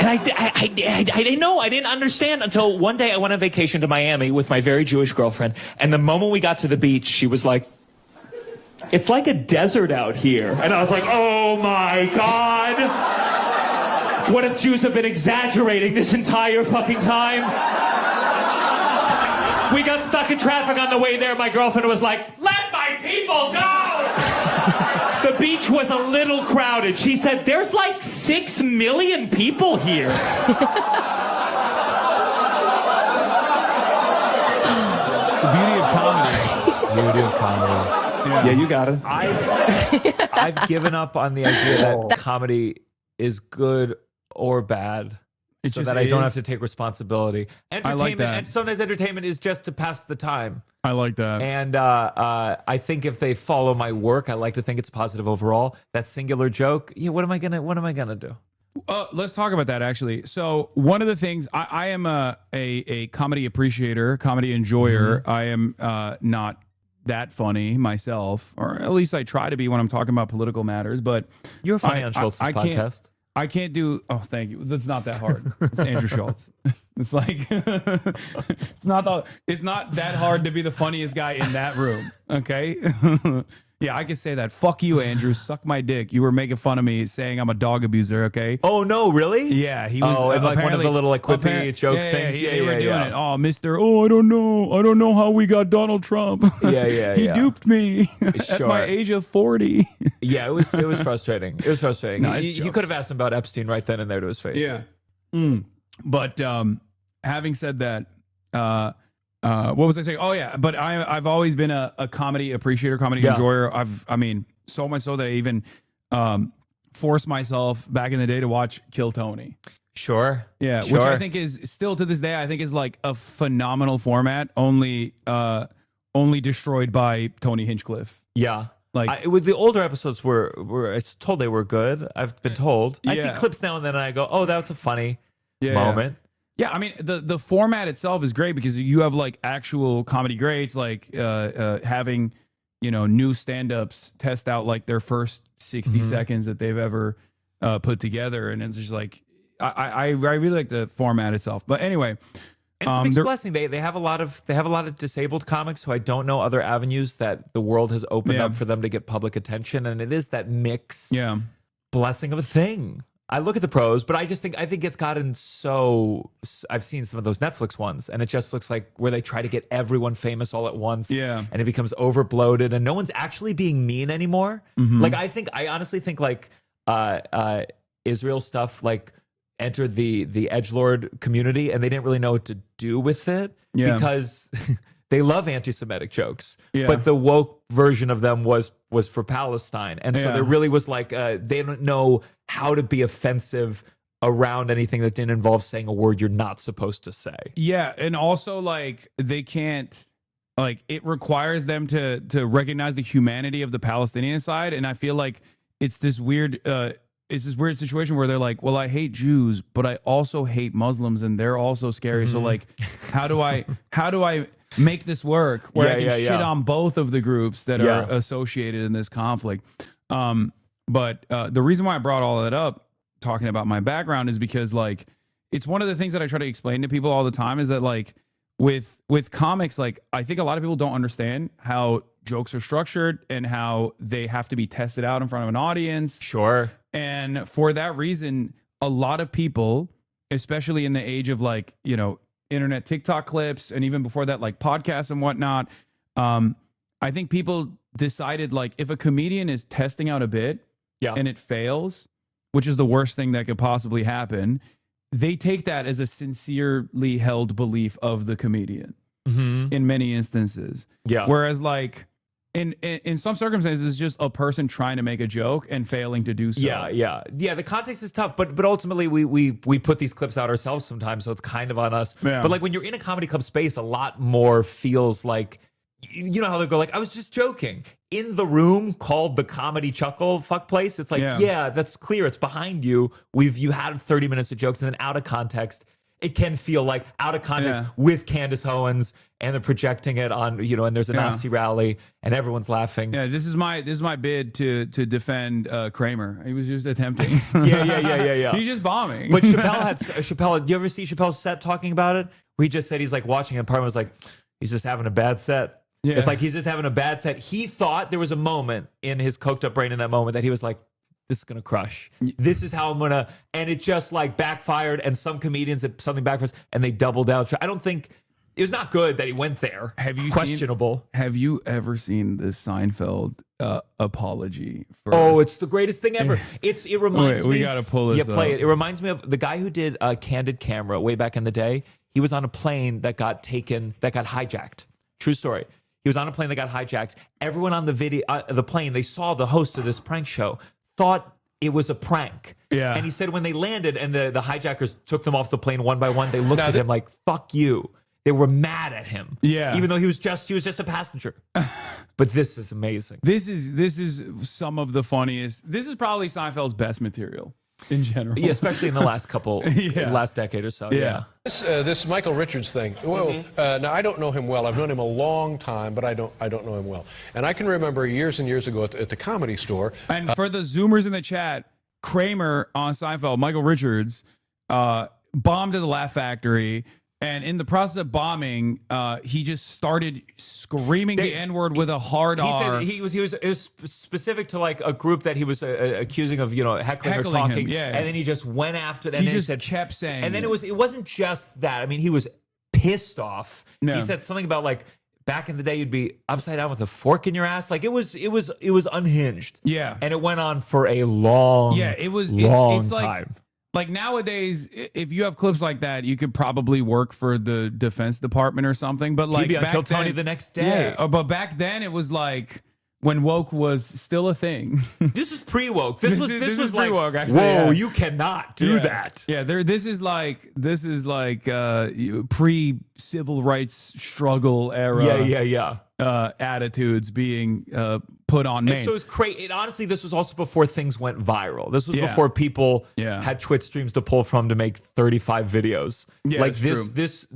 And I didn't know. I didn't understand until one day I went on vacation to Miami with my very Jewish girlfriend. And the moment we got to the beach, she was like, it's like a desert out here. And I was like, oh my God. What if Jews have been exaggerating this entire fucking time? We got stuck in traffic on the way there. My girlfriend was like, let my people go. The beach was a little crowded. She said, there's like 6 million people here. It's the beauty of comedy. Beauty of comedy. Yeah, you got it. I've given up on the idea that comedy is good or bad. So that I don't have to take responsibility. Entertainment, I like that. And sometimes entertainment is just to pass the time. I like that. And I think if they follow my work, I like to think it's positive overall. That singular joke, what am I gonna do? Let's talk about that actually. So one of the things I am a comedy appreciator, comedy enjoyer. I am not that funny myself, or at least I try to be when I'm talking about political matters. But you're funny on Schultz's podcast. I can't do. Oh, thank you. That's not that hard. It's Andrew Schultz. It's like it's not that hard to be the funniest guy in that room. Okay. Yeah, I can say that. Fuck you, Andrew. Suck my dick. You were making fun of me saying I'm a dog abuser. Okay. Oh no, really? Yeah, he was. Oh, and like one of the little quippy joke things. Yeah, they were doing it. Oh, Mister. Oh, I don't know how we got Donald Trump. Yeah. He duped me at my age of 40. Yeah, it was frustrating. It was frustrating. No, you could have asked him about Epstein right then and there to his face. Yeah. But having said that, what was I saying? Oh yeah, but I've always been a comedy appreciator, comedy enjoyer. I mean, so much so that I even forced myself back in the day to watch Kill Tony. Sure. Yeah, which I think is still to this day, I think is like a phenomenal format, only destroyed by Tony Hinchcliffe. Yeah. Like with the older episodes were I was told they were good. I've been told. I see clips now and then and I go, oh, that's a funny moment. Yeah, I mean the format itself is great because you have like actual comedy greats, like having new stand-ups test out like their first 60 seconds that they've ever put together, and it's just like I really like the format itself. But anyway, and it's a mixed blessing. They have a lot of disabled comics who I don't know other avenues that the world has opened up for them to get public attention, and it is that mix blessing of a thing. I look at the pros, but I think it's gotten so. I've seen some of those Netflix ones, and it just looks like where they try to get everyone famous all at once. Yeah, and it becomes over bloated, and no one's actually being mean anymore. Like I honestly think like Israel stuff like entered the edgelord community, and they didn't really know what to do with it because they love anti-Semitic jokes, but the woke version of them was for Palestine, and so there really was like they don't know how to be offensive around anything that didn't involve saying a word you're not supposed to say. Yeah, and also like they can't, like it requires them to recognize the humanity of the Palestinian side, and I feel like it's this weird situation where they're like, well, I hate Jews, but I also hate Muslims, and they're also scary. So like, how do I make this work where I can shit on both of the groups that are associated in this conflict? But the reason why I brought all of that up, talking about my background, is because like it's one of the things that I try to explain to people all the time is that like with comics, like I think a lot of people don't understand how jokes are structured and how they have to be tested out in front of an audience. Sure. And for that reason, a lot of people, especially in the age of like, you know, internet TikTok clips, and even before that, like podcasts and whatnot, I think people decided like if a comedian is testing out a bit and it fails, which is the worst thing that could possibly happen, they take that as a sincerely held belief of the comedian in many instances. Yeah. Whereas like in some circumstances, it's just a person trying to make a joke and failing to do so. Yeah. The context is tough, but ultimately we put these clips out ourselves sometimes, so it's kind of on us. Yeah. But like when you're in a comedy club space, a lot more feels like, you know how they go like, I was just joking. In the room called the comedy chuckle fuck place, it's like, yeah, that's clear. It's behind you. You had 30 minutes of jokes, and then out of context, it can feel like out of context with Candace Owens, and they're projecting it on, you know, and there's a Nazi rally and everyone's laughing. Yeah, this is my bid to defend Kramer. He was just attempting. Yeah. He's just bombing. But Chappelle, do you ever see Chappelle's set talking about it? Where he just said he's like watching it, and part of it was like, he's just having a bad set. Yeah. It's like he's just having a bad set. He thought there was a moment in his coked up brain in that moment that he was like, this is going to crush. This is how I'm going to, and it just like backfired, and some comedians had something backfires and they doubled out. I don't think, it was not good that he went there. Questionable. Have you ever seen the Seinfeld apology? Oh, it's the greatest thing ever. It reminds me. We got to pull this up. Play it. It reminds me of the guy who did Candid Camera way back in the day. He was on a plane that got hijacked. True story. He was on a plane that got hijacked. Everyone on the plane, they saw the host of this prank show, thought it was a prank. Yeah. And he said when they landed and the hijackers took them off the plane one by one, they looked at him like, fuck you. They were mad at him. Yeah. Even though he was just a passenger. But this is amazing. This is some of the funniest. This is probably Seinfeld's best material in general. Yeah, especially in the last last decade or so. Yeah. This Michael Richards thing. Well, now I don't know him well. I've known him a long time, but I don't know him well. And I can remember years and years ago at the Comedy Store. And for the Zoomers in the chat, Kramer on Seinfeld, Michael Richards, bombed at the Laugh Factory. And in the process of bombing, he just started screaming the N-word with a hard R. He was specific to like a group that he was accusing of, you know, heckling or talking. Him, and then he just went after them. He just kept saying. And then it wasn't just that. I mean, he was pissed off. No. He said something about like back in the day you'd be upside down with a fork in your ass. Like it was unhinged. Yeah. And it went on for a long long time. Like nowadays, if you have clips like that, you could probably work for the Defense Department or something. But like he'd be on Kill Tony the next day. Yeah, but back then it was like when woke was still a thing. This is pre-woke. This was like, pre-woke, actually. Whoa, you cannot do that. Yeah, this is like pre-civil rights struggle era. Yeah. Attitudes being put on Maine. And so it's crazy. Honestly, this was also before things went viral. This was before people had Twitch streams to pull from to make 35 videos. Yeah, like this,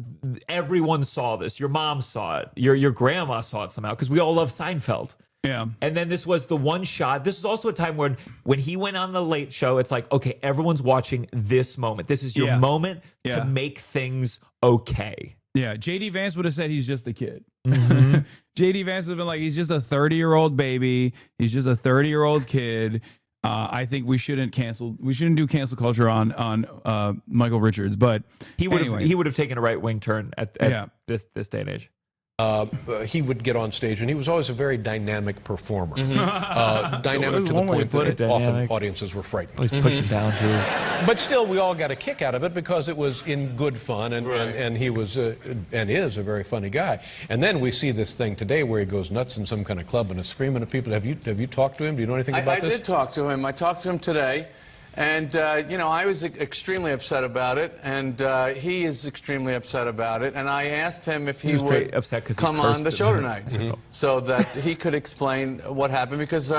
everyone saw this. Your mom saw it. Your grandma saw it somehow because we all love Seinfeld. Yeah. And then this was the one shot. This is also a time when he went on the Late Show, it's like, okay, everyone's watching this moment. This is your moment to make things okay. Yeah, J.D. Vance would have said he's just a kid. Mm-hmm. J.D. Vance would have been like, he's just a 30-year-old baby. He's just a 30-year-old kid. I think we shouldn't do cancel culture on Michael Richards, but he would have taken a right wing turn at this day and age. He would get on stage, and he was always a very dynamic performer. Mm-hmm. Dynamic to the point that often audiences were frightened. Always pushing boundaries. But still, we all got a kick out of it because it was in good fun, and he was and is a very funny guy. And then we see this thing today where he goes nuts in some kind of club and is screaming at people. Have you talked to him? Do you know anything about this? I did talk to him. I talked to him today. And, you know, I was extremely upset about it, and he is extremely upset about it. And I asked him if he would come on the show tonight so that he could explain what happened, because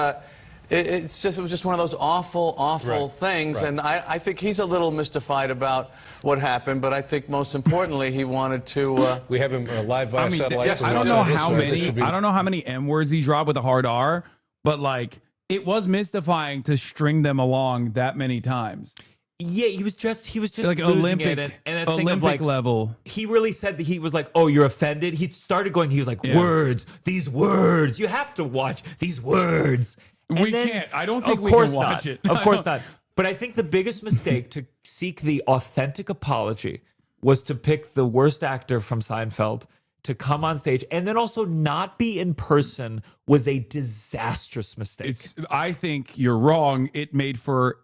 it was just one of those awful things. And I think he's a little mystified about what happened, but I think most importantly he wanted to... we have him live via satellite. Yes, I don't know how many M words he dropped with a hard R, but like... It was mystifying to string them along that many times. Yeah, he was just like losing Olympic, it. And that Olympic thing of like, level. He really said that he was like, "Oh, you're offended." He started going. He was like, "Words, these words. You have to watch these words." And can't. I don't think we can watch it. Of course not. But I think the biggest mistake to seek the authentic apology was to pick the worst actor from Seinfeld to come on stage and then also not be in person was a disastrous mistake. I think you're wrong. It made for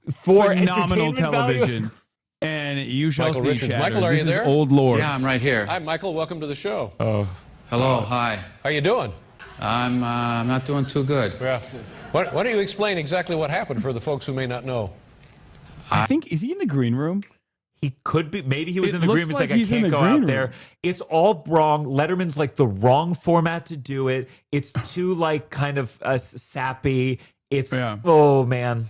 phenomenal television. And you shall Michael see, Richards. Chatters. Michael, are you there? Old Lord. Yeah, I'm right here. Hi, Michael. Welcome to the show. Oh. Hello, hi. How you doing? I'm not doing too good. Yeah. Why don't you explain exactly what happened for the folks who may not know? I think, is he in the green room? He could be. Maybe he was in the green room. He's like, I he's in can't the go green out room. there. It's all wrong. Letterman's like the wrong format to do it. It's too like kind of sappy. It's oh man.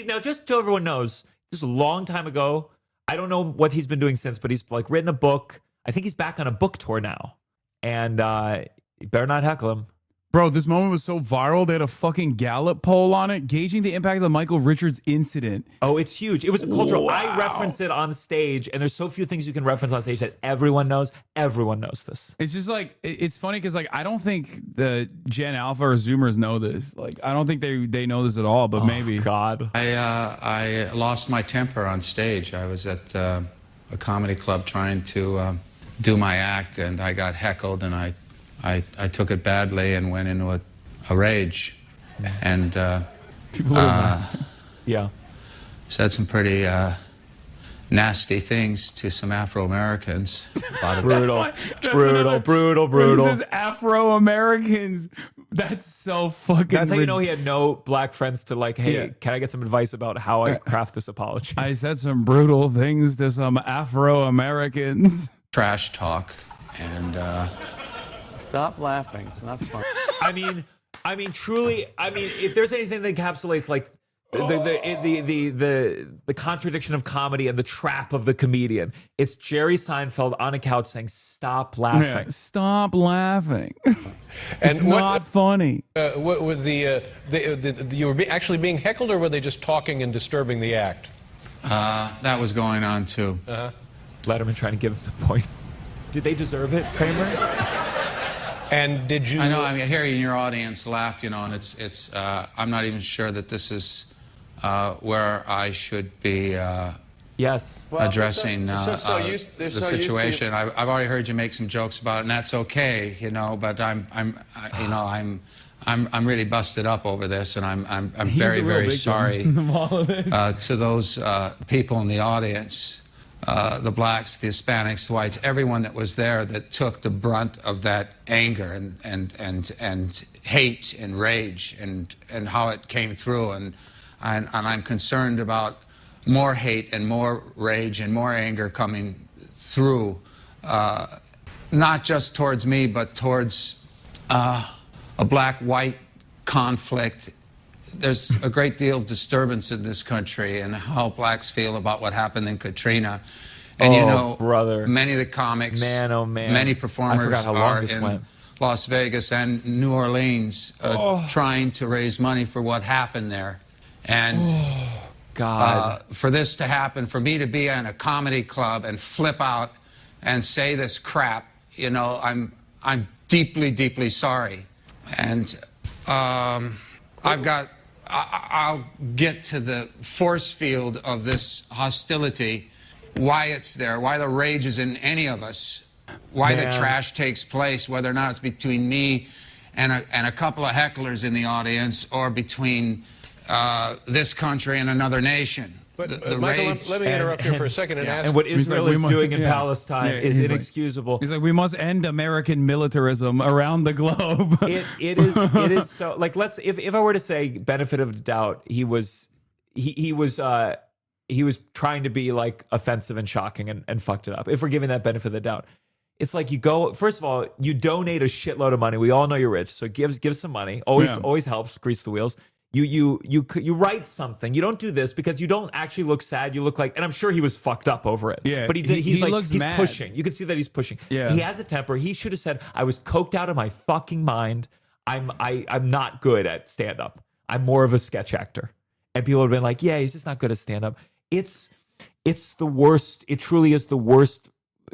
Now just so everyone knows, this was a long time ago. I don't know what he's been doing since, but he's like written a book. I think he's back on a book tour now, and you better not heckle him. Bro, this moment was so viral. They had a fucking Gallup poll on it, gauging the impact of the Michael Richards incident. Oh, it's huge. It was a cultural. I reference it on stage, and there's so few things you can reference on stage that everyone knows. Everyone knows this. It's just like, it's funny because like I don't think the Gen Alpha or Zoomers know this. Like I don't think they know this at all. But maybe. God. I lost my temper on stage. I was at a comedy club trying to do my act, and I got heckled, and I took it badly and went into a rage, and said some pretty nasty things to some Afro-Americans. Brutal. This is Afro-Americans. That's so fucking. That's how you know he had no black friends to like, hey, can I get some advice about how I craft this apology? I said some brutal things to some Afro-Americans. Trash talk, and Stop laughing. It's not fun. I mean, truly. I mean, if there's anything that encapsulates like the contradiction of comedy and the trap of the comedian, it's Jerry Seinfeld on a couch saying, "Stop laughing, Yeah, stop laughing." It's And not funny. What were you were actually being heckled, or were they just talking and disturbing the act? that was going on too. Letterman trying to give us some points. Did they deserve it, Kramer? And did you? I know. I mean, I hear you in your audience laugh. You know, and it's. I'm not even sure that this is where I should be. Yes. Addressing the situation. I've already heard you make some jokes about it, and that's okay. You know, but I'm really busted up over this, and I'm very, very sorry to those people in the audience. The blacks, the Hispanics, the whites, everyone that was there that took the brunt of that anger and hate and rage and how it came through, and I'm concerned about more hate and more rage and more anger coming through, not just towards me, but towards a black-white conflict. There's a great deal of disturbance in this country and how blacks feel about what happened in Katrina. And you know, brother, many of the comics, man, many performers are in Las Vegas and New Orleans trying to raise money for what happened there. And for this to happen, for me to be in a comedy club and flip out and say this crap, you know, I'm deeply, deeply sorry. And I've got I'll get to the force field of this hostility, why it's there, why the rage is in any of us, why the trash takes place, whether or not it's between me and a couple of hecklers in the audience or between this country and another nation. But Michael, let me interrupt you for a second and ask. And what Israel is doing in Palestine is inexcusable. He's like, we must end American militarism around the globe. It is so like, if I were to say benefit of the doubt, he was trying to be like offensive and shocking and fucked it up. If we're giving that benefit of the doubt, it's like you go, first of all, you donate a shitload of money. We all know you're rich, so give some money. Always helps grease the wheels. You write something. You don't do this because you don't actually look sad. You look like, and I'm sure he was fucked up over it. Yeah, but he's mad. pushing. You can see that he's pushing. Yeah, he has a temper. He should have said, "I was coked out of my fucking mind. I'm not good at stand up. I'm more of a sketch actor." And people would have been like, "Yeah, he's just not good at stand up." It's the worst. It truly is the worst.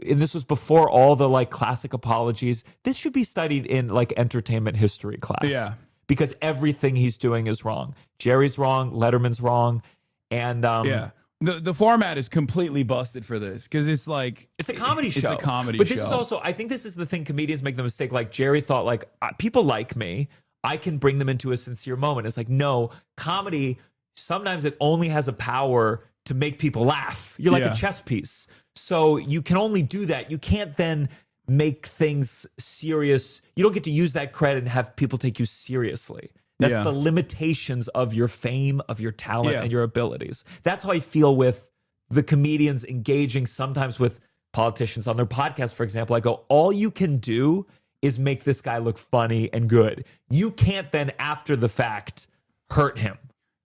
And this was before all the like classic apologies. This should be studied in like entertainment history class. Yeah. Because everything he's doing is wrong. Jerry's wrong. Letterman's wrong. And the format is completely busted for this because it's like it's a comedy show. It's a comedy show. But this is also, I think this is the thing comedians make the mistake. Like Jerry thought, like people like me. I can bring them into a sincere moment. It's like, no, comedy, sometimes it only has a power to make people laugh. You're like a chess piece. So you can only do that. You can't then make things serious. You don't get to use that credit and have people take you seriously. That's the limitations of your fame, of your talent, and your abilities. That's how I feel with the comedians engaging sometimes with politicians on their podcast, for example. I go, all you can do is make this guy look funny and good. You can't then, after the fact, hurt him.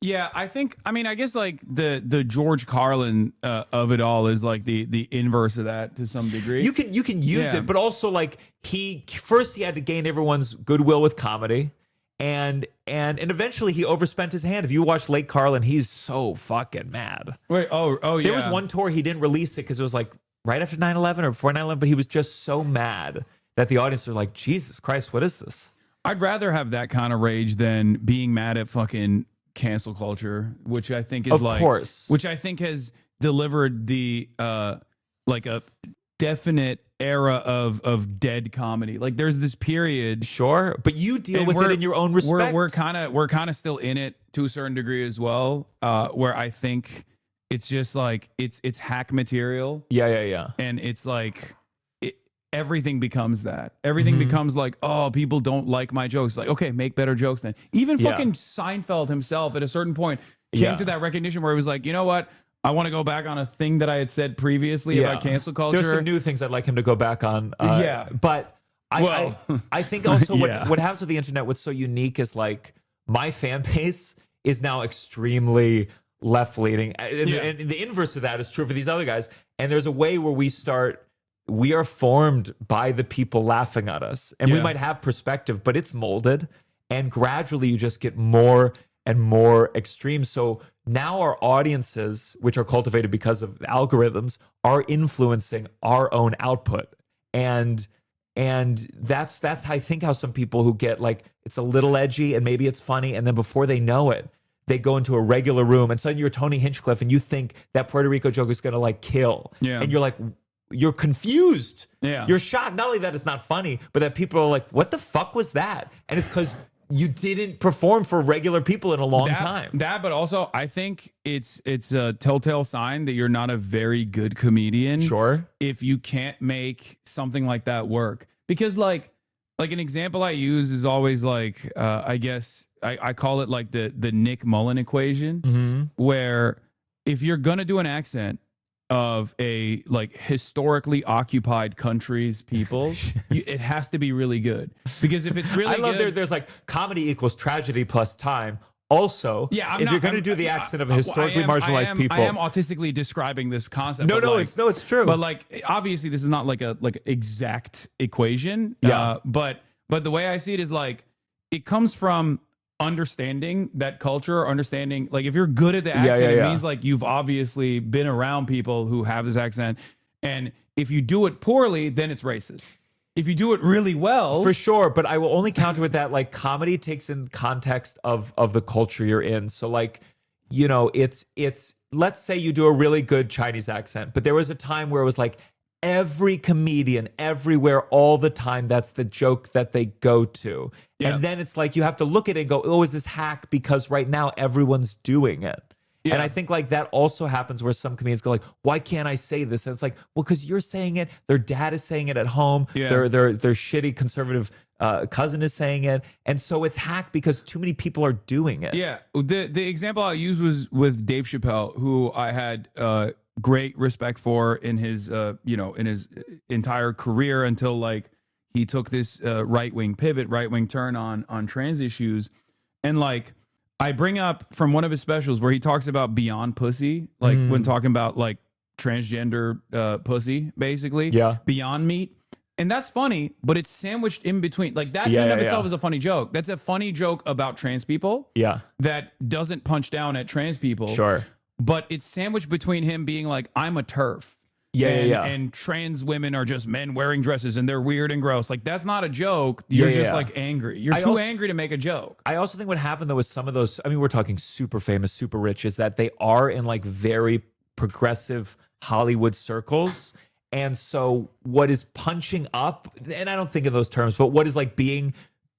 Yeah, I guess like the George Carlin of it all is like the inverse of that to some degree. You can use it, but also like he had to gain everyone's goodwill with comedy, and eventually he overspent his hand. If you watch Late Carlin, he's so fucking mad. Wait, oh yeah. There was one tour he didn't release it because it was like right after 9/11 or before 9/11, but he was just so mad that the audience was like, Jesus Christ, what is this? I'd rather have that kind of rage than being mad at fucking cancel culture, which I think is which I think has delivered the like a definite era of dead comedy. Like there's this period, sure, but you deal with it in your own respect. We're kind of still in it to a certain degree as well, where I think it's just like it's hack material. Yeah. And it's like everything becomes that. Everything becomes like, oh, people don't like my jokes. Like, okay, make better jokes then. Even fucking Seinfeld himself at a certain point came to that recognition where he was like, you know what? I want to go back on a thing that I had said previously about cancel culture. There's some new things I'd like him to go back on. But I think also what happens with the internet, what's so unique is like my fan base is now extremely left-leaning. And the inverse of that is true for these other guys. And there's a way where we are formed by the people laughing at us. And we might have perspective, but it's molded. And gradually you just get more and more extreme. So now our audiences, which are cultivated because of algorithms, are influencing our own output. And that's I think how some people who get like, it's a little edgy and maybe it's funny. And then before they know it, they go into a regular room and suddenly you're Tony Hinchcliffe and you think that Puerto Rico joke is going to like kill. Yeah. And you're like, you're confused. Yeah. You're shocked. Not only that it's not funny, but that people are like, what the fuck was that? And it's because you didn't perform for regular people in a long time. But also I think it's a telltale sign that you're not a very good comedian. Sure. If you can't make something like that work. Because like an example I use is always like, I guess I call it like the Nick Mullen equation, where if you're going to do an accent of a like historically occupied country's people, it has to be really good. Because if it's really I love good, there's like comedy equals tragedy plus time. Also, if you're going to do the accent of a historically marginalized people, I am autistically describing this concept. It's true. But like, obviously, this is not like a exact equation. But the way I see it is like, it comes from understanding that culture, understanding like if you're good at the accent, it means like you've obviously been around people who have this accent, and if you do it poorly, then it's racist. if you do it really well. For sure, but I will only counter with that, like, comedy takes in context of the culture you're in. So, like, you know, it's let's say you do a really good Chinese accent, but there was a time where it was like every comedian everywhere all the time, that's the joke that they go to. Yeah. And then it's like you have to look at it and go, oh, is this hack because right now everyone's doing it? Yeah. And I think like that also happens where some comedians go like, why can't I say this? And it's like, well, because you're saying it, their dad is saying it at home, their shitty conservative cousin is saying it, and so it's hacked because too many people are doing it. Yeah, the example I used was with Dave Chappelle, who I had great respect for in his in his entire career until like he took this right wing turn on trans issues, and like I bring up from one of his specials where he talks about beyond pussy, like when talking about like transgender pussy, basically, beyond meat. And that's funny, but it's sandwiched in between. Like that in and of itself is a funny joke. That's a funny joke about trans people. Yeah. That doesn't punch down at trans people. Sure. But it's sandwiched between him being like, I'm a TERF. And trans women are just men wearing dresses and they're weird and gross. Like that's not a joke. You're just like angry. You're too angry to make a joke. I also think what happened though with some of those, I mean, we're talking super famous, super rich, is that they are in like very progressive Hollywood circles. And so what is punching up, and I don't think in those terms, but what is like being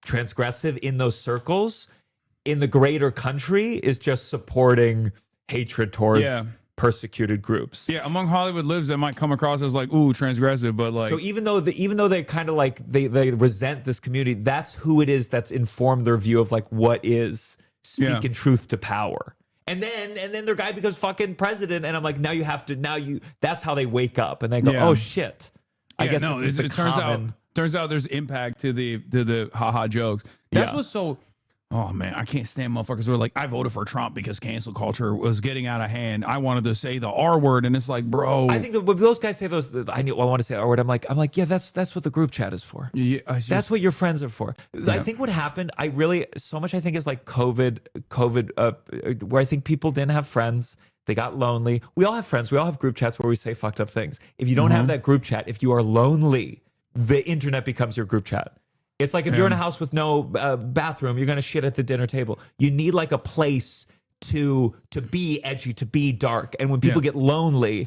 transgressive in those circles in the greater country is just supporting hatred towards persecuted groups. Yeah, among Hollywood libs, that might come across as like, ooh, transgressive, but like. So even though they kind of like, they resent this community, that's who it is that's informed their view of like what is speaking truth to power. And then their guy becomes fucking president, and I'm like, that's how they wake up, and they go, oh shit. I guess this is turns out there's impact to the haha jokes. That's what's so. Oh man, I can't stand motherfuckers who are like, I voted for Trump because cancel culture was getting out of hand. I wanted to say the R word, and it's like, bro. I think that when those guys say those, I want to say R word. I'm like, yeah, that's what the group chat is for. Yeah, that's what your friends are for. Yeah. I think what happened, I think is like COVID, where I think people didn't have friends. They got lonely. We all have friends. We all have group chats where we say fucked up things. If you don't have that group chat, if you are lonely, the internet becomes your group chat. It's like if you're in a house with no bathroom, you're going to shit at the dinner table. You need like a place to be edgy, to be dark. And when people get lonely,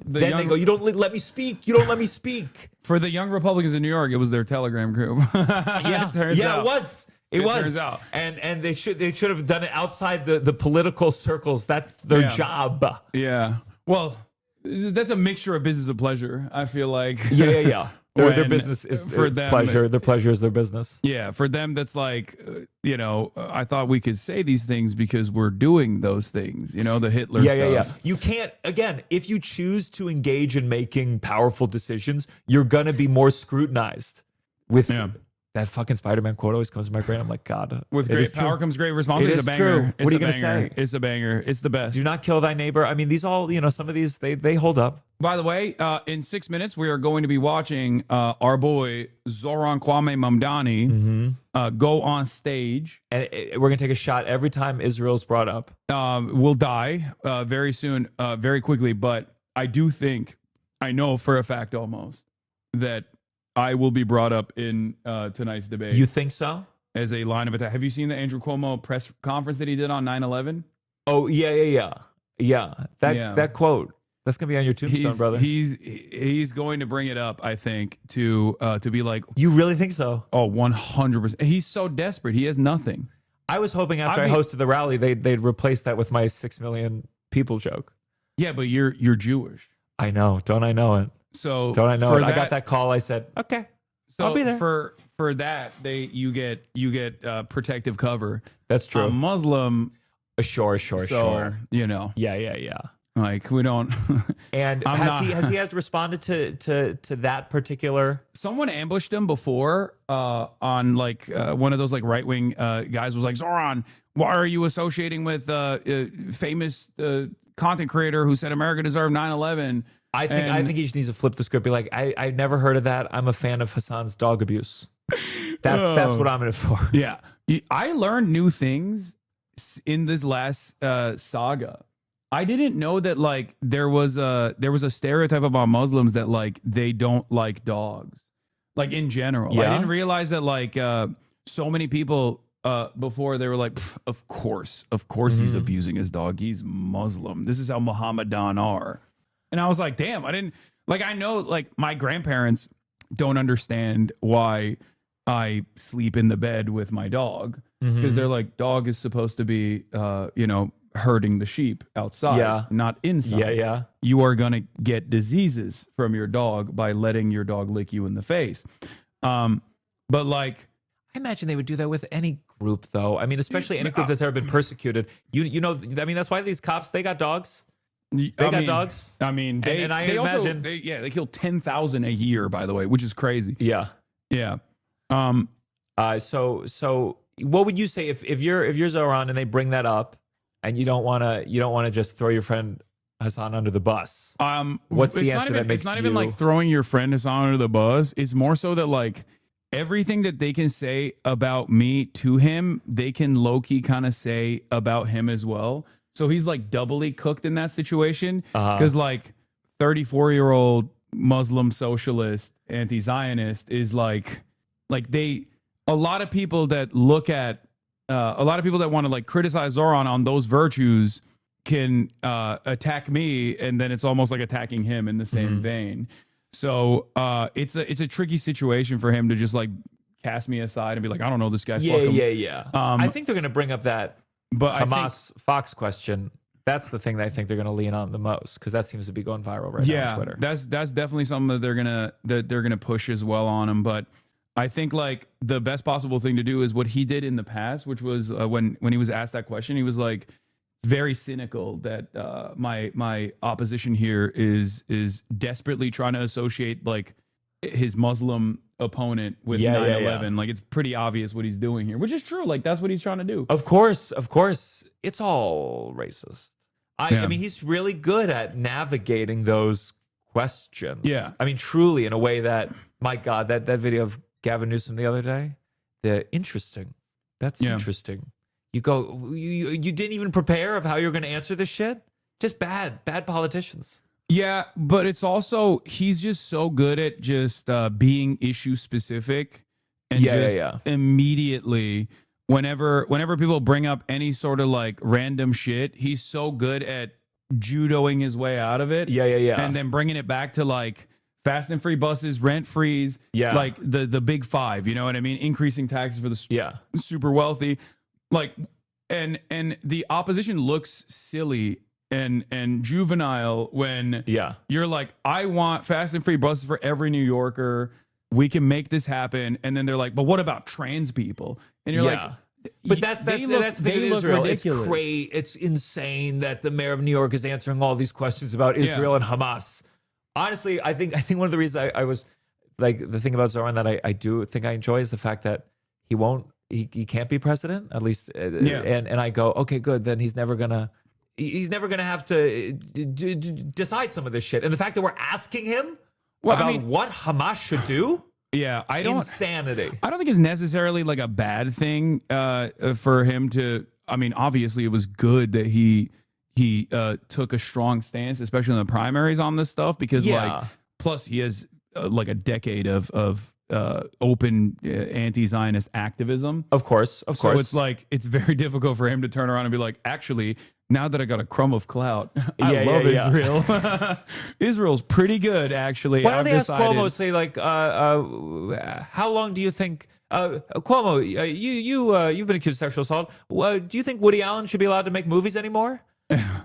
they go, you don't let me speak. You don't let me speak. For the young Republicans in New York, it was their Telegram group. It was. It was. Turns out. And they should have done it outside the political circles. That's their job. Yeah. Well, that's a mixture of business and pleasure, I feel like. Yeah. Their business is for them, pleasure. Their pleasure is their business. Yeah, for them, that's like, I thought we could say these things because we're doing those things. The Hitler stuff. Yeah. You can't, again, if you choose to engage in making powerful decisions, you're gonna be more scrutinized. With that fucking Spider-Man quote always comes to my brain. I'm like, God, with great power comes great responsibility. It's a banger. True. What are you gonna say? It's a banger. It's the best. Do not kill thy neighbor. I mean, these all, some of these they hold up. By the way, in 6 minutes, we are going to be watching our boy Zoran Kwame Mamdani go on stage. And we're going to take a shot every time Israel's brought up. We'll die very soon, very quickly. But I do think, I know for a fact almost, that I will be brought up in tonight's debate. You think so? As a line of attack. Have you seen the Andrew Cuomo press conference that he did on 9/11? Oh, yeah. That quote. That's gonna be on your tombstone, brother. He's going to bring it up, I think, to be like. You really think so? Oh, 100%. He's so desperate. He has nothing. I was hoping after I hosted the rally, they'd replace that with my 6 million people joke. Yeah, but you're Jewish. I know. Don't I know it? So don't I know it? I got that call. I said, okay, so I'll be there. For that, you get protective cover. That's true. A Muslim. Sure. Yeah. Like we don't. And has he responded to that particular? Someone ambushed him before on like one of those like right wing guys was like, Zoran, why are you associating with famous content creator who said America deserved 9/11? I think he just needs to flip the script. Be like, I never heard of that. I'm a fan of Hassan's dog abuse. That's what I'm in it for. Yeah, I learned new things in this last saga. I didn't know that like there was a stereotype about Muslims that like they don't like dogs. like in general. Yeah. I didn't realize that like so many people before they were like, of course he's abusing his dog. He's Muslim. This is how Mohammedan are. And I was like, damn, I didn't like. I know like my grandparents don't understand why I sleep in the bed with my dog because they're like, dog is supposed to be, herding the sheep outside, not inside. Yeah. You are going to get diseases from your dog by letting your dog lick you in the face. But like, I imagine they would do that with any group, though. I mean, especially any group that's ever been persecuted. You know, I mean, that's why these cops, they got dogs. They got dogs. I mean, they imagine they kill 10,000 a year, by the way, which is crazy. Yeah. So what would you say if you're Zoran and they bring that up and you don't want to just throw your friend Hasan under the bus? What's the answer that makes it's not even like throwing your friend Hasan under the bus. It's more so that like everything that they can say about me to him, they can low-key kind of say about him as well. So he's like doubly cooked in that situation because like 34-year-old Muslim socialist, anti-Zionist is like a lot of people that look at a lot of people that want to like criticize Zoran on those virtues can attack me, and then it's almost like attacking him in the same vein. So it's a tricky situation for him to just like cast me aside and be like, I don't know this guy. Yeah. I think they're gonna bring up that Hamas Fox question. That's the thing that I think they're gonna lean on the most because that seems to be going viral right now on Twitter. That's definitely something that they're gonna push as well on him. But I think like the best possible thing to do is what he did in the past, which was when he was asked that question, he was like very cynical that my opposition here is desperately trying to associate like his Muslim opponent with 9/11. Like it's pretty obvious what he's doing here, which is true. Like that's what he's trying to do. Of course, it's all racist. I mean, he's really good at navigating those questions. Yeah, I mean, truly in a way that, my God, that video of Gavin Newsom the other day, interesting. That's interesting. You go, you didn't even prepare of how you're going to answer this shit. Just bad politicians. Yeah, but it's also he's just so good at just being issue specific and immediately whenever people bring up any sort of like random shit, he's so good at judoing his way out of it. Yeah. And then bringing it back to like fast and free buses, rent freeze, like the big five, you know what I mean? Increasing taxes for the super wealthy. Like and the opposition looks silly and juvenile when you're like, I want fast and free buses for every New Yorker. We can make this happen. And then they're like, but what about trans people? And you're like, but that's the thing with Israel. It's great. It's insane that the mayor of New York is answering all these questions about Israel and Hamas. Honestly, I think one of the reasons I was like, the thing about Zoran that I do think I enjoy is the fact that he can't be president, at least. And I go, okay, good. Then he's never gonna have to decide some of this shit. And the fact that we're asking him about what Hamas should do. Yeah, insanity. I don't think it's necessarily like a bad thing for him to. I mean, obviously, it was good that he took a strong stance, especially in the primaries on this stuff, because like, plus he has like a decade of open anti-Zionist activism. Of course. So it's like it's very difficult for him to turn around and be like, actually, now that I got a crumb of clout, I love Israel. Israel's pretty good, actually. Why don't they ask Cuomo, say like, how long do you think, Cuomo, you've been accused of sexual assault. Do you think Woody Allen should be allowed to make movies anymore?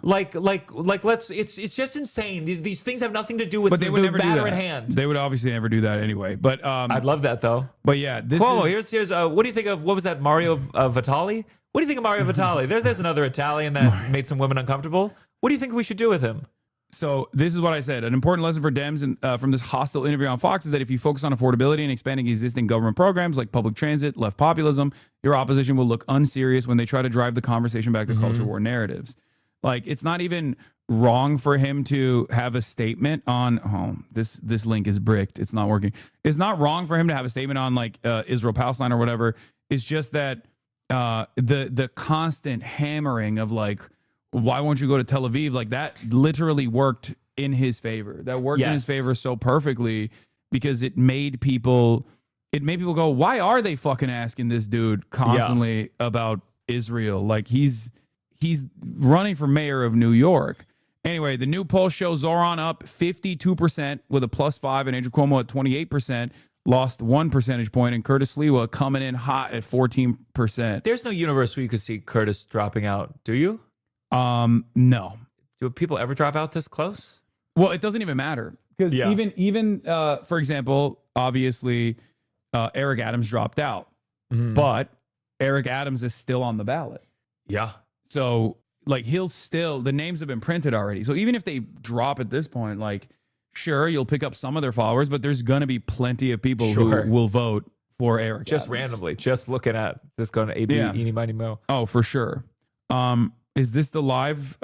Like it's just insane. These things have nothing to do with the matter at hand. They would obviously never do that anyway. But I'd love that though. But yeah, Cuomo, here's what do you think of, what was that, Mario Vitali? What do you think of Mario Vitali? There's another Italian that made some women uncomfortable. What do you think we should do with him? So this is what I said. An important lesson for Dems and from this hostile interview on Fox is that if you focus on affordability and expanding existing government programs like public transit, left populism, your opposition will look unserious when they try to drive the conversation back to culture war narratives. Like, it's not even wrong for him to have a statement on, this link is bricked, it's not working. It's not wrong for him to have a statement on like Israel, Palestine or whatever. It's just that the constant hammering of like, why won't you go to Tel Aviv? Like that literally worked in his favor. That worked in his favor so perfectly because it made people go, why are they fucking asking this dude constantly about Israel? Like he's running for mayor of New York. Anyway, the new poll shows Zoran up 52% with a +5 and Andrew Cuomo at 28%, lost 1 percentage point, and Curtis Sliwa coming in hot at 14%. There's no universe where you could see Curtis dropping out, do you? No. Do people ever drop out this close? Well, it doesn't even matter because even for example, obviously Eric Adams dropped out, but Eric Adams is still on the ballot. Yeah. So like the names have been printed already. So even if they drop at this point, like sure, you'll pick up some of their followers, but there's going to be plenty of people who will vote for Eric just Adams. Randomly, just looking at this going to AB, eeny, miny, mo. Oh, for sure. Is this the live?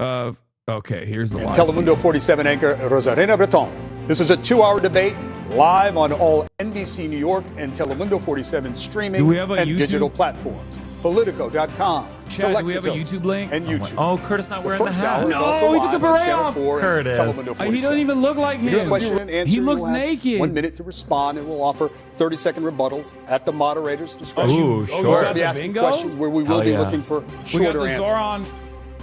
Okay, here's the live. Telemundo 47 anchor Rosarena Breton. This is a 2-hour debate live on all NBC New York and Telemundo 47 streaming and digital platforms. Politico.com. Chad, do we have a YouTube link? And YouTube. Oh, Curtis not wearing the hat. No, he took the beret off. Curtis. He doesn't even look like him. Your question and answer, he looks you'll have naked. 1 minute to respond, and we'll offer 30-second rebuttals at the moderator's discretion. Ooh, sure. We'll also be asking questions where we will be looking for shorter answers.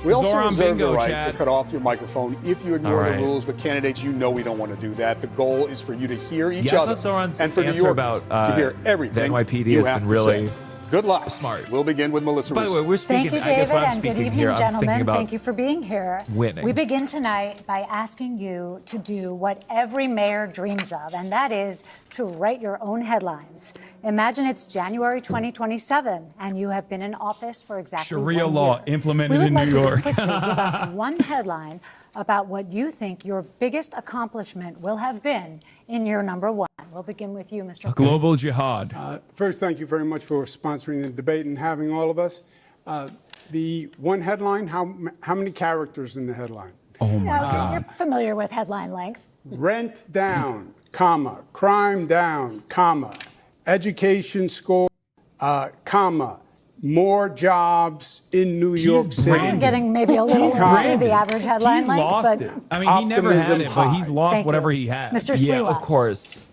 We also reserve the right to cut off your microphone if you ignore the rules. But candidates, you know we don't want to do that. The goal is for you to hear each other and for New Yorkers to hear everything the NYPD you has have been to really say. Good luck. Smart. We'll begin with Melissa. By the way, we're speaking. Thank you, I guess David, what I'm and good speaking evening, here, I'm thinking gentlemen. about Thank you for being here. Winning. We begin tonight by asking you to do what every mayor dreams of, and that is to write your own headlines. Imagine it's January 2027, and you have been in office for exactly Sharia 1 law year. implemented in New York. We would like you to quickly give us one headline about what you think your biggest accomplishment will have been in year number 1. We'll begin with you, Mr. Global jihad. First, thank you very much for sponsoring the debate and having all of us. The one headline, how many characters in the headline? Oh, my God. You're familiar with headline length. Rent down, comma, crime down, comma, education score, comma, more jobs in New York City. I'm getting maybe a little under the average headline He's length, lost but it. I mean, he never had it, but he's lost Thank whatever you. he had. Mr. Yeah, Sliwa. of course.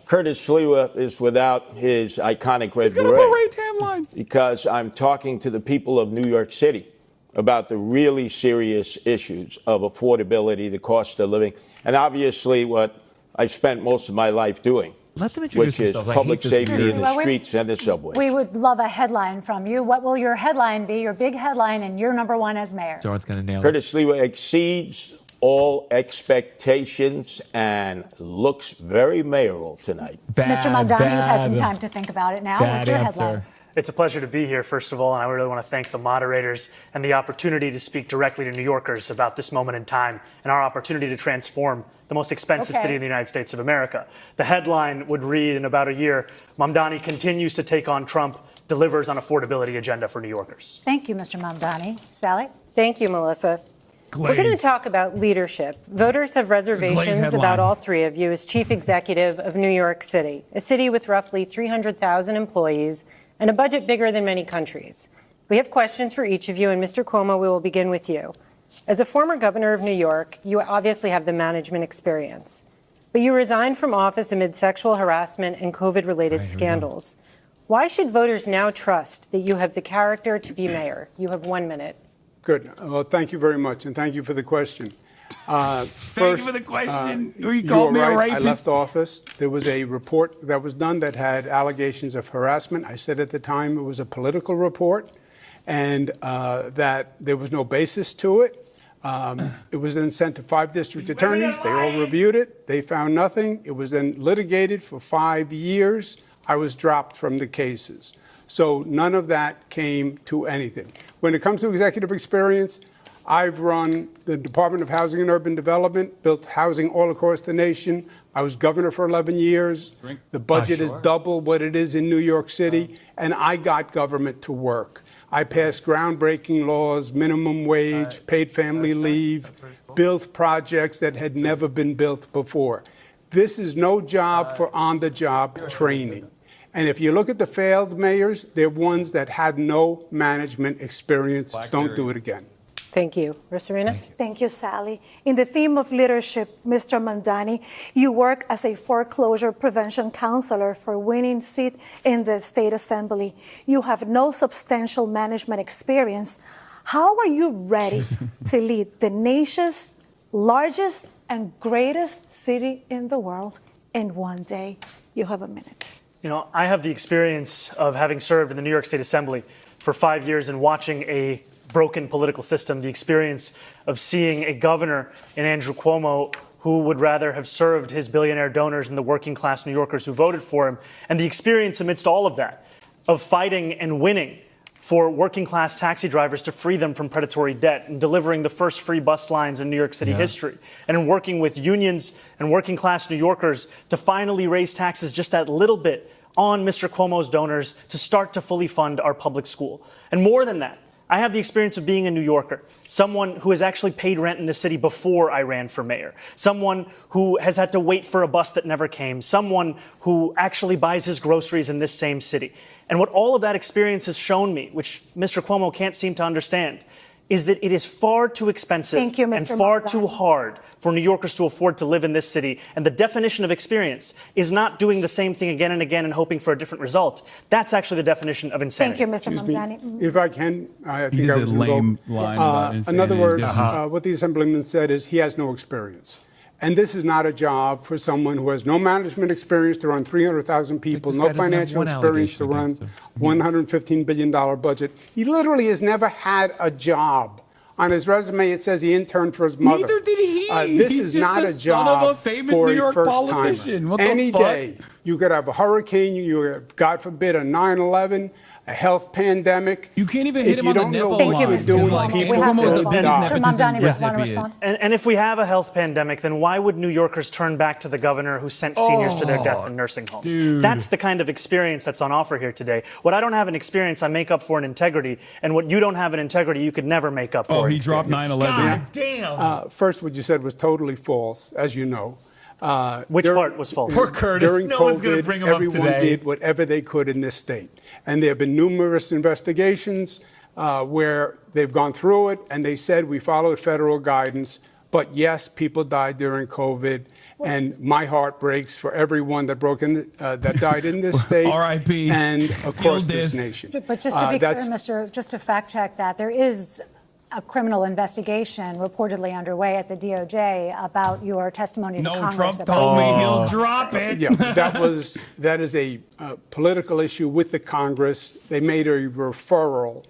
Curtis Sliwa is without his iconic red He's got a beret tam line. because I'm talking to the people of New York City about the really serious issues of affordability, the cost of living, and obviously what I've spent most of my life doing, Let them introduce which is themselves. I public hate this safety in group. the streets and the subways. We would love a headline from you. What will your headline be, your big headline in year number 1 as mayor? Someone's going to nail it. Curtis Sliwa exceeds all expectations and looks very mayoral tonight. Mr. Mamdani, you've had some time to think about it now. What's your headline? It's a pleasure to be here, first of all, and I really want to thank the moderators and the opportunity to speak directly to New Yorkers about this moment in time and our opportunity to transform the most expensive city in the United States of America. The headline would read in about a year, Mamdani continues to take on Trump, delivers on affordability agenda for New Yorkers. Thank you, Mr. Mamdani. Sally? Thank you, Melissa. We're going to talk about leadership. Voters have reservations about all three of you as chief executive of New York City, a city with roughly 300,000 employees and a budget bigger than many countries. We have questions for each of you, and Mr. Cuomo, we will begin with you. As a former governor of New York, you obviously have the management experience, but you resigned from office amid sexual harassment and COVID-related scandals. Why should voters now trust that you have the character to be mayor? You have 1 minute. Good. Well, thank you very much, and thank you for the question. Thank you for the question. You You called were me a right. I rapist. left office. There was a report that was done that had allegations of harassment. I said at the time it was a political report and that there was no basis to it. It was then sent to 5 district attorneys. They all reviewed it. They found nothing. It was then litigated for 5 years. I was dropped from the cases. So none of that came to anything. When it comes to executive experience, I've run the Department of Housing and Urban Development, built housing all across the nation. I was governor for 11 years. The budget is double what it is in New York City, and I got government to work. I passed groundbreaking laws, minimum wage, paid family leave, built projects that had never been built before. This is no job for on-the-job training. And if you look at the failed mayors, they're ones that had no management experience. Don't do it again. Thank you. Roserena? Thank you, Sally. In the theme of leadership, Mr. Mamdani, you work as a foreclosure prevention counselor for winning seat in the State Assembly. You have no substantial management experience. How are you ready to lead the nation's largest and greatest city in the world in one day? You have a minute. You know, I have the experience of having served in the New York State Assembly for 5 years and watching a broken political system, the experience of seeing a governor in Andrew Cuomo who would rather have served his billionaire donors and the working class New Yorkers who voted for him, and the experience amidst all of that of fighting and winning for working class taxi drivers to free them from predatory debt and delivering the first free bus lines in New York City history, and in working with unions and working class New Yorkers to finally raise taxes just that little bit on Mr. Cuomo's donors to start to fully fund our public school. And more than that, I have the experience of being a New Yorker, someone who has actually paid rent in the city before I ran for mayor, someone who has had to wait for a bus that never came, someone who actually buys his groceries in this same city. And what all of that experience has shown me, which Mr. Cuomo can't seem to understand, is that it is far too expensive and far too hard for New Yorkers to afford to live in this city. And the definition of experience is not doing the same thing again and again and hoping for a different result. That's actually the definition of insanity. Thank you, Mr. Mamdani. If I can, I think I was lame line about insanity. In other words, what the Assemblyman said is he has no experience. And this is not a job for someone who has no management experience to run 300,000 people, no financial experience to run $115 billion budget. He literally has never had a job. On his resume, it says he interned for his mother. Neither did he. This He's is just not the a son job of a famous for New a York first-timer. politician. What Any the fuck? day, you could have a hurricane, you have, God forbid, a 9/11, a health pandemic. You can't even hit him on the nipple line. line. If you don't know what you're doing, people will die. And if we have a health pandemic, then why would New Yorkers turn back to the governor who sent seniors to their death in nursing homes? Dude. That's the kind of experience that's on offer here today. What I don't have in experience, I make up for in integrity. And what you don't have in integrity, you could never make up for. Oh, he dropped 9/11. God damn. First, what you said was totally false, as you know. Which part was false? Poor Curtis. During No COVID, one's going to bring him up everyone today. did whatever they could in this state. And there have been numerous investigations where they've gone through it, and they said we followed federal guidance. But yes, people died during COVID, and my heart breaks for everyone that that died in this state R.I.P. and across this nation. But just to be clear, just to fact check that, there is a criminal investigation reportedly underway at the DOJ about your testimony to Congress. Trump told me he'll drop it. Yeah, that is a political issue with the Congress. They made a referral,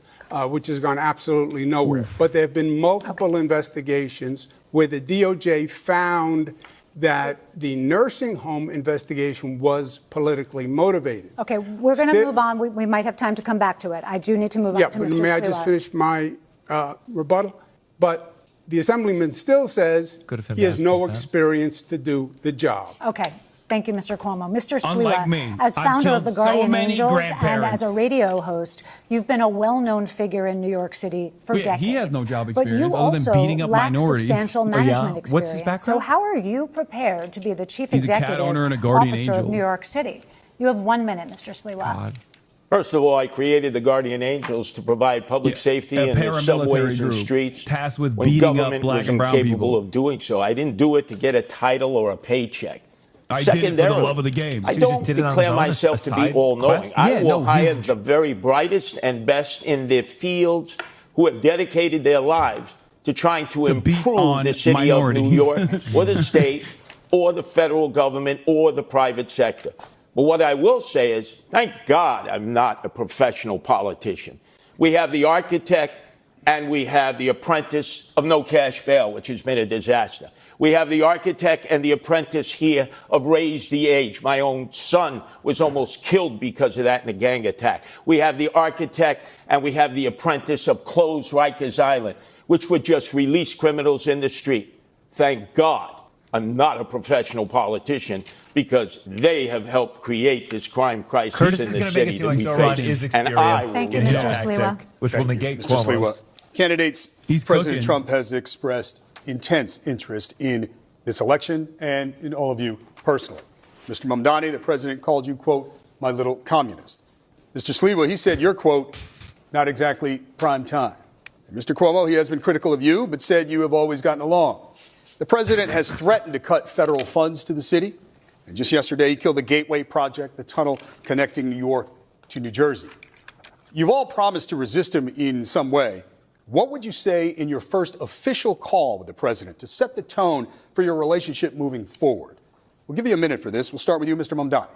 which has gone absolutely nowhere. But there have been multiple investigations where the DOJ found that the nursing home investigation was politically motivated. Okay, we're going to move on. We might have time to come back to it. I do need to move on to Mr. May I Sliwa. just finish my rebuttal? But the Assemblyman still says he has no experience to do the job. Okay. Thank you, Mr. Cuomo. Mr. Unlike Sliwa, me, as I've founder of killed the Guardian so many Angels and grandparents. as a radio host, you've been a well-known figure in New York City for decades. He has no job But experience you other than also beating up lack minorities. substantial management experience. What's his background? So how are you prepared to be the chief He's a cat executive owner and a guardian officer angel. of New York City? You have 1 minute, Mr. Sliwa. First of all, I created the Guardian Angels to provide public safety in the subways and streets tasked with when beating up government black was and brown incapable people. of doing so. I didn't do it to get a title or a paycheck. I did it for the love of the game. I don't declare myself to be all-knowing. I will hire the very brightest and best in their fields who have dedicated their lives to trying to improve the city of New York or the state or the federal government or the private sector. But what I will say is, thank God I'm not a professional politician. We have the architect and we have the apprentice of no cash bail, which has been a disaster. We have the architect and the apprentice here of Raise the Age. My own son was almost killed because of that in a gang attack. We have the architect and we have the apprentice of Close Rikers Island, which would just release criminals in the street. Thank God I'm not a professional politician because they have helped create this crime crisis in the city that we face. And I will Thank you, Mr. Sliwa. Which will negate Mr. Sliwa. Candidates, President cooking. Trump has expressed intense interest in this election and in all of you personally. Mr. Mamdani, the president called you, quote, my little communist. Mr. Sliwa, he said you're, quote, not exactly prime time. Mr. Cuomo, he has been critical of you, but said you have always gotten along. The president has threatened to cut federal funds to the city. And just yesterday, he killed the Gateway Project, the tunnel connecting New York to New Jersey. You've all promised to resist him in some way. What would you say in your first official call with the president to set the tone for your relationship moving forward? We'll give you a minute for this. We'll start with you, Mr. Mamdani.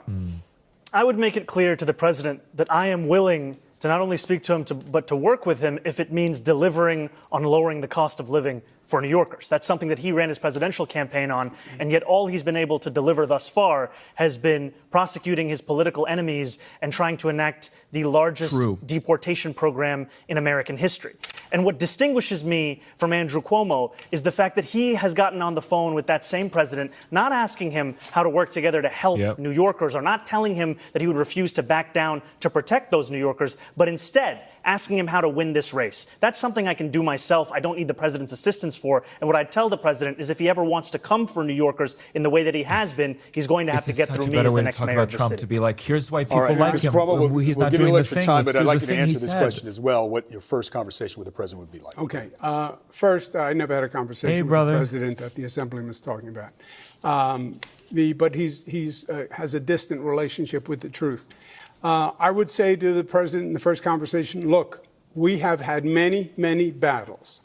I would make it clear to the president that I am willing to not only speak to him, but to work with him if it means delivering on lowering the cost of living for New Yorkers. That's something that he ran his presidential campaign on, and yet all he's been able to deliver thus far has been prosecuting his political enemies and trying to enact the largest deportation program in American history. And what distinguishes me from Andrew Cuomo is the fact that he has gotten on the phone with that same president, not asking him how to work together to help New Yorkers, or not telling him that he would refuse to back down to protect those New Yorkers, but instead asking him how to win this race. That's something I can do myself. I don't need the president's assistance for. And what I'd tell the president is if he ever wants to come for New Yorkers in the way that he has been, he's going to have to get through me as the next mayor of the city. To be like, here's why people right, like Mr. him. Cuomo, He's we'll not give you doing a the extra thing. time, but I'd like you to thing answer he this said. question as well, what your first conversation with the president would be like. Okay. First, I never had a conversation with the president that the Assemblyman is talking about. But he has a distant relationship with the truth. I would say to the president in the first conversation, look, we have had many, many battles.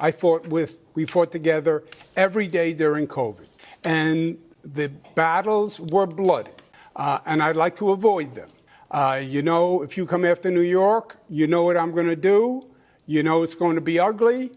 We fought together every day during COVID. And the battles were bloody. And I'd like to avoid them. If you come after New York, you know what I'm going to do. You know it's going to be ugly.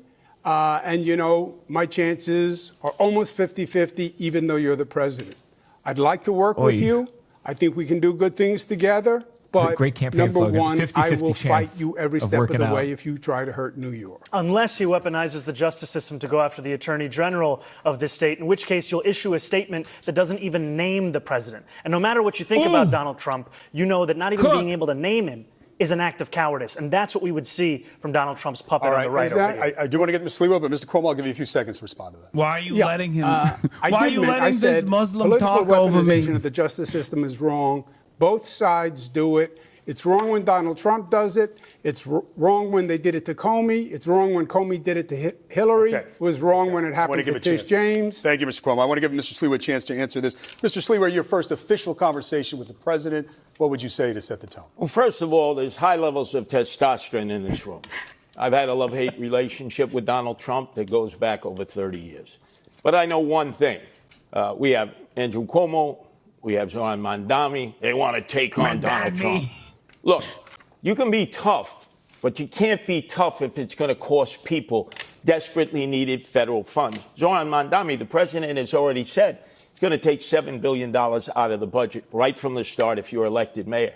And my chances are almost 50-50, even though you're the president. I'd like to work with you. I think we can do good things together. But great campaign number slogan, one, 50-50 I will fight chance you every of step of working the out. way if you try to hurt New York. Unless he weaponizes the justice system to go after the attorney general of this state, in which case you'll issue a statement that doesn't even name the president. And no matter what you think about Donald Trump, you know that not even being able to name him is an act of cowardice. And that's what we would see from Donald Trump's puppet on the right over here. I do want to get Mr. Sliwa, but Mr. Cuomo, I'll give you a few seconds to respond to that. Why are you letting him? Why are you I letting said this Muslim talk political over me? weaponization of the justice system is wrong. Both sides do it. It's wrong when Donald Trump does it. It's wrong when they did it to Comey. It's wrong when Comey did it to Hillary. It was wrong when it happened to Tish James. Thank you, Mr. Cuomo. I want to give Mr. Sliwa a chance to answer this. Mr. Sliwa, your first official conversation with the president, what would you say to set the tone? Well, first of all, there's high levels of testosterone in this room. I've had a love-hate relationship with Donald Trump that goes back over 30 years. But I know one thing. We have Andrew Cuomo. We have Zoran Mandami. They want to take on Donald Trump. Look, you can be tough, but you can't be tough if it's going to cost people desperately needed federal funds. Zoran Mandami, the president, has already said he's going to take $7 billion out of the budget right from the start if you're elected mayor.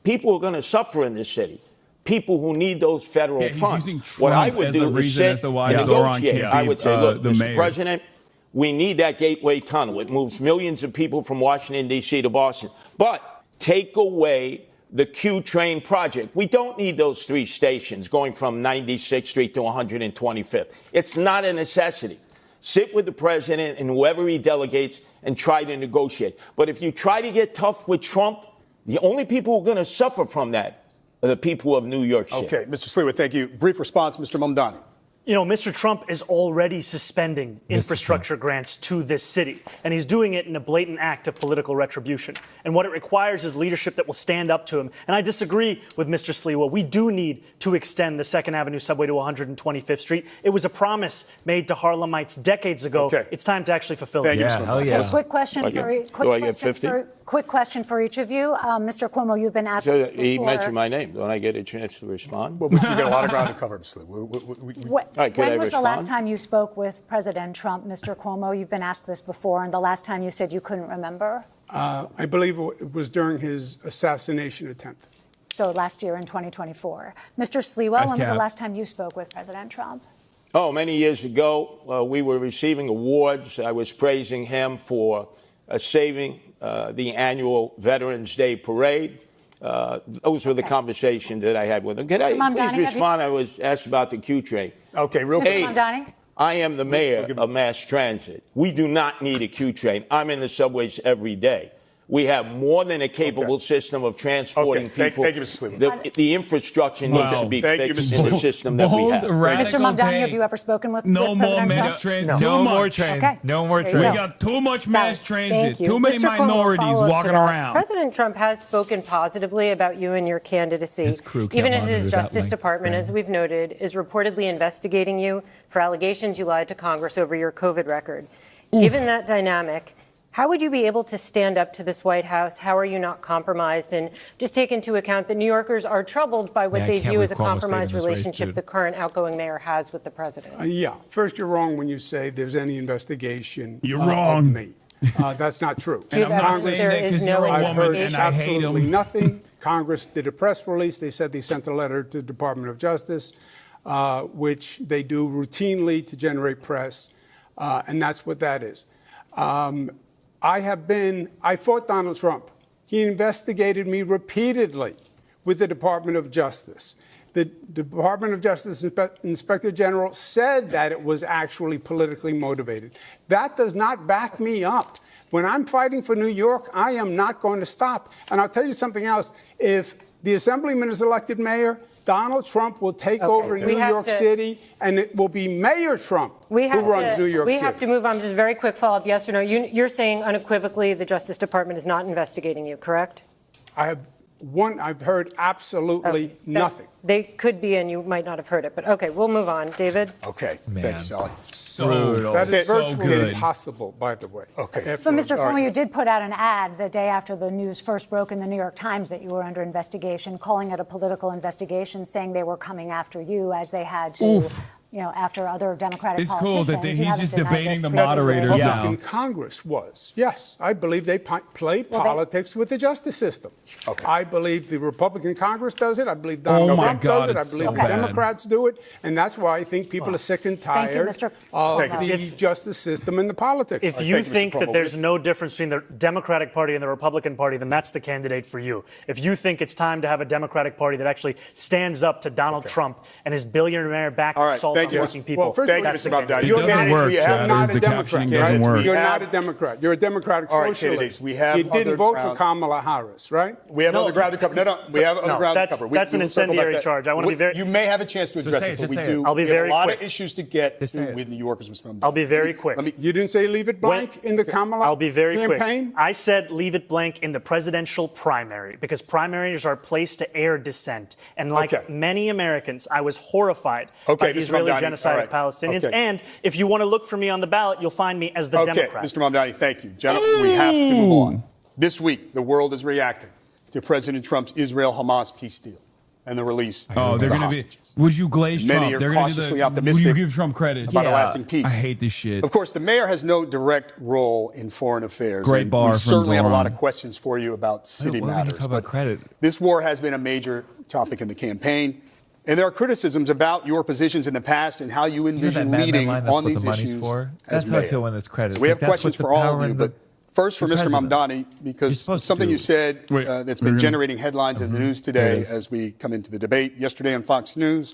People are going to suffer in this city. People who need those federal funds. What I would do is sit and negotiate. I would say, look, Mr. President, we need that Gateway Tunnel. It moves millions of people from Washington, D.C. to Boston. But take away the Q train project. We don't need those 3 stations going from 96th Street to 125th. It's not a necessity. Sit with the president and whoever he delegates and try to negotiate. But if you try to get tough with Trump, the only people who are going to suffer from that are the people of New York City. Okay, Mr. Sliwa, thank you. Brief response, Mr. Mamdani. Mr. Trump is already suspending infrastructure grants to this city, and he's doing it in a blatant act of political retribution. And what it requires is leadership that will stand up to him. And I disagree with Mr. Sliwa. We do need to extend the 2nd Avenue subway to 125th Street. It was a promise made to Harlemites decades ago. Okay. It's time to actually fulfill it. Quick question for each of you. Mr. Cuomo, you've been asked this before. He mentioned my name. Don't I get a chance to respond? Well, we've got a lot of ground to cover, Mr. Sliwa. When was the last time you spoke with President Trump, Mr. Cuomo? You've been asked this before, and the last time you said you couldn't remember? I believe it was during his assassination attempt. So last year in 2024. Mr. Sliwa, when was the last time you spoke with President Trump? Oh, many years ago, we were receiving awards. I was praising him for saving the annual Veterans Day Parade. Those were the conversations that I had with him. Can I please respond? I was asked about the Q train. Okay, real quick. I am the mayor of mass transit. We do not need a Q train. I'm in the subways every day. We have more than a capable system of transporting people. Thank you, Mr. Sleeman. The infrastructure needs to be fixed in the system that we have. Mr. Mamdani, have you ever spoken with No more President mass Trump? transit. No more trains. Okay. No more There trains. you We go. got too much Sally, mass transit. thank you. Too many Mr. Cuomo, minorities follow-up to walking that. around. President Trump has spoken positively about you and your candidacy, His crew can't even as monitor his that Justice link. Department, as we've noted, is reportedly investigating you for allegations you lied to Congress over your COVID record. Given that dynamic, how would you be able to stand up to this White House? How are you not compromised? And just take into account that New Yorkers are troubled by what they view as a compromised relationship the current outgoing mayor has with the president. Yeah. First, you're wrong when you say there's any investigation You're wrong. of me. That's not true. And I'm not saying that because you're a I've heard woman and I hate absolutely him. nothing. Congress did a press release. They said they sent a letter to the Department of Justice, which they do routinely to generate press, and that's what that is. I fought Donald Trump. He investigated me repeatedly with the Department of Justice. The Department of Justice Inspector General said that it was actually politically motivated. That does not back me up. When I'm fighting for New York, I am not going to stop. And I'll tell you something else. If the Assemblyman is elected mayor, Donald Trump will take over New York City, and it will be Mayor Trump who runs New York City. We have to move on. Just a very quick follow-up, yes or no. You're saying unequivocally the Justice Department is not investigating you, correct? I've heard absolutely nothing. They could be, and you might not have heard it. But okay, we'll move on. David? Okay. Thanks, Sally. Brutal. That is So virtually good. impossible, by the way. Okay. So, Mr. Cuomo, you did put out an ad the day after the news first broke in the New York Times that you were under investigation, calling it a political investigation, saying they were coming after you as they had to, after other Democratic politicians. It's cool that he's haven't just denied debating this the previously. moderators now. Republican Congress was. Yes, I believe they play politics with the justice system. Okay. I believe the Republican Congress does it. I believe Donald Trump does it. I believe the Democrats do it. And that's why I think people are sick and tired of the justice system and the politics. If you think that there's no difference between the Democratic Party and the Republican Party, then that's the candidate for you. If you think it's time to have a Democratic Party that actually stands up to Donald Trump and his billionaire-backed assault on working people, thank you, Mr. Mamdani. You're not a Democrat. You're not a Democrat. You're a Democratic socialist. We have you didn't vote for Kamala Harris, right? We have other ground to cover. We have other ground to cover. That's an incendiary charge. I want to be very. You may have a chance to address it, but we do. I'll be very quick. We have a lot of issues to get through with New Yorkers, Mr. Mamdani. I'll be very quick. You didn't say leave it blank in the Kamala I'll be very campaign? quick. I said leave it blank in the presidential primary because primaries are a place to air dissent. And like many Americans, I was horrified by the Israeli genocide of Palestinians. And if you want to look for me on the ballot, you'll find me as the Democrat. Mr. Mamdani, thank you. Gentlemen, we have to move on. This week, the world is reacting to President Trump's Israel-Hamas peace deal and the release of the hostages. Would you glaze Trump? Many are cautiously optimistic Would you give Trump credit? about a lasting peace. I hate this shit. Of course, the mayor has no direct role in foreign affairs. Great and bar we from certainly have a lot Zoran. of questions for you about city matters. Talk about credit. This war has been a major topic in the campaign. And there are criticisms about your positions in the past and how you envision leading on these issues. That's how I feel when there's credit. So we have questions for all of you, but first for Mr. Mamdani, because something you said that's been generating headlines in the news today as we come into the debate. Yesterday on Fox News,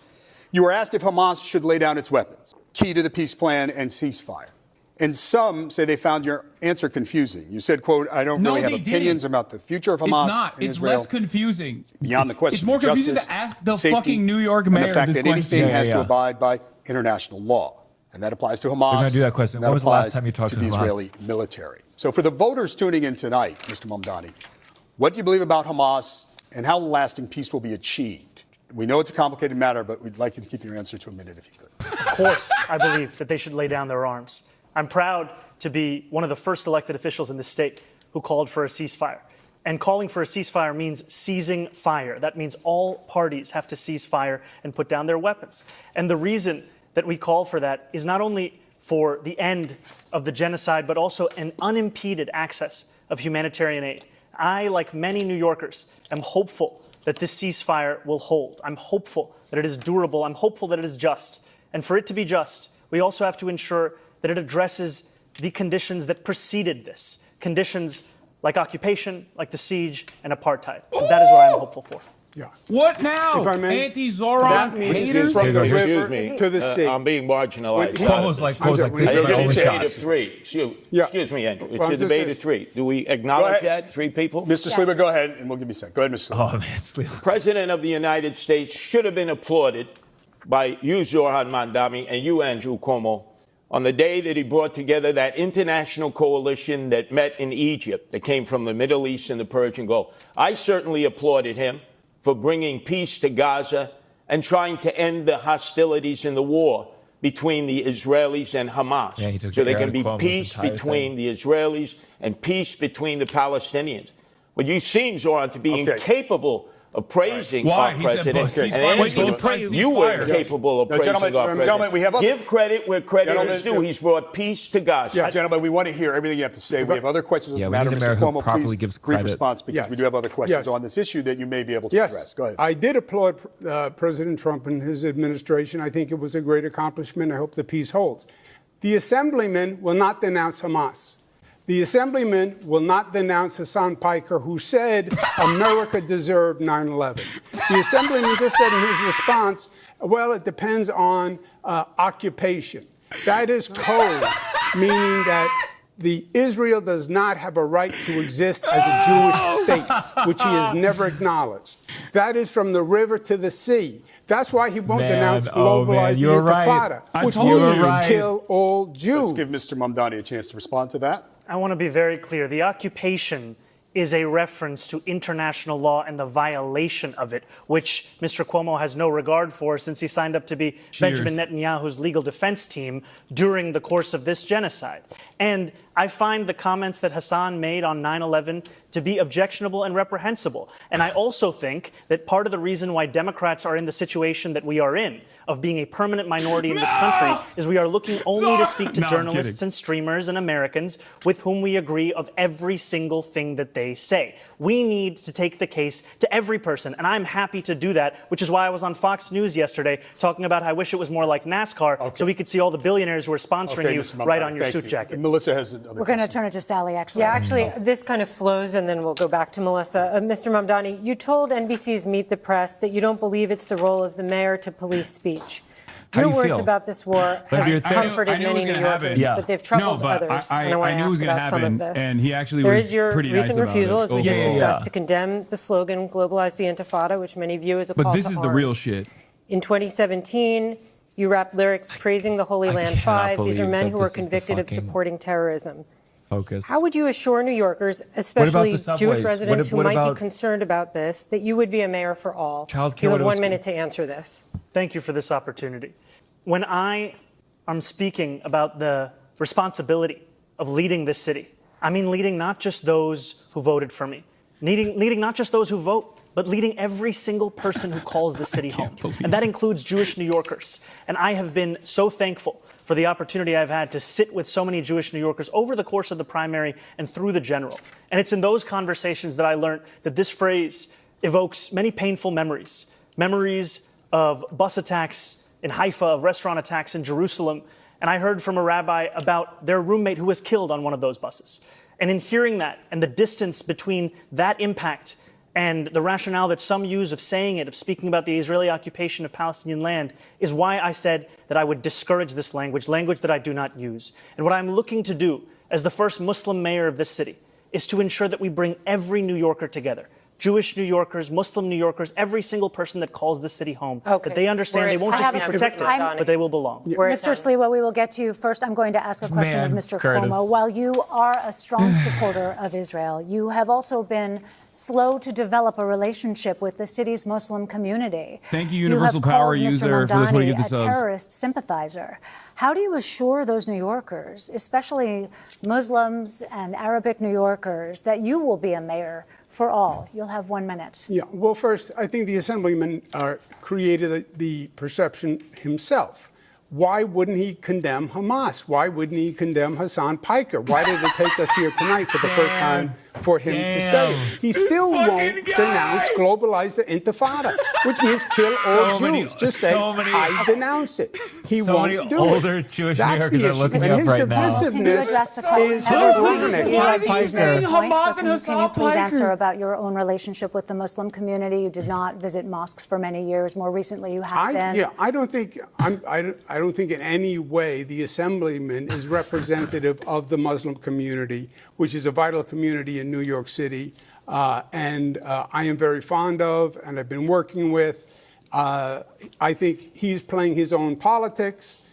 you were asked if Hamas should lay down its weapons, key to the peace plan and ceasefire. And some say they found your answer confusing. You said, quote, I don't really have opinions about the future of Hamas. It's not. And It's Israel. less confusing. Beyond the question It's more of justice, confusing to ask the safety, fucking New York mayor and the fact this that question. anything has to abide by international law. And that applies to Hamas. We're going to do that question. That When was the applies last time you talked to the Hamas? Israeli military. So for the voters tuning in tonight, Mr. Mamdani, what do you believe about Hamas and how lasting peace will be achieved? We know it's a complicated matter, but we'd like you to keep your answer to a minute if you could. Of course, I believe that they should lay down their arms. I'm proud to be one of the first elected officials in this state who called for a ceasefire. And calling for a ceasefire means seizing fire. That means all parties have to cease fire and put down their weapons. And the reason that we call for that is not only for the end of the genocide, but also an unimpeded access of humanitarian aid. I, like many New Yorkers, am hopeful that this ceasefire will hold. I'm hopeful that it is durable. I'm hopeful that it is just. And for it to be just, we also have to ensure that it addresses the conditions that preceded this, conditions like occupation, like the siege, and apartheid. And that is what I'm hopeful for. Yeah. What now? If I may, Anti-Zoran haters? From the river to the sea. I'm being marginalized. Cuomo's like It's a debate of shots. three. Excuse me, Andrew. It's a debate of three. Do we acknowledge that? Three people? Mr. Sliwa, go ahead, and we'll give you a second. Go ahead, Mr. Sliwa. Oh, man, Sliwa. President of the United States should have been applauded by you, Zoran Mandami, and you, Andrew Cuomo, on the day that he brought together that international coalition that met in Egypt, that came from the Middle East and the Persian Gulf. I certainly applauded him for bringing peace to Gaza and trying to end the hostilities in the war between the Israelis and Hamas. Yeah, he took so the there air can out be of Cuomo's peace entire between thing. the Israelis and peace between the Palestinians. But you seem, Zoran, to be incapable of praising our president. You were incapable of praising our president. Gentlemen, we have Give credit where credit is due. He's brought peace to Gaza. Yeah, gentlemen, we want to hear everything you have to say. We have other questions. Yeah, we matter. need Mr. America Cuomo, properly please, gives brief credit. response because we do have other questions on this issue that you may be able to address. Go ahead. I did applaud President Trump and his administration. I think it was a great accomplishment. I hope the peace holds. The assemblyman will not denounce Hamas. The assemblyman will not denounce Hasan Piker, who said America deserved 9/11. The assemblyman just said in his response, well, it depends on occupation. That is code, meaning that Israel does not have a right to exist as a Jewish state, which he has never acknowledged. That is from the river to the sea. That's why he won't denounce globalized intifada, which means kill all Jews. Let's give Mr. Mamdani a chance to respond to that. I want to be very clear. The occupation is a reference to international law and the violation of it, which Mr. Cuomo has no regard for since he signed up to be Benjamin Netanyahu's legal defense team during the course of this genocide. And I find the comments that Hasan made on 9/11 to be objectionable and reprehensible. And I also think that part of the reason why Democrats are in the situation that we are in, of being a permanent minority in this country, is we are looking only to speak to journalists and streamers and Americans with whom we agree of every single thing that they say. We need to take the case to every person, and I'm happy to do that, which is why I was on Fox News yesterday talking about how I wish it was more like NASCAR so we could see all the billionaires who are sponsoring you right on your suit jacket. Melissa has We're going to turn it to Sally, actually. Yeah, actually, this kind of flows, and then we'll go back to Melissa. Mr. Mamdani, you told NBC's Meet the Press that you don't believe it's the role of the mayor to police speech. Your words about this war have comforted many New Yorkers, but they've troubled others. And I want to ask about some of this. And he actually there was is your pretty nice recent about refusal, it. as we just discussed, to condemn the slogan "Globalize the Intifada," which many view as a call to arms. But this is the real shit. In 2017, you rapped lyrics praising the Holy Land Five. These are men who were convicted of supporting terrorism. Focus. How would you assure New Yorkers, especially Jewish residents who might be concerned about this, that you would be a mayor for all? You have 1 minute to answer this. Thank you for this opportunity. When I am speaking about the responsibility of leading this city, I mean leading not just those who voted for me, leading not just those who vote, but leading every single person who calls the city home. And that includes Jewish New Yorkers. And I have been so thankful for the opportunity I've had to sit with so many Jewish New Yorkers over the course of the primary and through the general. And it's in those conversations that I learned that this phrase evokes many painful memories. Memories of bus attacks in Haifa, of restaurant attacks in Jerusalem. And I heard from a rabbi about their roommate who was killed on one of those buses. And in hearing that and the distance between that impact and the rationale that some use of saying it, of speaking about the Israeli occupation of Palestinian land, is why I said that I would discourage this language that I do not use. And what I'm looking to do as the first Muslim mayor of this city is to ensure that we bring every New Yorker together. Jewish New Yorkers, Muslim New Yorkers, every single person that calls this city home, that they understand they won't just be protected, but they will belong. Mr. Sliwa, we will get to you first. I'm going to ask a question of Mr. Cuomo. While you are a strong supporter of Israel, you have also been slow to develop a relationship with the city's Muslim community. Thank you, Universal Power user, for this one to get the subs. A terrorist sympathizer. How do you assure those New Yorkers, especially Muslims and Arabic New Yorkers, that you will be a mayor for all? You'll have 1 minute. Yeah, well, first, I think the Assemblyman created the perception himself. Why wouldn't he condemn Hamas? Why wouldn't he condemn Hasan Piker? Why did it take us here tonight for the first time for him to say it? He still won't denounce globalize the Intifada. which means kill all Jews. Just say, I denounce it. He won't do it. So many older Jewish New Yorkers are looking up right now. Can you address the question? Can you please answer about your own relationship with the Muslim community? You did not visit mosques for many years. More recently, you have been. Yeah, I don't think in any way the Assemblyman is representative of the Muslim community, which is a vital community in New York City, and I am very fond of, and I've been working with. I think he's playing his own politics.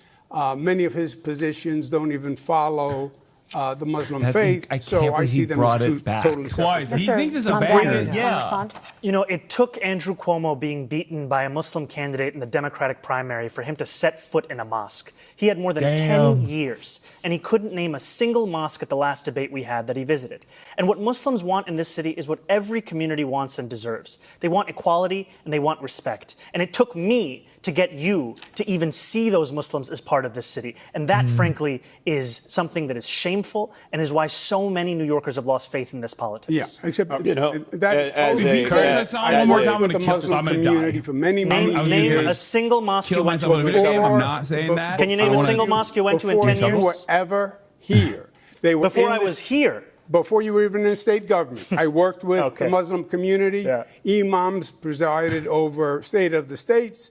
Many of his positions don't even follow the Muslim faith, so I see them as two totally separate. He thinks it's a bad. Yeah. You know, it took Andrew Cuomo being beaten by a Muslim candidate in the Democratic primary for him to set foot in a mosque. He had more than 10 years, and he couldn't name a single mosque at the last debate we had that he visited. And what Muslims want in this city is what every community wants and deserves. They want equality, and they want respect. And it took me to get you to even see those Muslims as part of this city. And that, frankly, is something that is shameful and is why so many New Yorkers have lost faith in this politics. Yeah, except, you know, that is totally one more time, I'm with the Muslim community for many years. Name a single mosque you went to. I'm not saying that. Can you name a single mosque you went to in 10 years? Before you were ever here. Before I was here. Before you were even in state government. I worked with the Muslim community. Imams presided over State of the States.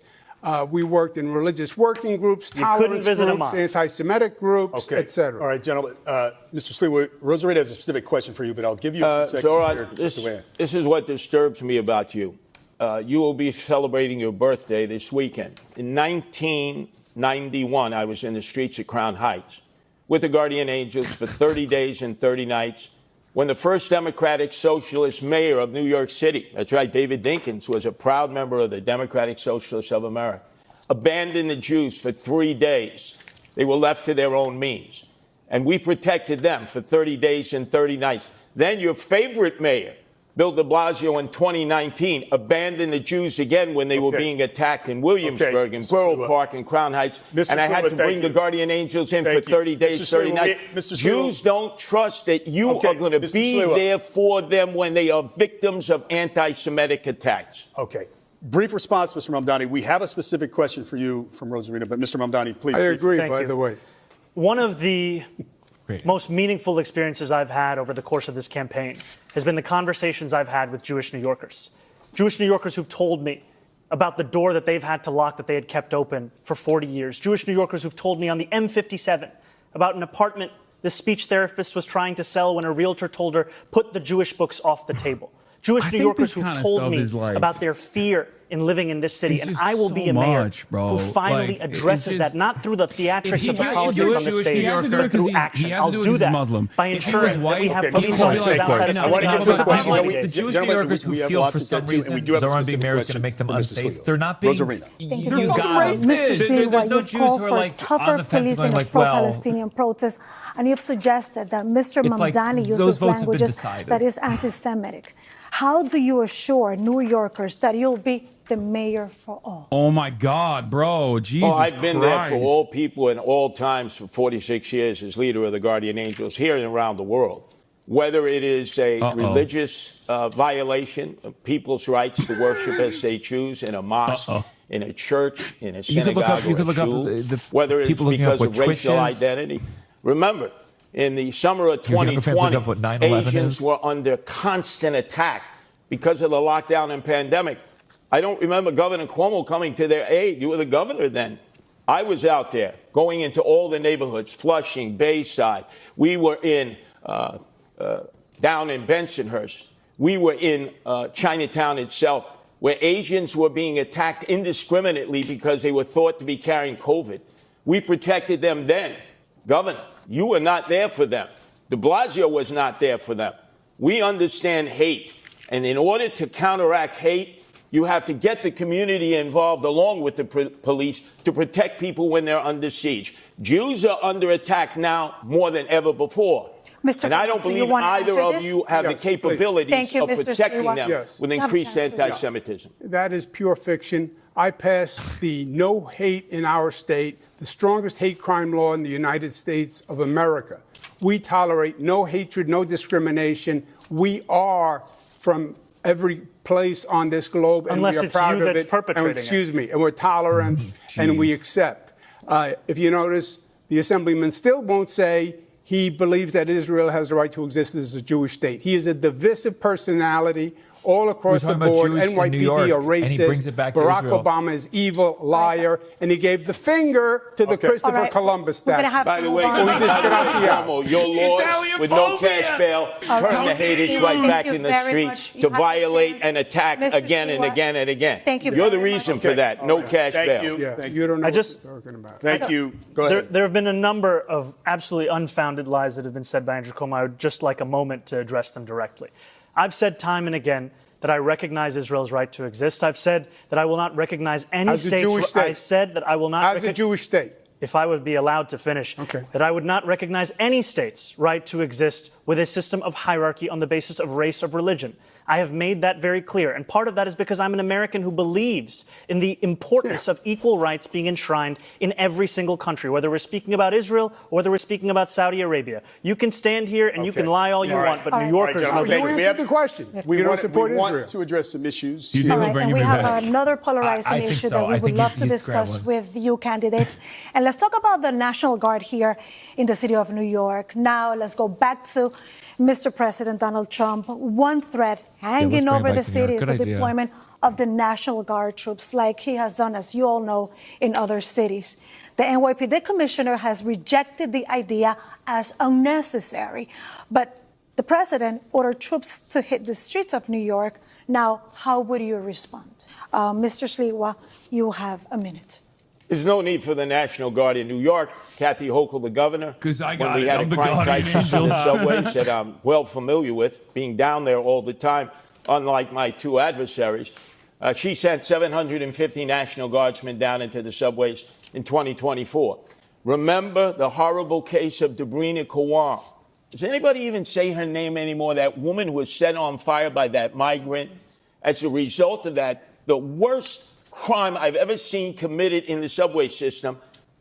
We worked in religious working groups, tolerance groups, anti-Semitic groups, etc. All right, gentlemen. Mr. Slee, Rosarita has a specific question for you, but I'll give you a second. Zoran, this is what disturbs me about you. You will be celebrating your birthday this weekend. In 1991, I was in the streets of Crown Heights with the Guardian Angels for 30 days and 30 nights when the first Democratic Socialist mayor of New York City, that's right, David Dinkins, was a proud member of the Democratic Socialists of America, abandoned the Jews for 3 days. They were left to their own means. And we protected them for 30 days and 30 nights. Then your favorite mayor, Bill de Blasio, in 2019, abandoned the Jews again when they were being attacked in Williamsburg, in Borough Park, and Crown Heights. And I had to bring the Guardian Angels in for 30 days, 30 nights. Jews don't trust that you are going to be there for them when they are victims of anti-Semitic attacks. Okay. Brief response, Mr. Mamdani. We have a specific question for you from Rosarita, but Mr. Mamdani, please. I agree, by the way. One of the most meaningful experiences I've had over the course of this campaign has been the conversations I've had with Jewish New Yorkers. Jewish New Yorkers who've told me about the door that they've had to lock that they had kept open for 40 years. Jewish New Yorkers who've told me on the M57 about an apartment the speech therapist was trying to sell when a realtor told her, put the Jewish books off the table. Jewish New Yorkers who've told me about their fear in living in this city, and I will be a mayor who finally addresses that, not through the theatrics of the politics on the stage, but through action. I'll do that by ensuring that we have police officers outside of the Jewish New Yorkers who feel for some reason Zoran being mayor is going to make them unsafe. They're not being. You got there's no Jews who are like on the fence going like, well. Pro-Palestinian protests, and you've suggested that Mr. Mamdani uses languages that is anti-Semitic. How do you assure New Yorkers that you'll be the mayor for all? Oh, my God, bro. Jesus Christ. I've been there for all people in all times for 46 years as leader of the Guardian Angels here and around the world. Whether it is a religious violation of people's rights to worship as they choose in a mosque, in a church, in a synagogue, or a shul, whether it's because of racial identity. Remember, in the summer of 2020, Asians were under constant attack because of the lockdown and pandemic. I don't remember Governor Cuomo coming to their aid. You were the governor then. I was out there going into all the neighborhoods, Flushing, Bayside. We were in down in Bensonhurst. We were in Chinatown itself, where Asians were being attacked indiscriminately because they were thought to be carrying COVID. We protected them then. Governor, you were not there for them. De Blasio was not there for them. We understand hate. And in order to counteract hate, you have to get the community involved along with the police to protect people when they're under siege. Jews are under attack now more than ever before. And I don't believe either of you have the capabilities of protecting them with increased anti-Semitism. That is pure fiction. I passed the no hate in our state, the strongest hate crime law in the United States of America. We tolerate no hatred, no discrimination. We are, from every place on this globe, and Unless we are it's proud you of that's it. perpetrating Excuse me, and we're tolerant, and we accept. If you notice, the assemblyman still won't say he believes that Israel has the right to exist as a Jewish state. He is a divisive personality all across the board. NYPD are racist. Barack Obama is evil, liar, and he gave the finger to the Christopher Columbus statue. By the way, your laws with no cash bail turn the haters right back in the street to violate and attack again and again and again. Thank you. You're the reason for that. No cash bail. You don't know what you're talking about. Thank you. Go ahead. There have been a number of absolutely unfounded lies that have been said by Andrew Cuomo. I would just like a moment to address them directly. I've said time and again that I recognize Israel's right to exist. I've said that I will not recognize any states. I said that I will not. As a Jewish state. If I would be allowed to finish, that I would not recognize any state's right to exist with a system of hierarchy on the basis of race or religion. I have made that very clear. And part of that is because I'm an American who believes in the importance of equal rights being enshrined in every single country, whether we're speaking about Israel or whether we're speaking about Saudi Arabia. You can stand here and you can lie all you want, but New Yorkers know that. We have the question. We want to address some issues. All right, and we have another polarizing issue that we would love to discuss with you candidates. And let's talk about the National Guard here in the city of New York. Now, let's go back to Mr. President Donald Trump. One threat hanging over the city is the deployment of the National Guard troops, like he has done, as you all know, in other cities. The NYPD commissioner has rejected the idea as unnecessary, but the president ordered troops to hit the streets of New York. Now, how would you respond? Mr. Sliwa, you have a minute. There's no need for the National Guard in New York. Kathy Hochul, the governor, when we had a crime crisis in the subways that I'm well familiar with, being down there all the time, unlike my two adversaries, she sent 750 National Guardsmen down into the subways in 2024. Remember the horrible case of Debrina Kawam. Does anybody even say her name anymore? That woman who was set on fire by that migrant. As a result of that, the worst crime I've ever seen committed in the subway system,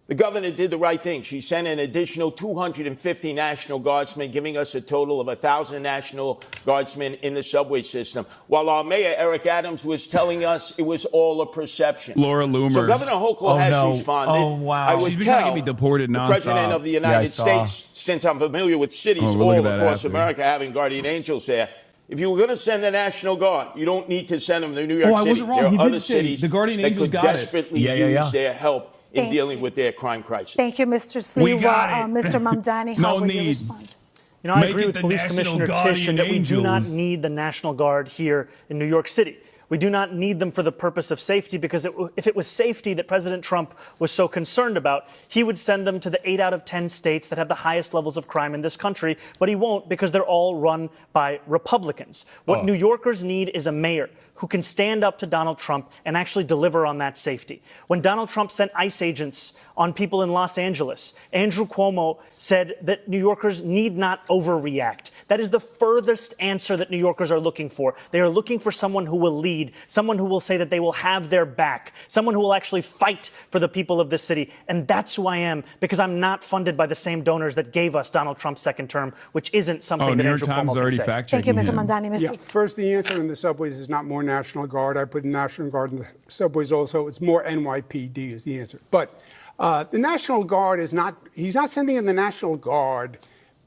the governor did the right thing. She sent an additional 250 National Guardsmen, giving us a total of 1,000 National Guardsmen in the subway system, while our mayor, Eric Adams, was telling us it was all a perception. Laura Loomer. So Governor Hochul has responded. Oh, wow. I would She's tell trying to get me deported the nonstop. President of the United States, since I'm familiar with cities all across America having guardian angels there, if you were going to send the National Guard, you don't need to send them to New York City. I wasn't wrong. There He are other did say cities the guardian that angels could got it. desperately use their help in dealing with their crime crisis. Thank you, Mr. Sliwa. Mr. Mamdani, how would you respond? You know, I agree with Police Commissioner Tish in that we do not need the National Guard here in New York City. We do not need them for the purpose of safety, because if it was safety that President Trump was so concerned about, he would send them to the 8 out of 10 states that have the highest levels of crime in this country, but he won't, because they're all run by Republicans. What New Yorkers need is a mayor who can stand up to Donald Trump and actually deliver on that safety. When Donald Trump sent ICE agents on people in Los Angeles, Andrew Cuomo said that New Yorkers need not overreact. That is the furthest answer that New Yorkers are looking for. They are looking for someone who will lead, someone who will say that they will have their back, someone who will actually fight for the people of this city. And that's who I am, because I'm not funded by the same donors that gave us Donald Trump's second term, which isn't something that Andrew Cuomo can say. Thank you, Mr. Mamdani. Yeah, first, the answer in the subways is not more National Guard. I put National Guard in the subways also. It's more NYPD is the answer. But the National Guard is not, he's not sending in the National Guard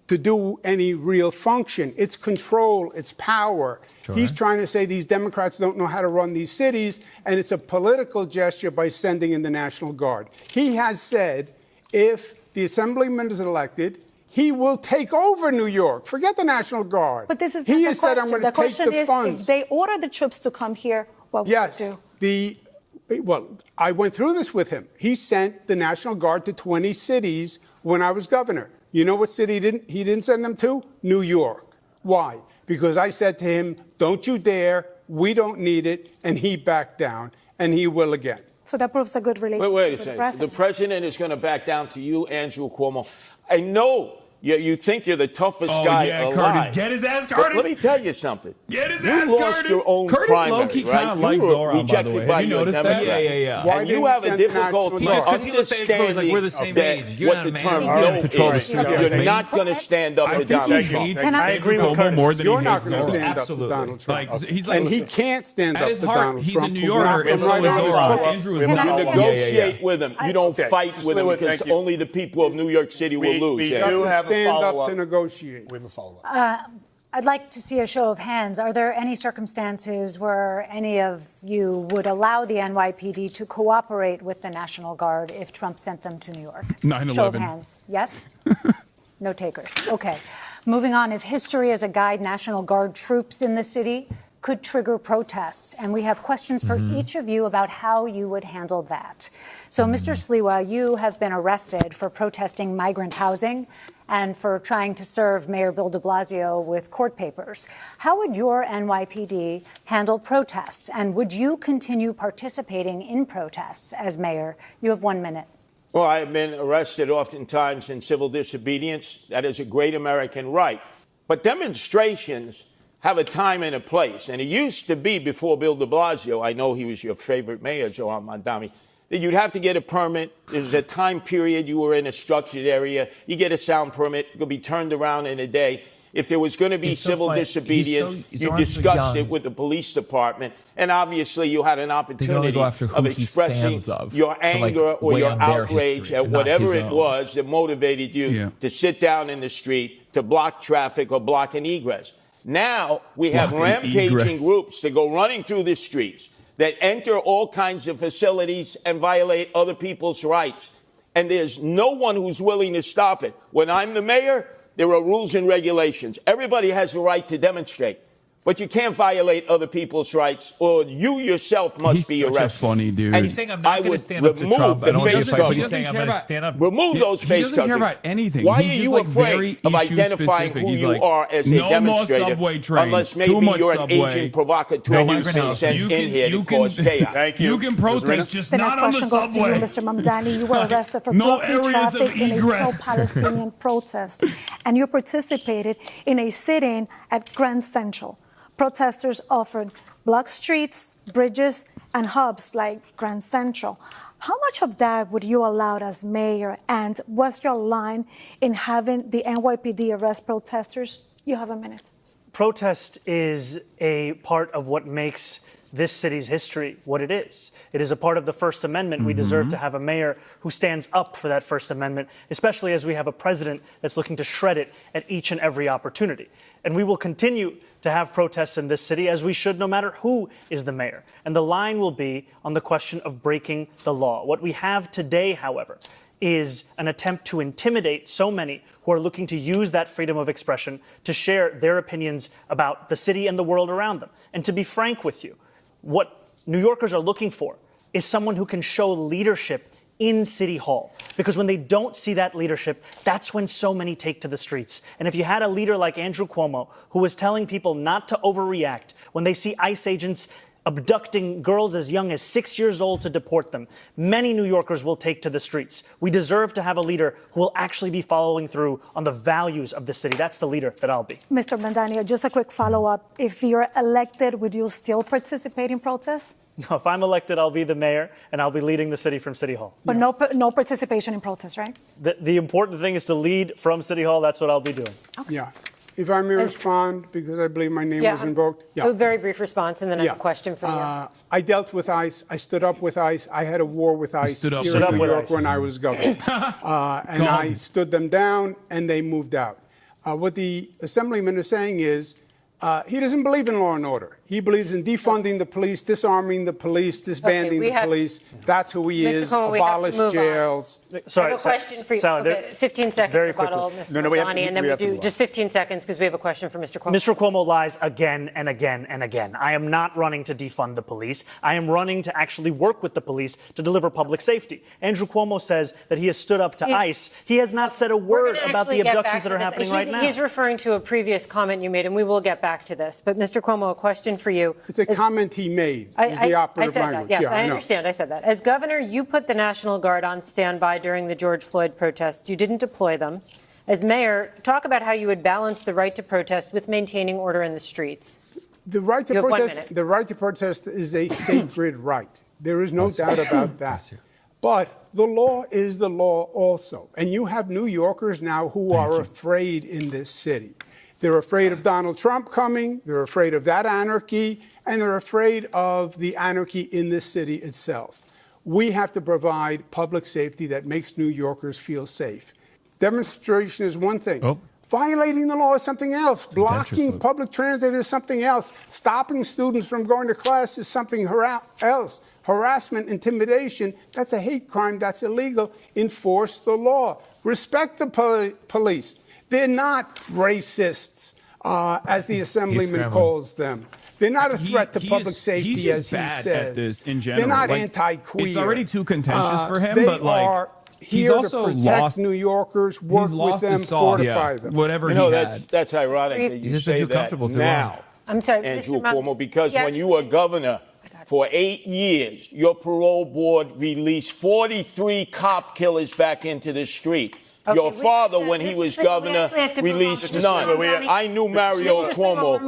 to do any real function. It's control, it's power. Sure. He's trying to say these Democrats don't know how to run these cities, and it's a political gesture by sending in the National Guard. He has said if the assemblyman is elected, he will take over New York. Forget the National Guard. But this is he has said, I'm going to take the funds. If they order the troops to come here, what would you do? Well, I went through this with him. He sent the National Guard to 20 cities when I was governor. You know what city he didn't send them to? New York. Why? Because I said to him, don't you dare, we don't need it, and he backed down, and he will again. So that proves a good relationship. Wait a second. The president is going to back down to you, Andrew Cuomo. I know You think you're the toughest guy alive. Curtis, get his ass, Curtis. But let me tell you something. Get his you ass, lost Curtis. your own Curtis primary, low-key right? kind of likes Zoran, by the way. Have you noticed that? Yeah. Why And you didn't have a send difficulty national guard? understanding we're the same that age. You're what not the a man. term You're no gonna patrol the is. streets You're like me. not going to stand up to Donald Trump. I agree with Curtis. more than You're he not hates going to Zoran. stand up to Donald Trump. Like, he's like, And he can't stand at up his to heart, Donald he's Trump. a New Yorker, and so Right is on his Zoran. top. Andrew is You not. negotiate with him. You don't fight with him Lewis, because thank you. only the people of New York City will lose. We Yeah. do have a Stand up follow-up. to negotiate. We have a follow-up. I'd like to see a show of hands. Are there any circumstances where any of you would allow the NYPD to cooperate with the National Guard if Trump sent them to New York? 9/11. Show of hands. Yes? No takers. Okay. Moving on. If history is a guide, National Guard troops in the city could trigger protests. And we have questions for each of you about how you would handle that. So, Mr. Sliwa, you have been arrested for protesting migrant housing and for trying to serve Mayor Bill de Blasio with court papers. How would your NYPD handle protests? And would you continue participating in protests as mayor? You have 1 minute. Well, I have been arrested oftentimes in civil disobedience. That is a great American right. But demonstrations have a time and a place. And it used to be before Bill de Blasio, I know he was your favorite mayor, Zoran Mandami, that you'd have to get a permit. There's a time period you were in a structured area. You get a sound permit. It could be turned around in a day. If there was going to be civil disobedience, you discussed it with the police department. And obviously, you had an opportunity of expressing your anger or your outrage at whatever it was that motivated you to sit down in the street, to block traffic or block an egress. Now we have rampaging groups that go running through the streets, that enter all kinds of facilities and violate other people's rights. And there's no one who's willing to stop it. When I'm the mayor, there are rules and regulations. Everybody has a right to demonstrate. But you can't violate other people's rights, or you yourself must be arrested. He's such a funny dude. And he's saying I'm not going to stand up to Trump. I don't want to fight, but he's saying I'm going to stand up. Remove those face He doesn't care about anything. Why he's are you afraid of identifying who you are as a demonstrator? Unless maybe you're an agent provocateur who's been sent in here to cause chaos. Thank you. You can protest, just The not next on the question goes to subway. you, Mr. Mamdani. You were arrested for No blocking areas of traffic in a egress. pro-Palestinian protest, and you participated in a sit-in at Grand Central. Protesters offered block streets, bridges, and hubs like Grand Central. How much of that would you allow as mayor? And what's your line in having the NYPD arrest protesters? You have a minute. Protest is a part of what makes this city's history what it is. It is a part of the First Amendment. We deserve to have a mayor who stands up for that First Amendment, especially as we have a president that's looking to shred it at each and every opportunity. And we will continue to have protests in this city, as we should, no matter who is the mayor. And the line will be on the question of breaking the law. What we have today, however, is an attempt to intimidate so many who are looking to use that freedom of expression to share their opinions about the city and the world around them. And to be frank with you, what New Yorkers are looking for is someone who can show leadership in City Hall. Because when they don't see that leadership, that's when so many take to the streets. And if you had a leader like Andrew Cuomo, who was telling people not to overreact when they see ICE agents abducting girls as young as 6 years old to deport them, many New Yorkers will take to the streets. We deserve to have a leader who will actually be following through on the values of the city. That's the leader that I'll be. Mr. Mandani, just a quick follow-up. If you're elected, would you still participate in protests? No, if I'm elected, I'll be the mayor, and I'll be leading the city from City Hall. But no participation in protests, right? The important thing is to lead from City Hall. That's what I'll be doing. Okay. Yeah. If I may respond, because I believe my name was invoked. Yeah. A very brief response, and then I have a question for you. I dealt with ICE. I stood up with ICE. I had a war with ICE here in New York when I was governor. And I stood them down, and they moved out. What the assemblyman is saying is he doesn't believe in law and order. He believes in defunding the police, disarming the police, disbanding the police. That's who he is. Abolish jails. Sorry, I have a question for you. Okay, 15 seconds. Very rebuttal, quickly. Mr. Mamdani, and then we do just 15 seconds because we have a question for Mr. Cuomo. Mr. Cuomo lies again and again and again. I am not running to defund the police. I am running to actually work with the police to deliver public safety. Andrew Cuomo says that he has stood up to ICE. He has not said a word about the abductions that are happening right now. He's referring to a previous comment you made, and we will get back to this. But Mr. Cuomo, a question for you. It's a comment he made. Is the operative language. Yes, I understand. I said that. As governor, you put the National Guard on standby during the George Floyd protests. You didn't deploy them. As mayor, talk about how you would balance the right to protest with maintaining order in the streets. The right to protest is a sacred right. There is no doubt about that. But the law is the law also. And you have New Yorkers now who are afraid in this city. They're afraid of Donald Trump coming, they're afraid of that anarchy, and they're afraid of the anarchy in this city itself. We have to provide public safety that makes New Yorkers feel safe. Demonstration is one thing. Violating the law is something else. Blocking public transit is something else. Stopping students from going to class is something else. Harassment, intimidation, that's a hate crime, that's illegal. Enforce the law. Respect the police. They're not racists, as the Assemblyman calls them. They're not a threat to public safety, as he says. At this in general. They're not anti-queer. It's already too contentious for him, but like he's also to protect New Yorkers, work with them, fortify them. Whatever you know, that's ironic that you say that now. I'm sorry, Andrew Cuomo, because when you were governor for 8 years, your parole board released 43 cop killers back into the street. Okay, your father, when he was governor, released none. I knew Mario Cuomo.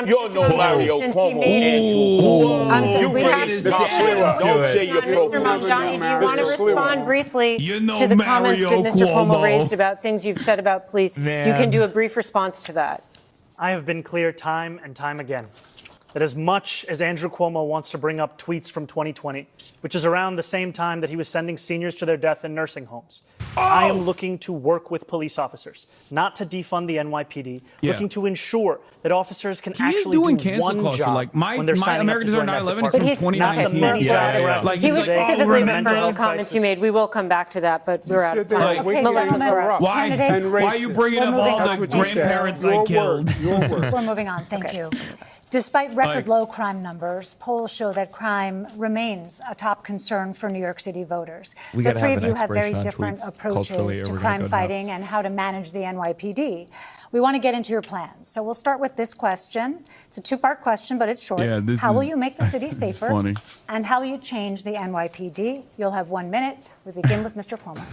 You know Mario Cuomo, Andrew Cuomo. You raised the Sliwa. Don't say you're pro-Cuomo. Do you want to respond briefly to the comments that Mr. Cuomo raised about things you've said about police? You can do a brief response to that. I have been clear time and time again that as much as Andrew Cuomo wants to bring up tweets from 2020, which is around the same time that he was sending seniors to their death in nursing homes, I am looking to work with police officers, not to defund the NYPD, looking to ensure that officers can actually do one job like when they're signing up to join that department. is from 2019. He was specifically referring to the comments you made. We will come back to that, but we're out of time. Why are you bringing up all the grandparents I killed? We're moving on. Thank you. Despite record low crime numbers, polls show that crime remains a top concern for New York City voters. The three of you have very different approaches to crime fighting and how to manage the NYPD. We want to get into your plans. So we'll start with this question. It's a two-part question, but it's short. How will you make the city safer? And how will you change the NYPD? You'll have 1 minute. We begin with Mr. Cuomo.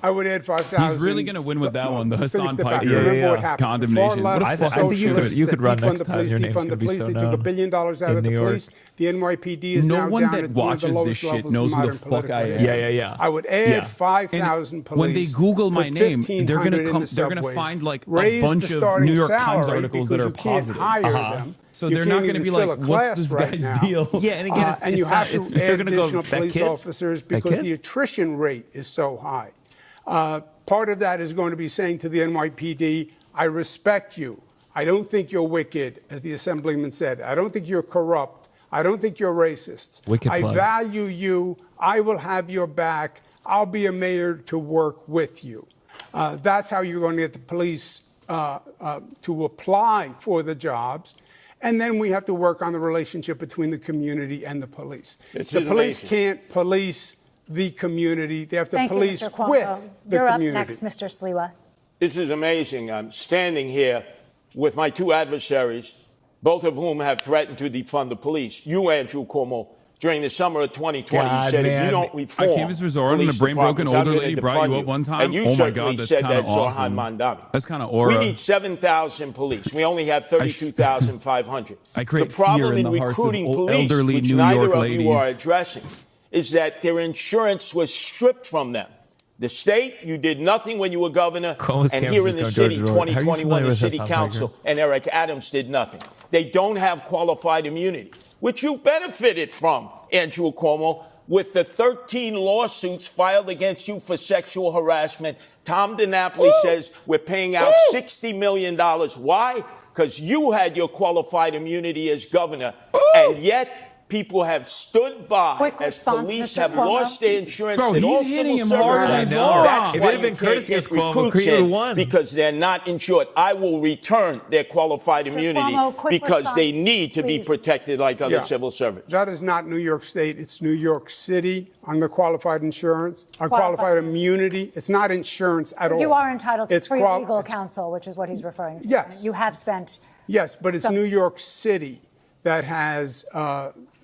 I would add 5,000. He's really going to win with that one, the Hassan Piker condemnation. I think you could run next time. Your name's going to be so known. They took $1 billion out of the police. The NYPD is now down at one of the lowest levels of modern political history. I would add 5,000 police. When they Google my name, they're going to find like a bunch of New York Times articles that are positive. So they're not going to be like, what's this guy's deal? Yeah, and again, and you have to add additional police officers because the attrition rate is so high. Part of that is going to be saying to the NYPD, I respect you. I don't think you're wicked, as the Assemblyman said. I don't think you're corrupt. I don't think you're racist. I value you. I will have your back. I'll be a mayor to work with you. That's how you're going to get the police to apply for the jobs. And then we have to work on the relationship between the community and the police. The police can't police the community. They have to police with the community. You're up next, Mr. Sliwa. This is amazing. I'm standing here with my two adversaries, both of whom have threatened to defund the police. You, Andrew Cuomo, during the summer of 2020, you said if you don't reform Akeem resort and a brain-broken older lady brought you up one time. And you certainly said that, Zoran Mandami. That's kind of aura. We need 7,000 police. We only have 32,500. The problem in recruiting police, which neither of you are addressing, is that their insurance was stripped from them. The state, you did nothing when you were governor, and here in the city, 2021, the city council and Eric Adams did nothing. They don't have qualified immunity, which you benefited from, Andrew Cuomo, with the 13 lawsuits filed against you for sexual harassment. Tom DiNapoli says we're paying out $60 million. Why? Because you had your qualified immunity as governor, and yet people have stood by as police have lost their insurance and all civil servants. That's why you can't get recruits in, because they're not insured. I will return their qualified immunity because they need to be protected like other civil servants. That is not New York State. It's New York City on the qualified insurance, qualified immunity. It's not insurance at all. You are entitled to free legal counsel, which is what he's referring to. Yes. You have spent. Yes, but it's New York City that has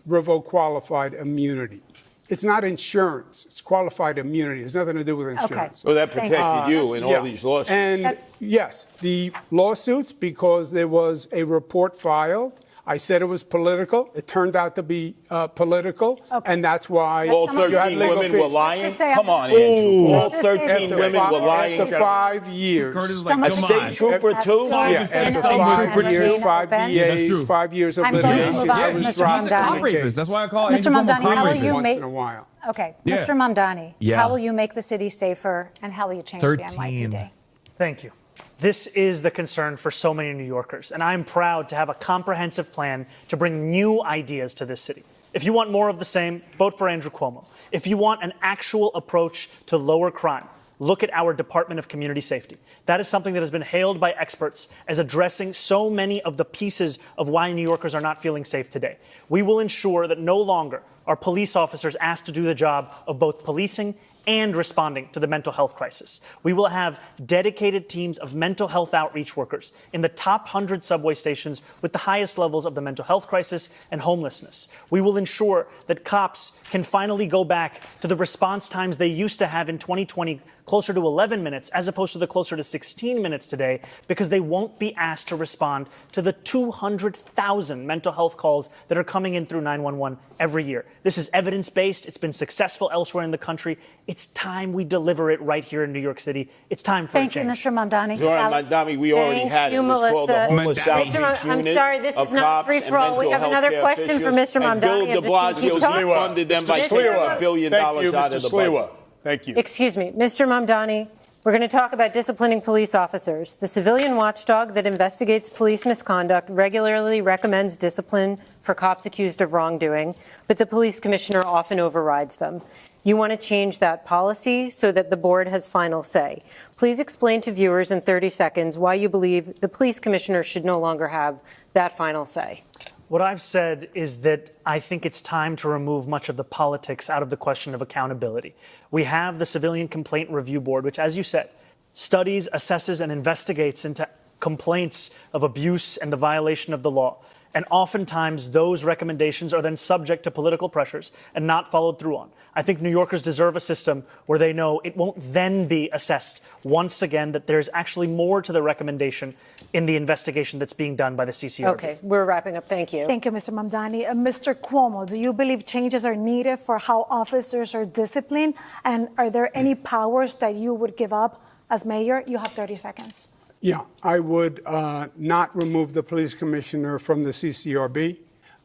revoked qualified immunity. It's not insurance. It's qualified immunity. It has nothing to do with insurance. So that protected you in all these lawsuits. And yes, the lawsuits, because there was a report filed. I said it was political. It turned out to be political, and that's why all 13 women were lying. Come on, Andrew. All 13 women were lying. After 5 years, a state trooper too. Yeah, after 5 years, 5 DAs, 5 years of litigation. I was dropped. That's why I call it Mr. Mamdani, how will you once make? in a while. Okay, Yeah. Mr. Mamdani, Yeah. how will you make the city safer, and how will you change the NYPD? Thank you. This is the concern for so many New Yorkers, and I'm proud to have a comprehensive plan to bring new ideas to this city. If you want more of the same, vote for Andrew Cuomo. If you want an actual approach to lower crime, look at our Department of Community Safety. That is something that has been hailed by experts as addressing so many of the pieces of why New Yorkers are not feeling safe today. We will ensure that no longer are police officers asked to do the job of both policing and responding to the mental health crisis. We will have dedicated teams of mental health outreach workers in the top 100 subway stations with the highest levels of the mental health crisis and homelessness. We will ensure that cops can finally go back to the response times they used to have in 2020, closer to 11 minutes, as opposed to the closer to 16 minutes today, because they won't be asked to respond to the 200,000 mental health calls that are coming in through 911 every year. This is evidence-based. It's been successful elsewhere in the country. It's time we deliver it right here in New York City. It's time for a change. Thank you, Mr. Mamdani. Zoran Mamdani, we already had it. It was called the Homeless Outreach I'm Unit sorry, this of is not cops free and for all. mental We have health another care question for officials. Mr. And Bill Mamdani. de Blasio funded them by $1 billion out of the budget. Thank you. Excuse me, Mr. Mamdani. We're going to talk about disciplining police officers. The civilian watchdog that investigates police misconduct regularly recommends discipline for cops accused of wrongdoing, but the police commissioner often overrides them. You want to change that policy so that the board has final say. Please explain to viewers in 30 seconds why you believe the police commissioner should no longer have that final say. What I've said is that I think it's time to remove much of the politics out of the question of accountability. We have the Civilian Complaint Review Board, which, as you said, studies, assesses, and investigates into complaints of abuse and the violation of the law. And oftentimes, those recommendations are then subject to political pressures and not followed through on. I think New Yorkers deserve a system where they know it won't then be assessed once again that there's actually more to the recommendation in the investigation that's being done by the CCRB. Okay, we're wrapping up. Thank you. Thank you, Mr. Mamdani. Mr. Cuomo, do you believe changes are needed for how officers are disciplined? And are there any powers that you would give up as mayor? You have 30 seconds. Yeah, I would not remove the police commissioner from the CCRB.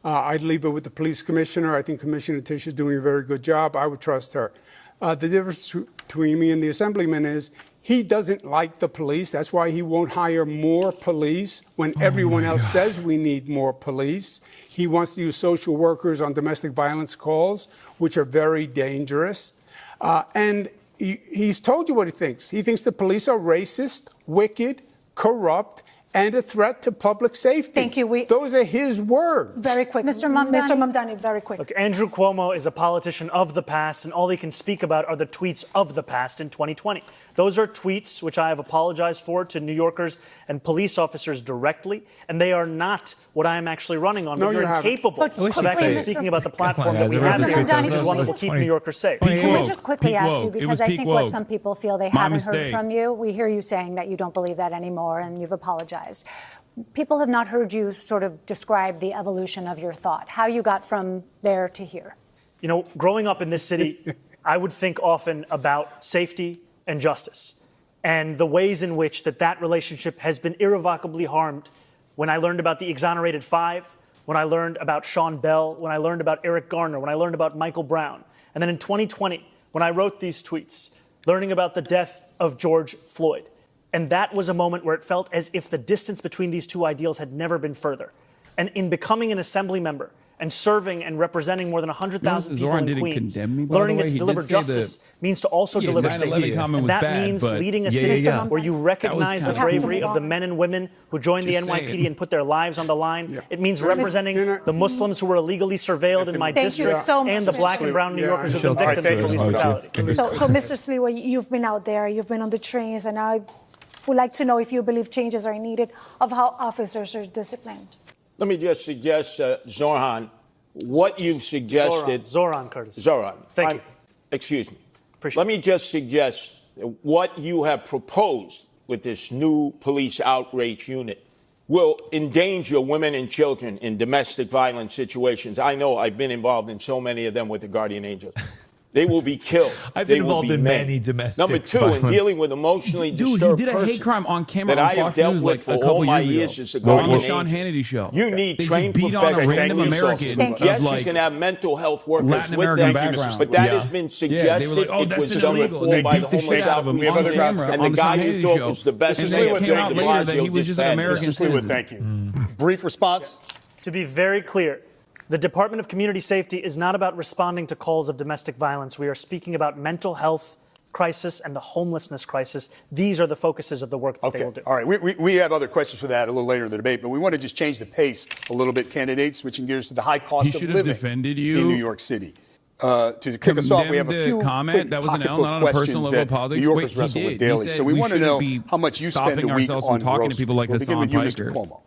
I'd leave it with the police commissioner. I think Commissioner Tisch is doing a very good job. I would trust her. The difference between me and the assemblyman is he doesn't like the police. That's why he won't hire more police when everyone else says we need more police. He wants to use social workers on domestic violence calls, which are very dangerous. And he's told you what he thinks. He thinks the police are racist, wicked, corrupt, and a threat to public safety. Thank you. Those are his words. Very quick. Mr. Mamdani, very quick. Look, Andrew Cuomo is a politician of the past, and all he can speak about are the tweets of the past in 2020. Those are tweets which I have apologized for to New Yorkers and police officers directly, and they are not what I am actually running on. No, but you're incapable of actually speaking about the platform that we have here, which is one that will keep New Yorkers safe. Can I just quickly ask you, because I think what some people feel they haven't heard from you, we hear you saying that you don't believe that anymore, and you've apologized. People have not heard you sort of describe the evolution of your thought, how you got from there to here. You know, growing up in this city, I would think often about safety and justice and the ways in which that relationship has been irrevocably harmed. When I learned about the exonerated five, when I learned about Sean Bell, when I learned about Eric Garner, when I learned about Michael Brown. And then in 2020, when I wrote these tweets, learning about the death of George Floyd. And that was a moment where it felt as if the distance between these two ideals had never been further. And in becoming an assembly member and serving and representing more than 100,000 people in Queens, learning that to deliver justice means to also deliver safety. And that means leading a city where you recognize the bravery of the men and women who joined the NYPD and put their lives on the line. It means representing the Muslims who were illegally surveilled in my district and the black and brown New Yorkers who have been victims of police brutality. So, Mr. Sliwa, you've been out there, you've been on the trains, and I would like to know if you believe changes are needed of how officers are disciplined. Let me just suggest, Zoran, what you've suggested. Zoran Curtis. Zoran. Thank you. Excuse me. Appreciate Let me just suggest what you have proposed with this new police outreach unit will endanger women and children in domestic violence situations. I know I've been involved in so many of them with the Guardian Angels. They will be killed. I've been involved in many domestic Number two, violence. in dealing with emotionally disturbed Dude, he did a person hate crime on camera that on I have Fox dealt News with like a for all couple my years years as a ago. On Guardian the Sean Angel. Hannity show. You need They trained just beat on a professional random police American officers. Yes, like you can have mental health workers Latin with American them, background. but that Yeah. has been Yeah, suggested. they were like, oh, it that's was illegal. done before They by beat the the homeless shit out of him outreach on unit. camera And on the the guy Sean you Hannity thought show. was the best And thing then that it came out de later that Blasio he was just an disbanded. American Mr. Sleewood, citizen. thank you. Brief response. To be very clear, the Department of Community Safety is not about responding to calls of domestic violence. We are speaking about mental health crisis and the homelessness crisis. These are the focuses of the work that they will do. All right. We have other questions for that a little later in the debate, but we want to just change the pace a little bit, candidates, switching gears to the high cost He of should have living defended you. in New York City. To kick us off, we have a few comment quick that was an L, pocketbook not on a personal questions level of that politics. New Yorkers Wait, wrestle he with did. He daily. said So we want to know shouldn't be how much you spend stopping a week ourselves on from talking to people like groceries. We'll begin Hassan with you, Mr. Piker. Cuomo.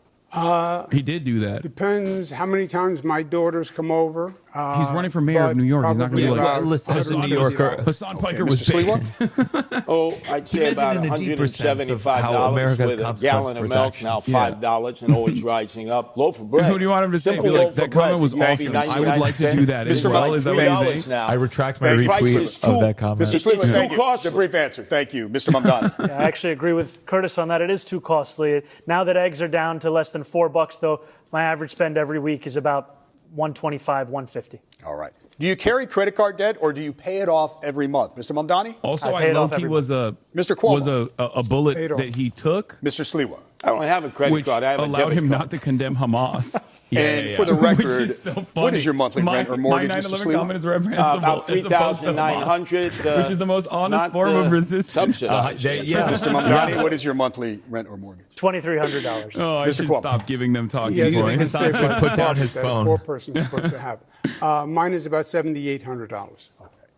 He did do that. Depends how many times my daughters come over. He's running for mayor of New York. He's not going to be like, listen, as a New Yorker, Hassan Piker Mr. was based. I'd say about in the deeper sense of how $175 America's with a consequence gallon of for milk, actions. now $5 and always rising up. Loaf of bread. Who do you want him to say? Simple Be like, loaf that of bread. comment was Used to be awesome. I would 99 like to do that as Mr. well. Is that what you $3 think? now. I retract my The price retweet is of that comment. Mr. Sleewood, It's thank too you. costly. It's a brief answer. Thank you. Mr. Mamdani. Yeah, I actually agree with Curtis on that. It is too costly. Now that eggs are down to less than $4, though, my average spend every week is about $125, $150. All right. Do you carry credit card debt or do you pay it off every month? Mr. Mamdani? Also, I pay it off he every was a Mr. Cuomo. was a bullet that he took, Mr. Sleewa. I don't have a credit which card. I have a allowed debit him card. not to condemn Hamas. And for the record, Which is so what funny. is your monthly rent or mortgage, my Mr. 9/11 Sleewa? comment is reprehensible. About as opposed to Hamas, $3,900. which is the most honest not, form of resistance. Subsidized. Mr. Mamdani, what is your monthly rent or mortgage? $2,300. Oh, I Mr. should Cuomo. stop giving them talking Yeah, points. I think Hassan should put down his that a phone. poor person's supposed to have. Mine is about $7,800.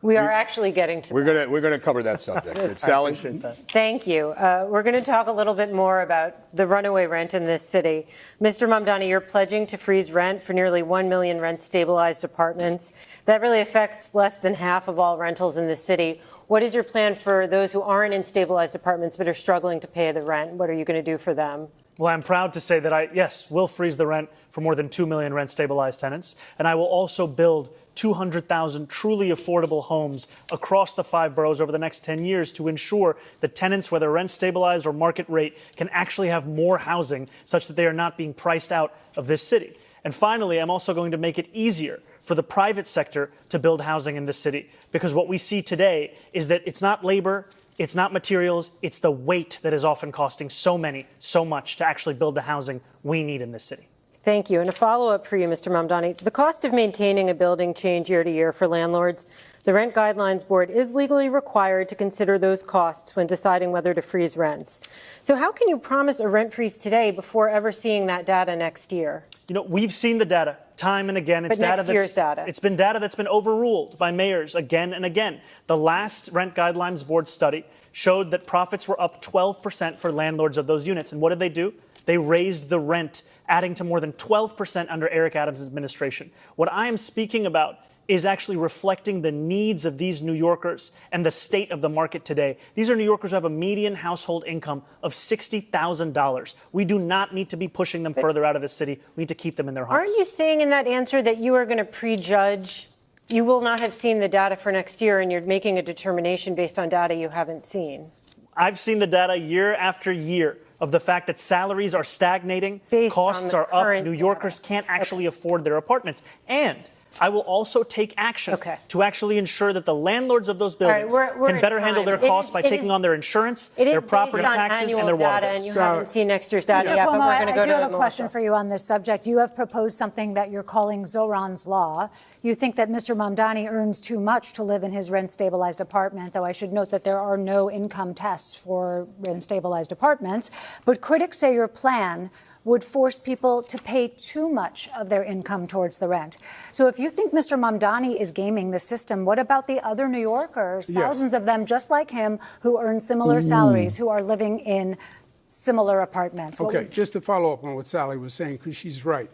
We are actually getting to We're gonna cover that subject. Sally? Thank you. We're going to talk a little bit more about the runaway rent in this city. Mr. Mamdani, you're pledging to freeze rent for nearly 1 million rent-stabilized apartments. That really affects less than half of all rentals in the city. What is your plan for those who aren't in stabilized apartments but are struggling to pay the rent? What are you going to do for them? Well, I'm proud to say that yes, will freeze the rent for more than 2 million rent-stabilized tenants, and I will also build 200,000 truly affordable homes across the 5 boroughs over the next 10 years to ensure that tenants, whether rent-stabilized or market rate, can actually have more housing such that they are not being priced out of this city. And finally, I'm also going to make it easier for the private sector to build housing in this city, because what we see today is that it's not labor, it's not materials, it's the weight that is often costing so much to actually build the housing we need in this city. Thank you. And a follow-up for you, Mr. Mamdani. The cost of maintaining a building change year to year for landlords. The Rent Guidelines Board is legally required to consider those costs when deciding whether to freeze rents. So how can you promise a rent freeze today before ever seeing that data next year? You know, we've seen the data time and again. It's But next year's data. It's been data that's been overruled by mayors again and again. The last Rent Guidelines Board study showed that profits were up 12% for landlords of those units. And what did they do? They raised the rent, adding to more than 12% under Eric Adams' administration. What I am speaking about is actually reflecting the needs of these New Yorkers and the state of the market today. These are New Yorkers who have a median household income of $60,000. We do not need to be pushing them further out of the city. We need to keep them in their homes. Aren't you saying in that answer that you are going to prejudge? You will not have seen the data for next year, and you're making a determination based on data you haven't seen? I've seen the data year after year of the fact that salaries are stagnating, costs are up, New Yorkers can't actually afford their apartments. And I will also take action to actually ensure that the landlords of those buildings can better handle their costs by taking on their insurance, their property taxes, and their water bills. And you haven't seen next year's data yet, but we're going to go to I do have a question for you on this subject. You have proposed something that you're calling Zoran's Law. You think that Mr. Mamdani earns too much to live in his rent-stabilized apartment, though I should note that there are no income tests for rent-stabilized apartments. But critics say your plan would force people to pay too much of their income towards the rent. So if you think Mr. Mamdani is gaming the system, what about the other New Yorkers, thousands of them just like him, who earn similar salaries, who are living in similar apartments? Okay, just to follow up on what Sally was saying, because she's right.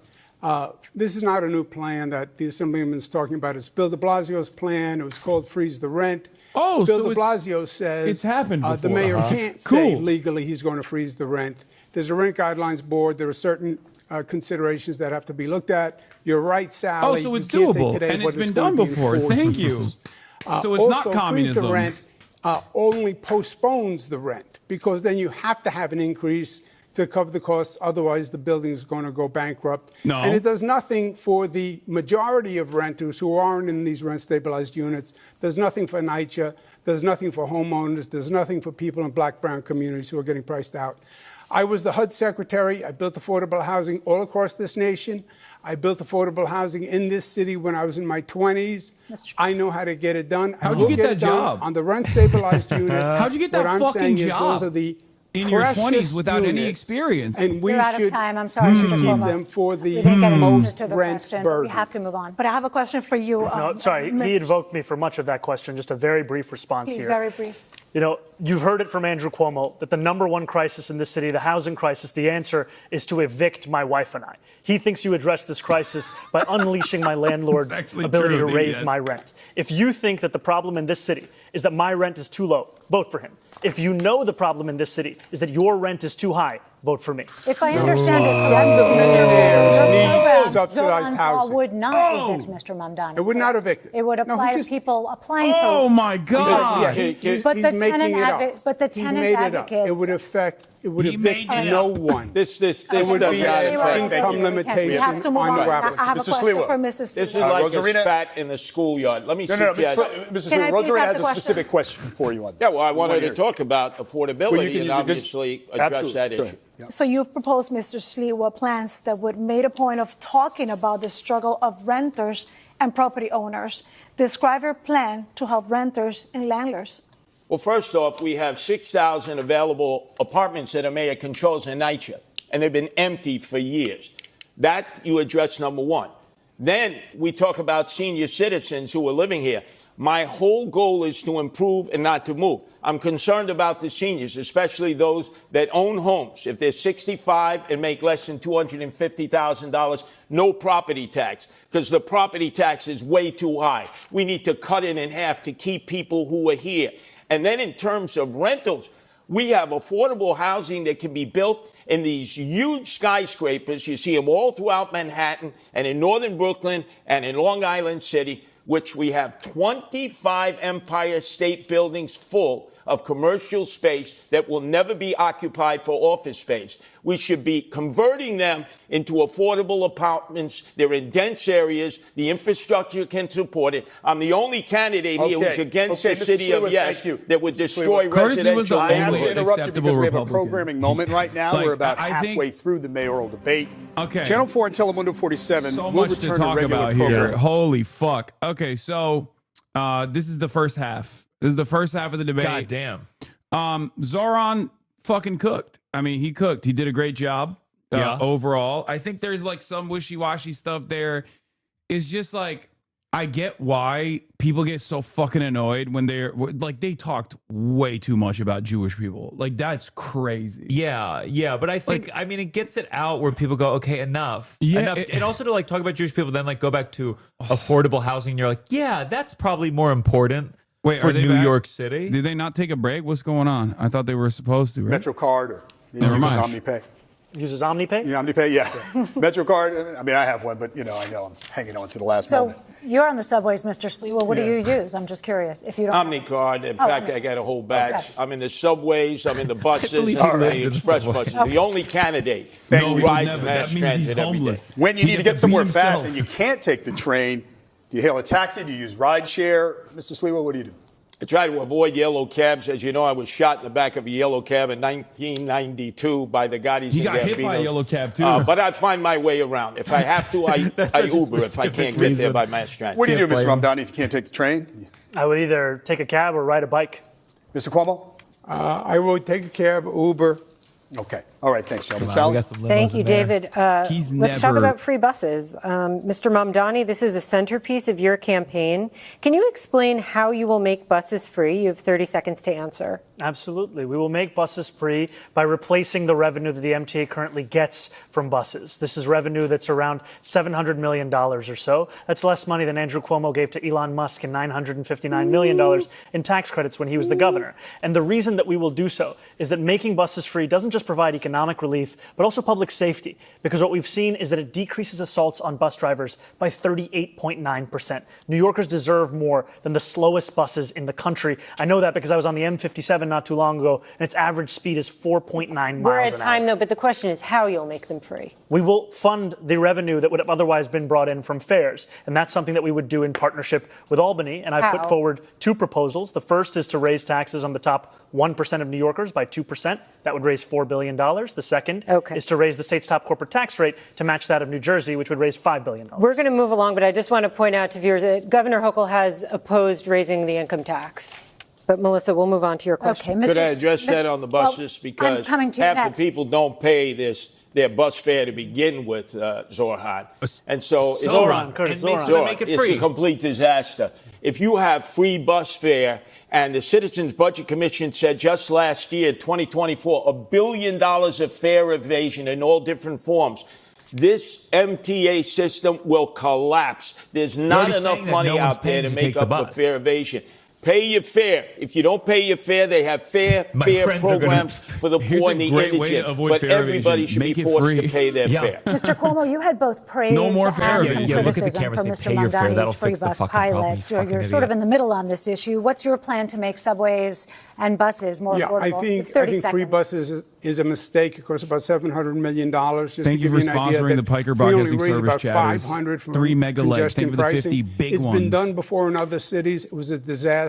This is not a new plan that the Assemblyman is talking about. It's Bill de Blasio's plan. It was called Freeze the Rent. Oh, Bill so de Blasio says it's happened before. The mayor can't say legally he's going to freeze the rent. There's a rent guidelines board. There are certain considerations that have to be looked at. You're right, Sally. Oh, so it's doable, and it's been done before. Thank you. So it's not communism. Freeze the rent only postpones the rent, because then you have to have an increase to cover the costs. Otherwise, the building is going to go bankrupt. No. And it does nothing for the majority of renters who aren't in these rent-stabilized units. There's nothing for NYCHA. There's nothing for homeowners. There's nothing for people in black-brown communities who are getting priced out. I was the HUD secretary. I built affordable housing all across this nation. I built affordable housing in this city when I was in my 20s. I know how to get it done. How'd you get that job? On the rent-stabilized units. How'd you get that fucking job? Those are the in your 20s without any experience. And we You're out should of time. I'm sorry, Mr. keep Cuomo. them for the We didn't get an answer most to the rent question. burden. We have to move on. But I have a question for you. No, sorry, he invoked me for much of that question. Just a very brief response Please, here. very brief. You know, you've heard it from Andrew Cuomo that the number one crisis in this city, the housing crisis, the answer is to evict my wife and I. He thinks you address this crisis by unleashing my landlord's ability to raise my rent. If you think that the problem in this city is that my rent is too low, vote for him. If you know the problem in this city is that your rent is too high, vote for me. If I understand it, Sons of millionaires need subsidized Zoran's law housing. would not evict Mr. Mamdani. It would not evict it. It would apply to people applying for. Oh my God! But the tenant advocates. It would affect. It would evict no one. This It would be an income limitation We have to move on. I have a Mr. question Sliwa. for Mrs. This is Sliwa. like Rosarina? a spat in the schoolyard. Let me No, suggest. Mrs. Can I Sliwa, please Rosarina ask has a a specific question for you on this. Yeah, well, I wanted to hear it. talk about Well, you affordability can and use it. obviously address Absolutely. that Go issue. ahead. Yeah. So you've proposed, Mr. Sliwa, plans that would make a point of talking about the struggle of renters and property owners. Describe your plan to help renters and landlords. Well, first off, we have 6,000 available apartments that the mayor controls in NYCHA, and they've been empty for years. That you address, number one. Then we talk about senior citizens who are living here. My whole goal is to improve and not to move. I'm concerned about the seniors, especially those that own homes. If they're 65 and make less than $250,000, no property tax, because the property tax is way too high. We need to cut it in half to keep people who are here. And then in terms of rentals, we have affordable housing that can be built in these huge skyscrapers. You see them all throughout Manhattan and in northern Brooklyn and in Long Island City, which we have 25 Empire State Buildings full of commercial space that will never be occupied for office space. We should be converting them into affordable apartments. They're in dense areas. The infrastructure can support it. I'm the only candidate here who's against the city of yes that would destroy residential. I have to interrupt you because we have a programming moment right now. We're about halfway through the mayoral debate. Okay. Channel 4 and Telemundo 47. So we'll much to return talk regular about here. programming. Holy fuck. Okay, so this is the first half. This is the first half of the debate. God damn. Zoran fucking cooked. I mean, he cooked. He did a great job overall. I think there's like some wishy-washy stuff there. It's just like, I get why people get so fucking annoyed when they're like, they talked way too much about Jewish people. Like, that's crazy. Yeah, but I think, I mean, it gets it out where people go, okay, enough. Yeah, enough. And also to like talk about Jewish people, then like go back to affordable housing. And you're like, yeah, that's probably more important for New York City. Did they not take a break? What's going on? I thought they were supposed to, right? MetroCard or Never mind. OmniPay. Uses OmniPay? Yeah, OmniPay, yeah. MetroCard, I mean, I have one, but, I know I'm hanging on to the last moment. You're on the subways, Mr. Sliwa. What do you use? I'm just curious. If you don't OmniCard. In fact, I got a whole batch. Okay. I'm in the subways. I'm in the buses. I'm in the express buses. Okay. The only candidate No, who he rides would never. mass That means he's transit every day. homeless. When you He need to has get to somewhere be fast himself. and you can't take the train, do you hail a taxi? Do you use rideshare? Mr. Sliwa, what do you do? I try to avoid yellow cabs. As you know, I was shot in the back of a yellow cab in 1992 by the Gottis He and got hit by a Gambinos. yellow cab, too. But I find my way around. If I have to, I Uber if I can't get there by mass transit. What do you do, Mr. Ramdani, if you can't take the train? I would either take a cab or ride a bike. Mr. Cuomo? I would take a cab, Uber. Okay. All right. Thanks, Sheldon. Sally? Thank you, David. Let's talk about free buses. Mr. Mamdani, this is a centerpiece of your campaign. Can you explain how you will make buses free? You have 30 seconds to answer. Absolutely. We will make buses free by replacing the revenue that the MTA currently gets from buses. This is revenue that's around $700 million or so. That's less money than Andrew Cuomo gave to Elon Musk in $959 million in tax credits when he was the governor. And the reason that we will do so is that making buses free doesn't just provide economic relief, but also public safety, because what we've seen is that it decreases assaults on bus drivers by 38.9%. New Yorkers deserve more than the slowest buses in the country. I know that because I was on the M57 not too long ago, and its average speed is 4.9 miles an hour. We're at time, though, but the question is how you'll make them free. We will fund the revenue that would have otherwise been brought in from fares, and that's something that we would do in partnership with Albany, and I've put forward two proposals. The first is to raise taxes on the top 1% of New Yorkers by 2%. That would raise $4 billion. The second is to raise the state's top corporate tax rate to match that of New Jersey, which would raise $5 billion. We're going to move along, but I just want to point out to viewers that Governor Hochul has opposed raising the income tax. But, Melissa, we'll move on to your question. Could I address that on the buses? Because half the people don't pay their bus fare to begin with, Zoran. And so it's a complete disaster. If you have free bus fare, and the Citizens Budget Commission said just last year, 2024, $1 billion of fare evasion in all different forms. This MTA system will collapse. There's not enough money out there to make up for fare evasion. Pay your fare. If you don't pay your fare, they have fare programs for the poor and the indigent. But everybody should be forced to pay their fare. Mr. Cuomo, you had both praise and some criticism for Mr. Mamdani's free bus pilots. You're sort of in the middle on this issue. What's your plan to make subways and buses more affordable? I think free buses is a mistake. It costs about $700 million. Thank you for sponsoring the Piker Broadcasting Service chatters. 3 mega legs. Thank you for the 50 big ones. It's been done before in other cities. It was a disaster.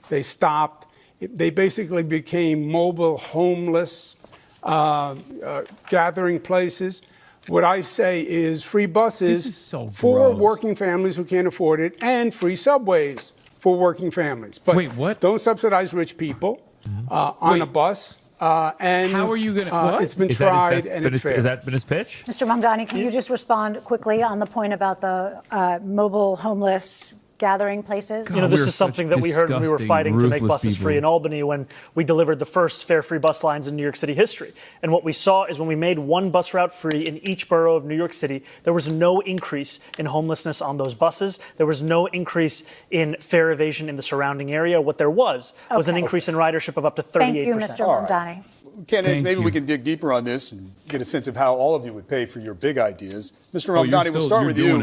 They stopped. They basically became mobile homeless gathering places. What I say is free buses for working families who can't afford it, and free subways for working families. But wait, what? Don't subsidize rich people on a bus. And how are you going to? It's been tried and it's failed. Has that been his pitch? Mr. Mamdani, can you just respond quickly on the point about the mobile homeless gathering places? You know, this is something that we heard when we were fighting to make buses free in Albany when we delivered the first fare-free bus lines in New York City history. And what we saw is when we made one bus route free in each borough of New York City, there was no increase in homelessness on those buses. There was no increase in fare evasion in the surrounding area. What there was an increase in ridership of up to 38%. Thank you, Mr. Mamdani. Candidates, maybe we can dig deeper on this and get a sense of how all of you would pay for your big ideas. Mr. Mamdani, we'll start with you.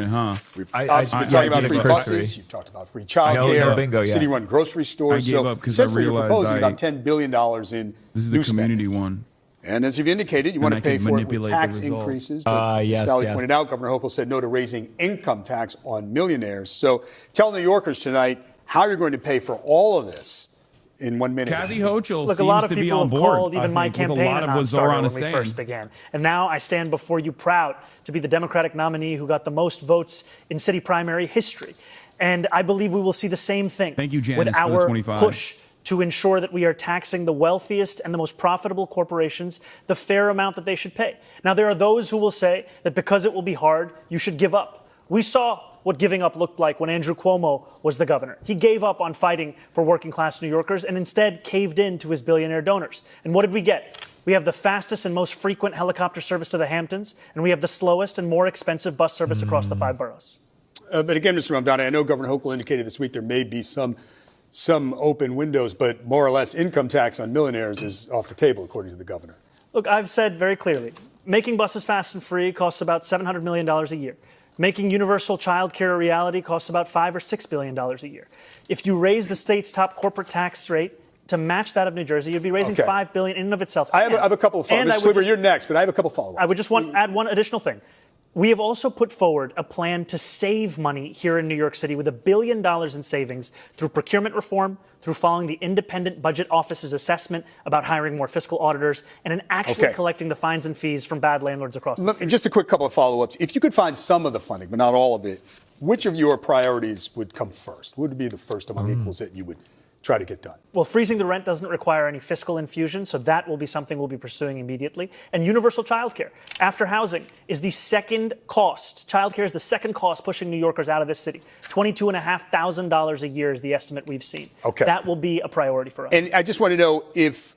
We've obviously been talking about free buses. You've talked about free childcare, city-run grocery stores. I gave up because essentially, you're proposing about $10 billion in this is new the community one. And as you've indicated, you want to pay for it with tax increases. But Sally pointed out, Governor Hochul said no to raising income tax on millionaires. So tell New Yorkers tonight how you're going to pay for all of this in 1 minute. Kathy Hochul Look, a lot of people have called even my campaign a non-starter when we first began. And now I stand before you proud to be the Democratic nominee who got the most votes in city primary history. And I believe we will see the same thing with our push to ensure that we are taxing the wealthiest and the most profitable corporations the fair amount that they should pay. Now, there are those who will say that because it will be hard, you should give up. We saw what giving up looked like when Andrew Cuomo was the governor. He gave up on fighting for working-class New Yorkers and instead caved in to his billionaire donors. And what did we get? We have the fastest and most frequent helicopter service to the Hamptons, and we have the slowest and more expensive bus service across the 5 boroughs. But again, Mr. Mamdani, I know Governor Hochul indicated this week there may be some open windows, but more or less income tax on millionaires is off the table, according to the governor. Look, I've said very clearly, making buses fast and free costs about $700 million a year. Making universal child care a reality costs about $5 or $6 billion a year. If you raise the state's top corporate tax rate to match that of New Jersey, you'd be raising $5 billion in and of itself. I have a couple of follow-ups. Mr. Kluber, you're next, but I have a couple of follow-ups. I would just add one additional thing. We have also put forward a plan to save money here in New York City with $1 billion in savings through procurement reform, through following the independent budget office's assessment about hiring more fiscal auditors, and in actually collecting the fines and fees from bad landlords across the city. Just a quick couple of follow-ups. If you could find some of the funding, but not all of it, which of your priorities would come first? What would be the first among equals that you would try to get done? Well, freezing the rent doesn't require any fiscal infusion, so that will be something we'll be pursuing immediately. And universal childcare, after housing, is the second cost. Childcare is the second cost pushing New Yorkers out of this city. $22,500 a year is the estimate we've seen. Okay. That will be a priority for us. And I just want to know if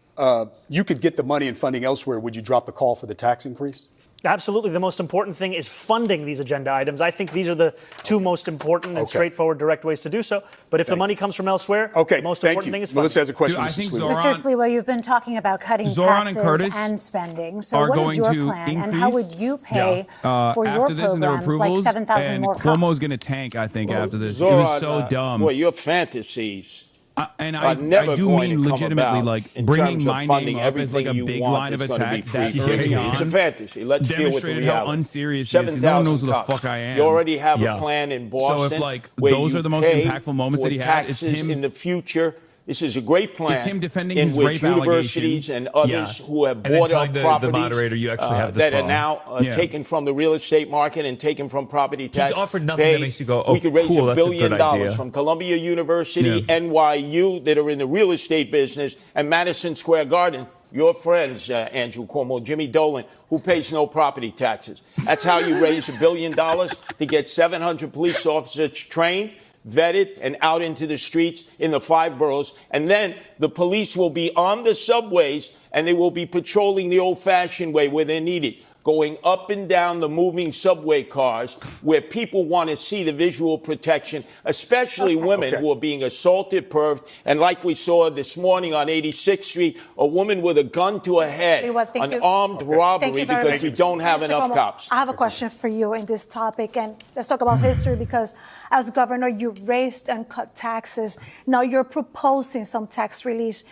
you could get the money and funding elsewhere, would you drop the call for the tax increase? Absolutely. The most important thing is funding these agenda items. I think these are the two most important and straightforward, direct ways to do so. But if the money comes from elsewhere, the most important thing is funding. Melissa has a question. Mr. Sliwa, you've been talking about cutting taxes and spending. So what is your plan, and how would you pay for your programs, like 7,000 more cops? Cuomo's going to tank, I think, after this. It was so dumb. Boy, your fantasies. And I do mean legitimately, like, bringing my name up as like a big line of attack. It's a fantasy. Let's deal with the reality. How unserious it is, because no one knows who the fuck I am. You already have a plan in Boston. So if, like, those are the most impactful moments that he had, it's him in the future. This is a great plan. It's him defending his rape universities and others who have bought up properties the moderator, you actually have this that are now taken from the real estate market and taken from property tax. He's offered nothing that makes you go, oh, we could raise cool, $1 billion from Columbia University, NYU, that are in the real estate business, and Madison Square Garden. Your friends, Andrew Cuomo, Jimmy Dolan, who pays no property taxes. That's how you raise $1 billion to get 700 police officers trained, vetted, and out into the streets in the 5 boroughs. And then the police will be on the subways, and they will be patrolling the old-fashioned way where they're needed, going up and down the moving subway cars where people want to see the visual protection, especially women who are being assaulted, perved. And like we saw this morning on 86th Street, a woman with a gun to her head, an armed robbery because we don't have enough cops. I have a question for you in this topic, and let's talk about history, because as governor, you raised and cut taxes. Now you're proposing some tax relief.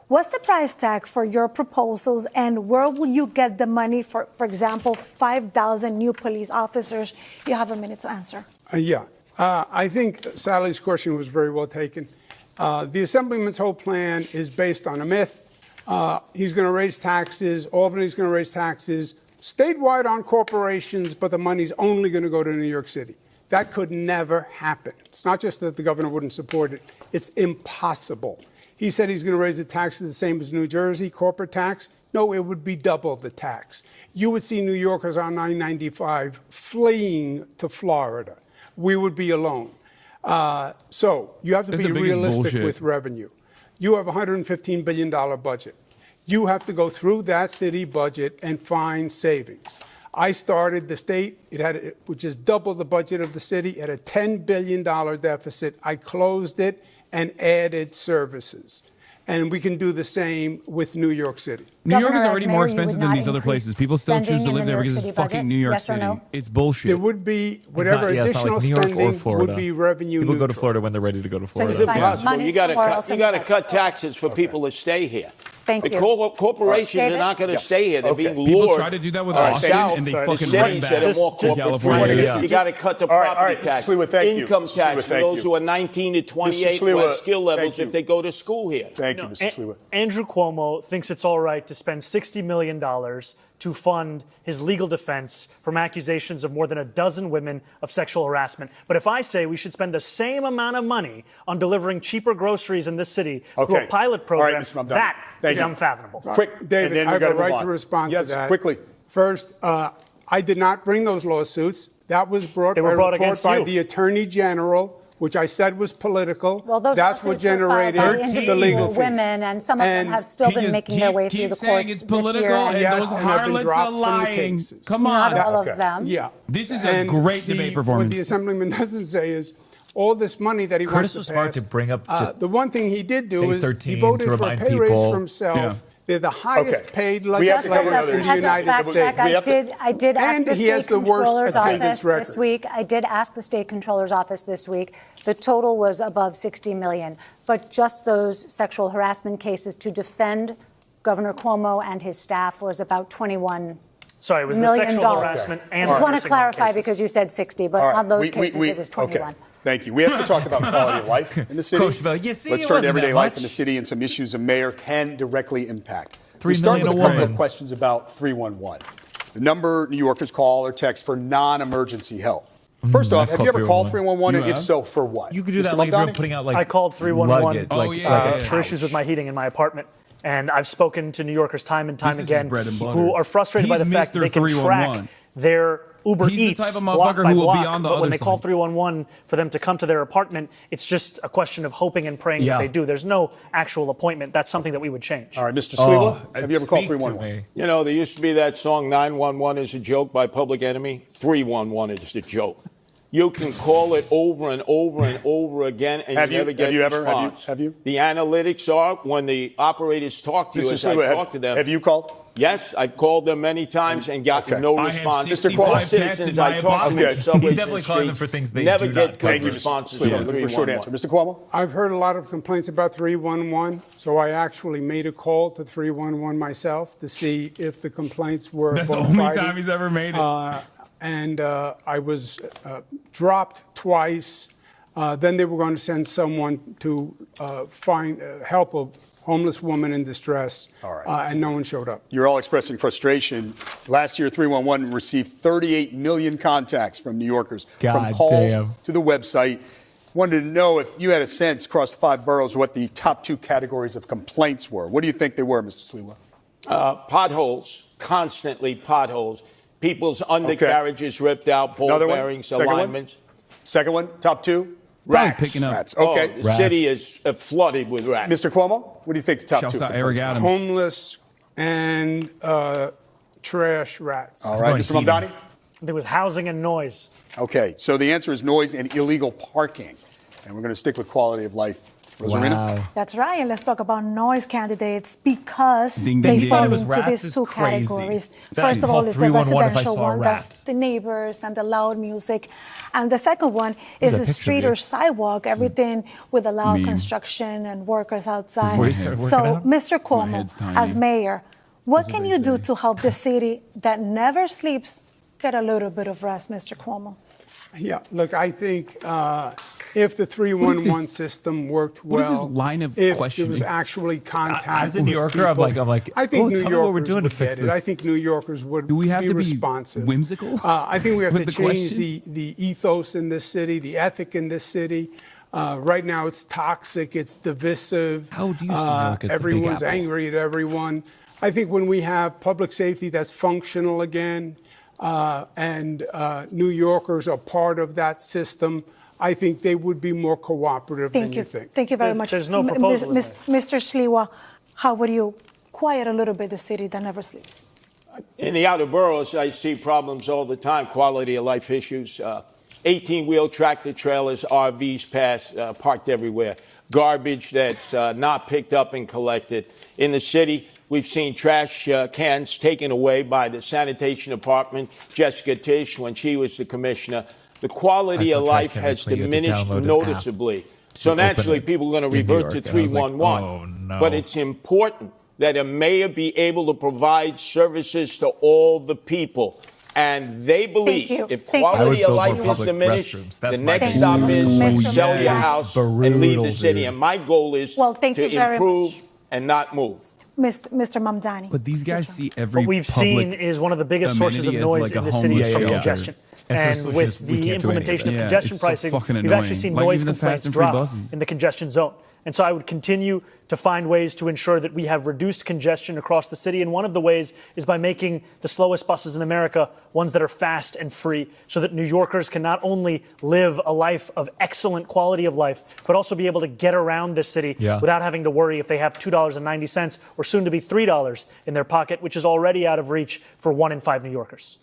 What's the price tag for your proposals, and where will you get the money for example, 5,000 new police officers? You have a minute to answer. I think Sally's question was very well taken. The Assemblyman's whole plan is based on a myth. He's going to raise taxes. Albany's going to raise taxes statewide on corporations, but the money's only going to go to New York City. That could never happen. It's not just that the governor wouldn't support it. It's impossible. He said he's going to raise the taxes the same as New Jersey, corporate tax. No, it would be double the tax. You would see New Yorkers on 995 fleeing to Florida. We would be alone. So you have to be realistic with revenue. You have a $115 billion budget. You have to go through that city budget and find savings. I started the state, which is double the budget of the city, at a $10 billion deficit. I closed it and added services. And we can do the same with New York City. New York is already more expensive than these other places. People still choose to live there because it's fucking New York City. It's bullshit. It would be whatever additional spending would be revenue neutral. People go to Florida when they're ready to go to Florida. It's impossible. You got to cut taxes for people to stay here. Thank you. The corporations are not going to stay here. They're being lured. People try to do that with Austin, and they fucking run back to California. You got to cut the property tax, income tax for those who are 19 to 28 who have skill levels if they go to school here. Thank you, Mr. Sliwa. Andrew Cuomo thinks it's all right to spend $60 million to fund his legal defense from accusations of more than a dozen women of sexual harassment. But if I say we should spend the same amount of money on delivering cheaper groceries in this city through a pilot program, that is unfathomable. Quick, David, I have a right to respond to that. Yes, quickly. First, I did not bring those lawsuits. That was brought by the Attorney General, which I said was political. Well, those that's what generated the legal fees. Women, and some of them have still been making their way through the courts it's political, this year. and those harlots are lying. Come on. Not all of them. Yeah. This is a great debate performance. What the Assemblyman doesn't say is all this money that he wants to pass. Curtis was smart to bring up just the one thing he did do is he voted for a pay raise for himself. Yeah. They're the highest paid legislators in the United States. I did ask the State Controller's Office this week. I did ask the State Controller's Office this week. The total was above $60 million. But just those sexual harassment cases to defend Governor Cuomo and his staff was about $21 Sorry, it was the sexual harassment and I just want to clarify because you said 60, but on those cases it was 21. Okay. Thank you. We have to talk about quality of life in the city. Let's turn to everyday life in the city and some issues a mayor can directly impact. We start with a couple of questions about 311. The number New Yorkers call or text for non-emergency help. First off, have you ever called 311? And if so, for what? You could do that like if you're putting out like I called 311 luggage, for issues with my heating in my apartment. And I've spoken to New Yorkers time and time again who are frustrated by the fact that they can track their Uber Eats the type of block motherfucker by who will block, be on the but when other they call side. 311 for them to come to their apartment, it's just a question of hoping and praying that they do. There's no actual appointment. That's something that we would change. All right, Mr. Sliwa, have you ever called 311? You know, there used to be that song 911 is a joke by Public Enemy. 311 is a joke. You can call it over and over and over again, and you never get a response. Have you? The analytics are when the operators talk to you, as I talk to them. Have you called? Yes, I've called them many times and gotten no response. Mr. Cuomo, Citizens I talk to in subways and streets never get good responses from 311. Short answer. Mr. Cuomo? I've heard a lot of complaints about 311, so I actually made a call to 311 myself to see if the complaints were That's the only time he's ever made it. And I was dropped twice. Then they were going to send someone to find help a homeless woman in distress, and no one showed up. You're all expressing frustration. Last year, 311 received 38 million contacts from New Yorkers, from calls to the website. Wanted to know if you had a sense across the 5 boroughs what the top 2 categories of complaints were. What do you think they were, Mr. Sliwa? Potholes, constantly potholes. People's undercarriages ripped out, ball bearings, alignments. Second one, top 2? Rats. Picking up. Rats. Okay. The city is flooded with rats. Mr. Cuomo, what do you think the top 2 Eric Adams. Homeless and trash rats. All right, Mr. Mamdani? There was housing and noise. Okay, so the answer is noise and illegal parking. And we're going to stick with quality of life. Rosarina? Wow. That's right. And let's talk about noise candidates because Ding, they ding, fall ding. into Rats these is 2 crazy. categories. That'd First be of all, called it's the 311 if I residential saw a one. rat. That's the neighbors and the loud music. And the second one is the street or sidewalk, everything with the loud construction and workers outside. So, Mr. Cuomo, as mayor, what can you do to help the city that never sleeps get a little bit of rest, Mr. Cuomo? Yeah, look, I think if the 311 system worked well, What is this line of if questioning? there was actually contact As a with New Yorker, people, I'm like, I think New tell me Yorkers what we're doing to would fix get it. this. I think New Yorkers would Do we have be to be responsive. whimsical? I think we have to with the change question? the ethos in this city, the ethic in this city. Right now, it's toxic, it's divisive. How do you see New York as the Big everyone's Apple? angry at everyone. I think when we have public safety that's functional again, and New Yorkers are part of that system, I think they would be more cooperative than you think. Thank you very much. There's no proposal in there. Mr. Sliwa, how would you quiet a little bit the city that never sleeps? In the outer boroughs, I see problems all the time, quality of life issues. 18-wheel tractor trailers, RVs parked everywhere. Garbage that's not picked up and collected. In the city, we've seen trash cans taken away by the sanitation department, Jessica Tisch, when she was the commissioner. The quality of life has diminished noticeably. So naturally, people are going to revert to 311. But it's important that a mayor be able to provide services to all the people. And they believe if quality of life is diminished, the next stop is sell your house and leave the city. And my goal is to improve and not move. Mr. Mamdani. But these guys see every What we've seen is one of the biggest sources of noise in the city is from congestion. And with the implementation of congestion pricing, we've actually seen noise complaints drop in the congestion zone. And so I would continue to find ways to ensure that we have reduced congestion across the city. And one of the ways is by making the slowest buses in America ones that are fast and free, so that New Yorkers can not only live a life of excellent quality of life, but also be able to get around this city without having to worry if they have $2.90 or soon to be $3 in their pocket, which is already out of reach for 1 in 5 New Yorkers.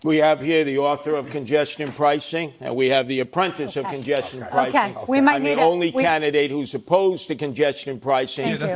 We have here the author of congestion pricing, and we have the apprentice of congestion pricing. We might I'm need the only candidate who's opposed to congestion pricing. It has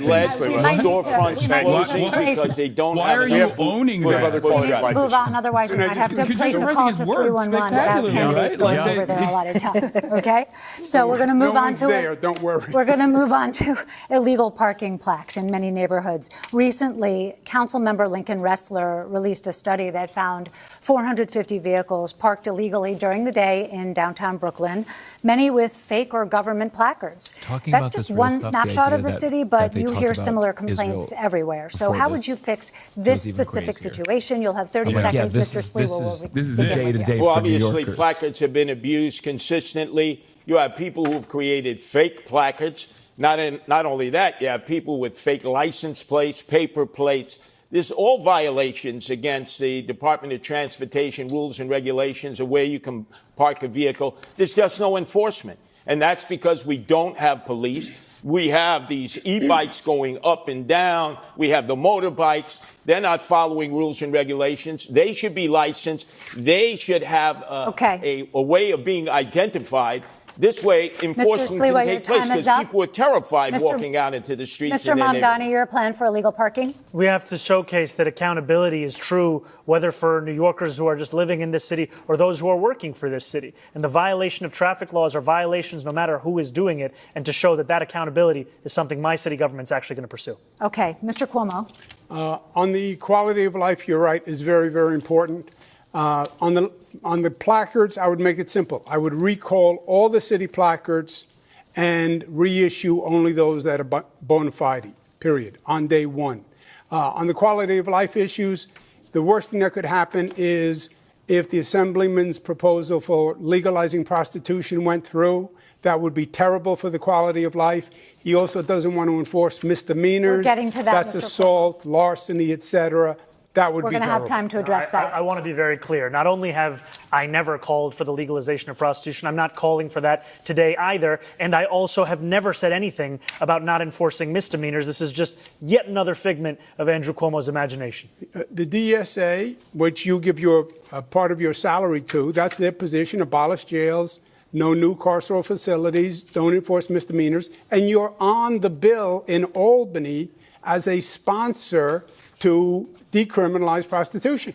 led to storefronts closing because they don't have enough owning that? Move on, otherwise we might have to place a call to 311 about candidates going over there a lot of time. Okay, so we're going to move on to Don't worry. We're going to move on to illegal parking plaques in many neighborhoods. Recently, Councilmember Lincoln Ressler released a study that found 450 vehicles parked illegally during the day in downtown Brooklyn, many with fake or government placards. That's just one snapshot of the city, but you hear similar complaints everywhere. So how would you fix this specific situation? You'll have 30 seconds, Mr. Sliwa. This is day-to-day Well, for New obviously, Yorkers. placards have been abused consistently. You have people who have created fake placards. Not only that, you have people with fake license plates, paper plates. There's all violations against the Department of Transportation rules and regulations of where you can park a vehicle. There's just no enforcement. And that's because we don't have police. We have these e-bikes going up and down. We have the motorbikes. They're not following rules and regulations. They should be licensed. They should have a way of being identified. This way, enforcement can take place because people are terrified walking out into the streets. Mr. Mamdani, your plan for illegal parking? We have to showcase that accountability is true, whether for New Yorkers who are just living in this city or those who are working for this city. And the violation of traffic laws are violations no matter who is doing it, and to show that that accountability is something my city government's actually going to pursue. Okay. Mr. Cuomo. On the quality of life, you're right, is very, very important. On the placards, I would make it simple. I would recall all the city placards and reissue only those that are bona fide, period, on day one. On the quality of life issues, the worst thing that could happen is if the Assemblyman's proposal for legalizing prostitution went through. That would be terrible for the quality of life. He also doesn't want to enforce misdemeanors. We're getting to that, That's Mr. assault, larceny, etc. That would We're be going to have time to address that. I want to be very clear. Not only have I never called for the legalization of prostitution, I'm not calling for that today either. And I also have never said anything about not enforcing misdemeanors. This is just yet another figment of Andrew Cuomo's imagination. The DSA, which you give your part of your salary to, that's their position: abolish jails, no new carceral facilities, don't enforce misdemeanors. And you're on the bill in Albany as a sponsor to decriminalize prostitution.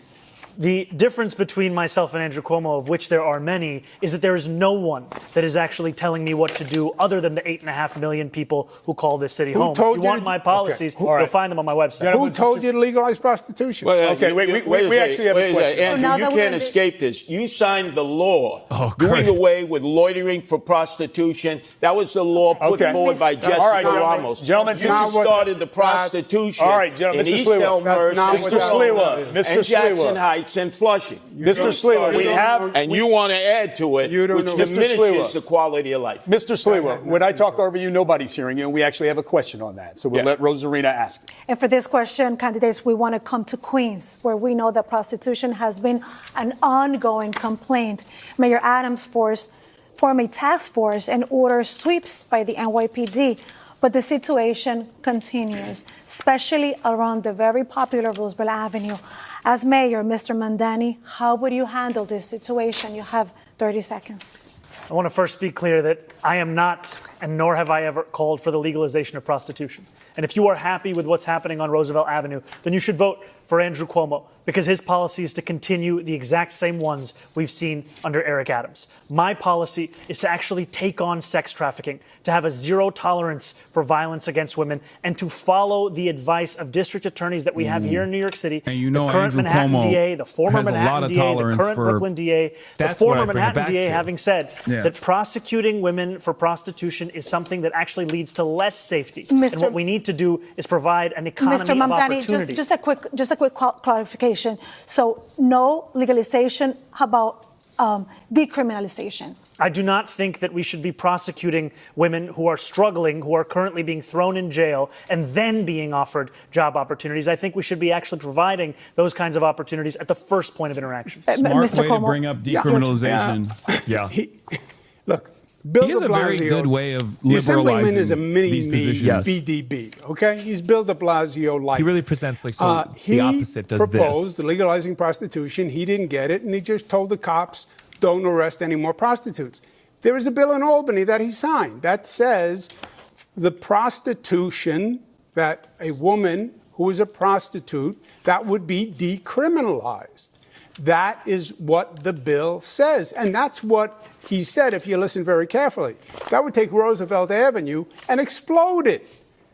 The difference between myself and Andrew Cuomo, of which there are many, is that there is no one that is actually telling me what to do other than the 8.5 million people who call this city home. If you want my policies, you'll find them on my website. Who told you to legalize prostitution? Well, okay, we actually have a question. Andrew, you can't escape this. You signed the law doing away with loitering for prostitution. That was the law put forward by Jessica Ramos. Gentlemen, you started the prostitution in East Elmhurst, and Jackson Heights, and Flushing. Mr. Sliwa, we have... And you want to add to it, which diminishes the quality of life. Mr. Sliwa, when I talk over you, nobody's hearing you, and we actually have a question on that. So we'll let Rosarina ask. And for this question, candidates, we want to come to Queens, where we know that prostitution has been an ongoing complaint. Mayor Adams formed a task force and ordered sweeps by the NYPD. But the situation continues, especially around the very popular Roosevelt Avenue. As mayor, Mr. Mamdani, how would you handle this situation? You have 30 seconds. I want to first be clear that I am not, and nor have I ever called for the legalization of prostitution. And if you are happy with what's happening on Roosevelt Avenue, then you should vote for Andrew Cuomo, because his policy is to continue the exact same ones we've seen under Eric Adams. My policy is to actually take on sex trafficking, to have a zero tolerance for violence against women, and to follow the advice of district attorneys that we have here in New York City. And you know, the current Andrew Manhattan Cuomo DA, the former Manhattan DA, the current Brooklyn DA, the former Manhattan DA having said that prosecuting women for prostitution is something that actually leads to less safety. And what we need to do is provide an economy Mr. Mamdani, of opportunity. just a quick clarification. So no legalization, how about decriminalization? I do not think that we should be prosecuting women who are struggling, who are currently being thrown in jail, and then being offered job opportunities. I think we should be actually providing those kinds of opportunities at the first point of interaction. Smart way to bring up decriminalization. Look, Bill he has de a very Blasio, good way of the Assemblyman is a liberalizing these positions. BDB, okay? He's Bill de Blasio like. He really presents like the opposite does He proposed legalizing prostitution. He didn't get it, and he just told the cops, don't arrest any more prostitutes. There is a bill in Albany that he signed that says the prostitution, that a woman who is a prostitute, that would be decriminalized. That is what the bill says. And that's what he said, if you listen very carefully. That would take Roosevelt Avenue and explode it.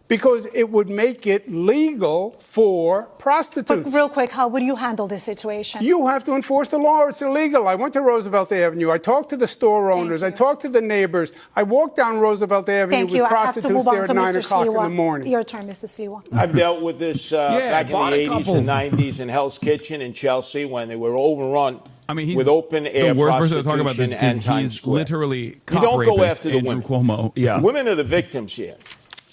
Because it would make it legal for prostitutes. But real quick, how would you handle this situation? You have to enforce the law. It's illegal. I went to Roosevelt Avenue. I talked to the store owners. I talked to the neighbors. I walked down Roosevelt Avenue with prostitutes there at 9 o'clock in the morning. Your turn, Mr. Sliwa. I've dealt with this back in the 80s and 90s in Hell's Kitchen in Chelsea when they were overrun with open air prostitution and Times Square. Literally you don't go after the Andrew women. Cuomo. Yeah. Women are the victims here.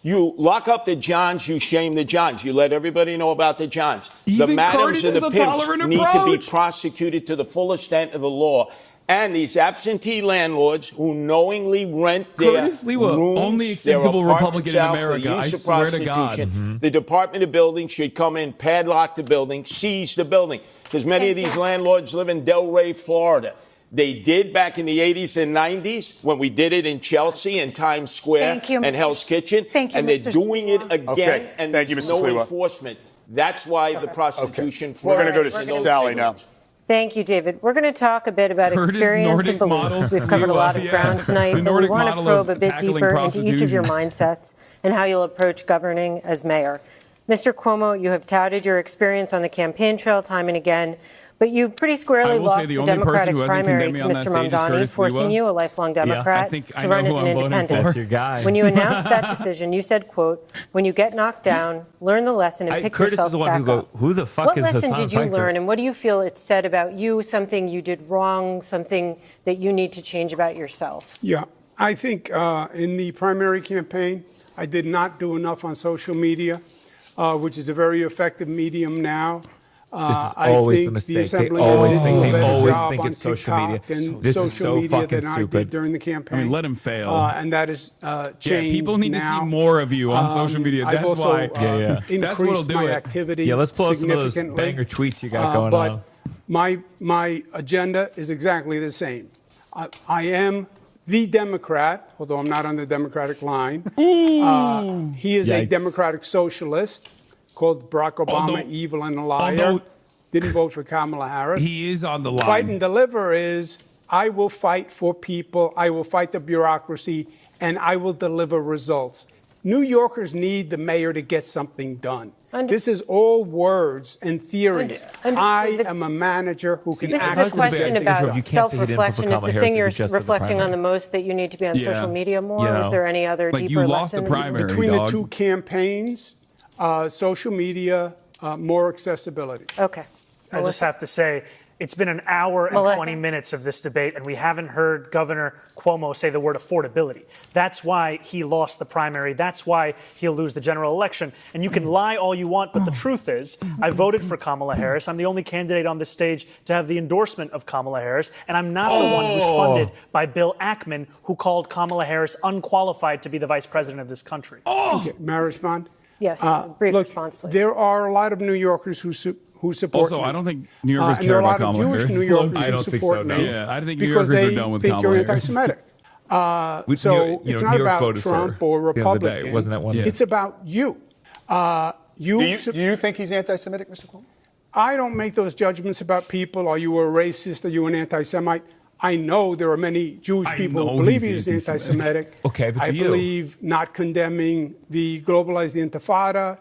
You lock up the Johns, you shame the Johns. You let everybody know about the Johns. The madams and the pimps need to be prosecuted to the full extent of the law. And these absentee landlords who knowingly rent their rooms, only acceptable their Republican in apartments out for America, I use of swear to prostitution. God. The Department of Building should come in, padlock the building, seize the building. Because many of these landlords live in Delray, Florida. They did back in the 80s and 90s when we did it in Chelsea and Times Square and Hell's Kitchen. And they're doing it again, and there's no enforcement. That's why the prostitution. We're going to go to Sally now. Thank you, David. We're going to talk a bit about experience and beliefs. We've covered a lot of ground tonight, but we want to probe a bit deeper into each of your mindsets and how you'll approach governing as mayor. Mr. Cuomo, you have touted your experience on the campaign trail time and again, but you pretty squarely lost the Democratic primary to Mr. Mamdani, forcing you, a lifelong Democrat, to run as an independent. That's your guy. When you announced that decision, you said, quote, "When you get knocked down, learn the lesson and pick Curtis yourself is the one back who go, up." who the fuck What is lesson Hasan did you Piker? learn, and what do you feel it said about you, something you did wrong, something that you need to change about yourself? Yeah, I think in the primary campaign, I did not do enough on social media, which is a very effective medium now. This is always the mistake. They always think it's social media. This is so fucking stupid. During the campaign. I mean, let him fail. And that is changed. Yeah, people need to see more of you on social media. That's also, why. That's what'll do it. Activity. Yeah, let's pull up some of those banger tweets you got going on. My agenda is exactly the same. I am the Democrat, although I'm not on the Democratic line. He is a Democratic socialist. Called Barack Obama evil and a liar. Didn't vote for Kamala Harris. He is on the line. Fight and deliver is I will fight for people. I will fight the bureaucracy, and I will deliver results. New Yorkers need the mayor to get something done. This is all words and theories. I am a manager who can actually This is a question about self-reflection. Is the thing you're reflecting on the most that you need to be on social media more? Is there any other deeper lesson? Between the two campaigns, social media, more accessibility. Okay. I just have to say, it's been an hour and 20 minutes of this debate, and we haven't heard Governor Cuomo say the word affordability. That's why he lost the primary. That's why he'll lose the general election. And you can lie all you want, but the truth is, I voted for Kamala Harris. I'm the only candidate on this stage to have the endorsement of Kamala Harris, and I'm not the one who's funded by Bill Ackman, who called Kamala Harris unqualified to be the vice president of this country. Okay, may I respond? Yes, brief response, please. There are a lot of New Yorkers who support me. me. I don't think New Yorkers care about Kamala Harris. New Yorkers I don't think so, no. me Yeah, I think New Yorkers are done with Kamala Harris. Because they think you're anti-Semitic. So it's not about Trump or Republican. Wasn't that one? It's about you. Do you think he's anti-Semitic, Mr. Cuomo? I don't make those judgments about people. Are you a racist? Are you an anti-Semite? I know there are many Jewish people who believe he's anti-Semitic. Okay, but I believe not condemning the globalized Intifada,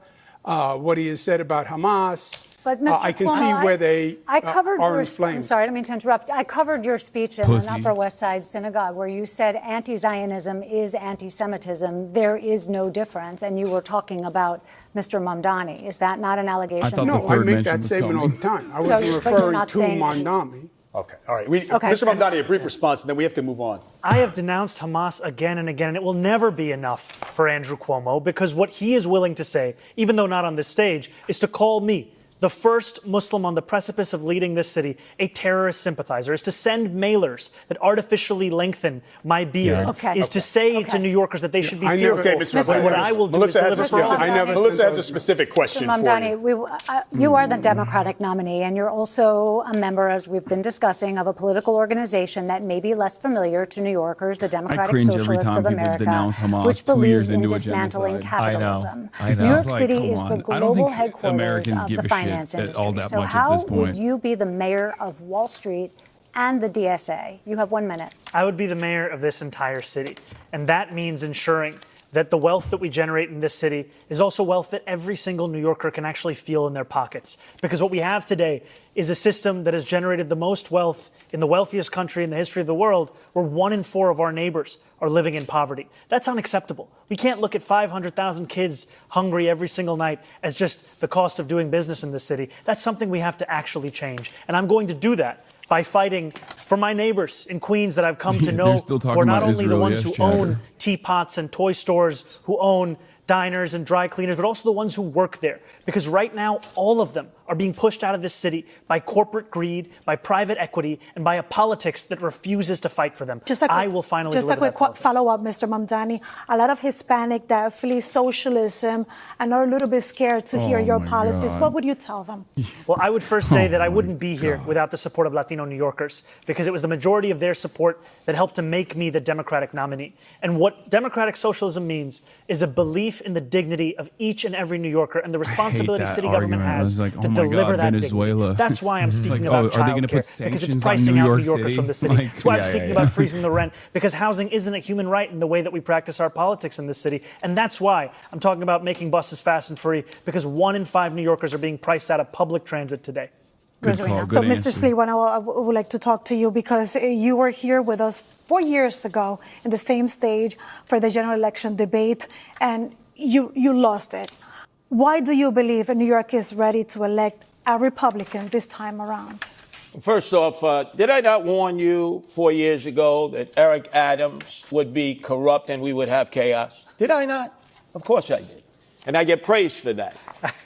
what he has said about Hamas. But Mr. I can Cuomo, see where they are I'm inflamed. sorry, I didn't mean to interrupt. I covered your speech in an Upper West Side synagogue where you said anti-Zionism is anti-Semitism. There is no difference. And you were talking about Mr. Mamdani. Is that not an allegation? No, I make that statement all the time. I wasn't referring to Mamdani. Okay, all right. Mr. Mamdani, a brief response, and then we have to move on. I have denounced Hamas again and again, and it will never be enough for Andrew Cuomo, because what he is willing to say, even though not on this stage, is to call me, the first Muslim on the precipice of leading this city, a terrorist sympathizer, is to send mailers that artificially lengthen my beard, is to say to New Yorkers that they should be fearful. Okay, Ms. Mamdani. What I will do is deliver for Melissa has a specific question Mr. Mamdani, you are the Democratic nominee, and you're also a member, as we've been discussing, of a political organization that may be less familiar to New Yorkers, the Democratic Socialists of America, which believes in dismantling capitalism. New York City is the global headquarters of the finance industry. So how would you be the mayor of Wall Street and the DSA? You have 1 minute. I would be the mayor of this entire city, and that means ensuring that the wealth that we generate in this city is also wealth that every single New Yorker can actually feel in their pockets. Because what we have today is a system that has generated the most wealth in the wealthiest country in the history of the world, where 1 in 4 of our neighbors are living in poverty. That's unacceptable. We can't look at 500,000 kids hungry every single night as just the cost of doing business in this city. That's something we have to actually change. And I'm going to do that by fighting for my neighbors in Queens that I've come to know, who are not only the ones who own teapots and toy stores, who own diners and dry cleaners, but also the ones who work there. Because right now, all of them are being pushed out of this city by corporate greed, by private equity, and by a politics that refuses to fight for them. I will finally deliver that politics. Just a quick follow-up, Mr. Mamdani. A lot of Hispanic that flee socialism and are a little bit scared to hear your policies. What would you tell them? Well, I would first say that I wouldn't be here without the support of Latino New Yorkers, because it was the majority of their support that helped to make me the Democratic nominee. And what democratic socialism means is a belief in the dignity of each and every New Yorker and the responsibility city government has to deliver that Venezuela. dignity. That's why I'm speaking about are they going to put childcare, because it's sanctions pricing on New out York New Yorkers City? from the city. That's why I'm speaking about freezing the rent, because housing isn't a human right in the way that we practice our politics in this city. And that's why I'm talking about making buses fast and free, because 1 in 5 New Yorkers are being priced out of public transit today. So, Mr. Sliwa, I would like to talk to you because you were here with us 4 years ago in the same stage for the general election debate, and you lost it. Why do you believe New York is ready to elect a Republican this time around? First off, did I not warn you 4 years ago that Eric Adams would be corrupt and we would have chaos? Did I not? Of course I did. And I get praised for that.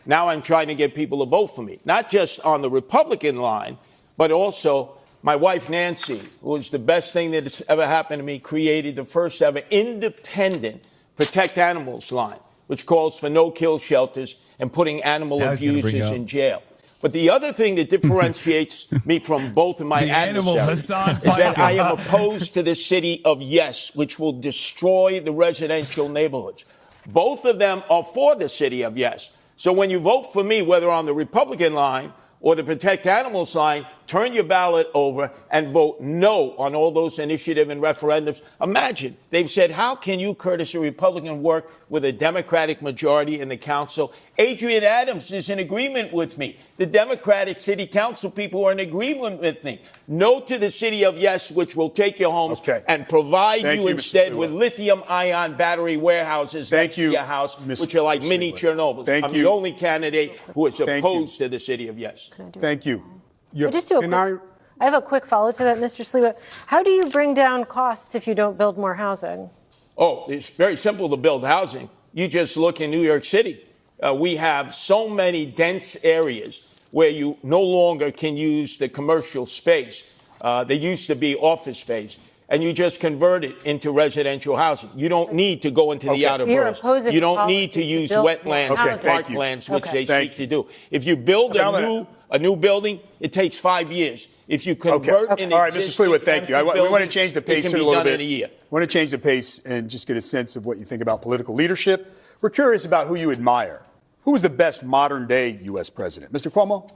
Now I'm trying to get people to vote for me, not just on the Republican line, but also my wife, Nancy, who was the best thing that has ever happened to me, created the first ever independent Protect Animals line, which calls for no-kill shelters and putting animal abusers in jail. But the other thing that differentiates me from both of my adversaries is that I am opposed to the city of yes, which will destroy the residential neighborhoods. Both of them are for the city of yes. So when you vote for me, whether on the Republican line or the Protect Animals line, turn your ballot over and vote no on all those initiatives and referendums. Imagine, they've said, how can you, Curtis, a Republican, work with a Democratic majority in the council? Adrian Adams is in agreement with me. The Democratic city council people are in agreement with me. No to the city of yes, which will take your homes and provide you instead with lithium-ion battery warehouses next to your house, which are like mini Chernobyls. I'm the only candidate who is opposed to the city of yes. Thank you. I have a quick follow-up to that, Mr. Sliwa. How do you bring down costs if you don't build more housing? Oh, it's very simple to build housing. You just look in New York City. We have so many dense areas where you no longer can use the commercial space. They used to be office space. And you just convert it into residential housing. You don't need to go into the outer boroughs. You don't need to use wetlands and parklands, which they seek to do. If you build a new building, it takes 5 years. If you convert an All right, Mr. Sliwa, thank you. We want to change the pace a little bit. I want to change the pace and just get a sense of what you think about political leadership. We're curious about who you admire. Who is the best modern-day U.S. president? Mr. Cuomo?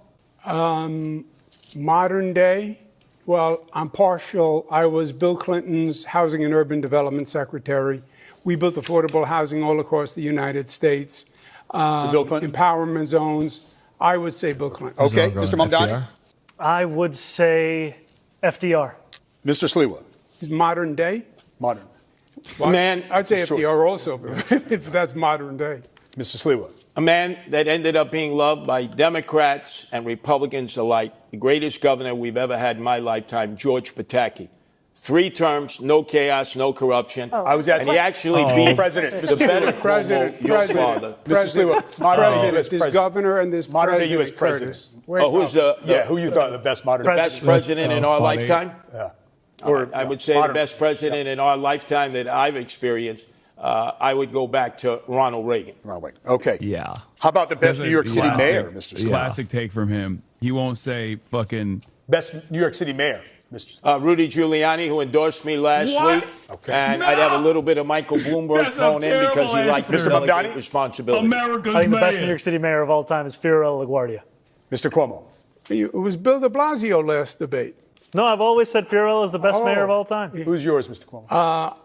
Modern day? Well, I'm partial. I was Bill Clinton's Housing and Urban Development Secretary. We built affordable housing all across the United States. So Bill Clinton? Empowerment zones. I would say Bill Clinton. Okay. Mr. Mamdani? I would say FDR. Mr. Sliwa? He's modern day? Modern. Well, I'd say FDR also, if that's modern day. Mr. Sliwa? A man that ended up being loved by Democrats and Republicans alike, the greatest governor we've ever had in my lifetime, George Pataki. 3 terms, no chaos, no corruption. I was asking. And he actually beat President. the better President. your father. Mr. Sliwa, this governor and this modern day president, U.S. president. Who's who you thought the best modern best president in our lifetime? Yeah. I would say the best president in our lifetime that I've experienced. I would go back to Ronald Reagan. Okay. Yeah. How about the best New York City mayor, Mr. Sliwa? Classic take from him. He won't say fucking best New York City mayor, Mr. Rudy Giuliani, who endorsed me last week. Okay. And I'd have a little bit of Michael Bloomberg thrown in because he likes to delegate responsibility. I think the best New York City mayor of all time is Fiorello LaGuardia. Mr. Cuomo? It was Bill de Blasio last debate. No, I've always said Fiorello is the best mayor of all time. Who's yours, Mr. Cuomo?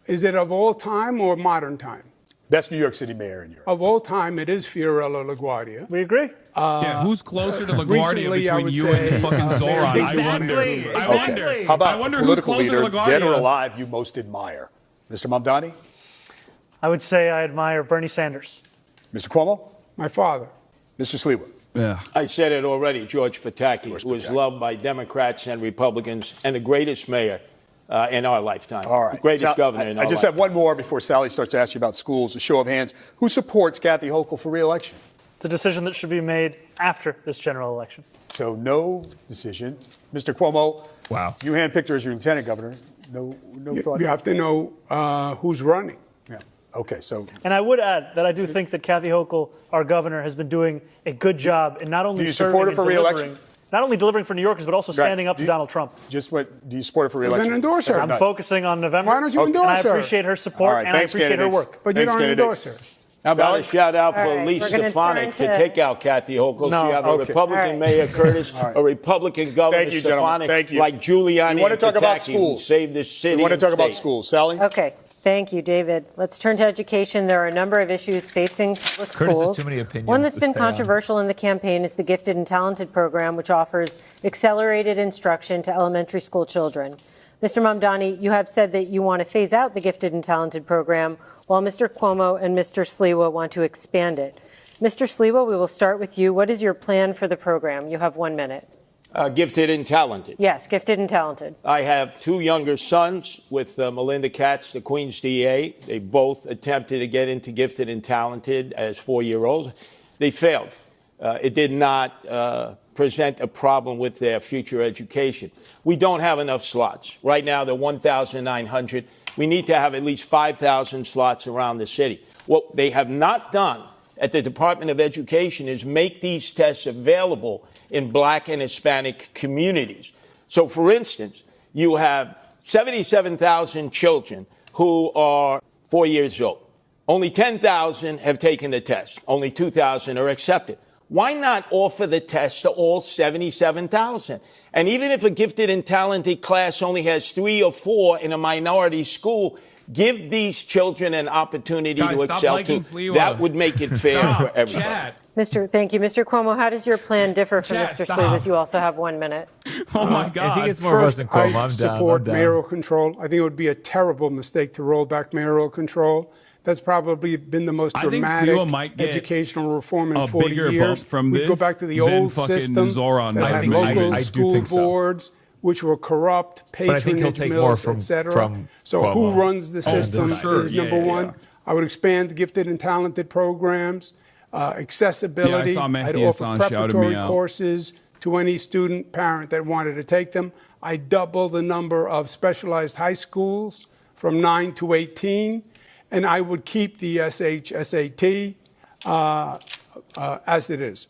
Is it of all time or modern time? Best New York City mayor in Europe. Of all time, it is Fiorello LaGuardia. We agree. Yeah, who's closer to LaGuardia between you and fucking Zoran? Okay. How about political leader, dead or alive, you most admire? Mr. Mamdani? I would say I admire Bernie Sanders. Mr. Cuomo? My father. Mr. Sliwa? Yeah. I said it already, George Pataki, who is loved by Democrats and Republicans and the greatest mayor in our lifetime. All right. The greatest governor in our I just lifetime. have one more before Sally starts to ask you about schools. A show of hands. Who supports Kathy Hochul for re-election? It's a decision that should be made after this general election. So no decision. Mr. Cuomo, wow. You handpicked her as your lieutenant governor. No thought? You have to know who's running. Yeah. Okay, so. And I would add that I do think that Kathy Hochul, our governor, has been doing a good job in not only Do you serving support her and for delivering, re-election? not only delivering for New Yorkers, but also standing up to Donald Trump. Just what? Do you support her for re-election? Then endorse her. I'm focusing on November. Why don't you endorse and I her? appreciate her support, All right, and I thanks, appreciate her candidates. work. But you Thanks, don't endorse candidates. her. How about a shout out All for right, Lee we're gonna Stefanik turn to to- take out Kathy Hochul? So you have a Okay. Republican All right. Mayor Curtis, a Republican Governor Thank you, gentlemen. Stefanik, Thank you. like Giuliani We want to and talk about Pataki, who schools. saved this city. We want to and talk about state. schools. Sally? Okay. Thank you, David. Let's turn to education. There are a number of issues facing public Curtis has schools. too many opinions One that's to been stay on. controversial in the campaign is the Gifted and Talented program, which offers accelerated instruction to elementary school children. Mr. Mamdani, you have said that you want to phase out the Gifted and Talented program, while Mr. Cuomo and Mr. Sliwa want to expand it. Mr. Sliwa, we will start with you. What is your plan for the program? You have 1 minute. Gifted and talented. Yes, Gifted and Talented. I have two younger sons with Melinda Katz, the Queens DA. They both attempted to get into Gifted and Talented as 4-year-olds. They failed. It did not present a problem with their future education. We don't have enough slots. Right now, they're 1,900. We need to have at least 5,000 slots around the city. What they have not done at the Department of Education is make these tests available in Black and Hispanic communities. So, for instance, you have 77,000 children who are 4 years old. Only 10,000 have taken the test. Only 2,000 are accepted. Why not offer the test to all 77,000? And even if a gifted and talented class only has 3 or 4 in a minority school, give these children an opportunity to excel too. That would make it fair for everybody. Thank you. Mr. Cuomo, how does your plan differ from Mr. Sliwa's? You also have 1 minute. Oh, my God. If he gets more votes than Cuomo, I I'm support down. mayoral control. I think it would be a terrible mistake to roll back mayoral control. That's probably been the most dramatic educational reform in 40 years. From we go back to the old system Zoran. that had local school boards, which were corrupt, patronage mills, etc. So Cuomo. who runs the system is number one. Yeah. I would expand gifted and talented programs, accessibility. Yeah, I saw I'd Mehdi offer Hassan shouted preparatory me out. courses to any student, parent that wanted to take them. I double the number of specialized high schools from 9 to 18. And I would keep the SHSAT as it is.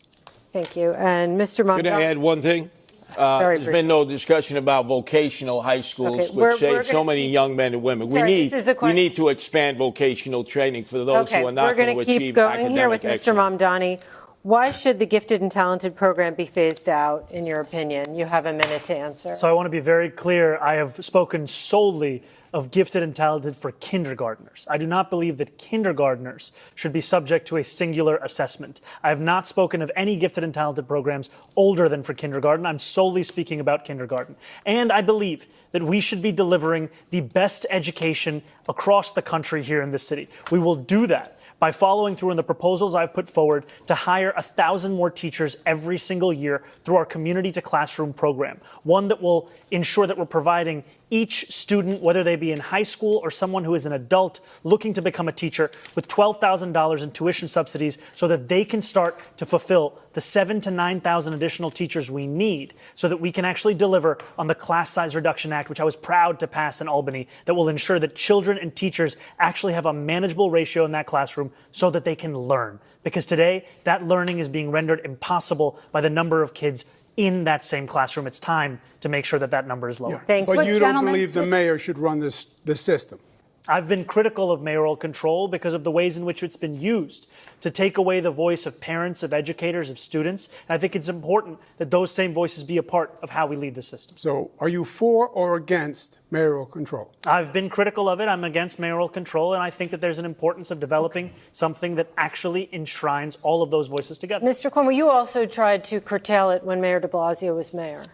Thank you. And Mr. Mamdani. Can I add one thing? There's been no discussion about vocational high schools, which save so many young men and women. We need to expand vocational training for those who are not going to achieve academic excellence. We're going to keep going here with Mr. Mamdani. Why should the Gifted and Talented program be phased out, in your opinion? You have a minute to answer. So I want to be very clear. I have spoken solely of gifted and talented for kindergartners. I do not believe that kindergartners should be subject to a singular assessment. I have not spoken of any gifted and talented programs older than for kindergarten. I'm solely speaking about kindergarten. And I believe that we should be delivering the best education across the country here in this city. We will do that by following through on the proposals I've put forward to hire 1,000 more teachers every single year through our Community to Classroom program, one that will ensure that we're providing each student, whether they be in high school or someone who is an adult looking to become a teacher, with $12,000 in tuition subsidies so that they can start to fulfill the 7,000 to 9,000 additional teachers we need so that we can actually deliver on the Class Size Reduction Act, which I was proud to pass in Albany, that will ensure that children and teachers actually have a manageable ratio in that classroom so that they can learn. Because today, that learning is being rendered impossible by the number of kids in that same classroom. It's time to make sure that that number is lower. Yeah. But you don't believe the mayor should run this system? I've been critical of mayoral control because of the ways in which it's been used to take away the voice of parents, of educators, of students. And I think it's important that those same voices be a part of how we lead the system. So are you for or against mayoral control? I've been critical of it. I'm against mayoral control. And I think that there's an importance of developing something that actually enshrines all of those voices together. Mr. Cuomo, you also tried to curtail it when Mayor de Blasio was mayor.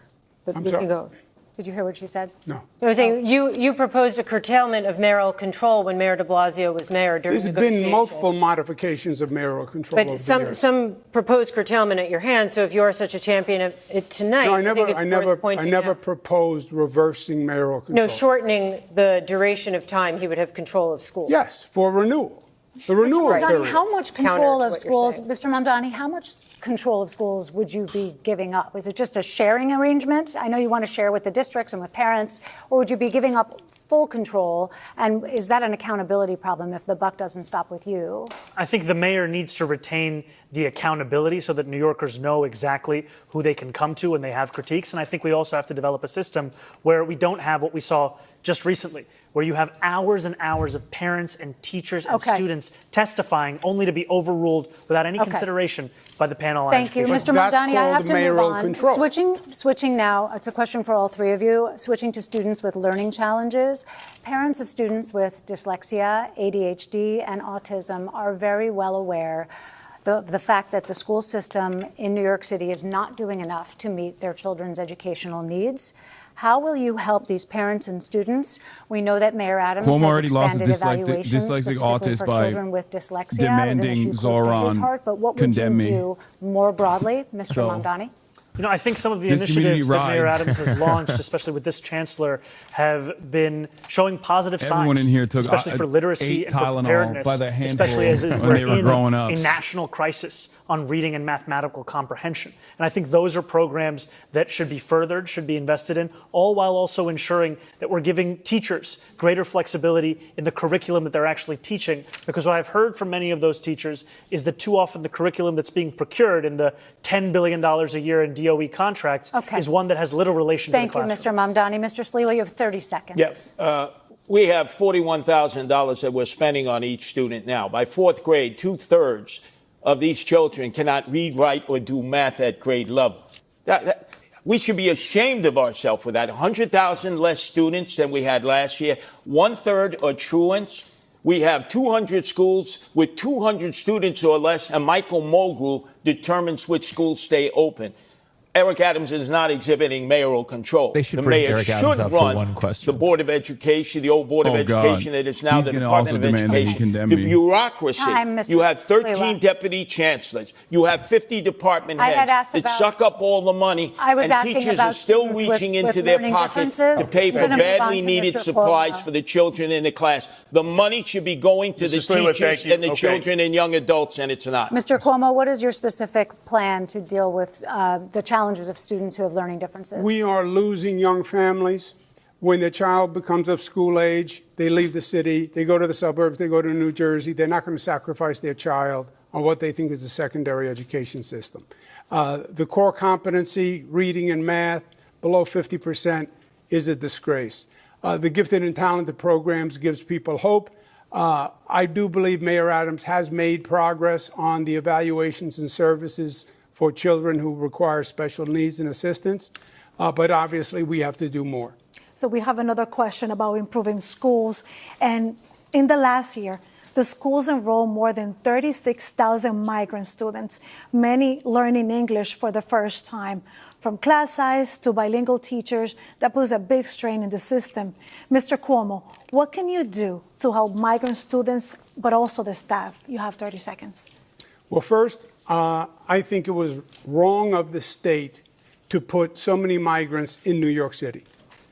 But I'm we sorry. can go. Did you hear what she said? No. I was saying you proposed a curtailment of mayoral control when Mayor de Blasio was mayor during There's been multiple modifications of mayoral control over But the years. some proposed curtailment at your hand. So if you're such a champion of it tonight, No, I think it's worth pointing I never out. proposed reversing mayoral control. No, shortening the duration of time he would have control of schools. Yes, for renewal. The renewal Mr. Mamdani, period. how much Counter control to of what you're schools, saying. Mr. Mamdani, how much control of schools would you be giving up? Is it just a sharing arrangement? I know you want to share with the districts and with parents, or would you be giving up full control? And is that an accountability problem if the buck doesn't stop with you? I think the mayor needs to retain the accountability so that New Yorkers know exactly who they can come to when they have critiques. And I think we also have to develop a system where we don't have what we saw just recently, where you have hours and hours of parents and teachers and students testifying only to be overruled without any consideration by the panel on Thank you, education. Mr. Mamdani. I have to move on. Control. Switching now, it's a question for all three of you. Switching to students with learning challenges. Parents of students with dyslexia, ADHD, and autism are very well aware of the fact that the school system in New York City is not doing enough to meet their children's educational needs. How will you help these parents and students? We know that Mayor Adams Cuomo has already lost a expanded evaluations dyslexic specifically autist for by children with dyslexia. It was an issue close to his Zoran heart, but what would you condemn me. do more broadly, Mr. Mamdani? You know, I think some of the This initiatives community that Mayor rides. Adams has launched, especially with this chancellor, have been showing positive Everyone signs, in here took especially for literacy 8 and for Tylenol preparedness, by the handful especially as when we're they were in growing up. a national crisis on reading and mathematical comprehension. And I think those are programs that should be furthered, should be invested in, all while also ensuring that we're giving teachers greater flexibility in the curriculum that they're actually teaching. Because what I've heard from many of those teachers is that too often the curriculum that's being procured in the $10 billion a year in DOE contracts is one that has little relation to the classroom. Thank you, Mr. Mamdani. Mr. Sliwa, you have 30 seconds. Yes. We have $41,000 that we're spending on each student now. By fourth grade, 2/3 of these children cannot read, write, or do math at grade level. We should be ashamed of ourselves for that. 100,000 less students than we had last year. 1/3 are truants. We have 200 schools with 200 students or less, and Michael Mulgrew determines which schools stay open. Eric Adams is not exhibiting mayoral control. They should the bring mayor Eric Adams should up for run one question. the Board of Education, the old Board of Education that is now He's the gonna Department also of demand that he Education. condemn The me. bureaucracy. Time, Mr. You have 13 Sliwa. deputy chancellors. You have 50 department I had heads asked that about- suck up all the money. I was and asking teachers about are still students reaching with into their learning pocket differences. to pay We're for gonna move on badly to needed Mr. supplies Cuomo. for the children in the class. The money should be going to the Mr. Sliwa, teachers thank you. and the Okay. children and young adults, and it's not. Mr. Cuomo, what is your specific plan to deal with the challenges of students who have learning differences? We are losing young families. When the child becomes of school age, they leave the city, they go to the suburbs, they go to New Jersey. They're not going to sacrifice their child on what they think is a secondary education system. The core competency, reading and math, below 50% is a disgrace. The gifted and talented programs gives people hope. I do believe Mayor Adams has made progress on the evaluations and services for children who require special needs and assistance. But obviously, we have to do more. So we have another question about improving schools. And in the last year, the schools enrolled more than 36,000 migrant students, many learning English for the first time. From class size to bilingual teachers, that puts a big strain in the system. Mr. Cuomo, what can you do to help migrant students, but also the staff? You have 30 seconds. Well, first, I think it was wrong of the state to put so many migrants in New York City.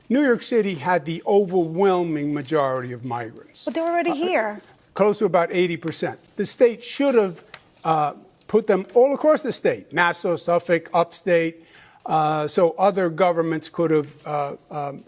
New York City had the overwhelming majority of migrants. But they're already here. Close to about 80%. The state should have put them all across the state, Nassau, Suffolk, upstate, so other governments could have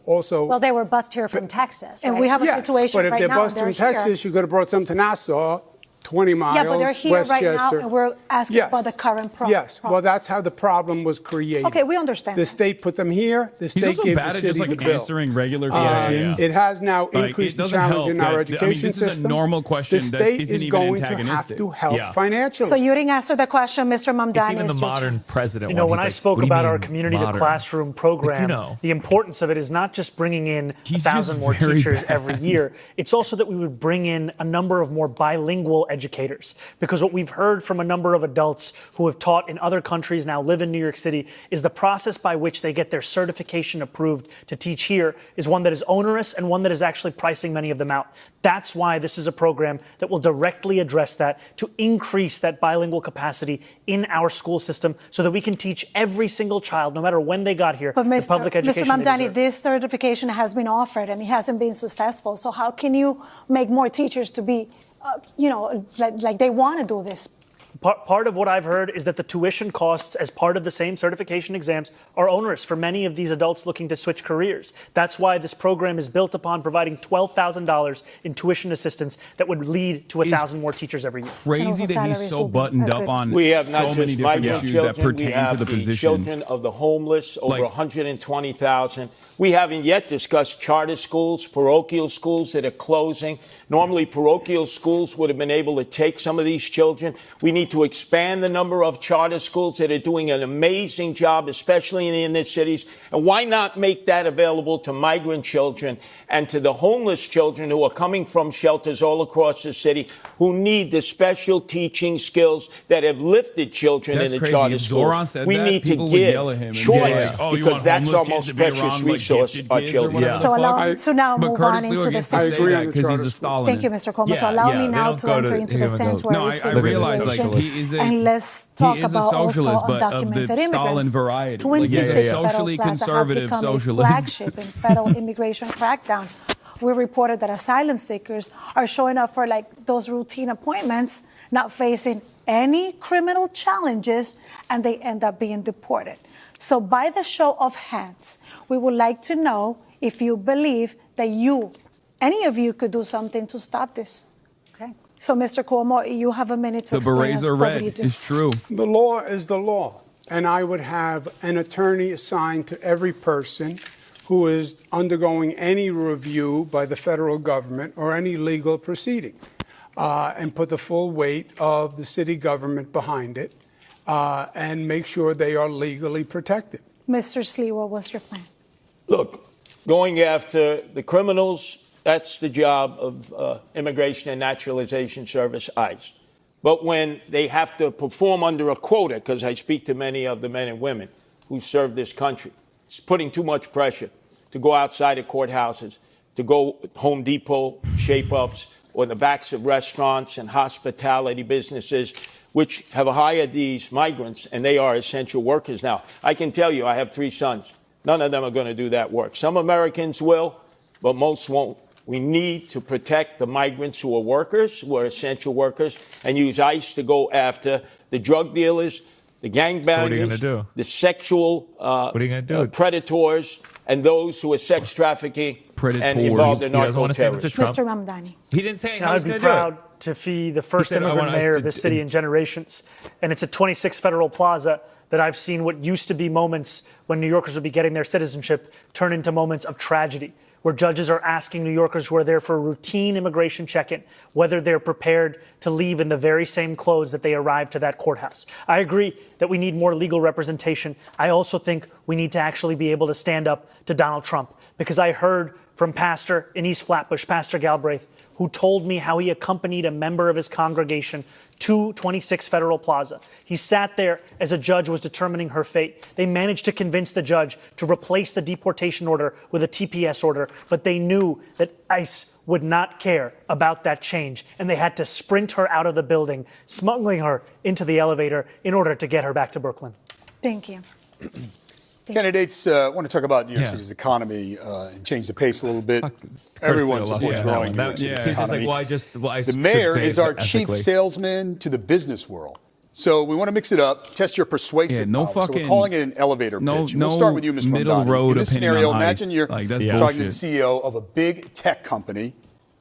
also... Well, they were bused here from Texas, And right? we have a yes, situation but if right they're now. bused from Texas, you could have brought some to Nassau, 20 miles. Yeah, but they're here right now, and we're asking about the current problem. Yes, well, that's how the problem was created. Okay, we understand. The state put them here. The state gave the city just, like, the bill. answering regular questions. It has now Like, increased it the challenge help in our that- education this system. is a normal question the state that isn't is even going to have antagonistic. to help financially. So you didn't answer the question, Mr. Mamdani. It's even the modern president. You know, when I spoke about our community to modern? classroom program, the importance of it is not just bringing in 1,000 more teachers every year. It's also that we would bring in a number of more bilingual educators. Because what we've heard from a number of adults who have taught in other countries, now live in New York City, is the process by which they get their certification approved to teach here is one that is onerous and one that is actually pricing many of them out. That's why this is a program that will directly address that, to increase that bilingual capacity in our school system so that we can teach every single child, no matter when they got here, the public education Mr. they Mamdani, deserve. this certification has been offered and it hasn't been successful. So how can you make more teachers to be, like they want to do this? Part of what I've heard is that the tuition costs as part of the same certification exams are onerous for many of these adults looking to switch careers. That's why this program is built upon providing $12,000 in tuition assistance that would lead to 1,000 more teachers every year. Crazy that he's so buttoned up on we have so not many just different migrant issues children, that pertain we have to the the position. children of the homeless, over 120,000. We haven't yet discussed charter schools, parochial schools that are closing. Normally, parochial schools would have been able to take some of these children. We need to expand the number of charter schools that are doing an amazing job, especially in the inner cities. And why not make that available to migrant children and to the homeless children who are coming from shelters all across the city, who need the special teaching skills that have lifted children in the crazy. charter If Zoran schools. said We that, need to people would yell at him give and choice, be like, because that's our most precious resource, our children. So allow me to now move on into the sanctuary. Thank you, Mr. Cuomo. So allow me now to enter into the sanctuary situation. And let's talk about also undocumented immigrants. Variety. Twin He's Cities a Federal socially Plaza conservative has become socialist. a flagship in federal immigration crackdown. We reported that asylum seekers are showing up for like those routine appointments, not facing any criminal challenges, and they end up being deported. So by the show of hands, we would like to know if you believe that any of you could do something to stop this. Okay. So, Mr. Cuomo, you have a minute to explain. The berets are red. It's true. The law is the law. And I would have an attorney assigned to every person who is undergoing any review by the federal government or any legal proceeding, and put the full weight of the city government behind it, and make sure they are legally protected. Mr. Sliwa, what's your plan? Look, going after the criminals, that's the job of Immigration and Naturalization Service, ICE. But when they have to perform under a quota, because I speak to many of the men and women who serve this country, it's putting too much pressure to go outside of courthouses, to go Home Depot shape-ups, or the backs of restaurants and hospitality businesses, which have hired these migrants, and they are essential workers now. I can tell you, I have 3 sons. None of them are going to do that work. Some Americans will, but most won't. We need to protect the migrants who are workers, who are essential workers, and use ICE to go after the drug dealers, the gangbangers, the sexual predators, and those who are sex trafficking and involved in narco-terrorism. Mr. Mamdani. He didn't say how I'd be proud to be the first immigrant mayor of this city in generations. And it's at 26 Federal Plaza that I've seen what used to be moments when New Yorkers would be getting their citizenship turn into moments of tragedy, where judges are asking New Yorkers who are there for a routine immigration check-in whether they're prepared to leave in the very same clothes that they arrived to that courthouse. I agree that we need more legal representation. I also think we need to actually be able to stand up to Donald Trump, because I heard from Pastor in East Flatbush, Pastor Galbraith, who told me how he accompanied a member of his congregation to 26 Federal Plaza. He sat there as a judge was determining her fate. They managed to convince the judge to replace the deportation order with a TPS order, but they knew that ICE would not care about that change, and they had to sprint her out of the building, smuggling her into the elevator in order to get her back to Brooklyn. Thank you. Candidates want to talk about New York City's economy and change the pace a little bit. Everyone supports growing New York City's economy. The mayor is our chief salesman to the business world. So we want to mix it up, test your persuasive power. So we're calling it an elevator pitch. We'll start with you, Ms. Mamdani. In this scenario, imagine you're talking to the CEO of a big tech company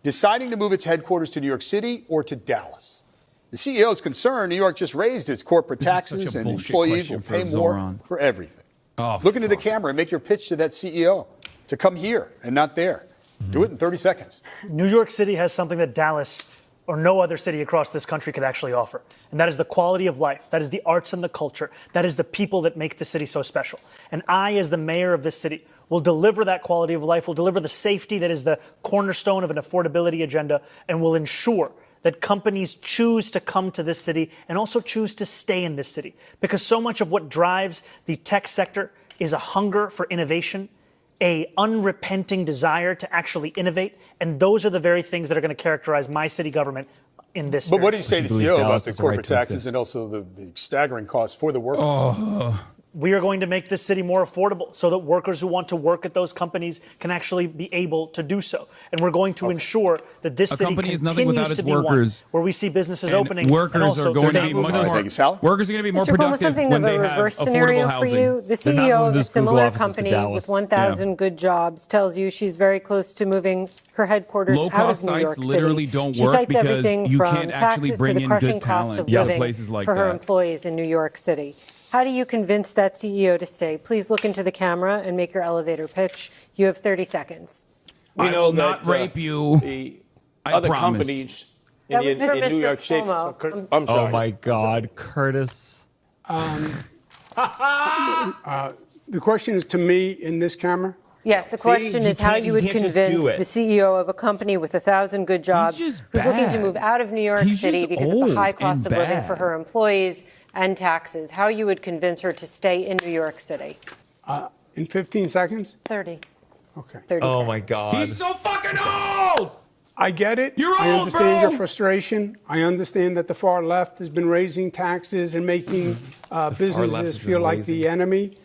deciding to move its headquarters to New York City or to Dallas. The CEO is concerned New York just raised its corporate taxes and employees will pay more for everything. Look into the camera and make your pitch to that CEO to come here and not there. Do it in 30 seconds. New York City has something that Dallas or no other city across this country could actually offer. And that is the quality of life. That is the arts and the culture. That is the people that make the city so special. And I, as the mayor of this city, will deliver that quality of life, will deliver the safety that is the cornerstone of an affordability agenda, and will ensure that companies choose to come to this city and also choose to stay in this city. Because so much of what drives the tech sector is a hunger for innovation, a unrepenting desire to actually innovate, and those are the very things that are going to characterize my city government in this. But what do you say to the CEO about the corporate taxes and also the staggering costs for the workers? We are going to make this city more affordable so that workers who want to work at those companies can actually be able to do so. And we're going to ensure that this city continues to be one where we see businesses opening. Workers are going to be much more. Workers are going to be more productive when they have affordable housing. For you. The CEO of a similar company with 1,000 good jobs tells you she's very close to moving her headquarters out of New York City. Literally don't she work cites because everything you from can't actually taxes bring to the in crushing good cost of talent living places like for her that. employees in New York City. How do you convince that CEO to stay? Please look into the camera and make your elevator pitch. You have 30 seconds. We know not rape you. The other companies in New York City. I'm sorry. Oh my God, Curtis. The question is to me in this camera. Yes, the question is how you would convince the CEO of a company with 1,000 good jobs who's looking to move out of New York City because of the high cost of living for her employees and taxes, how you would convince her to stay in New York City. In 15 seconds? 30. Okay. 30 oh seconds. my God. He's so fucking old! I get it. You're I old, understand bro. your frustration. I understand that the far left has been raising taxes and making businesses feel like the enemy.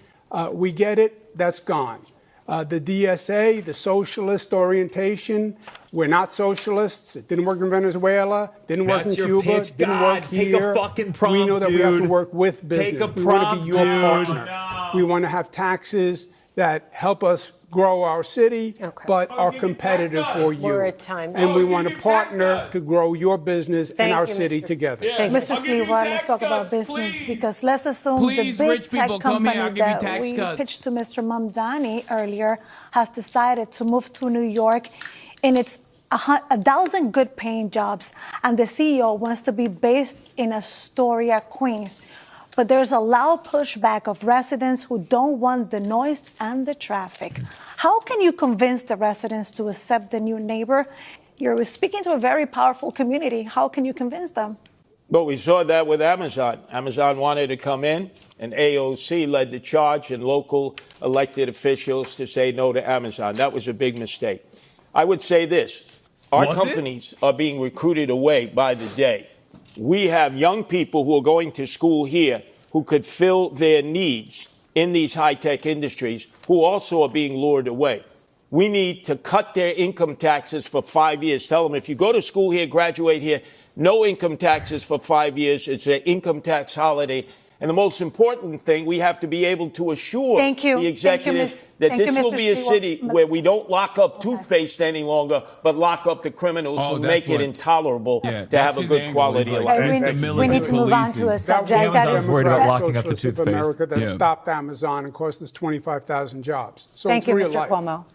We get it. That's gone. The DSA, the socialist orientation, we're not socialists. It didn't work in Venezuela, didn't work in Cuba, didn't work here. Take a fucking prompt, we know that we have to work with business. Take a we want to be your partner. No. We want to have taxes that help us grow our city, but are competitive for you. We're at time. And we want to partner to grow your business and our city together. Mr. Sliwa, let's talk about business because let's assume the big tech company that we pitched to Mr. Mamdani earlier has decided to move to New York and it's 1,000 good paying jobs and the CEO wants to be based in Astoria, Queens. But there's a loud pushback of residents who don't want the noise and the traffic. How can you convince the residents to accept the new neighbor? You're speaking to a very powerful community. How can you convince them? But we saw that with Amazon. Amazon wanted to come in, and AOC led the charge and local elected officials to say no to Amazon. That was a big mistake. I would say this. Our companies are being recruited away by the day. We have young people who are going to school here who could fill their needs in these high-tech industries who also are being lured away. We need to cut their income taxes for 5 years. Tell them if you go to school here, graduate here, no income taxes for 5 years. It's an income tax holiday. And the most important thing, we have to be able to assure the executives that this will be a city where we don't lock up toothpaste any longer, but lock up the criminals who make it intolerable to have a good quality of life. We need to move on to a subject that is worried about locking up the Socialists of toothpaste. America that stopped Amazon and cost us 25,000 jobs. So Thank it's you, real Mr. life. Cuomo.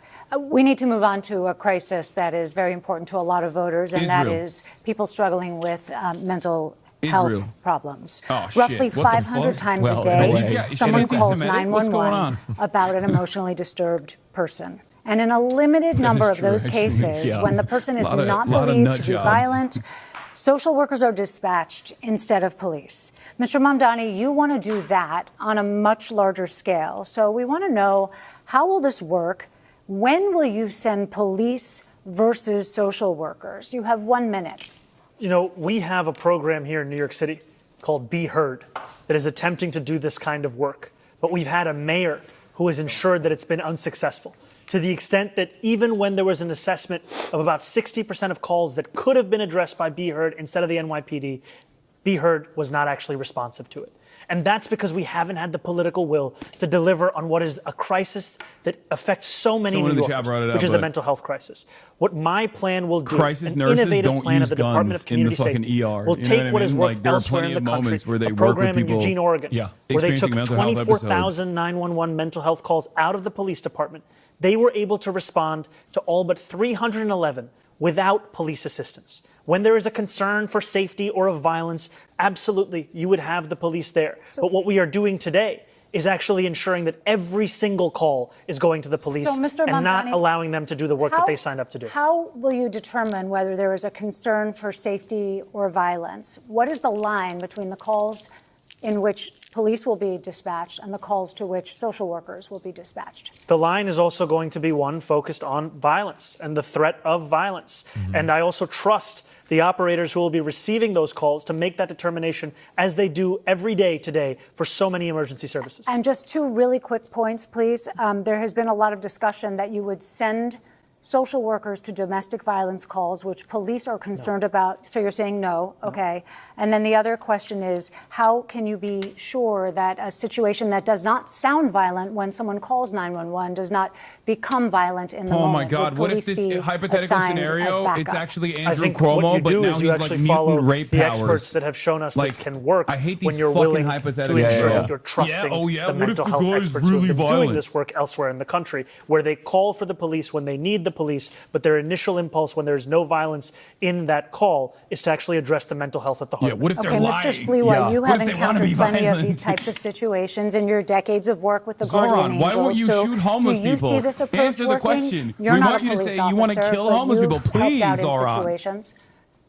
We need to move on to a crisis that is very important to a lot of voters, and that is people struggling with mental health problems. Roughly 500 times a day, someone calls 911 about an emotionally disturbed person. And in a limited number of those cases, when the person is not believed to be violent, social workers are dispatched instead of police. Mr. Mamdani, you want to do that on a much larger scale. So we want to know, how will this work? When will you send police versus social workers? You have 1 minute. You know, we have a program here in New York City called Be Heard that is attempting to do this kind of work. But we've had a mayor who has ensured that it's been unsuccessful, to the extent that even when there was an assessment of about 60% of calls that could have been addressed by Be Heard instead of the NYPD, Be Heard was not actually responsive to it. And that's because we haven't had the political will to deliver on what is a crisis that affects so many New Yorkers, which is the mental health crisis. What my plan will do, an innovative plan of the Department of Community Safety, will take what has worked elsewhere in the country, a program in Eugene, Oregon, where they took 24,000 911 mental health calls out of the police department. They were able to respond to all but 311 without police assistance. When there is a concern for safety or of violence, absolutely, you would have the police there. But what we are doing today is actually ensuring that every single call is going to the police and not allowing them to do the work that they signed up to do. How will you determine whether there is a concern for safety or violence? What is the line between the calls in which police will be dispatched and the calls to which social workers will be dispatched? The line is also going to be one focused on violence and the threat of violence. And I also trust the operators who will be receiving those calls to make that determination, as they do every day today for so many emergency services. And just two really quick points, please. There has been a lot of discussion that you would send social workers to domestic violence calls, which police are concerned about. So you're saying no, okay. And then the other question is, how can you be sure that a situation that does not sound violent when someone calls 911 does not become violent in the moment? Oh my God, what if this hypothetical scenario, it's actually Andrew Cuomo, but now he's like mutant rape powers. The experts that have shown us this can work when you're willing to ensure that you're trusting the mental health experts who have been doing this work elsewhere in the country, where they call for the police when they need the police, but their initial impulse when there's no violence in that call is to actually address the mental health at the heart. What if they're lying? Mr. Sliwa, you have encountered plenty of these types of situations in your decades of work with the Guardian Angels. Why won't you shoot homeless people? Do you see this approach Answer the question. We want you to say you want to kill homeless people. Please,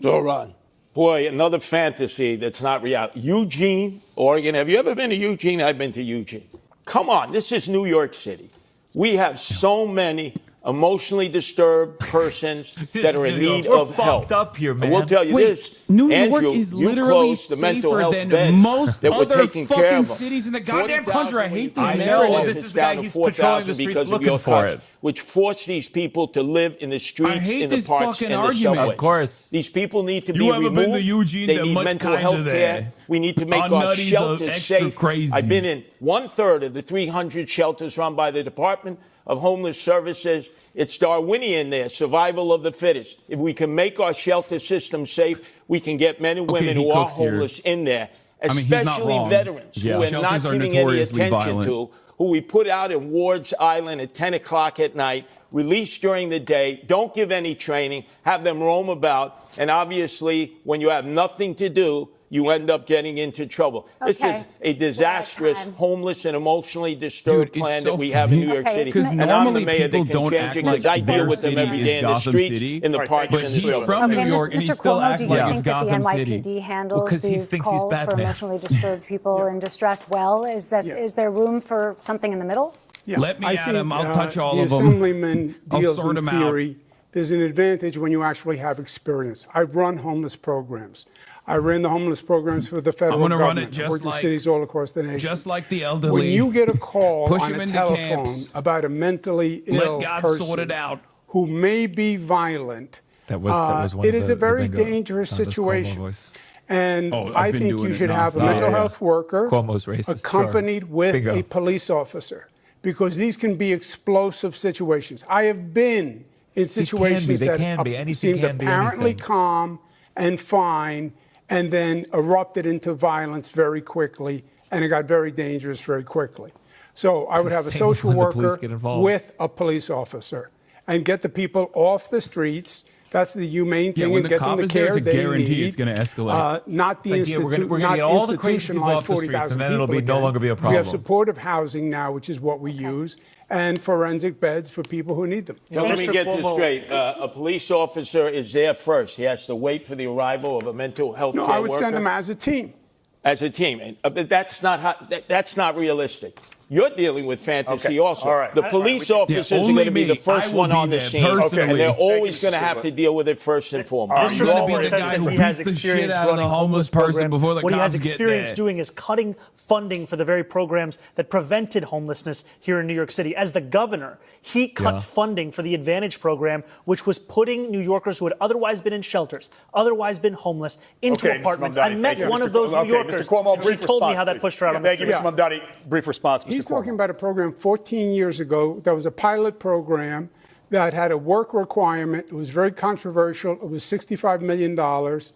Zoran. Boy, another fantasy that's not reality. Eugene, Oregon. Have you ever been to Eugene? I've been to Eugene. Come on, this is New York City. We have so many emotionally disturbed persons that are in need of help. Up here, man. And we'll tell you this, New Andrew, York is you literally closed the mental safer health than beds most that were other taking care fucking of them. cities in the goddamn country. I hate this I narrative. know, this is the guy, he's patrolling the streets looking for it. Which force these people to live in the streets, in the parks, and the argument. subways. Of course. These people need to be You haven't removed. been to Eugene, they they're need much mental kinder health there. care. We need to make our nutties are shelters extra safe. crazy. I've been in 1/3 of the 300 shelters run by the Department of Homeless Services. It's Darwinian there, survival of the fittest. If we can make our shelter system safe, we can get men and women who are homeless in there, especially veterans who we're not giving any attention to, who we put out in Ward's Island at 10 o'clock at night, released during the day, don't give any training, have them roam about, and obviously when you have nothing to do, you end up getting into trouble. This is a disastrous, homeless, and emotionally disturbed plan that we have in New York City. And I'm the mayor that can change it because I deal with them every day in the streets, in the parks, and the streets. From New York, and he still acts like it's Gotham City. Do you think that the NYPD handles these calls for emotionally disturbed people in distress well? Is there room for something in the middle? Let me at him. I'll touch all of them. them. The Assemblyman deals in theory. There's an advantage when you actually have experience. I've run homeless programs. I ran the homeless programs for the federal government. Run it just like cities all across the nation. Just like the elderly. When you get a call on a telephone about a mentally ill person who may be violent, that was one it is a very dangerous situation. And I think you should have a mental health worker accompanied with a police officer, because these can be explosive situations. I have been in situations that seemed apparently calm and fine, and then erupted into violence very quickly, and it got very dangerous very quickly. So I would have a social worker with a police officer and get the people off the streets. That's the humane thing, and get them the care they need. It's going to escalate. Not the we're going to get all the crazy people off the streets, and then it'll no longer be a problem. We have supportive housing now, which is what we use, and forensic beds for people who need them. So let me get this straight. A police officer is there first. He has to wait for the arrival of a mental health care worker. No, I would send them as a team. As a team. But that's not realistic. You're dealing with fantasy also. All right. The police officers are going to be the first one on the scene, and they're always going to have to deal with it first and foremost. Mr. Moore says that he has experience running homeless person before the What he has cops get experience there. doing is cutting funding for the very programs that prevented homelessness here in New York City. As the governor, he cut funding for the Advantage program, which was putting New Yorkers who had otherwise been in shelters, otherwise been homeless, into apartments. I met one of those New Yorkers, Mr. Cuomo, and she told me how that pushed her out on the Thank you, Mr. Mamdani. Brief response, Mr. He's Cuomo. talking about a program 14 years ago. That was a pilot program that had a work requirement. It was very controversial. It was $65 million. You're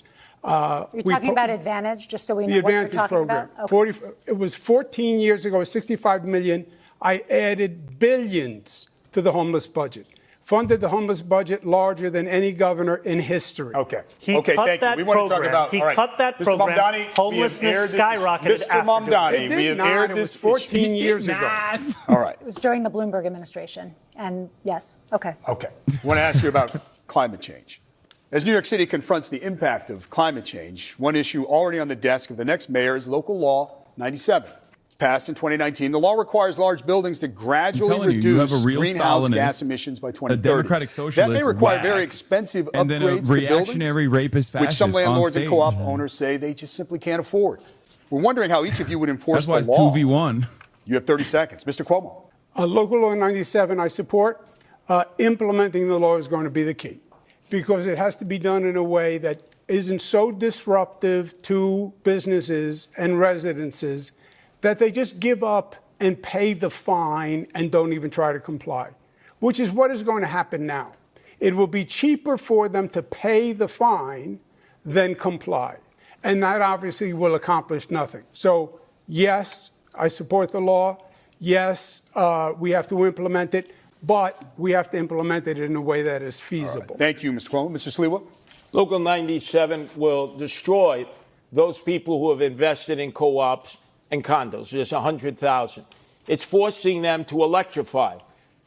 talking about Advantage, just so we know the what you're Advantage talking program. about? Okay. It was 14 years ago, $65 million. I added billions to the homeless budget. Funded the homeless budget larger than any governor in history. Okay. He okay, cut thank that you. We want to talk program. about. He all right. cut that Mr. program. Mamdani, Homelessness skyrocketed Mr. after Mamdani, we have aired It this. was 14 years ago. All right. It was during the Bloomberg administration. And yes, okay. Okay. I want to ask you about climate change. As New York City confronts the impact of climate change, one issue already on the desk of the next mayor is Local Law 97. Passed in 2019, the law requires large buildings to gradually reduce greenhouse gas emissions by 2030. A Democratic socialist, that may require very expensive and upgrades then a to reactionary rapist buildings, which some fascist landlords on and stage. co-op owners say they just simply can't afford. We're wondering how each of you would enforce That's the why law. it's 2v1. You have 30 seconds. Mr. Cuomo. Local Law 97, I support. Implementing the law is going to be the key because it has to be done in a way that isn't so disruptive to businesses and residences that they just give up and pay the fine and don't even try to comply, which is what is going to happen now. It will be cheaper for them to pay the fine than comply. And that obviously will accomplish nothing. So, yes, I support the law. Yes, we have to implement it, but we have to implement it in a way that is feasible. Right. Thank you, Mr. Cuomo. Mr. Sliwa? Local 97 will destroy those people who have invested in co-ops and condos. There's 100,000. It's forcing them to electrify.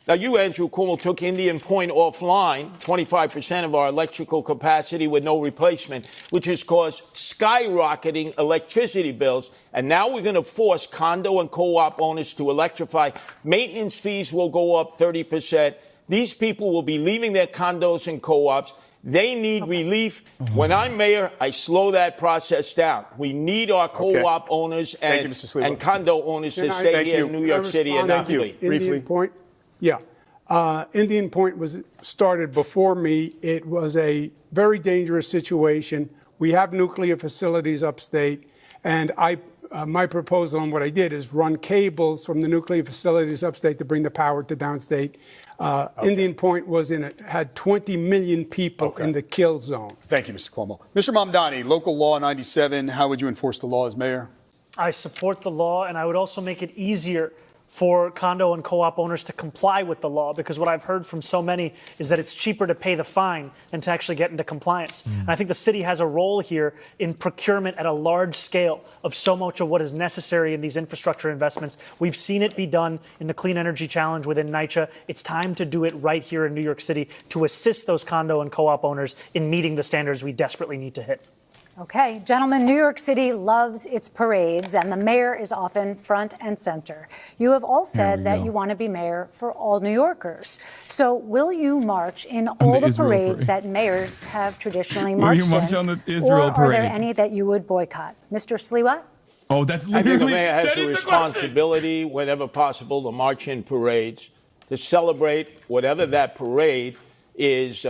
Now, you, Andrew Cuomo, took Indian Point offline, 25% of our electrical capacity with no replacement, which has caused skyrocketing electricity bills. And now we're going to force condo and co-op owners to electrify. Maintenance fees will go up 30%. These people will be leaving their condos and co-ops. They need relief. When I'm mayor, I slow that process down. We need our co-op owners and condo owners to stay here in New York City and not flee. Indian Point? Yeah. Indian Point was started before me. It was a very dangerous situation. We have nuclear facilities upstate, and my proposal on what I did is run cables from the nuclear facilities upstate to bring the power to downstate. Indian Point had 20 million people in the kill zone. Thank you, Mr. Cuomo. Mr. Mamdani, Local Law 97, how would you enforce the law as mayor? I support the law, and I would also make it easier for condo and co-op owners to comply with the law, because what I've heard from so many is that it's cheaper to pay the fine than to actually get into compliance. And I think the city has a role here in procurement at a large scale of so much of what is necessary in these infrastructure investments. We've seen it be done in the Clean Energy Challenge within NYCHA. It's time to do it right here in New York City to assist those condo and co-op owners in meeting the standards we desperately need to hit. Okay, gentlemen, New York City loves its parades, and the mayor is often front and center. You have all said that you want to be mayor for all New Yorkers. So will you march in all the parades that mayors have traditionally marched in? On the Israel or are there any that you would boycott? Mr. Sliwa? Oh, that's I literally think the mayor has a responsibility, whenever possible, to march in parades, to celebrate whatever that parade is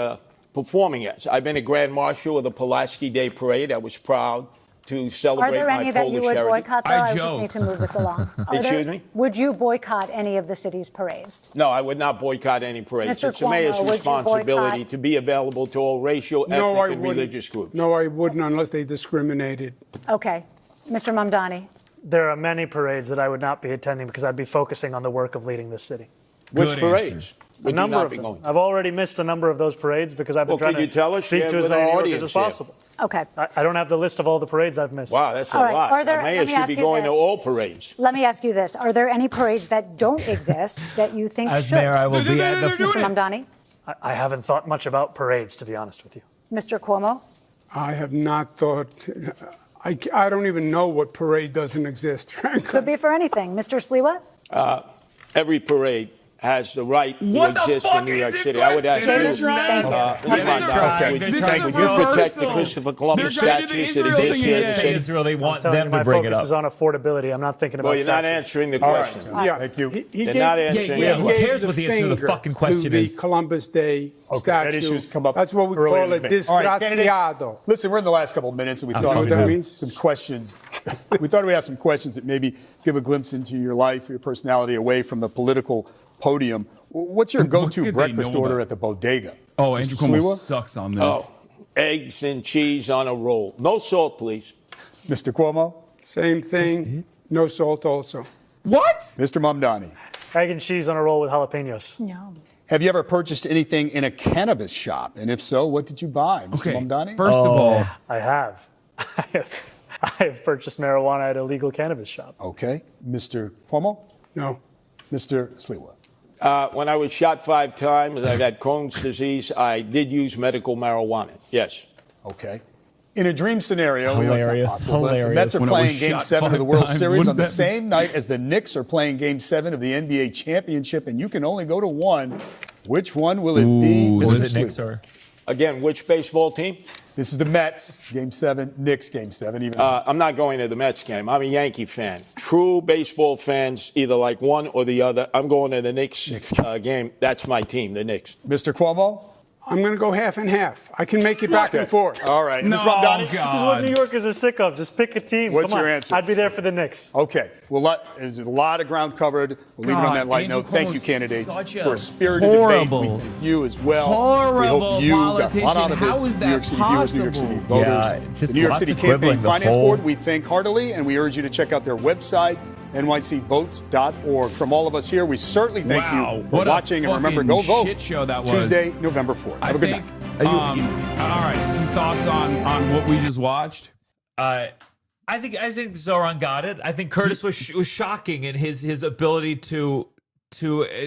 performing as. I've been a Grand Marshal of the Pulaski Day Parade. I was proud to celebrate my Polish heritage. Are there any that you would boycott, though? I just need to move this along. Excuse me? Would you boycott any of the city's parades? No, I would not boycott any parades. Mr. It's the mayor's Cuomo, responsibility to be available to all racial, ethnic, and religious groups. No, I wouldn't unless they discriminated. Okay. Mr. Mamdani? There are many parades that I would not be attending because I'd be focusing on the work of leading this city. Which parades? A number of them. I've already missed a number of those parades because I've been trying to speak to as many New Yorkers as possible. Okay. I don't have the list of all the parades I've missed. Wow, that's a All right. lot. Are there- The mayor let me should ask be you going to this. all parades. Let me ask you this. Are there any parades that don't exist that you think As should? mayor, I will be at the Mr. Mamdani? I haven't thought much about parades, to be honest with you. Mr. Cuomo? I have not thought. I don't even know what parade doesn't exist, frankly. Could be for anything. Mr. Sliwa? Every parade has the right to exist in New York City. I would ask you, would you protect the Christopher Columbus statues that exist here in the city? Israel, they want them to bring it up. My focus is on affordability. I'm not thinking about Well, you're not answering the question. Yeah, thank you. They're not answering. Yeah, who cares what the answer to the fucking question to is? the Columbus Day statue. That issue's come up. That's what we earlier call in it, the debate. All right, disgraziado. Listen, we're in the last couple of minutes, and we thought we'd have some questions. We thought we'd have some questions that maybe give a glimpse into your life, your personality, away from the political podium. What's your go-to breakfast order at the bodega? Oh, Andrew Cuomo sucks on this. Oh, eggs and cheese on a roll. No salt, please. Mr. Cuomo? Same thing. No salt also. What? Mr. Mamdani? Egg and cheese on a roll with jalapenos. No. Have you ever purchased anything in a cannabis shop? And if so, what did you buy, Mr. Mamdani? First of all, I have. I have purchased marijuana at a legal cannabis shop. Okay. Mr. Cuomo? No. Mr. Sliwa? When I was shot 5 times, I've had Crohn's disease. I did use medical marijuana. Yes. Okay. In a dream scenario, Hilarious. the Mets are playing Game 7 of the World Series on the same night as the Knicks are playing Game 7 of the NBA Championship, and you can only go to one. Which one will it be? Was it Knicks or? Again, which baseball team? This is the Mets, Game 7, Knicks, Game 7. I'm not going to the Mets game. I'm a Yankee fan. True baseball fans either like one or the other. I'm going to the Knicks game. That's my team, the Knicks. Mr. Cuomo? I'm going to go half and half. I can make it back and forth. All right. No, Ms. Mamdani? this is what New Yorkers are sick of. Just pick a team. What's Come on. your answer? I'd be there for the Knicks. Okay. Well, there's a lot of ground covered. We'll leave it on that light note. Thank you, candidates, for a spirited debate. We thank you as well. We hope you got a lot out of it. How is that New York City viewers, New York City voters. Yeah, the New York City Campaign Finance Board, we thank heartily, and we urge you to check out their website, nycvotes.org. From all of us here, we certainly thank you for watching. And remember, go vote shit show that was. Tuesday, November 4th. Have a good night. All right, some thoughts on what we just watched. I think Zoran got it. I think Curtis was shocking in his ability to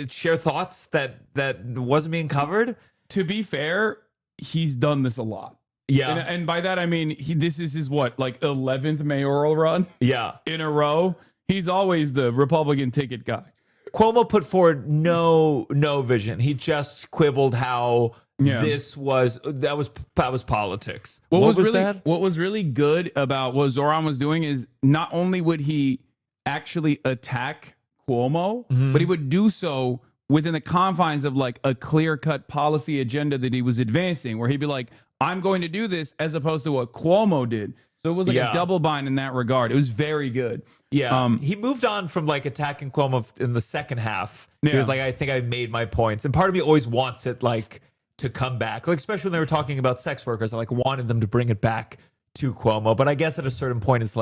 share thoughts that wasn't being covered. To be fair, he's done this a lot. Yeah, and by that I mean this is his 11th mayoral run. Yeah, in a row. He's always the Republican ticket guy. Cuomo put forward no vision. He just quibbled how that was politics. What was really good about what Zoran was doing is not only would he actually attack Cuomo, but he would do so within the confines of a clear-cut policy agenda that he was advancing, where he'd be like, I'm going to do this, as opposed to what Cuomo did. So it was a double bind in that regard. It was very good. Yeah, he moved on from attacking Cuomo in the second half. He was like, I think I made my points. And part of me always wants it to come back. Especially when they were talking about sex workers, I wanted them to bring it back to Cuomo. But I guess at a certain point, it's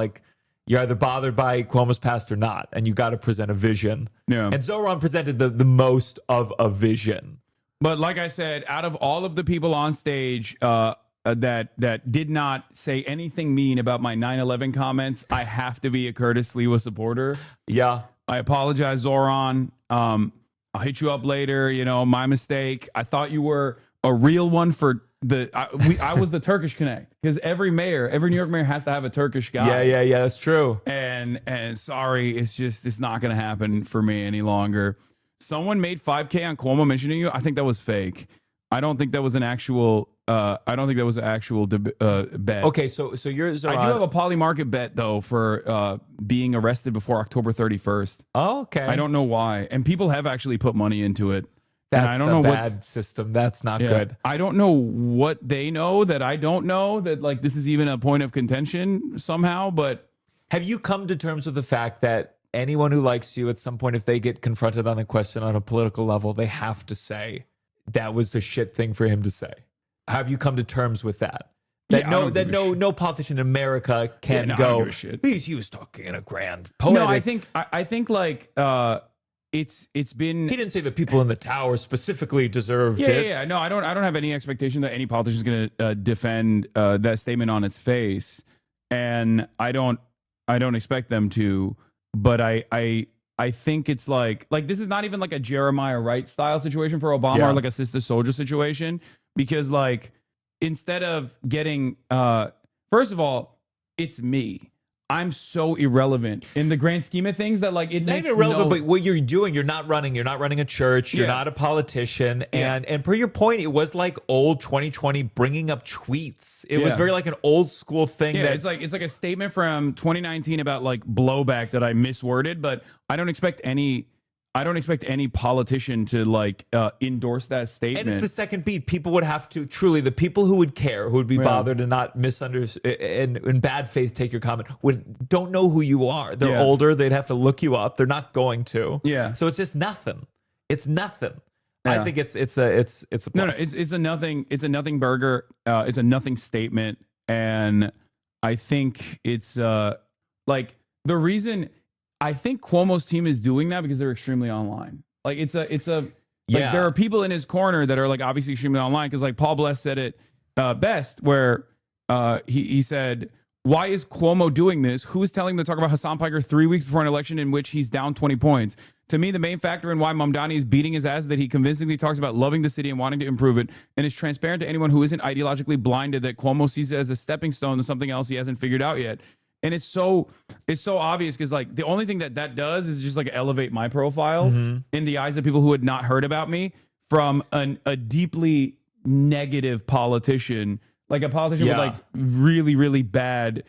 you're either bothered by Cuomo's past or not, and you got to present a vision. Yeah. And Zoran presented the most of a vision. But like I said, out of all of the people on stage, that did not say anything mean about my 9/11 comments, I have to be a Curtis Sliwa supporter. Yeah. I apologize, Zoran. I'll hit you up later. My mistake. I thought you were a real one for I was the Turkish Connect, because every New York mayor has to have a Turkish guy. Yeah, that's true. And sorry, it's not going to happen for me any longer. Someone made 5K on Cuomo mentioning you. I think that was fake. I don't think that was an actual. Bet. Okay, so you're Zoran. I do have a poly market bet though for being arrested before October 31st. Oh, okay. I don't know why, and people have actually put money into it. That's I don't know bad system. That's not good. I don't know what they know that I don't know, that this is even a point of contention somehow. But have you come to terms with the fact that anyone who likes you at some point, if they get confronted on a question on a political level, they have to say that was the shit thing for him to say? Have you come to terms with that? No politician in America can go, he was talking in a grand poetic. No, I think it's been. He didn't say the people in the tower specifically deserved it. Yeah. No, I don't have any expectation that any politician is going to defend that statement on its face, and I don't expect them to. But I think it's this is not even a Jeremiah Wright style situation for Obama, or a Sister Soldier situation, because instead of getting first of all, it's me. I'm so irrelevant in the grand scheme of things that like it Not makes irrelevant, no... but what you're doing, you're not running a church, you're not a politician, and per your point, it was like old 2020 bringing up tweets. It was very like an old school thing. Yeah, it's like a statement from 2019 about like blowback that I misworded, but I don't expect any politician to like endorse that statement. And it's the second beat. People would have to truly, the people who would care, who would be bothered and not misunderstand and in bad faith take your comment, don't know who you are. They're older. They'd have to look you up. They're not going to. Yeah. So it's just nothing. It's nothing. I think it's a plus. No, it's a nothing. It's a nothing burger. It's a nothing statement, and I think it's like the reason. I think Cuomo's team is doing that because they're extremely online. Like it's a like there are people in his corner that are like obviously extremely online because like Paul Bless said it best where he said, why is Cuomo doing this? Who is telling him to talk about Hassan Piker 3 weeks before an election in which he's down 20 points? To me, the main factor in why Mamdani is beating his ass is that he convincingly talks about loving the city and wanting to improve it and is transparent to anyone who isn't ideologically blinded that Cuomo sees it as a stepping stone to something else he hasn't figured out yet. And it's so obvious because like the only thing that does is just like elevate my profile in the eyes of people who had not heard about me from a deeply negative politician, like a politician with like really, really bad,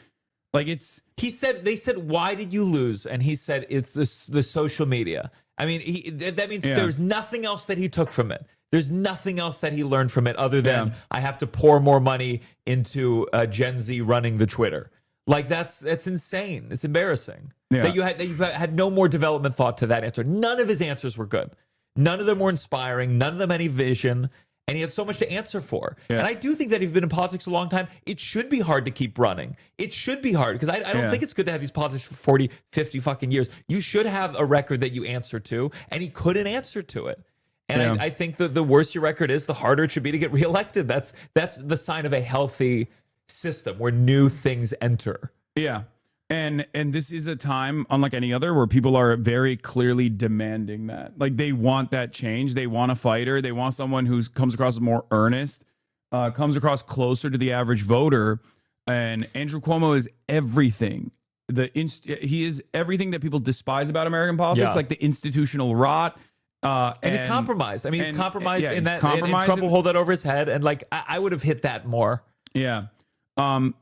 like it's. They said, why did you lose? And he said, it's the social media. I mean, that means there's nothing else that he took from it. There's nothing else that he learned from it other than I have to pour more money into Gen Z running the Twitter. Like that's insane. It's embarrassing that you've had no more development thought to that answer. None of his answers were good. None of them were inspiring. None of them any vision. And he had so much to answer for. Yeah. And I do think that if you've been in politics a long time, it should be hard to keep running. It should be hard because I don't think it's good to have these politics for 40, 50 fucking years. You should have a record that you answer to, and he couldn't answer to it. And I think that the worse your record is, the harder it should be to get reelected. That's the sign of a healthy system where new things enter. Yeah. And this is a time unlike any other where people are very clearly demanding that. Like they want that change. They want a fighter. They want someone who comes across as more earnest, comes across closer to the average voter. And Andrew Cuomo is everything. He is everything that people despise about American politics, like the institutional rot. And he's compromised. I mean, he's compromised in that. And Trump will hold that over his head. And like, I would have hit that more. Yeah.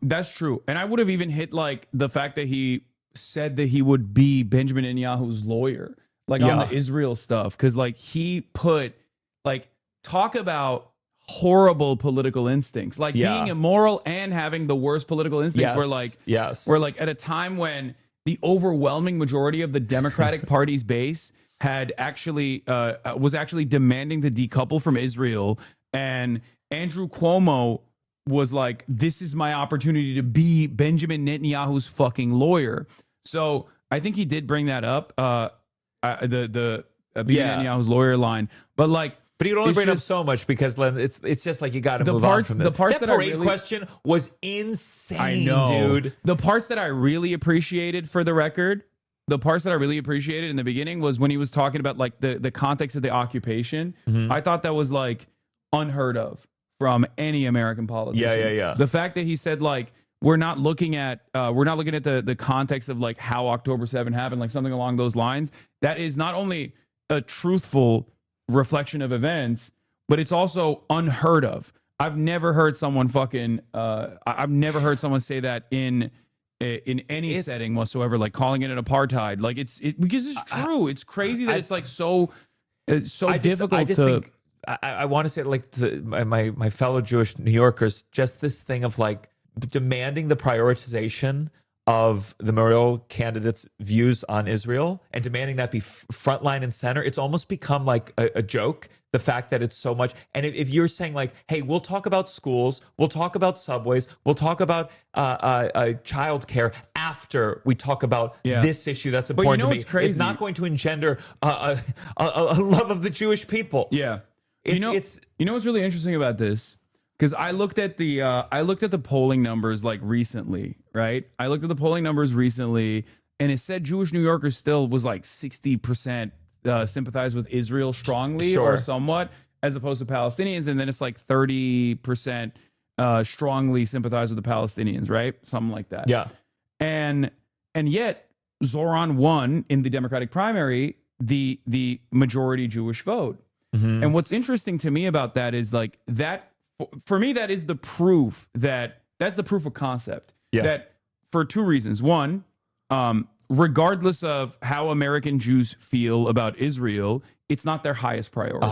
That's true. And I would have even hit like the fact that he said that he would be Benjamin Netanyahu's lawyer, like on the Israel stuff. Cause like he put like, talk about horrible political instincts, like being immoral and having the worst political instincts were like, we're like at a time when the overwhelming majority of the Democratic Party's base had actually, was actually demanding to decouple from Israel. And Andrew Cuomo was like, this is my opportunity to be Benjamin Netanyahu's fucking lawyer. So I think he did bring that up, the Netanyahu's lawyer line. But like, but he would only bring up so much because it's just like you got to move on from this. The parts that parade question was insane, I know, dude. The parts that I really appreciated, for the record, the parts that I really appreciated in the beginning was when he was talking about like the context of the occupation. I thought that was like unheard of from any American politician. Yeah. The fact that he said like we're not looking at the context of like how October 7 happened, like something along those lines. That is not only a truthful reflection of events, but it's also unheard of. I've never heard someone say that in any setting whatsoever, like calling it an apartheid. Like because it's true. It's crazy that it's like so difficult to. I want to say, like, to my fellow Jewish New Yorkers, just this thing of like demanding the prioritization of the mayoral candidates' views on Israel and demanding that be frontline and center. It's almost become like a joke, the fact that it's so much. And if you're saying like, hey, we'll talk about schools, we'll talk about subways, we'll talk about childcare after we talk about this issue that's important to me, it's not going to engender a love of the Jewish people. Yeah. You know what's really interesting about this? Because I looked at the polling numbers like recently, right? I looked at the polling numbers recently, and it said Jewish New Yorkers still was like 60% sympathize with Israel strongly or somewhat, as opposed to Palestinians, and then it's like 30% strongly sympathize with the Palestinians, right? Something like that. Yeah. And And yet Zoran won in the Democratic primary the majority Jewish vote. And what's interesting to me about that is like that, for me, that is the proof that's the proof of concept. That for two reasons. One, regardless of how American Jews feel about Israel, it's not their highest priority.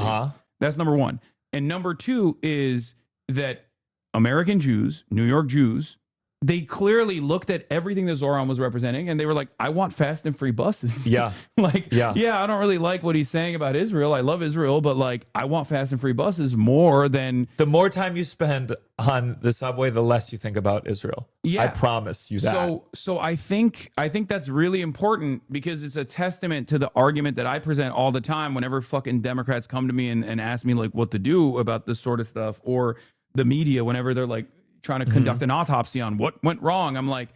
That's number one. And number two is that American Jews, New York Jews, they clearly looked at everything that Zoran was representing and they were like, I want fast and free buses. Yeah. I don't really like what he's saying about Israel. I love Israel, but like, I want fast and free buses more than... The more time you spend on the subway, the less you think about Israel. Yeah. I promise you that. So I think that's really important because it's a testament to the argument that I present all the time whenever fucking Democrats come to me and ask me like what to do about this sort of stuff, or the media, whenever they're like, trying to conduct an autopsy on what went wrong. I'm like,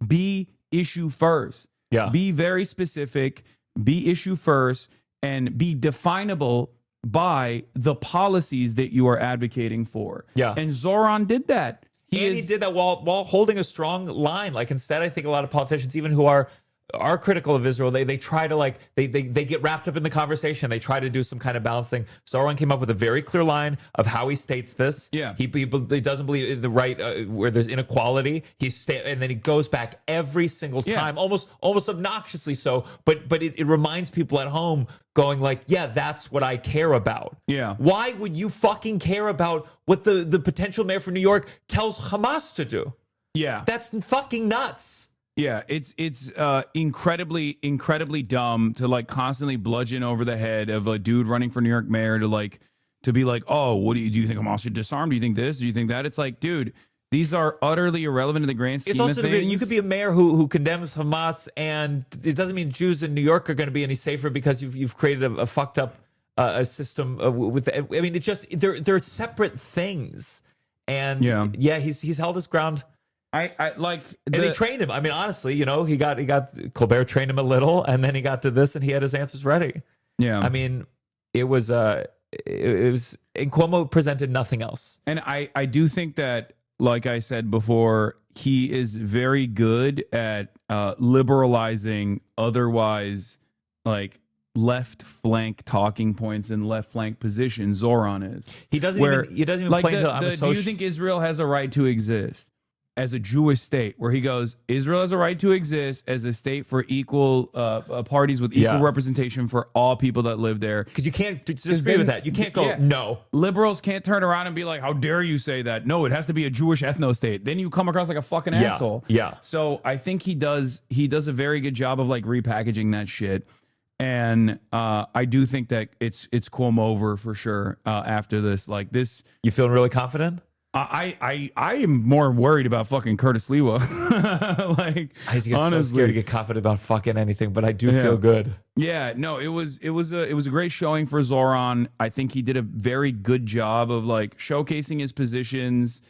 be issue first. Be very specific, be issue first, and be definable by the policies that you are advocating for. And Zoran did that. He did that while holding a strong line. Like, instead, I think a lot of politicians, even who are critical of Israel, they try to like they get wrapped up in the conversation. They try to do some kind of balancing. Zoran came up with a very clear line of how he states this. He doesn't believe in the right where there's inequality. And then he goes back every single time, almost obnoxiously so. But it reminds people at home, going like, yeah, that's what I care about. Why would you fucking care about what the potential mayor for New York tells Hamas to do? That's fucking nuts. It's incredibly dumb to like constantly bludgeon over the head of a dude running for New York mayor to be like, oh, what do you think Hamas should disarm? Do you think this? Do you think that? It's like, dude, these are utterly irrelevant in the grand scheme of things. You could be a mayor who condemns Hamas, and it doesn't mean Jews in New York are going to be any safer because you've created a fucked up a system with. I mean, it's just they're separate things, and he's held his ground. I like, and they trained him. I mean, honestly, he got Colbert trained him a little, and then he got to this, and he had his answers ready. I mean, it was and Cuomo presented nothing else. And I do think that, like I said before, he is very good at liberalizing otherwise like left flank talking points and left flank positions. Zoran is. He doesn't even like play into do you think Israel has a right to exist as a Jewish state, where he goes, Israel has a right to exist as a state for equal parties with equal representation for all people that live there. Because you can't disagree with that. You can't go, no. Liberals can't turn around and be like, how dare you say that? No, it has to be a Jewish ethno state. Then you come across like a fucking asshole. So I think he does a very good job of like repackaging that shit. And I do think that it's Cuomo over for sure after this. Like this. You feeling really confident? I am more worried about fucking Curtis Lewa. Like, I get so scared to get confident about fucking anything, but I do feel good. No, it was a great showing for Zoran. I think he did a very good job of like showcasing his positions.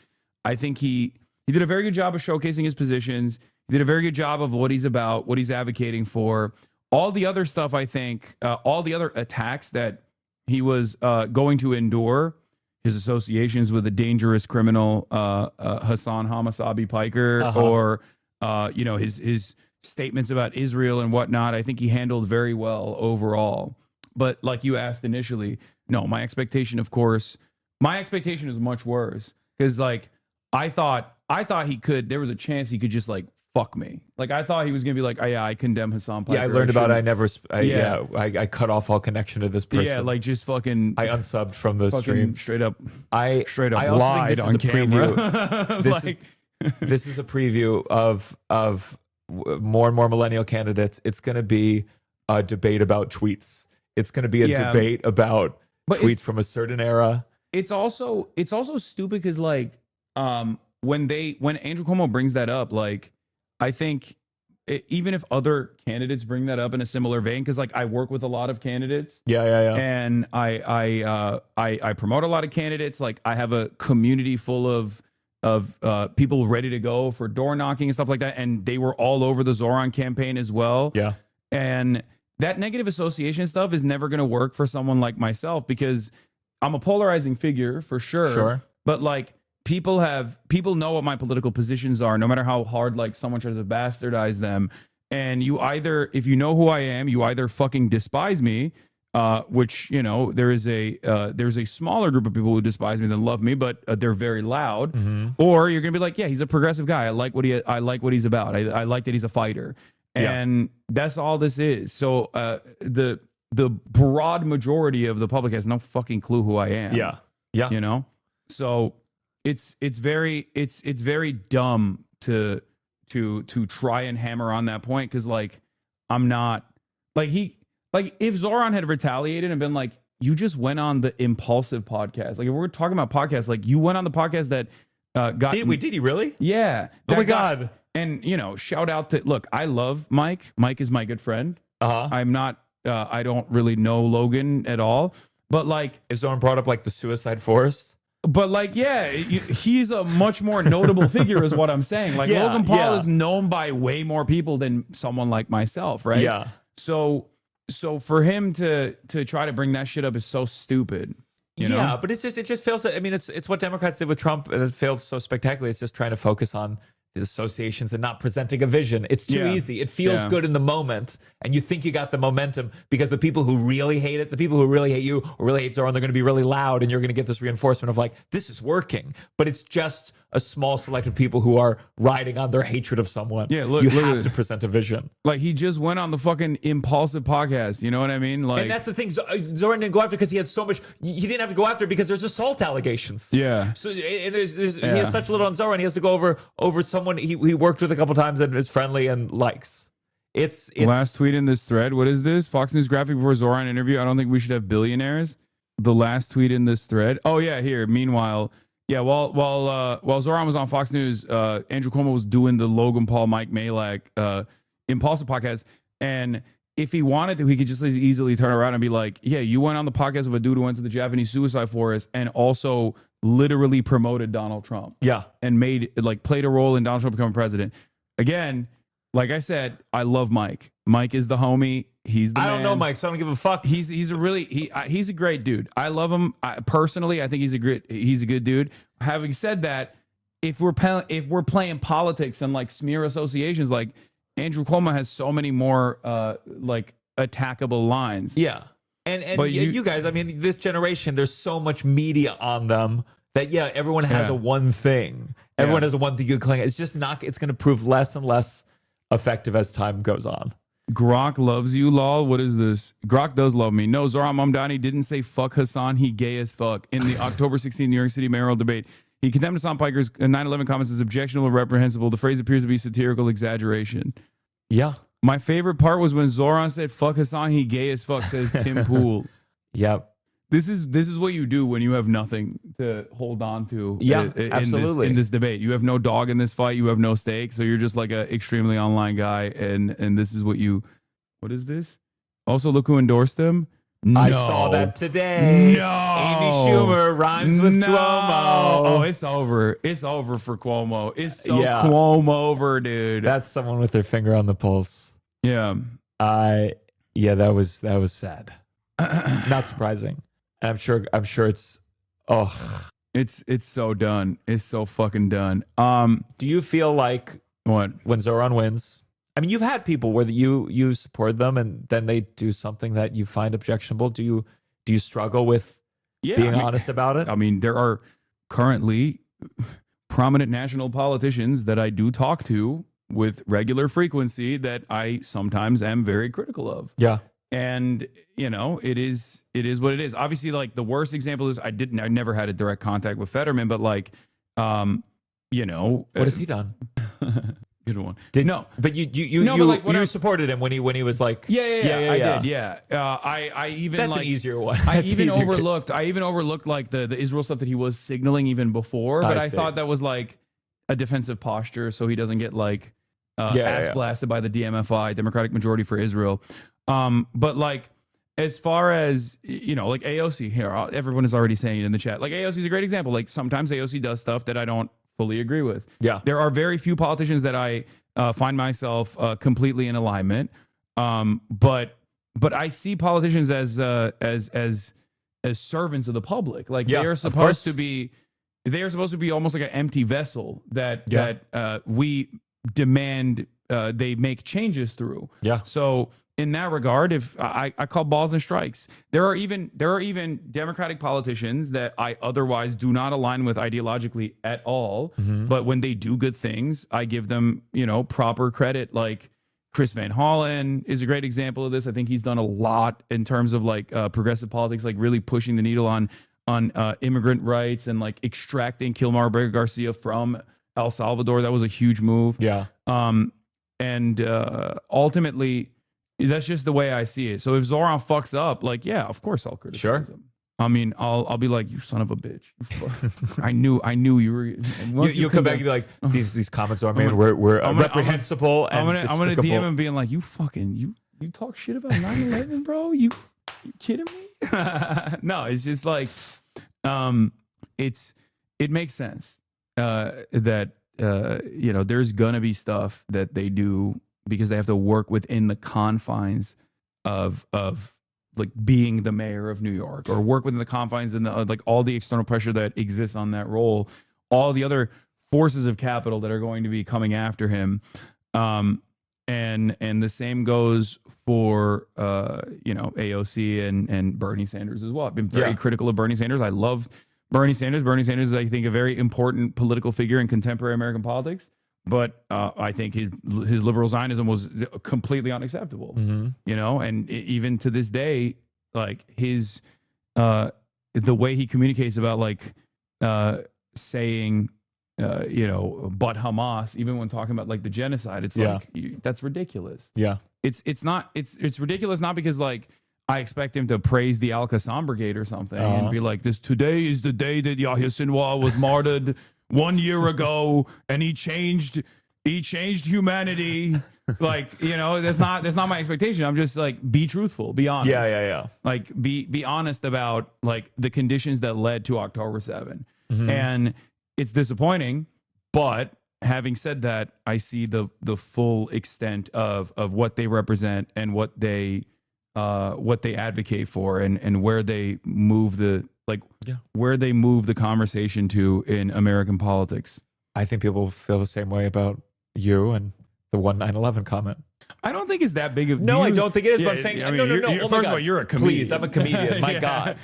I think he did a very good job of showcasing his positions. He did a very good job of what he's about, what he's advocating for. All the other stuff, I think, all the other attacks that he was going to endure, his associations with a dangerous criminal, HasanAbi Piker, or his statements about Israel and whatnot, I think he handled very well overall. But like you asked initially, no, my expectation is much worse, because like I thought there was a chance he could just like fuck me. Like I thought he was gonna be like, oh yeah, I condemn Hassan Piker. I learned about it. I cut off all connection to this person. Yeah, like just fucking. I unsubbed from the stream. Straight up I lied on camera. This is a preview of more and more millennial candidates. It's gonna be a debate about tweets. It's gonna be a debate about tweets from a certain era. It's also stupid because like when Andrew Cuomo brings that up, like I think even if other candidates bring that up in a similar vein, because like I work with a lot of candidates, and I promote a lot of candidates. Like I have a community full of people ready to go for door knocking and stuff like that, and they were all over the Zoran campaign as well. And that negative association stuff is never going to work for someone like myself, because I'm a polarizing figure for sure. But like people know what my political positions are, no matter how hard like someone tries to bastardize them. And you either, if you know who I am, you either fucking despise me, which, you know, there's a smaller group of people who despise me than love me, but they're very loud. Or you're gonna be like, yeah, he's a progressive guy. I like what he's about. I like that he's a fighter, and that's all this is. So the broad majority of the public has no fucking clue who I am. Yeah. You know, so it's very dumb to try and hammer on that point, because like I'm not like if Zoran had retaliated and been like, you just went on the Impulsive podcast, like if we're talking about podcasts, like you went on the podcast that got did he really? Yeah. Oh my God. And you know, shout out to, look, I love Mike. Mike is my good friend. I'm not I don't really know Logan at all, but like if Zoran brought up like the suicide forest. But like, yeah, he's a much more notable figure is what I'm saying. Like Logan Paul is known by way more people than someone like myself, right? Yeah. So for him to try to bring that shit up is so stupid. You know? But it just fails. I mean, it's what Democrats did with Trump, and it failed so spectacularly. It's just trying to focus on the associations and not presenting a vision. It's too easy. It feels good in the moment, and you think you got the momentum because the people who really hate it, the people who really hate you or really hate Zoran, they're going to be really loud, and you're going to get this reinforcement of like, this is working. But it's just a small select of people who are riding on their hatred of someone. Yeah, look, you have to present a vision. Like he just went on the fucking Impulsive podcast. You know what I mean? Like, and that's the thing. Zoran didn't go after because he had so much. He didn't have to go after because there's assault allegations. Yeah. So and he has such little on Zoran. He has to go over someone he worked with a couple times and is friendly and likes. It's last tweet in this thread. What is this? Fox News graphic before Zoran interview. I don't think we should have billionaires. The last tweet in this thread. Oh yeah, here. Meanwhile, yeah. While Zoran was on Fox News, Andrew Cuomo was doing the Logan Paul, Mike Malek, Impulsive podcast, and if he wanted to, he could just as easily turn around and be like, "Yeah, you went on the podcast of a dude who went to the Japanese suicide forest and also literally promoted Donald Trump." Yeah, and played a role in Donald Trump becoming president. Again, like I said, I love Mike. Mike is the homie. He's the man. I don't know Mike, so I don't give a fuck. He's a great dude. I love him personally. I think he's a good dude. Having said that, if we're playing politics and like smear associations, like Andrew Cuomo has so many more like attackable lines. Yeah, but you guys, I mean, this generation, there's so much media on them that everyone has a one thing. Everyone has a one thing you can cling. It's just not. It's going to prove less and less effective as time goes on. Grok loves you, lol. What is this? Grok does love me. No, Zoran Mamdani didn't say fuck Hasan. He gay as fuck. In the October 16 New York City mayoral debate, he condemned Hasan Piker's 9/11 comments as objectionable and reprehensible. The phrase appears to be satirical exaggeration. Yeah. My favorite part was when Zoran said fuck Hasan. He gay as fuck, says Tim Pool. Yep. This is what you do when you have nothing to hold on to. Absolutely. In this debate, you have no dog in this fight. You have no stake. So you're just like an extremely online guy. And this is what is this? Also, look who endorsed him. No. I saw that today. No. Amy Schumer rhymes with Cuomo. Oh, it's over. It's over for Cuomo. It's so Cuomo over, dude. That's someone with their finger on the pulse. Yeah. That was sad. Not surprising. I'm sure it's it's so done. It's so fucking done. Do you feel like when Zoran wins? I mean, you've had people where you support them and then they do something that you find objectionable. Do you struggle with being honest about it? I mean, there are currently prominent national politicians that I do talk to with regular frequency that I sometimes am very critical of. Yeah. And it is what it is. Obviously, like the worst example is I never had a direct contact with Fetterman, but like, what has he done? Good one. But you supported him when he was like, I did. Yeah. I even that's like an easier one. I even overlooked like the Israel stuff that he was signaling even before, but I thought that was like a defensive posture so he doesn't get like ass blasted by the DMFI, Democratic Majority for Israel. But like, as far as, like AOC here, everyone is already saying it in the chat. Like AOC is a great example. Like sometimes AOC does stuff that I don't fully agree with. Yeah. There are very few politicians that I find myself completely in alignment. But I see politicians as servants of the public. Like they are supposed to be almost like an empty vessel that we demand they make changes through. Yeah. So in that regard, if I call balls and strikes, there are even Democratic politicians that I otherwise do not align with ideologically at all. But when they do good things, I give them, proper credit. Like Chris Van Hollen is a great example of this. I think he's done a lot in terms of like progressive politics, like really pushing the needle on immigrant rights and like extracting Kilmar Ortega Garcia from El Salvador. That was a huge move. Yeah. And ultimately, that's just the way I see it. So if Zoran fucks up, like, yeah, of course I'll criticize him. I mean, I'll be like, you son of a bitch. I knew you were. You'll come back and be like, these comments are made. We're reprehensible and I'm gonna DM him being like, you talk shit about 9/11, bro. You kidding me? No, it's just like, it makes sense that there's gonna be stuff that they do because they have to work within the confines of like being the mayor of New York, or work within the confines and like all the external pressure that exists on that role, all the other forces of capital that are going to be coming after him. And the same goes for AOC and Bernie Sanders as well. I've been very critical of Bernie Sanders. I love Bernie Sanders. Bernie Sanders is, I think, a very important political figure in contemporary American politics. But I think his liberal Zionism was completely unacceptable. And even to this day, like his the way he communicates about like saying but Hamas, even when talking about like the genocide, it's like that's ridiculous. Yeah, it's ridiculous, not because like I expect him to praise the Al-Qassam Brigade or something and be like, today is the day that Yahya Sinwar was martyred 1 year ago, and he changed humanity. Like, that's not my expectation. I'm just like, be truthful, be honest. Yeah. Like, be honest about like the conditions that led to October 7. And it's disappointing, but having said that, I see the full extent of what they represent and what they advocate for, and where they move where they move the conversation to in American politics. I think people feel the same way about you and the 9/11 comment. I don't think it's that big of a No, I don't think it is, but I'm saying, no. First of all, you're a comedian. Please, I'm a comedian. My God.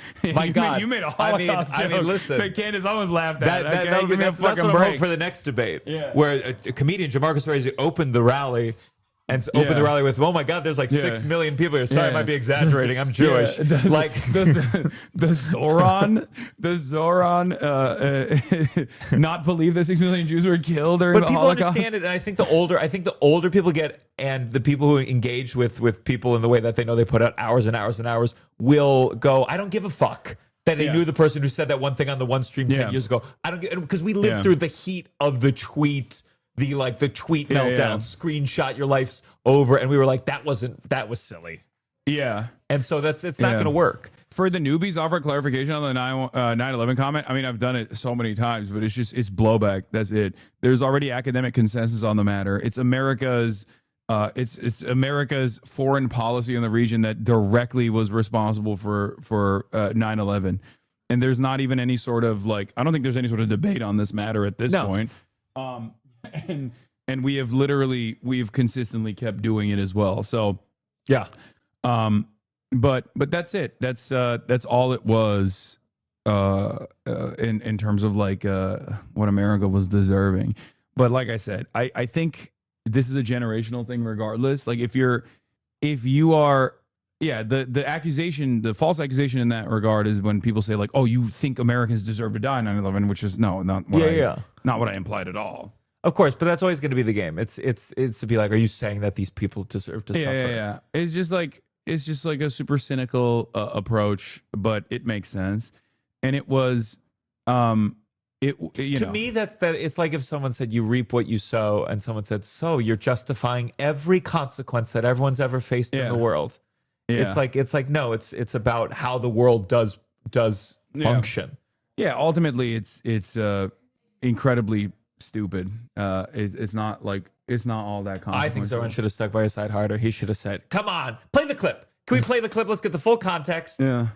You made a Holocaust joke. I mean, listen. That Candace Owens laughed at. That's what I'm hoping for the next debate. Yeah. Where a comedian, JaMarcos opened the rally. And open the rally with, oh my God, there's like 6 million people here. Sorry, I might be exaggerating. I'm Jewish. The Zoran not believe that 6 million Jews were killed during the Holocaust. But people understand it, and I think the older people get, and the people who engage with people in the way that they know they put out hours and hours and hours will go, I don't give a fuck that they knew the person who said that one thing on the one stream 10 years ago. I don't get, because we lived through the heat of the tweet. The tweet meltdown, screenshot, your life's over, and we were like, that was silly. Yeah, and so it's not going to work. For the newbies, offer clarification on the 9/11 comment. I mean, I've done it so many times, but it's blowback. That's it. There's already academic consensus on the matter. It's America's it's America's foreign policy in the region that directly was responsible for 9/11, and there's not even any sort of I don't think there's any sort of debate on this matter at this point. And we've consistently kept doing it as well. So yeah. But that's it. That's all it was in terms of what America was deserving. But like I said, I think this is a generational thing regardless. Like if you are the accusation, the false accusation in that regard is when people say like, oh, you think Americans deserve to die in 9/11, which is not what I implied at all. Of course, but that's always going to be the game. It's to be like, are you saying that these people deserve to suffer? Yeah. It's just like a super cynical approach, but it makes sense. And it was, to me, it's like if someone said you reap what you sow, and someone said, so you're justifying every consequence that everyone's ever faced in the world. Yeah. It's like no, it's about how the world does function. Yeah, ultimately, it's incredibly stupid. It's not all that consequential. I think someone should have stuck by his side harder. He should have said, come on, play the clip. Can we play the clip? Let's get the full context. Yeah.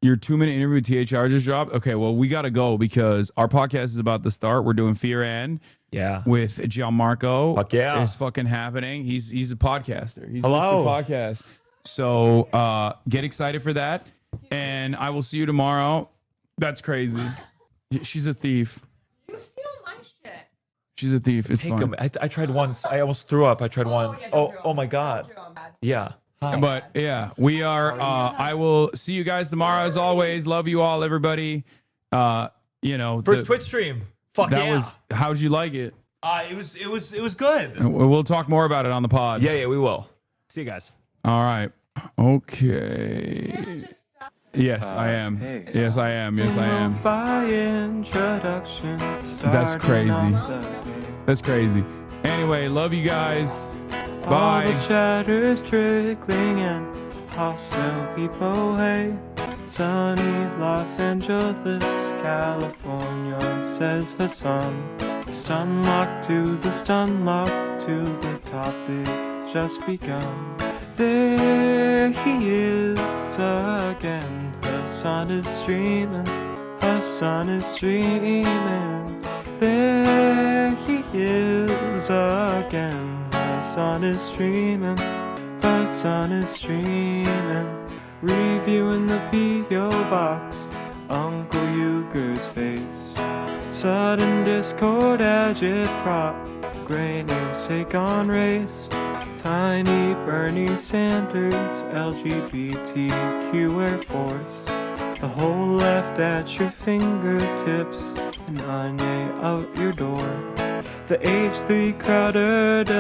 Your 2-minute interview with THR just dropped. Okay, well, we got to go because our podcast is about to start. We're doing Fear and Yeah. with Gianmarco. Fuck yeah. Is fucking happening. He's a podcaster. He's Hello. Mr. Podcast. So get excited for that. And I will see you tomorrow. That's crazy. She's a thief. You steal my shit. She's a thief. It's Take fine. them. I tried once. I almost threw up. I tried one. Yeah, Oh my God. Yeah. Hi. But yeah, we are. I will see you guys tomorrow as always. Love you all, everybody. First Twitch stream. Fuck yeah. How'd you like it? It was good. We'll talk more about it on the pod. Yeah, we will. See you guys. All right. Okay. Yes, I am. Hey. Yes, I am. Yes, I am. That's crazy. That's crazy. Anyway, love you guys. Bye. All the chatter's trickling in. I'll sell people hay. Sunny Los Angeles, California, says Hasan. The stun lock to the stun lock to the topic that's just begun. There he is again. Hasan is streaming. Hasan is streaming. There he is again. Hasan is streaming. Hasan is streaming. Reviewing the P.O. box. Uncle Euger's face. Sudden discord agitprop. Gray names take on race. Tiny Bernie Sanders, LGBTQ Air Force. The whole left at your fingertips, and Anya out your door. The H3 Crowder